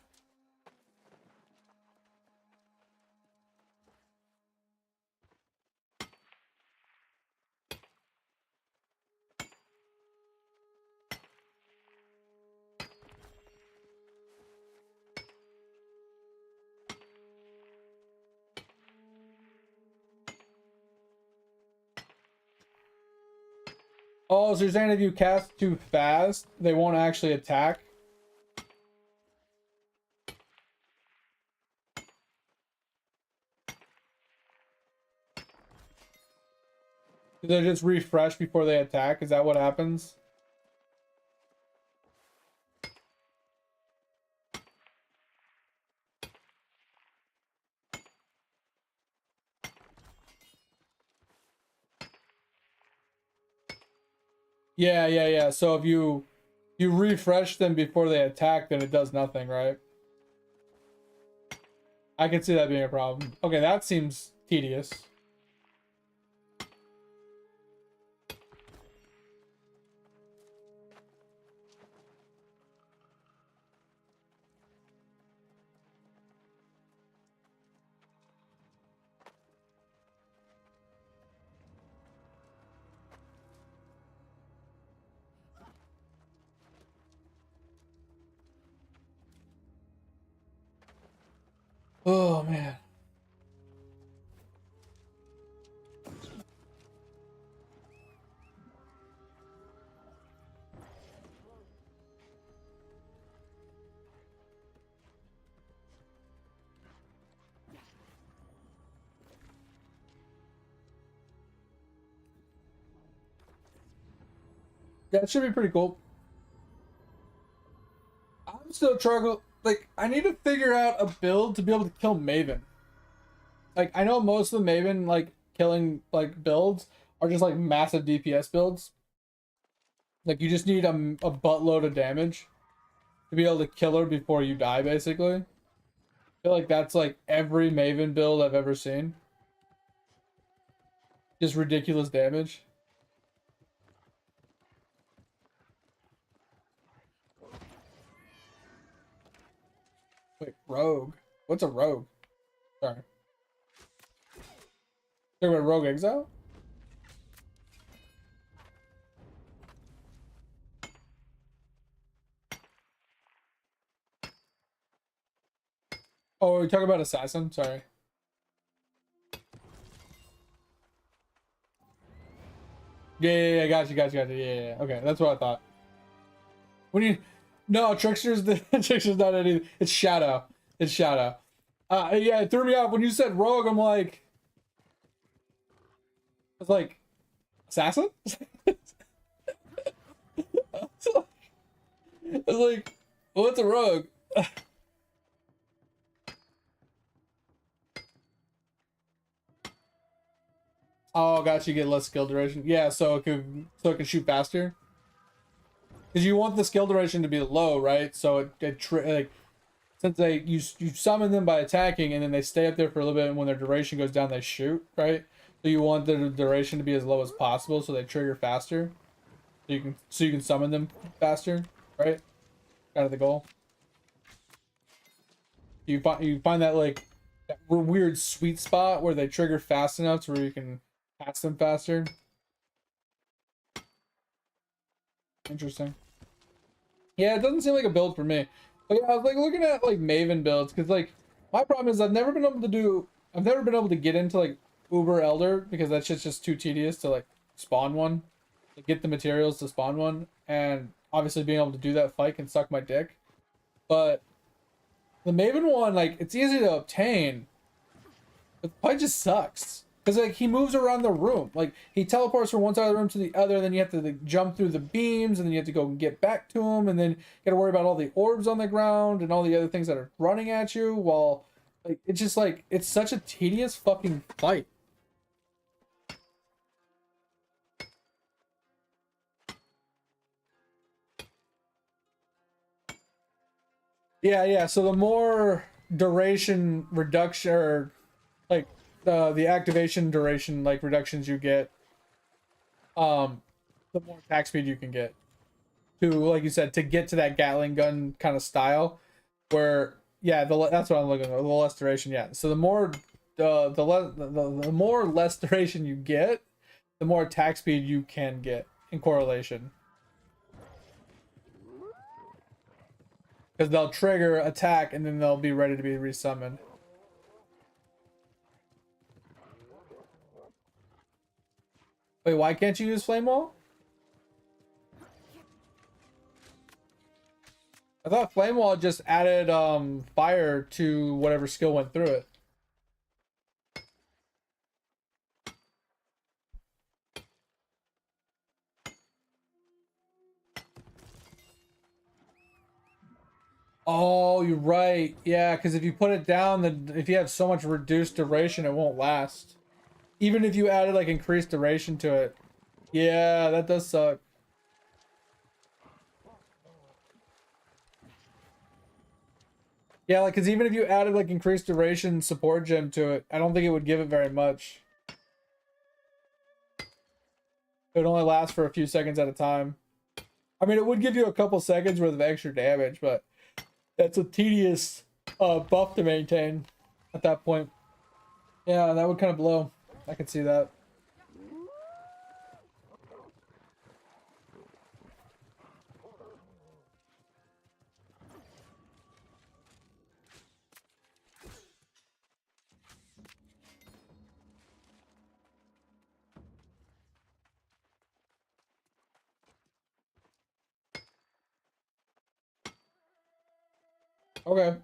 Oh, so you're saying if you cast too fast, they won't actually attack? Do they just refresh before they attack? Is that what happens? Yeah. So if you refresh them before they attack, then it does nothing, right? I can see that being a problem. Okay, that seems tedious. Oh man. That should be pretty cool. I'm still struggling. Like, I need to figure out a build to be able to kill Maven. Like, I know most of the Maven, like, killing, like, builds are just, like, massive DPS builds. Like, you just need a buttload of damage to be able to kill her before you die, basically. I feel like that's, like, every Maven build I've ever seen. Just ridiculous damage. Wait, rogue? What's a rogue? Sorry. Talking about rogue exile? Oh, we're talking about assassin? Sorry. Yeah, got you. Yeah. Okay, that's what I thought. When you, no, Trickster's the Trickster's not anything. It's Shadow. It's Shadow. Yeah, it threw me off when you said rogue. I was like, assassin. I was like, what's a rogue? Oh, got you. Get less skill duration. Yeah, so it can shoot faster. Because you want the skill duration to be low, right? So like, since you summon them by attacking, and then they stay up there for a little bit, and when their duration goes down, they shoot, right? So you want the duration to be as low as possible, so they trigger faster. So you can summon them faster, right? Kind of the goal. You find that like that weird sweet spot where they trigger fast enough to where you can pass them faster. Interesting. Yeah, it doesn't seem like a build for me. But yeah, I was like looking at like Maven builds because like my problem is I've never been able to get into like Uber Elder because that shit's just too tedious to like spawn one, to get the materials to spawn one, and obviously being able to do that fight can suck my dick. But the Maven one, like, it's easy to obtain, but the fight just sucks. Because, like, he moves around the room. Like, he teleports from one side of the room to the other, then you have to like, jump through the beams, and then you have to go and get back to him, and then you gotta worry about all the orbs on the ground, and all the other things that are running at you, while, like, it's just, like, it's such a tedious fucking fight. Yeah, so the more duration reduction, or, like, the activation duration, like, reductions you get, the more attack speed you can get to, like you said, to get to that Gatling gun kind of style where, yeah, that's what I'm looking for, the less duration. Yeah, so the more the more less duration you get, the more attack speed you can get in correlation, because they'll trigger attack and then they'll be ready to be resummoned. Wait, why can't you use flame wall? I thought Flame Wall just added fire to whatever skill went through it. Oh, you're right. Yeah, because if you put it down, then if you have so much reduced duration, it won't last. Even if you added like increased duration to it. Yeah, that does suck. Yeah, like, because even if you added like increased duration support gem to it, I don't think it would give it very much. It would only last for a few seconds at a time. I mean, it would give you a couple seconds worth of extra damage, but that's a tedious buff to maintain at that point. Yeah, that would kind of blow. I could see that. Okay.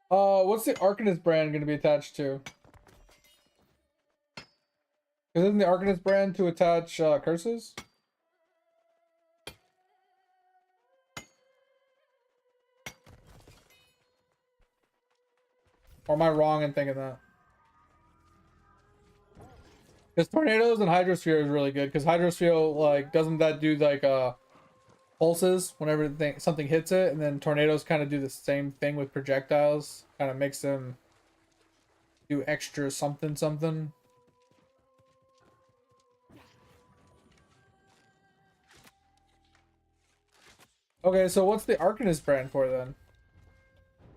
What's the Arcanist brand going to be attached to? Isn't the Arcanist brand to attach curses? Or am I wrong in thinking that? Because Tornadoes and Hydrosphere is really good. Because Hydrosphere, like, doesn't that do like pulses whenever something hits it, and then Tornadoes kind of do the same thing with projectiles. Kind of makes them do extra something something. Okay, so what's the Arcanist brand for then?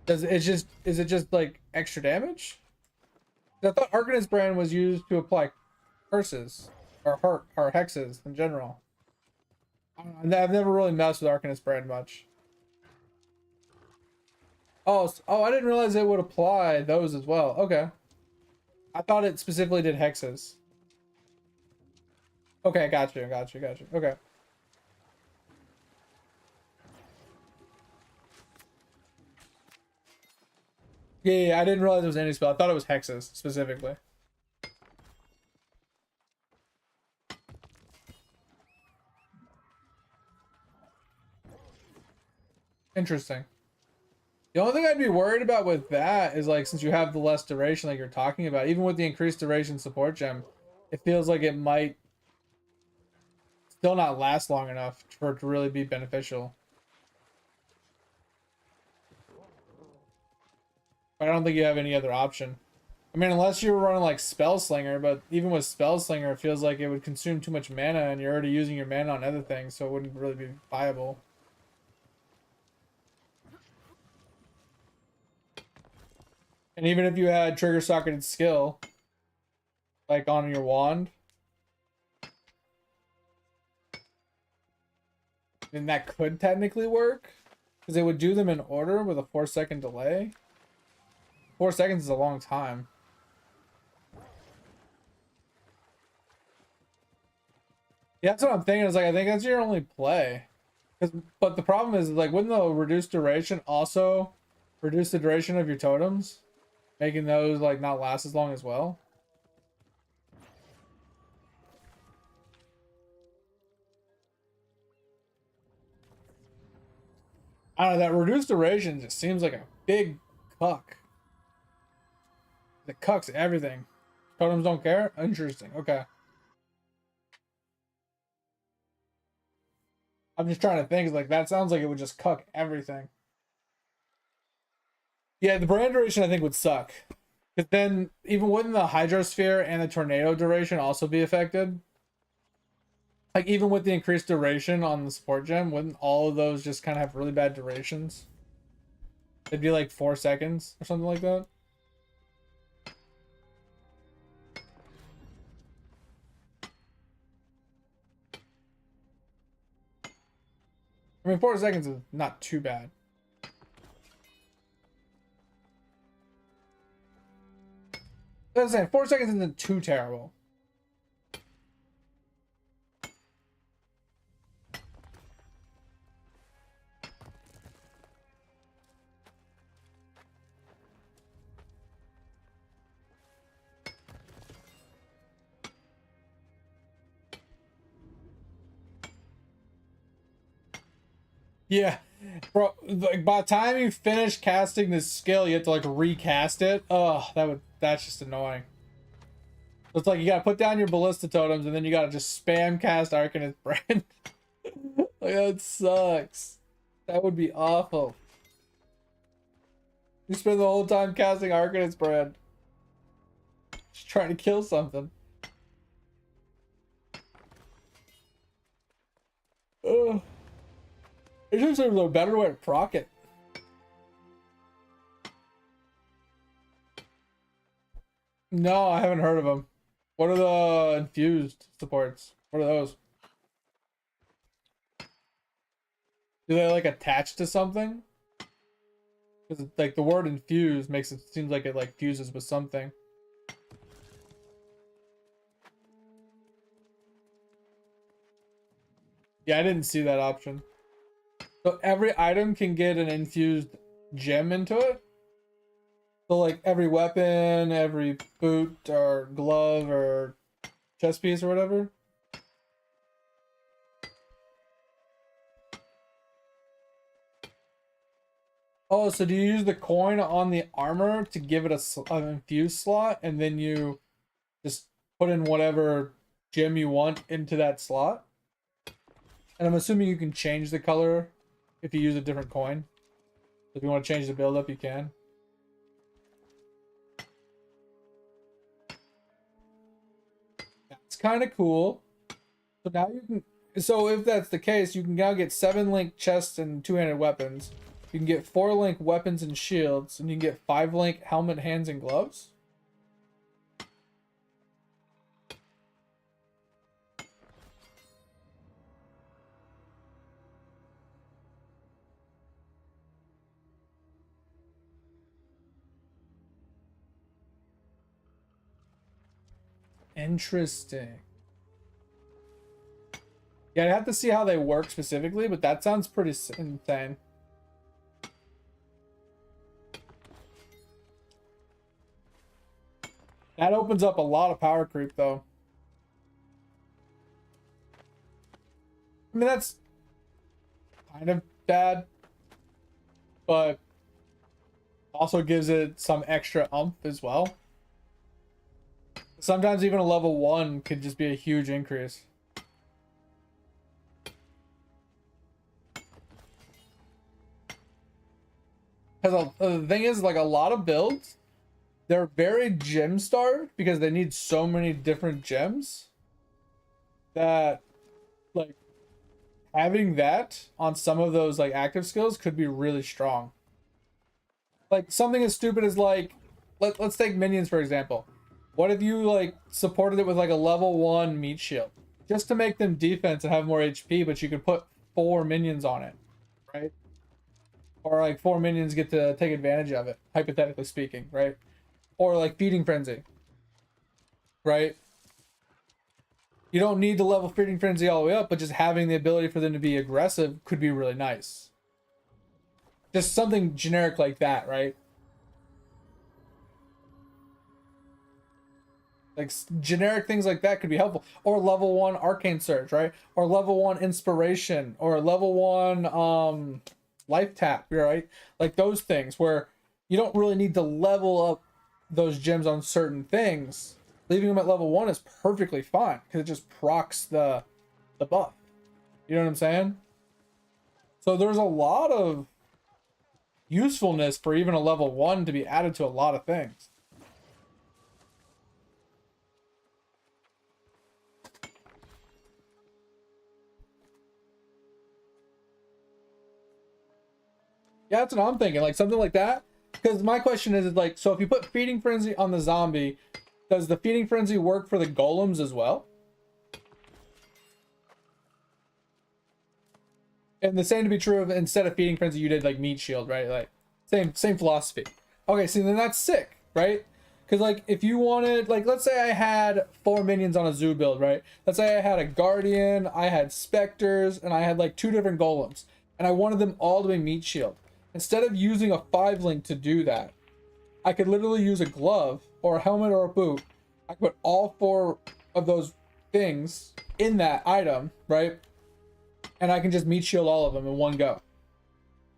Is it just like extra damage? I thought Arcanist brand was used to apply curses or hexes in general. I've never really messed with Arcanist brand much. Oh, I didn't realize it would apply those as well. Okay. I thought it specifically did hexes. Okay, got you. Okay. Yeah, I didn't realize it was any spell. I thought it was hexes specifically. Interesting. The only thing I'd be worried about with that is, like, since you have the less duration like you're talking about, even with the increased duration support gem, it feels like it might still not last long enough for it to really be beneficial. But I don't think you have any other option. I mean, unless you were running like Spellslinger, but even with Spellslinger, it feels like it would consume too much mana, and you're already using your mana on other things, so it wouldn't really be viable. And even if you had trigger socketed skill, like on your wand, then that could technically work, because it would do them in order with a 4-second delay. 4 seconds is a long time. Yeah, that's what I'm thinking. Is like, I think that's your only play. But the problem is, like, wouldn't the reduced duration also reduce the duration of your totems, making those like not last as long as well? I don't know, that reduced duration just seems like a big cuck. It cucks everything. Totems don't care? Interesting. Okay. I'm just trying to think, like, that sounds like it would just cuck everything. Yeah, the brand duration I think would suck. Because then, even wouldn't the Hydrosphere and the Tornado duration also be affected? Like, even with the increased duration on the support gem, wouldn't all of those just kind of have really bad durations? It'd be like 4 seconds or something like that. I mean, 4 seconds is not too bad. That's saying 4 seconds isn't too terrible. Yeah, bro. Like by the time you finish casting this skill, you have to like recast it. Oh, that's just annoying. So it's like you gotta put down your ballista totems and then you gotta just spam cast Arcanist Brand. Like that sucks. That would be awful. You spend the whole time casting Arcanist Brand. Just trying to kill something. Ugh. It just seems a better way to proc it. No, I haven't heard of them. What are the infused supports? What are those? Do they like attach to something? Because like the word infused makes it seems like it like fuses with something. Yeah, I didn't see that option. So every item can get an infused gem into it? So like every weapon, every boot or glove or chest piece or whatever? Oh, so do you use the coin on the armor to give it an infused slot, and then you just put in whatever gem you want into that slot? And I'm assuming you can change the color if you use a different coin. If you want to change the build up, you can. That's kind of cool. So now you can. So if that's the case, you can now get 7 link chests and 2-handed weapons. You can get 4 link weapons and shields, and you can get 5 link helmet, hands, and gloves. Interesting. Yeah, I'd have to see how they work specifically, but that sounds pretty insane. That opens up a lot of power creep, though. I mean, that's kind of bad, but also gives it some extra oomph as well. Sometimes even a level 1 could just be a huge increase. Because the thing is, like, a lot of builds, they're very gem starved because they need so many different gems that, like, having that on some of those, like, active skills could be really strong. Like, something as stupid as, like, let's take minions, for example. What if you, like, supported it with, like, a level 1 meat shield? Just to make them defense and have more HP, but you could put 4 minions on it, right? Or, like, 4 minions get to take advantage of it, hypothetically speaking, right? Or, like, Feeding Frenzy, right? You don't need to level Feeding Frenzy all the way up, but just having the ability for them to be aggressive could be really nice. Just something generic like that, right? Like generic things like that could be helpful. Or level 1 Arcane Surge, right? Or level 1 Inspiration, or level 1 Life Tap, right? Like those things where you don't really need to level up those gems on certain things. Leaving them at level 1 is perfectly fine because it just procs the buff. You know what I'm saying? So there's a lot of usefulness for even a level 1 to be added to a lot of things. Yeah, that's what I'm thinking. Like something like that. Because my question is like, so if you put Feeding Frenzy on the zombie, does the Feeding Frenzy work for the golems as well? And the same to be true of instead of Feeding Frenzy, you did like Meat Shield, right? Like same philosophy. Okay, so then that's sick, right? Because like if you wanted, like let's say I had 4 minions on a zoo build, right? Let's say I had a Guardian, I had Specters, and I had like 2 different golems, and I wanted them all to be Meat Shield. Instead of using a 5 link to do that, I could literally use a glove or a helmet or a boot. I could put all 4 of those things in that item, right? And I can just Meat Shield all of them in one go.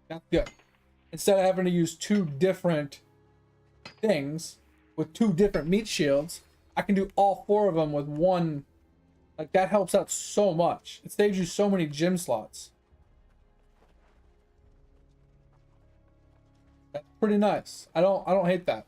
That's good. Instead of having to use two different things with two different meat shields, I can do all four of them with one. Like, that helps out so much. It saves you so many gym slots. That's pretty nice. I don't hate that.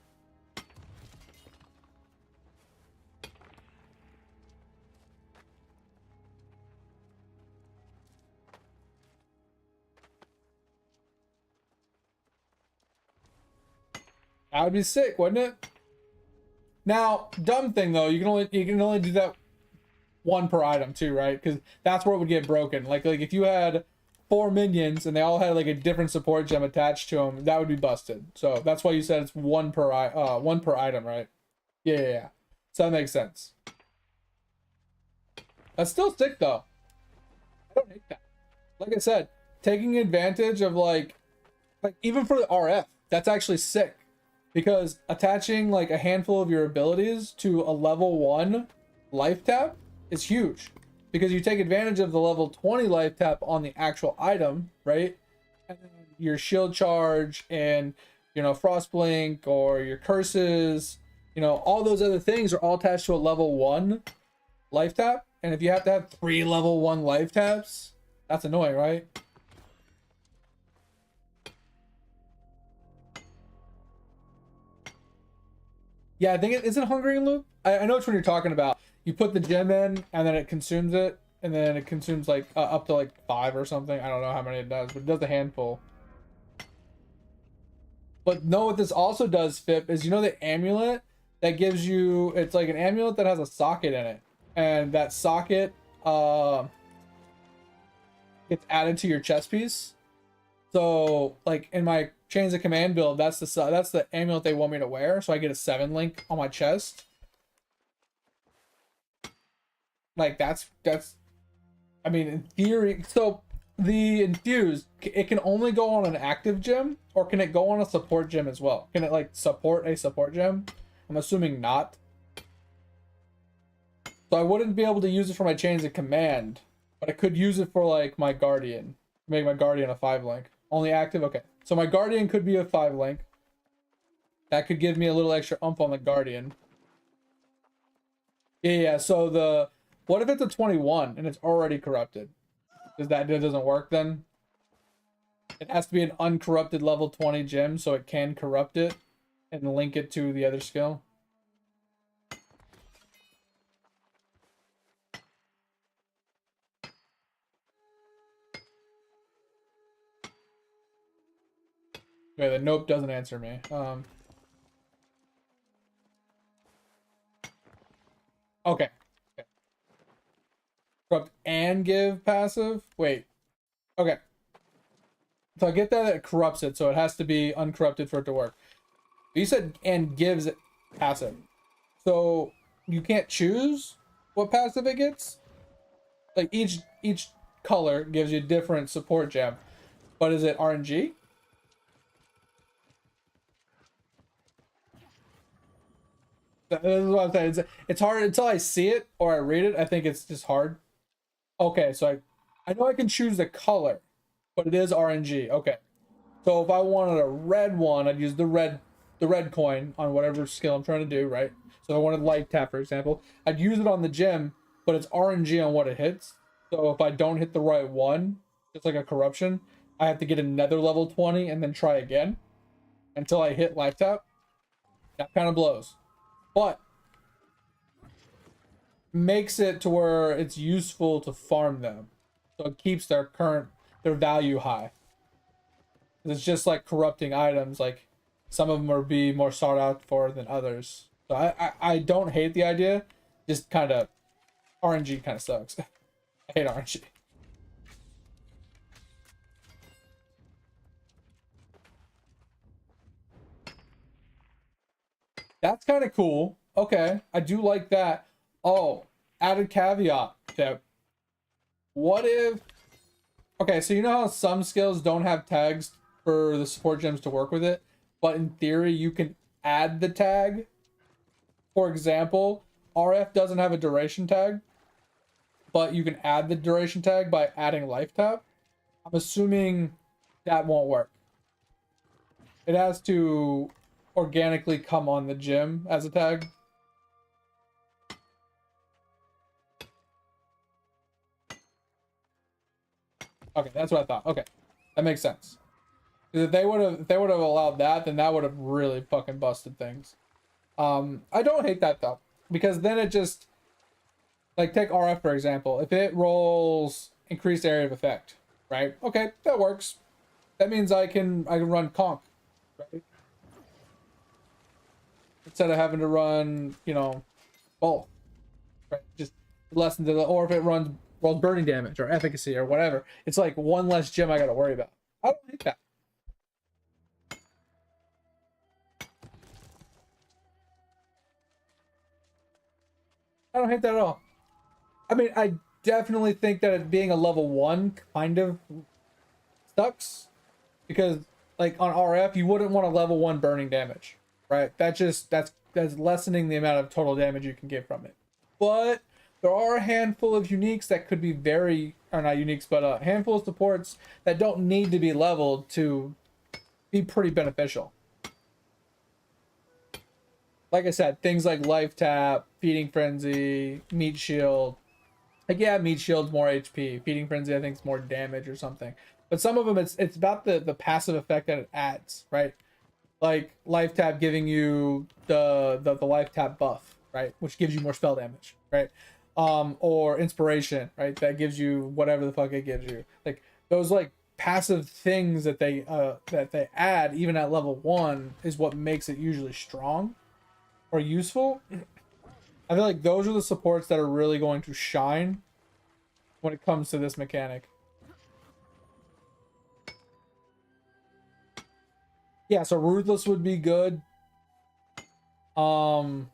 That would be sick, wouldn't it? Now, dumb thing though, you can only do that one per item too, right? Because that's where it would get broken. Like if you had 4 minions and they all had like a different support gem attached to them, that would be busted. So that's why you said it's one per item, right? Yeah. So that makes sense. That's still sick though. I don't hate that. Like I said, taking advantage of like even for the RF, that's actually sick. Because attaching like a handful of your abilities to a level 1 life tap is huge. Because you take advantage of the level 20 life tap on the actual item, right? And then your shield charge and, frost blink or your curses, all those other things are all attached to a level 1 life tap. And if you have to have 3 level 1 life taps, that's annoying, right? Yeah, I think it isn't Hungering Loop. I know which one you're talking about. You put the gem in, and then it consumes it, and then it consumes like up to like 5 or something. I don't know how many it does, but it does a handful. But no, what this also does, Fip, is the amulet that gives you. It's like an amulet that has a socket in it, and that socket gets added to your chest piece. So like in my Chains of Command build, that's the amulet they want me to wear, so I get a 7 link on my chest. Like that's I mean, in theory. So the infused, it can only go on an active gem, or can it go on a support gem as well? Can it like support a support gem? I'm assuming not. So I wouldn't be able to use it for my Chains of Command, but I could use it for like my Guardian. Make my Guardian a 5 link. Only active? Okay. So my Guardian could be a 5 link. That could give me a little extra ump on the Guardian. Yeah, so what if it's a 21 and it's already corrupted? It doesn't work then? It has to be an uncorrupted level 20 gem so it can corrupt it and link it to the other skill. Okay, the nope doesn't answer me. Okay. Corrupt and give passive? Wait. Okay. So I get that it corrupts it, so it has to be uncorrupted for it to work. But you said and gives it passive. So you can't choose what passive it gets? Like each color gives you a different support gem. But is it RNG? This is what I'm saying. It's hard until I see it or I read it. I think it's just hard. Okay, so I know I can choose the color, but it is RNG. Okay, so if I wanted a red one, I'd use the red coin on whatever skill I'm trying to do, right? So if I wanted light tap, for example, I'd use it on the gem, but it's RNG on what it hits. So if I don't hit the right one, just like a corruption, I have to get another level 20 and then try again until I hit life tap. That kind of blows. But makes it to where it's useful to farm them, so it keeps their value high. It's just like corrupting items, like some of them are be more sought out for than others. So I don't hate the idea, just kind of RNG kind of sucks. I hate RNG. That's kind of cool. Okay, I do like that. Oh, added caveat, Tip. What if... Okay, so you know how some skills don't have tags for the support gems to work with it? But in theory, you can add the tag. For example, RF doesn't have a duration tag, but you can add the duration tag by adding life tap. I'm assuming that won't work. It has to organically come on the gym as a tag. Okay, that's what I thought. Okay, that makes sense. Because if they would have allowed that, then that would have really fucking busted things. I don't hate that though, because then it just, like, take RF for example. If it rolls increased area of effect, right? Okay, that works. That means I can run conk, right? Instead of having to run, you know, both, right? Just lessen the, or if it runs burning damage or efficacy or whatever, it's like one less gem I got to worry about. I don't hate that. I don't hate that at all. I mean, I definitely think that it being a level 1 kind of sucks, because like on RF you wouldn't want a level 1 burning damage, right? That's lessening the amount of total damage you can get from it. But there are a handful of uniques that could be very, or not uniques, but a handful of supports that don't need to be leveled to be pretty beneficial. Like I said, things like Life Tap, Feeding Frenzy, Meat Shield. Like, yeah, Meat Shield's more HP. Feeding Frenzy, I think, is more damage or something. But some of them, it's about the passive effect that it adds, right? Like Life Tap giving you the Life Tap buff, right? Which gives you more spell damage, right? Or Inspiration, right? That gives you whatever the fuck it gives you. Like, those, like, passive things that they add, even at level 1, is what makes it usually strong or useful. I feel like those are the supports that are really going to shine when it comes to this mechanic. Yeah, so Ruthless would be good. For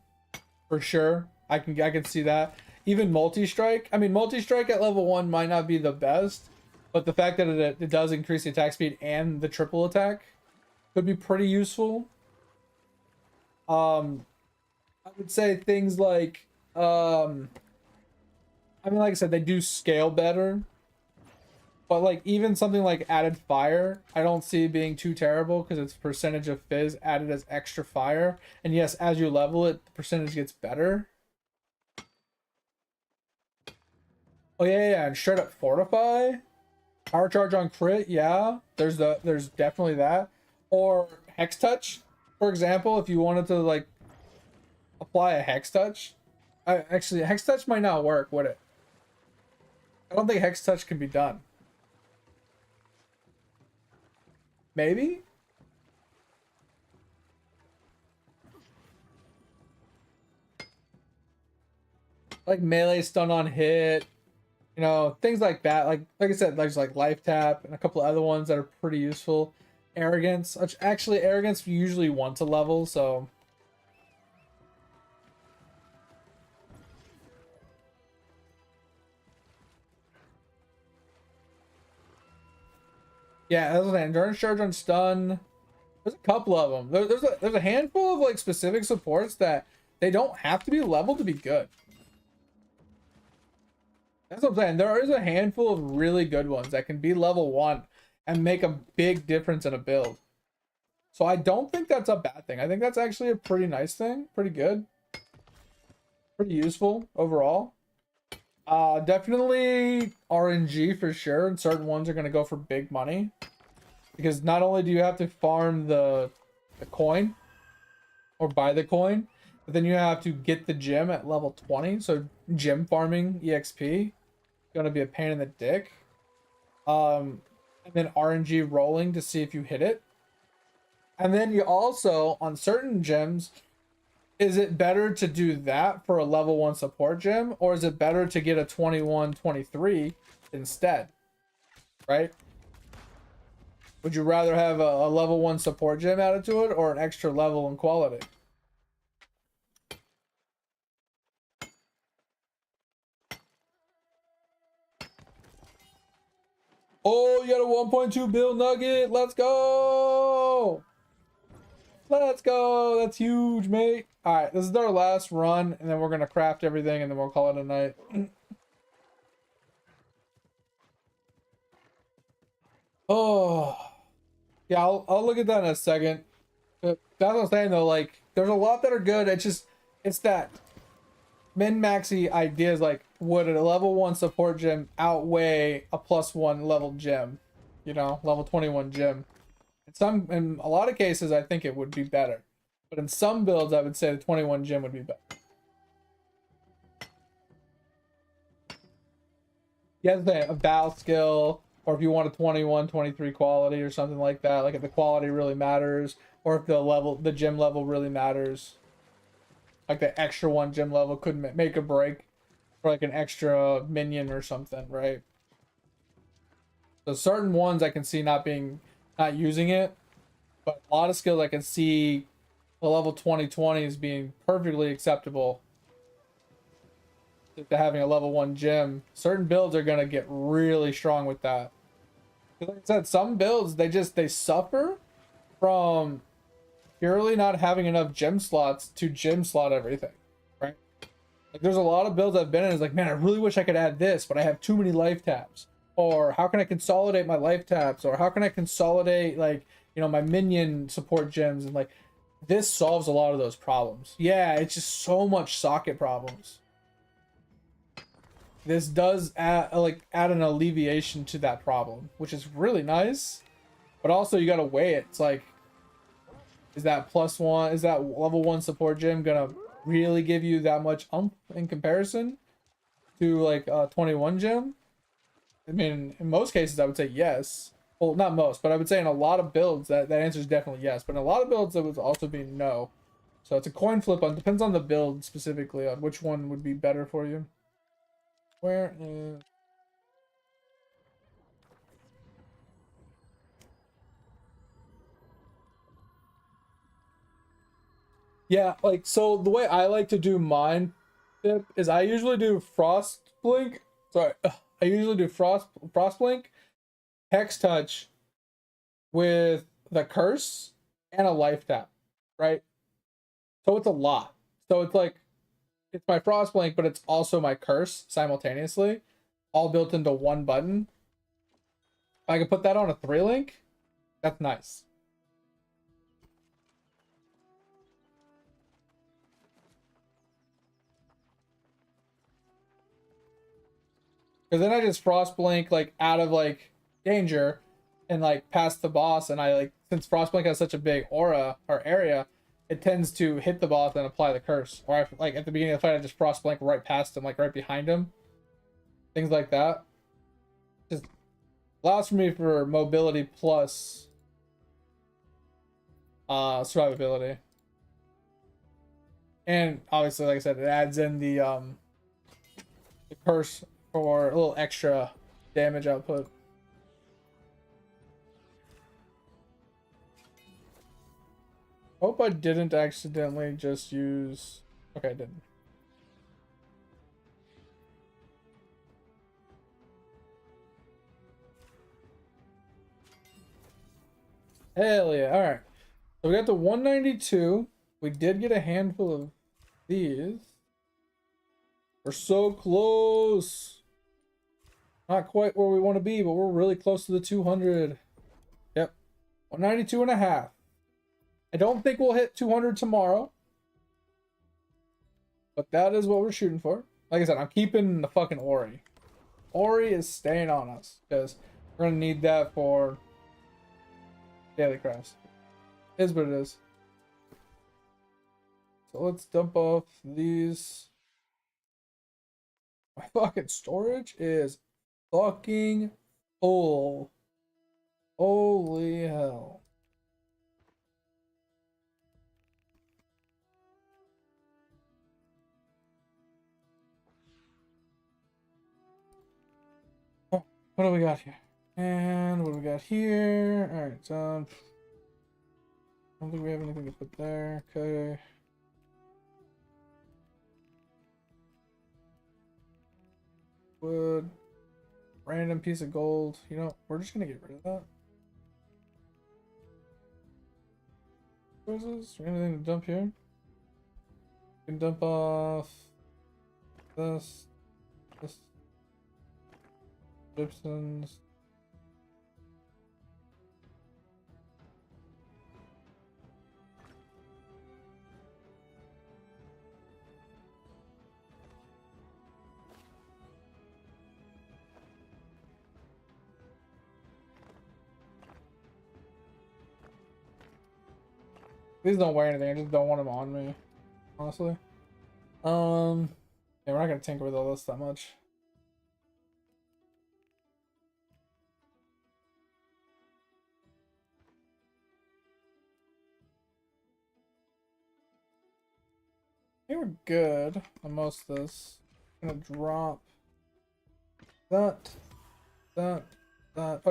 sure. I can see that. Even Multi-Strike. I mean, Multi-Strike at level 1 might not be the best, but the fact that it does increase the attack speed and the triple attack could be pretty useful. I would say things like, I mean, like I said, they do scale better, but like even something like added fire, I don't see being too terrible, because it's percentage of fizz added as extra fire, and yes, as you level it, the percentage gets better. Oh yeah, and straight up fortify, power charge on crit, yeah, there's definitely that. Or hex touch, for example, if you wanted to like apply a hex touch. Actually, hex touch might not work, would it? I don't think hex touch can be done. Maybe? Like melee stun on hit, you know, things like that. Like I said, there's like Life Tap and a couple of other ones that are pretty useful. Arrogance, which actually Arrogance you usually want to level, so yeah, that's an endurance charge on stun. There's a couple of them. There's a handful of like specific supports that they don't have to be leveled to be good. That's what I'm saying. There is a handful of really good ones that can be level 1 and make a big difference in a build. So I don't think that's a bad thing. I think that's actually a pretty nice thing. Pretty good. Pretty useful overall. Definitely RNG for sure. And certain ones are going to go for big money. Because not only do you have to farm the coin or buy the coin, but then you have to get the gem at level 20. So gem farming EXP gonna be a pain in the dick. And then RNG rolling to see if you hit it. And then you also, on certain gems, is it better to do that for a level 1 support gem, or is it better to get a 21, 23 instead? Right? Would you rather have a level 1 support gem added to it, or an extra level in quality? Oh, you got a 1.2 bill nugget. Let's go. Let's go. That's huge, mate. All right, this is our last run, and then we're going to craft everything, and then we'll call it a night. Oh. Yeah, I'll look at that in a second. But that's what I'm saying though. Like, there's a lot that are good. It's that min-maxy ideas. Like, would a level 1 support gym outweigh a +1 level gym? You know, level 21 gym. In a lot of cases, I think it would be better. But in some builds, I would say the 21 gym would be better. You have to say a Val skill, or if you want a 21, 23 quality or something like that, like if the quality really matters, or if the gym level really matters. Like the extra 1 gym level could make a break for like an extra minion or something, right? So certain ones I can see not using it, but a lot of skills I can see the level 2020 as being perfectly acceptable to having a level 1 gym. Certain builds are gonna get really strong with that. Like I said, some builds they suffer from purely not having enough gym slots to gym slot everything, right? Like there's a lot of builds I've been in. It's like, man, I really wish I could add this, but I have too many life tabs. Or how can I consolidate my life tabs? Or how can I consolidate like, you know, my minion support gyms? And like this solves a lot of those problems. Yeah, it's just so much socket problems. This does add an alleviation to that problem, which is really nice. But also you gotta weigh it. It's like, is that +1, is that level 1 support gym gonna really give you that much in comparison to like a 21 gym? I mean, in most cases I would say yes. Well, not most, but I would say in a lot of builds that answer is definitely yes. But in a lot of builds it would also be no. So it's a coin flip on, depends on the build specifically on which one would be better for you. Where is... Yeah, like, so the way I like to do mine tip is I usually do Frost Blink. Sorry, I usually do Frost Blink, Hex Touch with the Curse and a Life Tap, right? So it's a lot. So it's like, it's my Frost Blink, but it's also my Curse simultaneously, all built into one button. If I could put that on a 3-link, that's nice. Because then I just Frost Blink like out of like danger and like past the boss, and I like, since Frost Blink has such a big aura or area, it tends to hit the boss and apply the curse. Or like at the beginning of the fight, I just Frost Blink right past him, like right behind him. Things like that. Just allows for me for mobility plus survivability. And obviously, like I said, it adds in the curse for a little extra damage output. Hope I didn't accidentally just use... Okay, I didn't. Hell yeah. Alright. So we got the 192. We did get a handful of these. We're so close. Not quite where we want to be, but we're really close to the 200. Yep. 192 and a half. I don't think we'll hit 200 tomorrow. But that is what we're shooting for. Like I said, I'm keeping the fucking Ori. Ori is staying on us because we're going to need that for daily crafts. It is what it is. So let's dump off these. My fucking storage is fucking full. Holy hell. Oh, what do we got here? And what do we got here? Alright, so I don't think we have anything to put there. Okay. Wood. Random piece of gold. You know, we're just gonna get rid of that. What is this? Anything to dump here? We can dump off this. Gibson's. These don't weigh anything. I just don't want them on me, honestly. Yeah, we're not gonna tinker with all this that much. I think we're good on most of this. I'm gonna drop that. Oh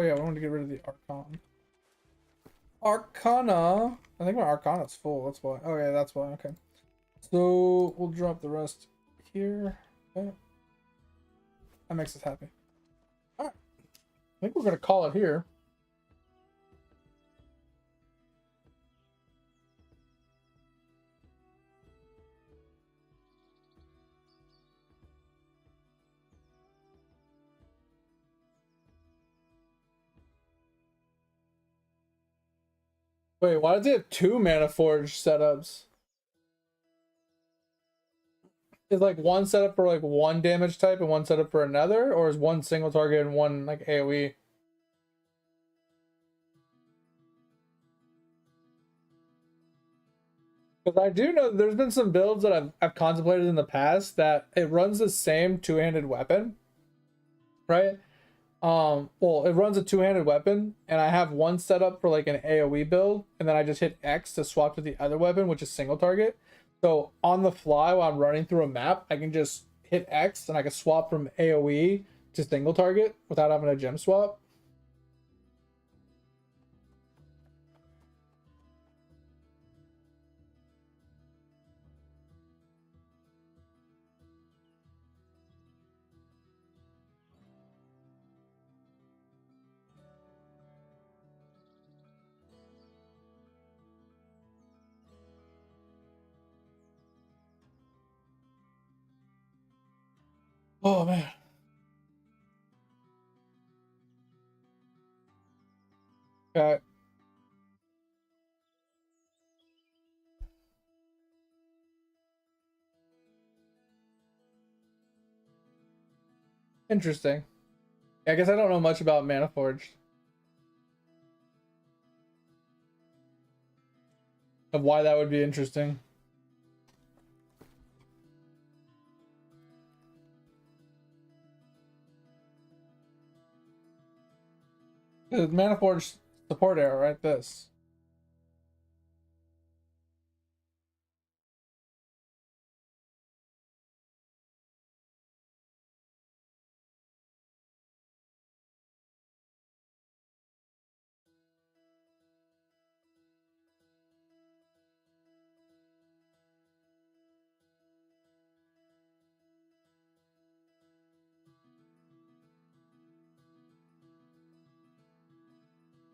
yeah, we want to get rid of the Archon. Arcana. I think my Arcana's full. That's why. Oh yeah, that's why. Okay. So we'll drop the rest here. Okay. That makes us happy. Alright. I think we're gonna call it here. Wait, why does it have two Mana Forge setups? Is like one setup for like one damage type and one setup for another, or is one single target and one like AoE? Because I do know there's been some builds that I've contemplated in the past that it runs the same two-handed weapon, right? Well, it runs a two-handed weapon, and I have one set up for like an AoE build, and then I just hit X to swap to the other weapon, which is single target. So on the fly, while I'm running through a map, I can just hit X, and I can swap from AoE to single target without having a gem swap. Oh man. Okay. Interesting. I guess I don't know much about Mana Forge. Of why that would be interesting. The Mana Forge support arrow, right? This.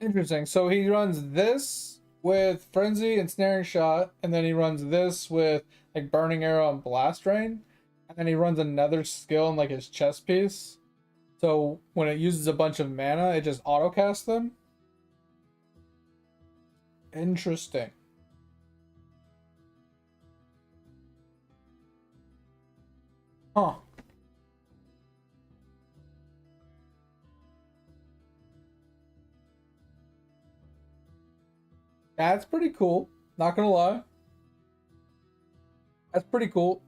Interesting. So he runs this with Frenzy and Snaring Shot, and then he runs this with like Burning Arrow and Blast Rain, and then he runs another skill in like his chest piece. So when it uses a bunch of mana, it just auto casts them. Interesting. Huh. That's pretty cool. Not gonna lie. That's pretty cool.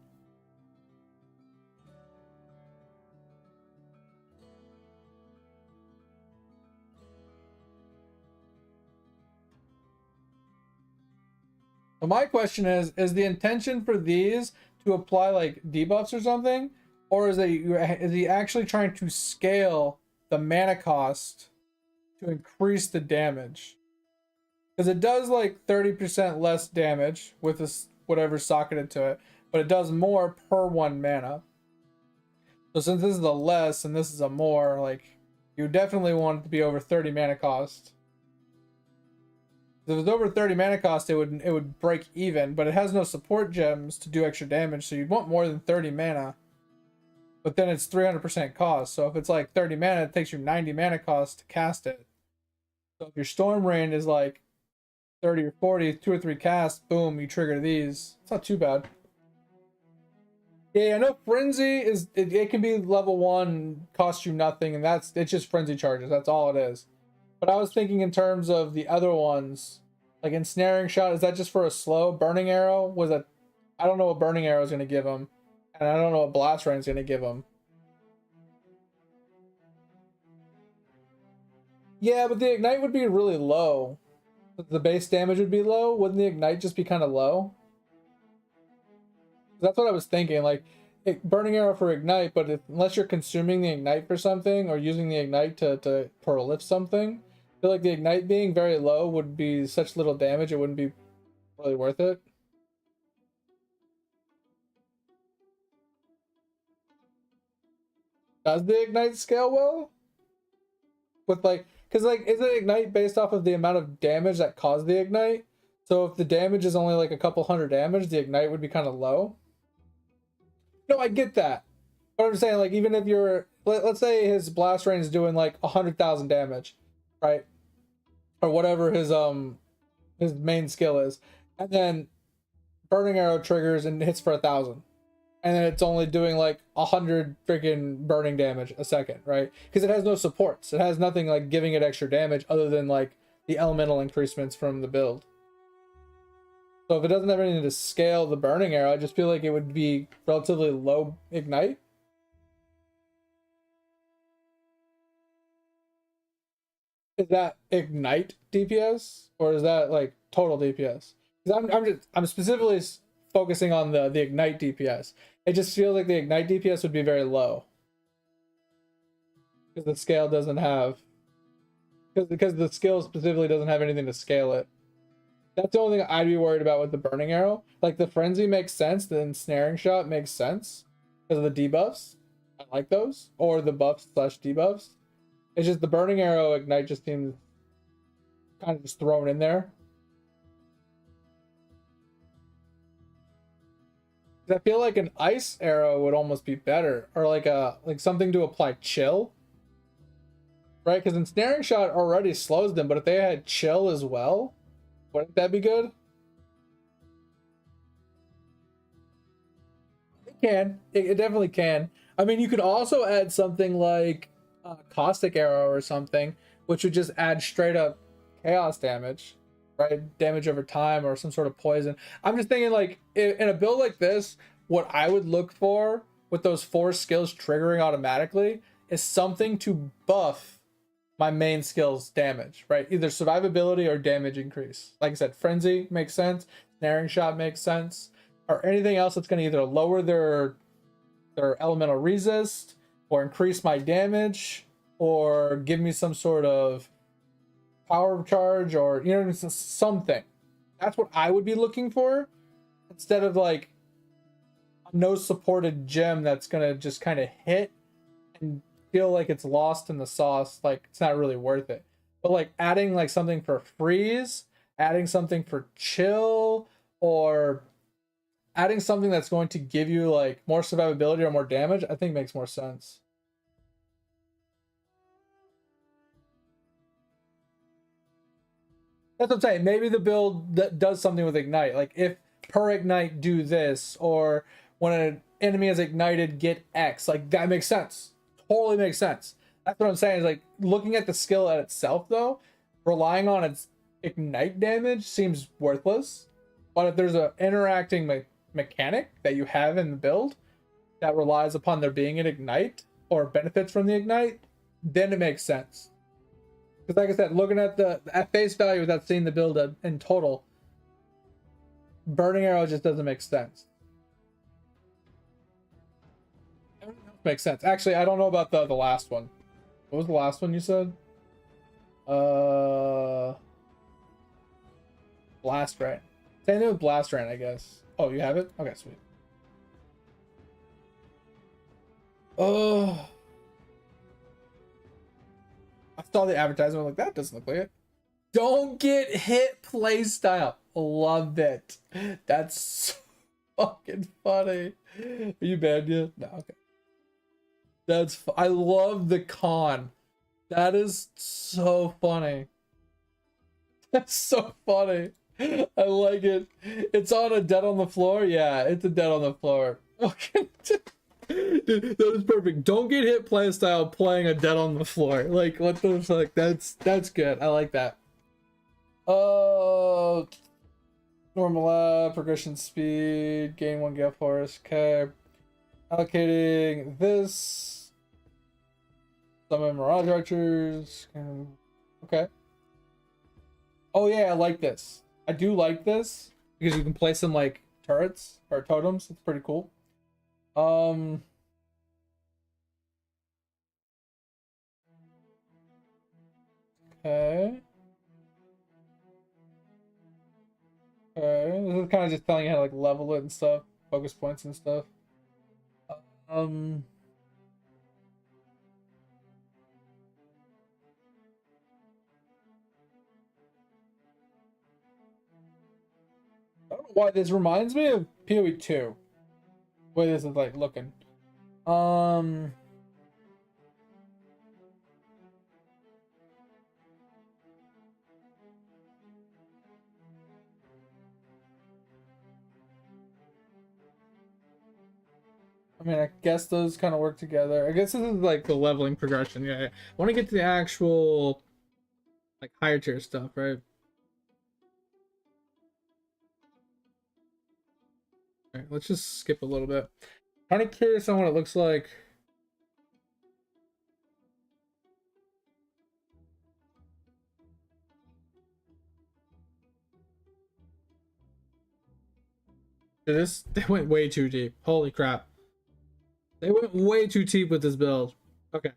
So my question is the intention for these to apply like debuffs or something? Or is he actually trying to scale the mana cost to increase the damage? Because it does like 30% less damage with this whatever socketed to it, but it does more per one mana. So since this is a less and this is a more, like you definitely want it to be over 30 mana cost. If it was over 30 mana cost, it would break even, but it has no support gems to do extra damage, so you'd want more than 30 mana. But then it's 300% cost. So if it's like 30 mana, it takes you 90 mana cost to cast it. So if your Storm Rain is like 30 or 40, 2 or 3 casts, boom, you trigger these. It's not too bad. Yeah, I know Frenzy is it can be level 1, cost you nothing, and it's just Frenzy charges. That's all it is. But I was thinking in terms of the other ones, Like ensnaring shot, is that just for a slow? Burning arrow was a, I don't know what burning arrow is going to give him, and I don't know what blast rain is going to give him. Yeah, but the ignite would be really low. The base damage would be low. Wouldn't the ignite just be kind of low? That's what I was thinking. Like, burning arrow for ignite, but unless you're consuming the ignite for something or using the ignite to lift something, I feel like the ignite being very low would be such little damage, it wouldn't be really worth it. Does the ignite scale well? With like, because like, isn't ignite based off of the amount of damage that caused the ignite? So if the damage is only like a couple hundred damage, the ignite would be kind of low. No, I get that. But I'm saying, like, even if you're, let's say his blast rain is doing like 100,000 damage, right? Or whatever his main skill is, and then burning arrow triggers and hits for 1,000, and then it's only doing like 100 freaking burning damage a second, right? Because it has no supports. It has nothing like giving it extra damage other than like the elemental increasements from the build. So if it doesn't have anything to scale the burning arrow, I just feel like it would be relatively low ignite. Is that ignite DPS or is that like total DPS? Because I'm specifically focusing on the ignite DPS. It just feels like the ignite DPS would be very low because the scale doesn't have, because the skill specifically doesn't have anything to scale it. That's the only thing I'd be worried about with the burning arrow. Like the frenzy makes sense, the ensnaring shot makes sense because of the debuffs. I like those, or the buffs / debuffs. It's just the burning arrow ignite just seems kind of just thrown in there. I feel like an ice arrow would almost be better, or like something to apply chill, right? Because ensnaring shot already slows them, but if they had chill as well, wouldn't that be good? It can. It definitely can. I mean, you could also add something like caustic arrow or something, which would just add straight up chaos damage, right? Damage over time or some sort of poison. I'm just thinking like in a build like this, what I would look for with those 4 skills triggering automatically is something to buff my main skills damage, right? Either survivability or damage increase. Like I said, frenzy makes sense, snaring shot makes sense, or anything else that's going to either lower their elemental resist or increase my damage or give me some sort of power charge, or you know, something. That's what I would be looking for, instead of like a no supported gem that's going to just kind of hit and feel like it's lost in the sauce, like it's not really worth it. But like adding like something for freeze, adding something for chill, or adding something that's going to give you like more survivability or more damage, I think makes more sense. That's what I'm saying. Maybe the build that does something with ignite, like if per ignite do this, or when an enemy is ignited get X, like that makes sense. Totally makes sense. That's what I'm saying, is like looking at the skill at itself though, relying on its ignite damage seems worthless. But if there's an interacting mechanic that you have in the build that relies upon there being an ignite or benefits from the ignite, then it makes sense. Because like I said, looking at at face value without seeing the build in total, burning arrow just doesn't make sense. Makes sense. Actually, I don't know about the last one. What was the last one you said? Blast Rain. Same thing with Blast Rain, I guess. Oh, you have it? Okay, sweet. Oh. I saw the advertisement, like, that doesn't look like it. Don't get hit playstyle. Love it. That's so fucking funny. Are you banned yet? No, okay. I love the con. That is so funny. That's so funny. I like it. It's on a dead on the floor. Yeah, it's a dead on the floor. Okay. Dude, that was perfect. Don't get hit play style playing a dead on the floor. Like what the fuck? That's good. I like that. Normal progression speed, gain 1 gale force. Okay. Allocating this. Summon Mirage Archers. Okay. Oh yeah, I like this. I do like this because you can place them like turrets or totems. It's pretty cool. Okay. Okay. This is kind of just telling you how to like level it and stuff, focus points and stuff. Um. I don't know why this reminds me of PoE 2. The way this is like looking. I mean, I guess those kind of work together. I guess this is like the leveling progression. Yeah. I want to get to the actual like higher tier stuff, right? All right, let's just skip a little bit. Kind of curious on what it looks like. They went way too deep. Holy crap. They went way too deep with this build. Okay.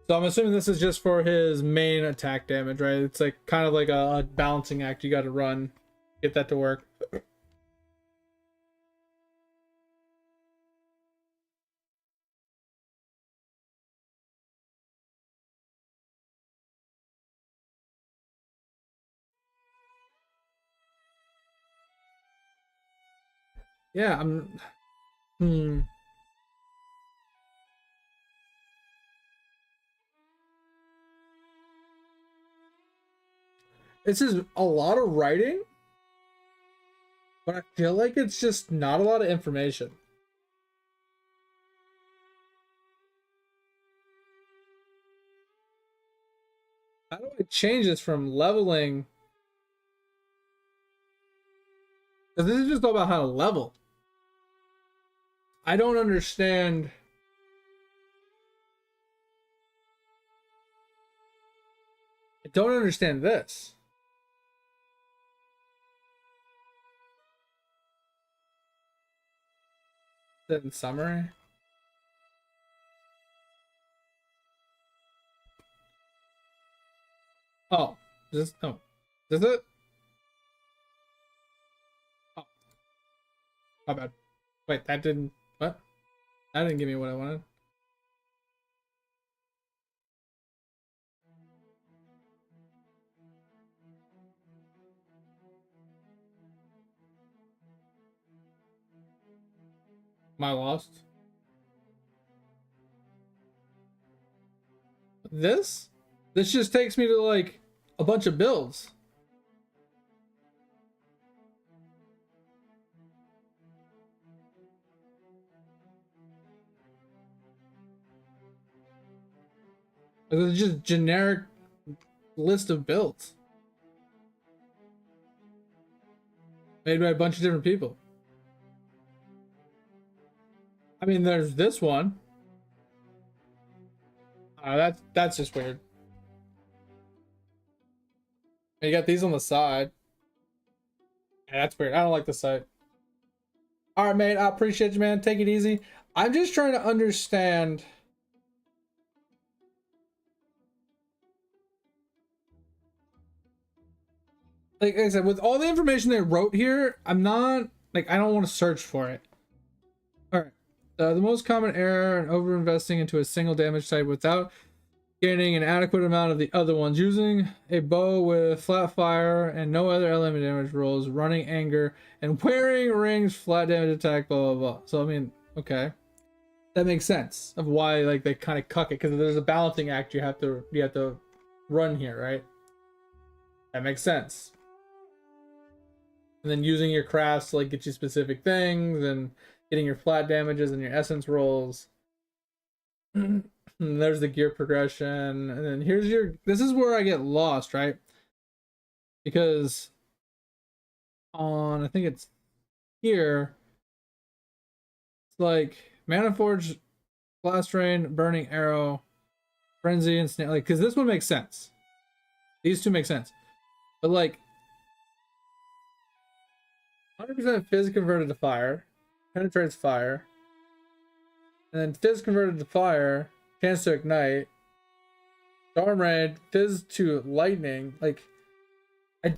So I'm assuming this is just for his main attack damage, right? It's like kind of like a balancing act you got to run, get that to work. Yeah, This is a lot of writing, but I feel like it's just not a lot of information. How do I change this from leveling? Because this is just all about how to level. I don't understand. I don't understand this. In summary. Oh, is it? Oh, my bad. Wait, that didn't. What? That didn't give me what I wanted. Am I lost? This? This just takes me to like a bunch of builds. It's just generic list of builds made by a bunch of different people. I mean, there's this one. That's just weird. You got these on the side. Yeah, that's weird. I don't like the site. All right, mate. I appreciate you, man. Take it easy. I'm just trying to understand. Like I said, with all the information they wrote here, I'm not like I don't want to search for it. All right. The most common error in over-investing into a single damage type without gaining an adequate amount of the other ones. Using a bow with flat fire and no other element damage rolls, running anger, and wearing rings, flat damage attack, blah, blah, blah. So, I mean, okay. That makes sense of why like they kind of cuck it, because there's a balancing act you have to run here, right? That makes sense. And then using your crafts to like get you specific things and getting your flat damages and your essence rolls. And there's the gear progression. And then here's your, this is where I get lost, right? Because on, I think it's here, it's like Mana Forge, Blast Rain, Burning Arrow, Frenzy, and Snake. Like, because this one makes sense. These two make sense. But like, 100% Fizz converted to fire, penetrates fire, and then Fizz converted to fire, chance to ignite, Storm Rain, Fizz to lightning. Like, I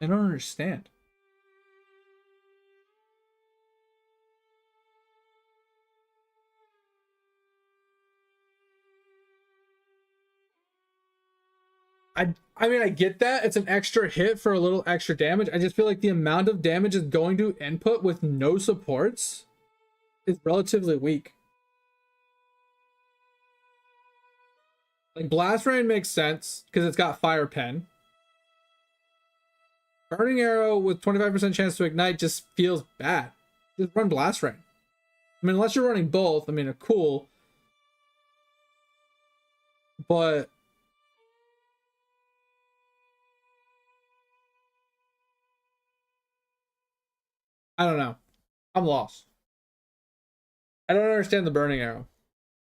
don't understand. I mean, I get that. It's an extra hit for a little extra damage. I just feel like the amount of damage is going to input with no supports is relatively weak. Like, Blast Rain makes sense because it's got Fire Pen. Burning Arrow with 25% chance to ignite just feels bad. Just run Blast Rain. I mean, unless you're running both, I mean, cool. But I don't know. I'm lost. I don't understand the Burning Arrow.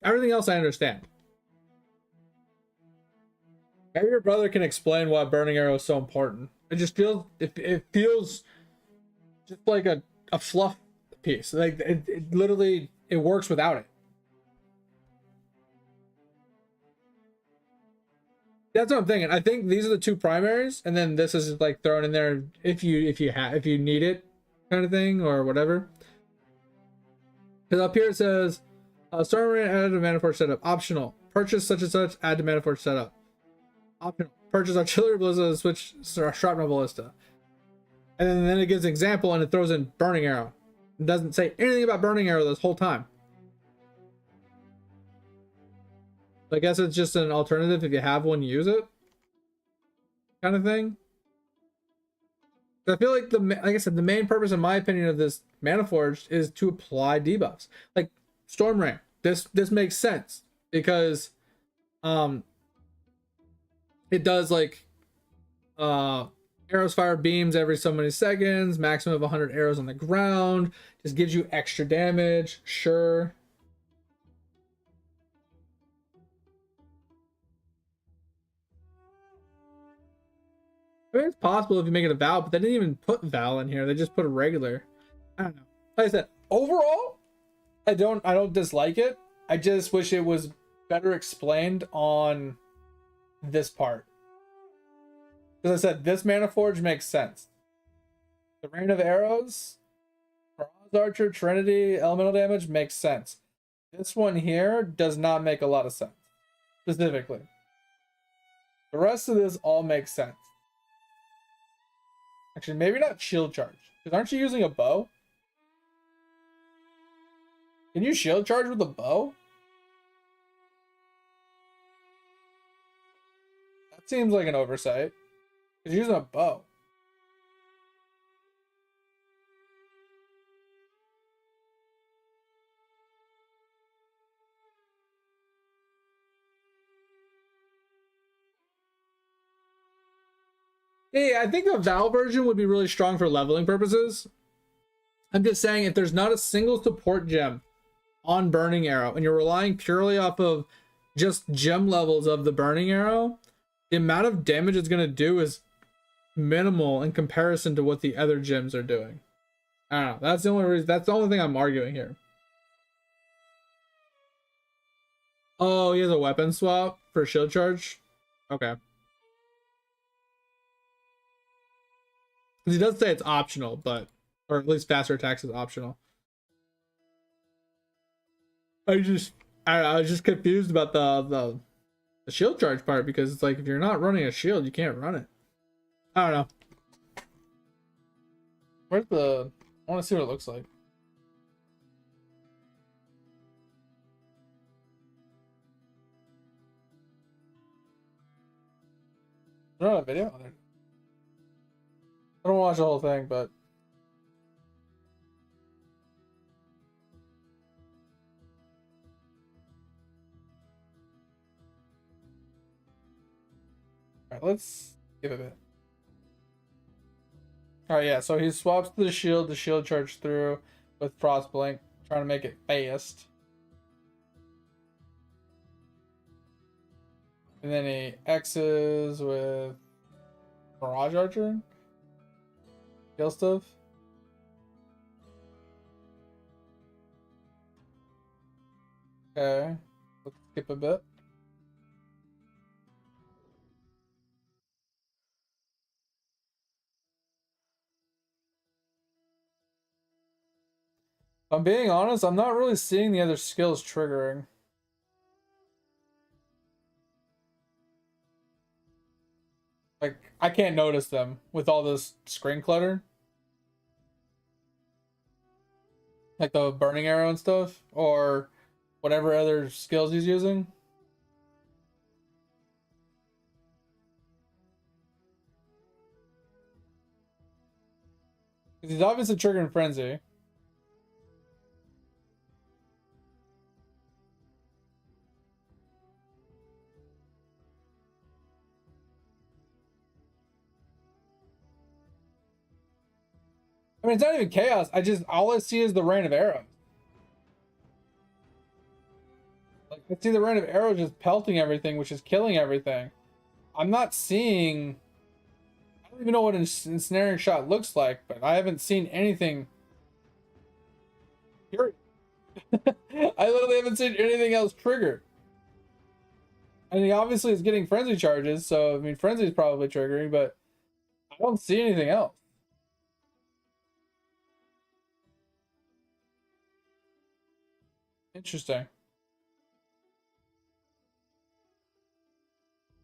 Everything else I understand. Maybe your brother can explain why Burning Arrow is so important. It just feels, it feels just like a fluff piece. Like, it literally, it works without it. That's what I'm thinking. I think these are the two primaries, and then this is like thrown in there if you need it, kind of thing, or whatever. Because up here it says, Storm Rain added to Mana Forge setup. Optional. Purchase such and such, add to Mana Forge setup. Optional. Purchase Artillery Ballista, switch Shrapnel Ballista. And then it gives an example and it throws in Burning Arrow. It doesn't say anything about Burning Arrow this whole time. I guess it's just an alternative if you have one, use it, kind of thing. I feel like like I said, the main purpose, in my opinion, of this Mana Forged is to apply debuffs. Like Storm Rain, this makes sense because, it does like, arrows fire beams every so many seconds, maximum of 100 arrows on the ground, just gives you extra damage. Sure. I mean, it's possible if you make it a Val, but they didn't even put Val in here. They just put a regular. I don't know. Like I said, overall, I don't dislike it. I just wish it was better explained on this part. As I said, this Mana Forge makes sense. The Rain of Arrows, Bronze Archer, Trinity, elemental damage makes sense. This one here does not make a lot of sense, specifically. The rest of this all makes sense. Actually, maybe not shield charge. Because aren't you using a bow? Can you shield charge with a bow? That seems like an oversight. Because you're using a bow. Yeah, I think the Val version would be really strong for leveling purposes. I'm just saying, if there's not a single support gem on Burning Arrow and you're relying purely off of just gem levels of the Burning Arrow, the amount of damage it's going to do is minimal in comparison to what the other gems are doing. I don't know. That's the only reason. That's the only thing I'm arguing here. Oh, he has a weapon swap for shield charge? Okay. He does say it's optional, but, or at least faster attacks is optional. I was just confused about the shield charge part, because it's like, if you're not running a shield, you can't run it. I don't know. Where's the, I want to see what it looks like. not a video? I don't watch the whole thing, but alright, let's give it a bit. Alright, yeah, so he swaps the shield charge through with Frostblink, trying to make it fast. And then he X's with Mirage Archer. Kill stuff. Okay, let's skip a bit. If I'm being honest, I'm not really seeing the other skills triggering. Like, I can't notice them with all this screen clutter. Like the burning arrow and stuff, or whatever other skills he's using. He's obviously triggering Frenzy. I mean, it's not even chaos. All I see is the rain of arrows. Like, I see the rain of arrows just pelting everything, which is killing everything. I'm not seeing... I don't even know what an ensnaring shot looks like, but I haven't seen anything. Period. I literally haven't seen anything else triggered. And he obviously is getting frenzy charges, so, I mean, frenzy is probably triggering, but I don't see anything else. Interesting.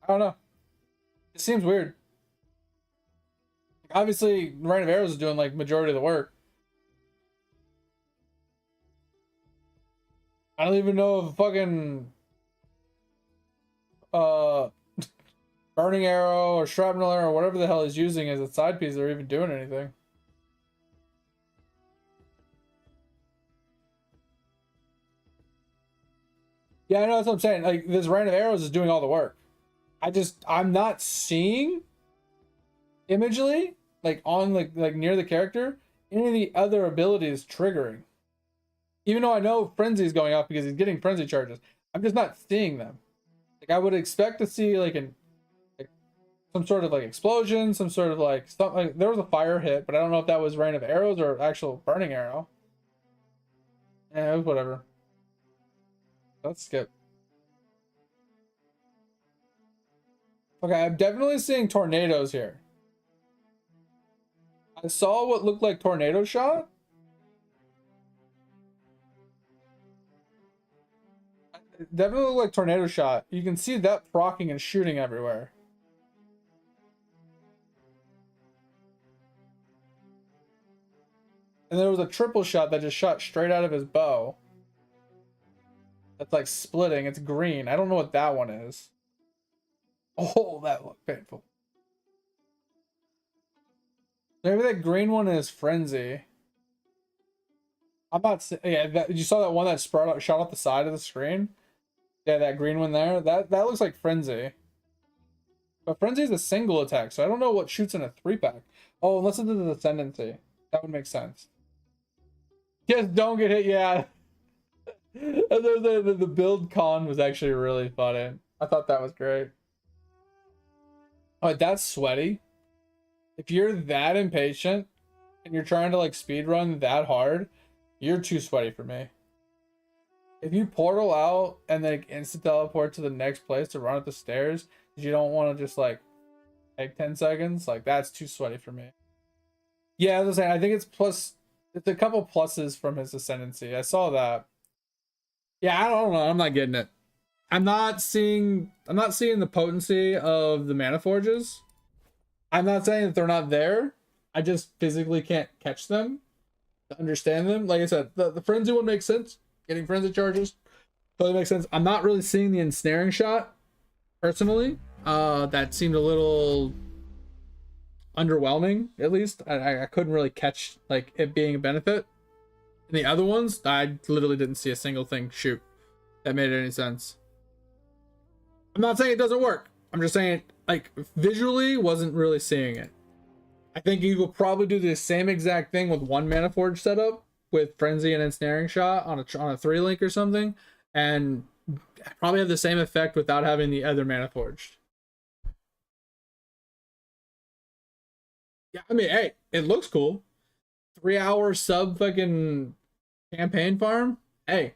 I don't know. It seems weird. Obviously, Rain of Arrows is doing like majority of the work. I don't even know if fucking Burning Arrow or Shrapnel Arrow or whatever the hell he's using as a side piece are even doing anything. Yeah, I know, that's what I'm saying. Like, this Rain of Arrows is doing all the work. I'm not seeing imagely, like on like near the character, any of the other abilities triggering. Even though I know Frenzy is going off because he's getting frenzy charges, I'm just not seeing them. Like, I would expect to see like some sort of like explosion, some sort of like stuff. Like, there was a fire hit, but I don't know if that was Rain of Arrows or actual Burning Arrow. Yeah, it was whatever. Let's skip. Okay, I'm definitely seeing tornadoes here. I saw what looked like tornado shot. It definitely looked like tornado shot. You can see that proccing and shooting everywhere. And there was a triple shot that just shot straight out of his bow. That's like splitting. It's green. I don't know what that one is. Oh, that looked painful. Maybe that green one is Frenzy. I'm not... Yeah, you saw that one that shot off the side of the screen? Yeah, that green one there. That looks like Frenzy. But Frenzy is a single attack, so I don't know what shoots in a 3-pack. Oh, unless it's the Ascendancy. That would make sense. Just don't get hit, yeah. The build con was actually really funny. I thought that was great. Oh, that's sweaty. If you're that impatient and you're trying to like speed run that hard, you're too sweaty for me. If you portal out and then instant teleport to the next place to run up the stairs, you don't want to just like take 10 seconds, like that's too sweaty for me. Yeah, as I was saying, I think it's a couple pluses from his Ascendancy. I saw that. Yeah, I don't know. I'm not getting it. I'm not seeing the potency of the Mana Forges. I'm not saying that they're not there. I just physically can't catch them to understand them. Like I said, the Frenzy one makes sense. Getting Frenzy charges totally makes sense. I'm not really seeing the ensnaring shot personally. that seemed a little underwhelming. At least I couldn't really catch like it being a benefit. And the other ones, I literally didn't see a single thing shoot that made any sense. I'm not saying it doesn't work. I'm just saying, like, visually wasn't really seeing it. I think you will probably do the same exact thing with one Mana Forge setup with Frenzy and Ensnaring Shot on a 3-link or something, and probably have the same effect without having the other Mana Forged. Yeah, I mean, hey, it looks cool. 3-hour sub fucking campaign farm. Hey,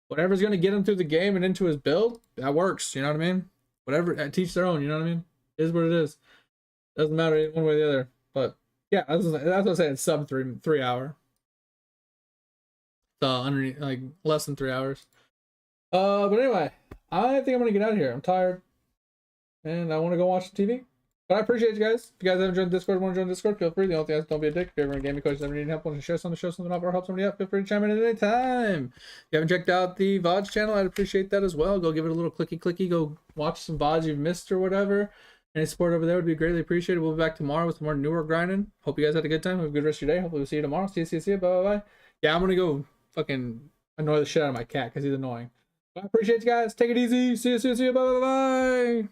whatever's gonna get him through the game and into his build, that works. You know what I mean? Whatever, teach their own. You know what I mean? It is what it is. Doesn't matter one way or the other. But yeah, that's what I'm saying. Sub 3 hour. So underneath, like less than 3 hours. But anyway, I think I'm gonna get out of here. I'm tired, and I want to go watch the TV. But I appreciate you guys. If you guys haven't joined Discord, want to join Discord, feel free. The only thing is, don't be a dick. If you're ever in a gaming coach, ever need help, want to share something, show something up, or help somebody out, feel free to chime in at any time. If you haven't checked out the VODs channel, I'd appreciate that as well. Go give it a little clicky. Go watch some VODs you've missed or whatever. Any support over there would be greatly appreciated. We'll be back tomorrow with some more newer grinding. Hope you guys had a good time. Have a good rest of your day. Hopefully we'll see you tomorrow. See you. Bye. Yeah, I'm gonna go fucking annoy the shit out of my cat because he's annoying. But I appreciate you guys. Take it easy. See you. Bye.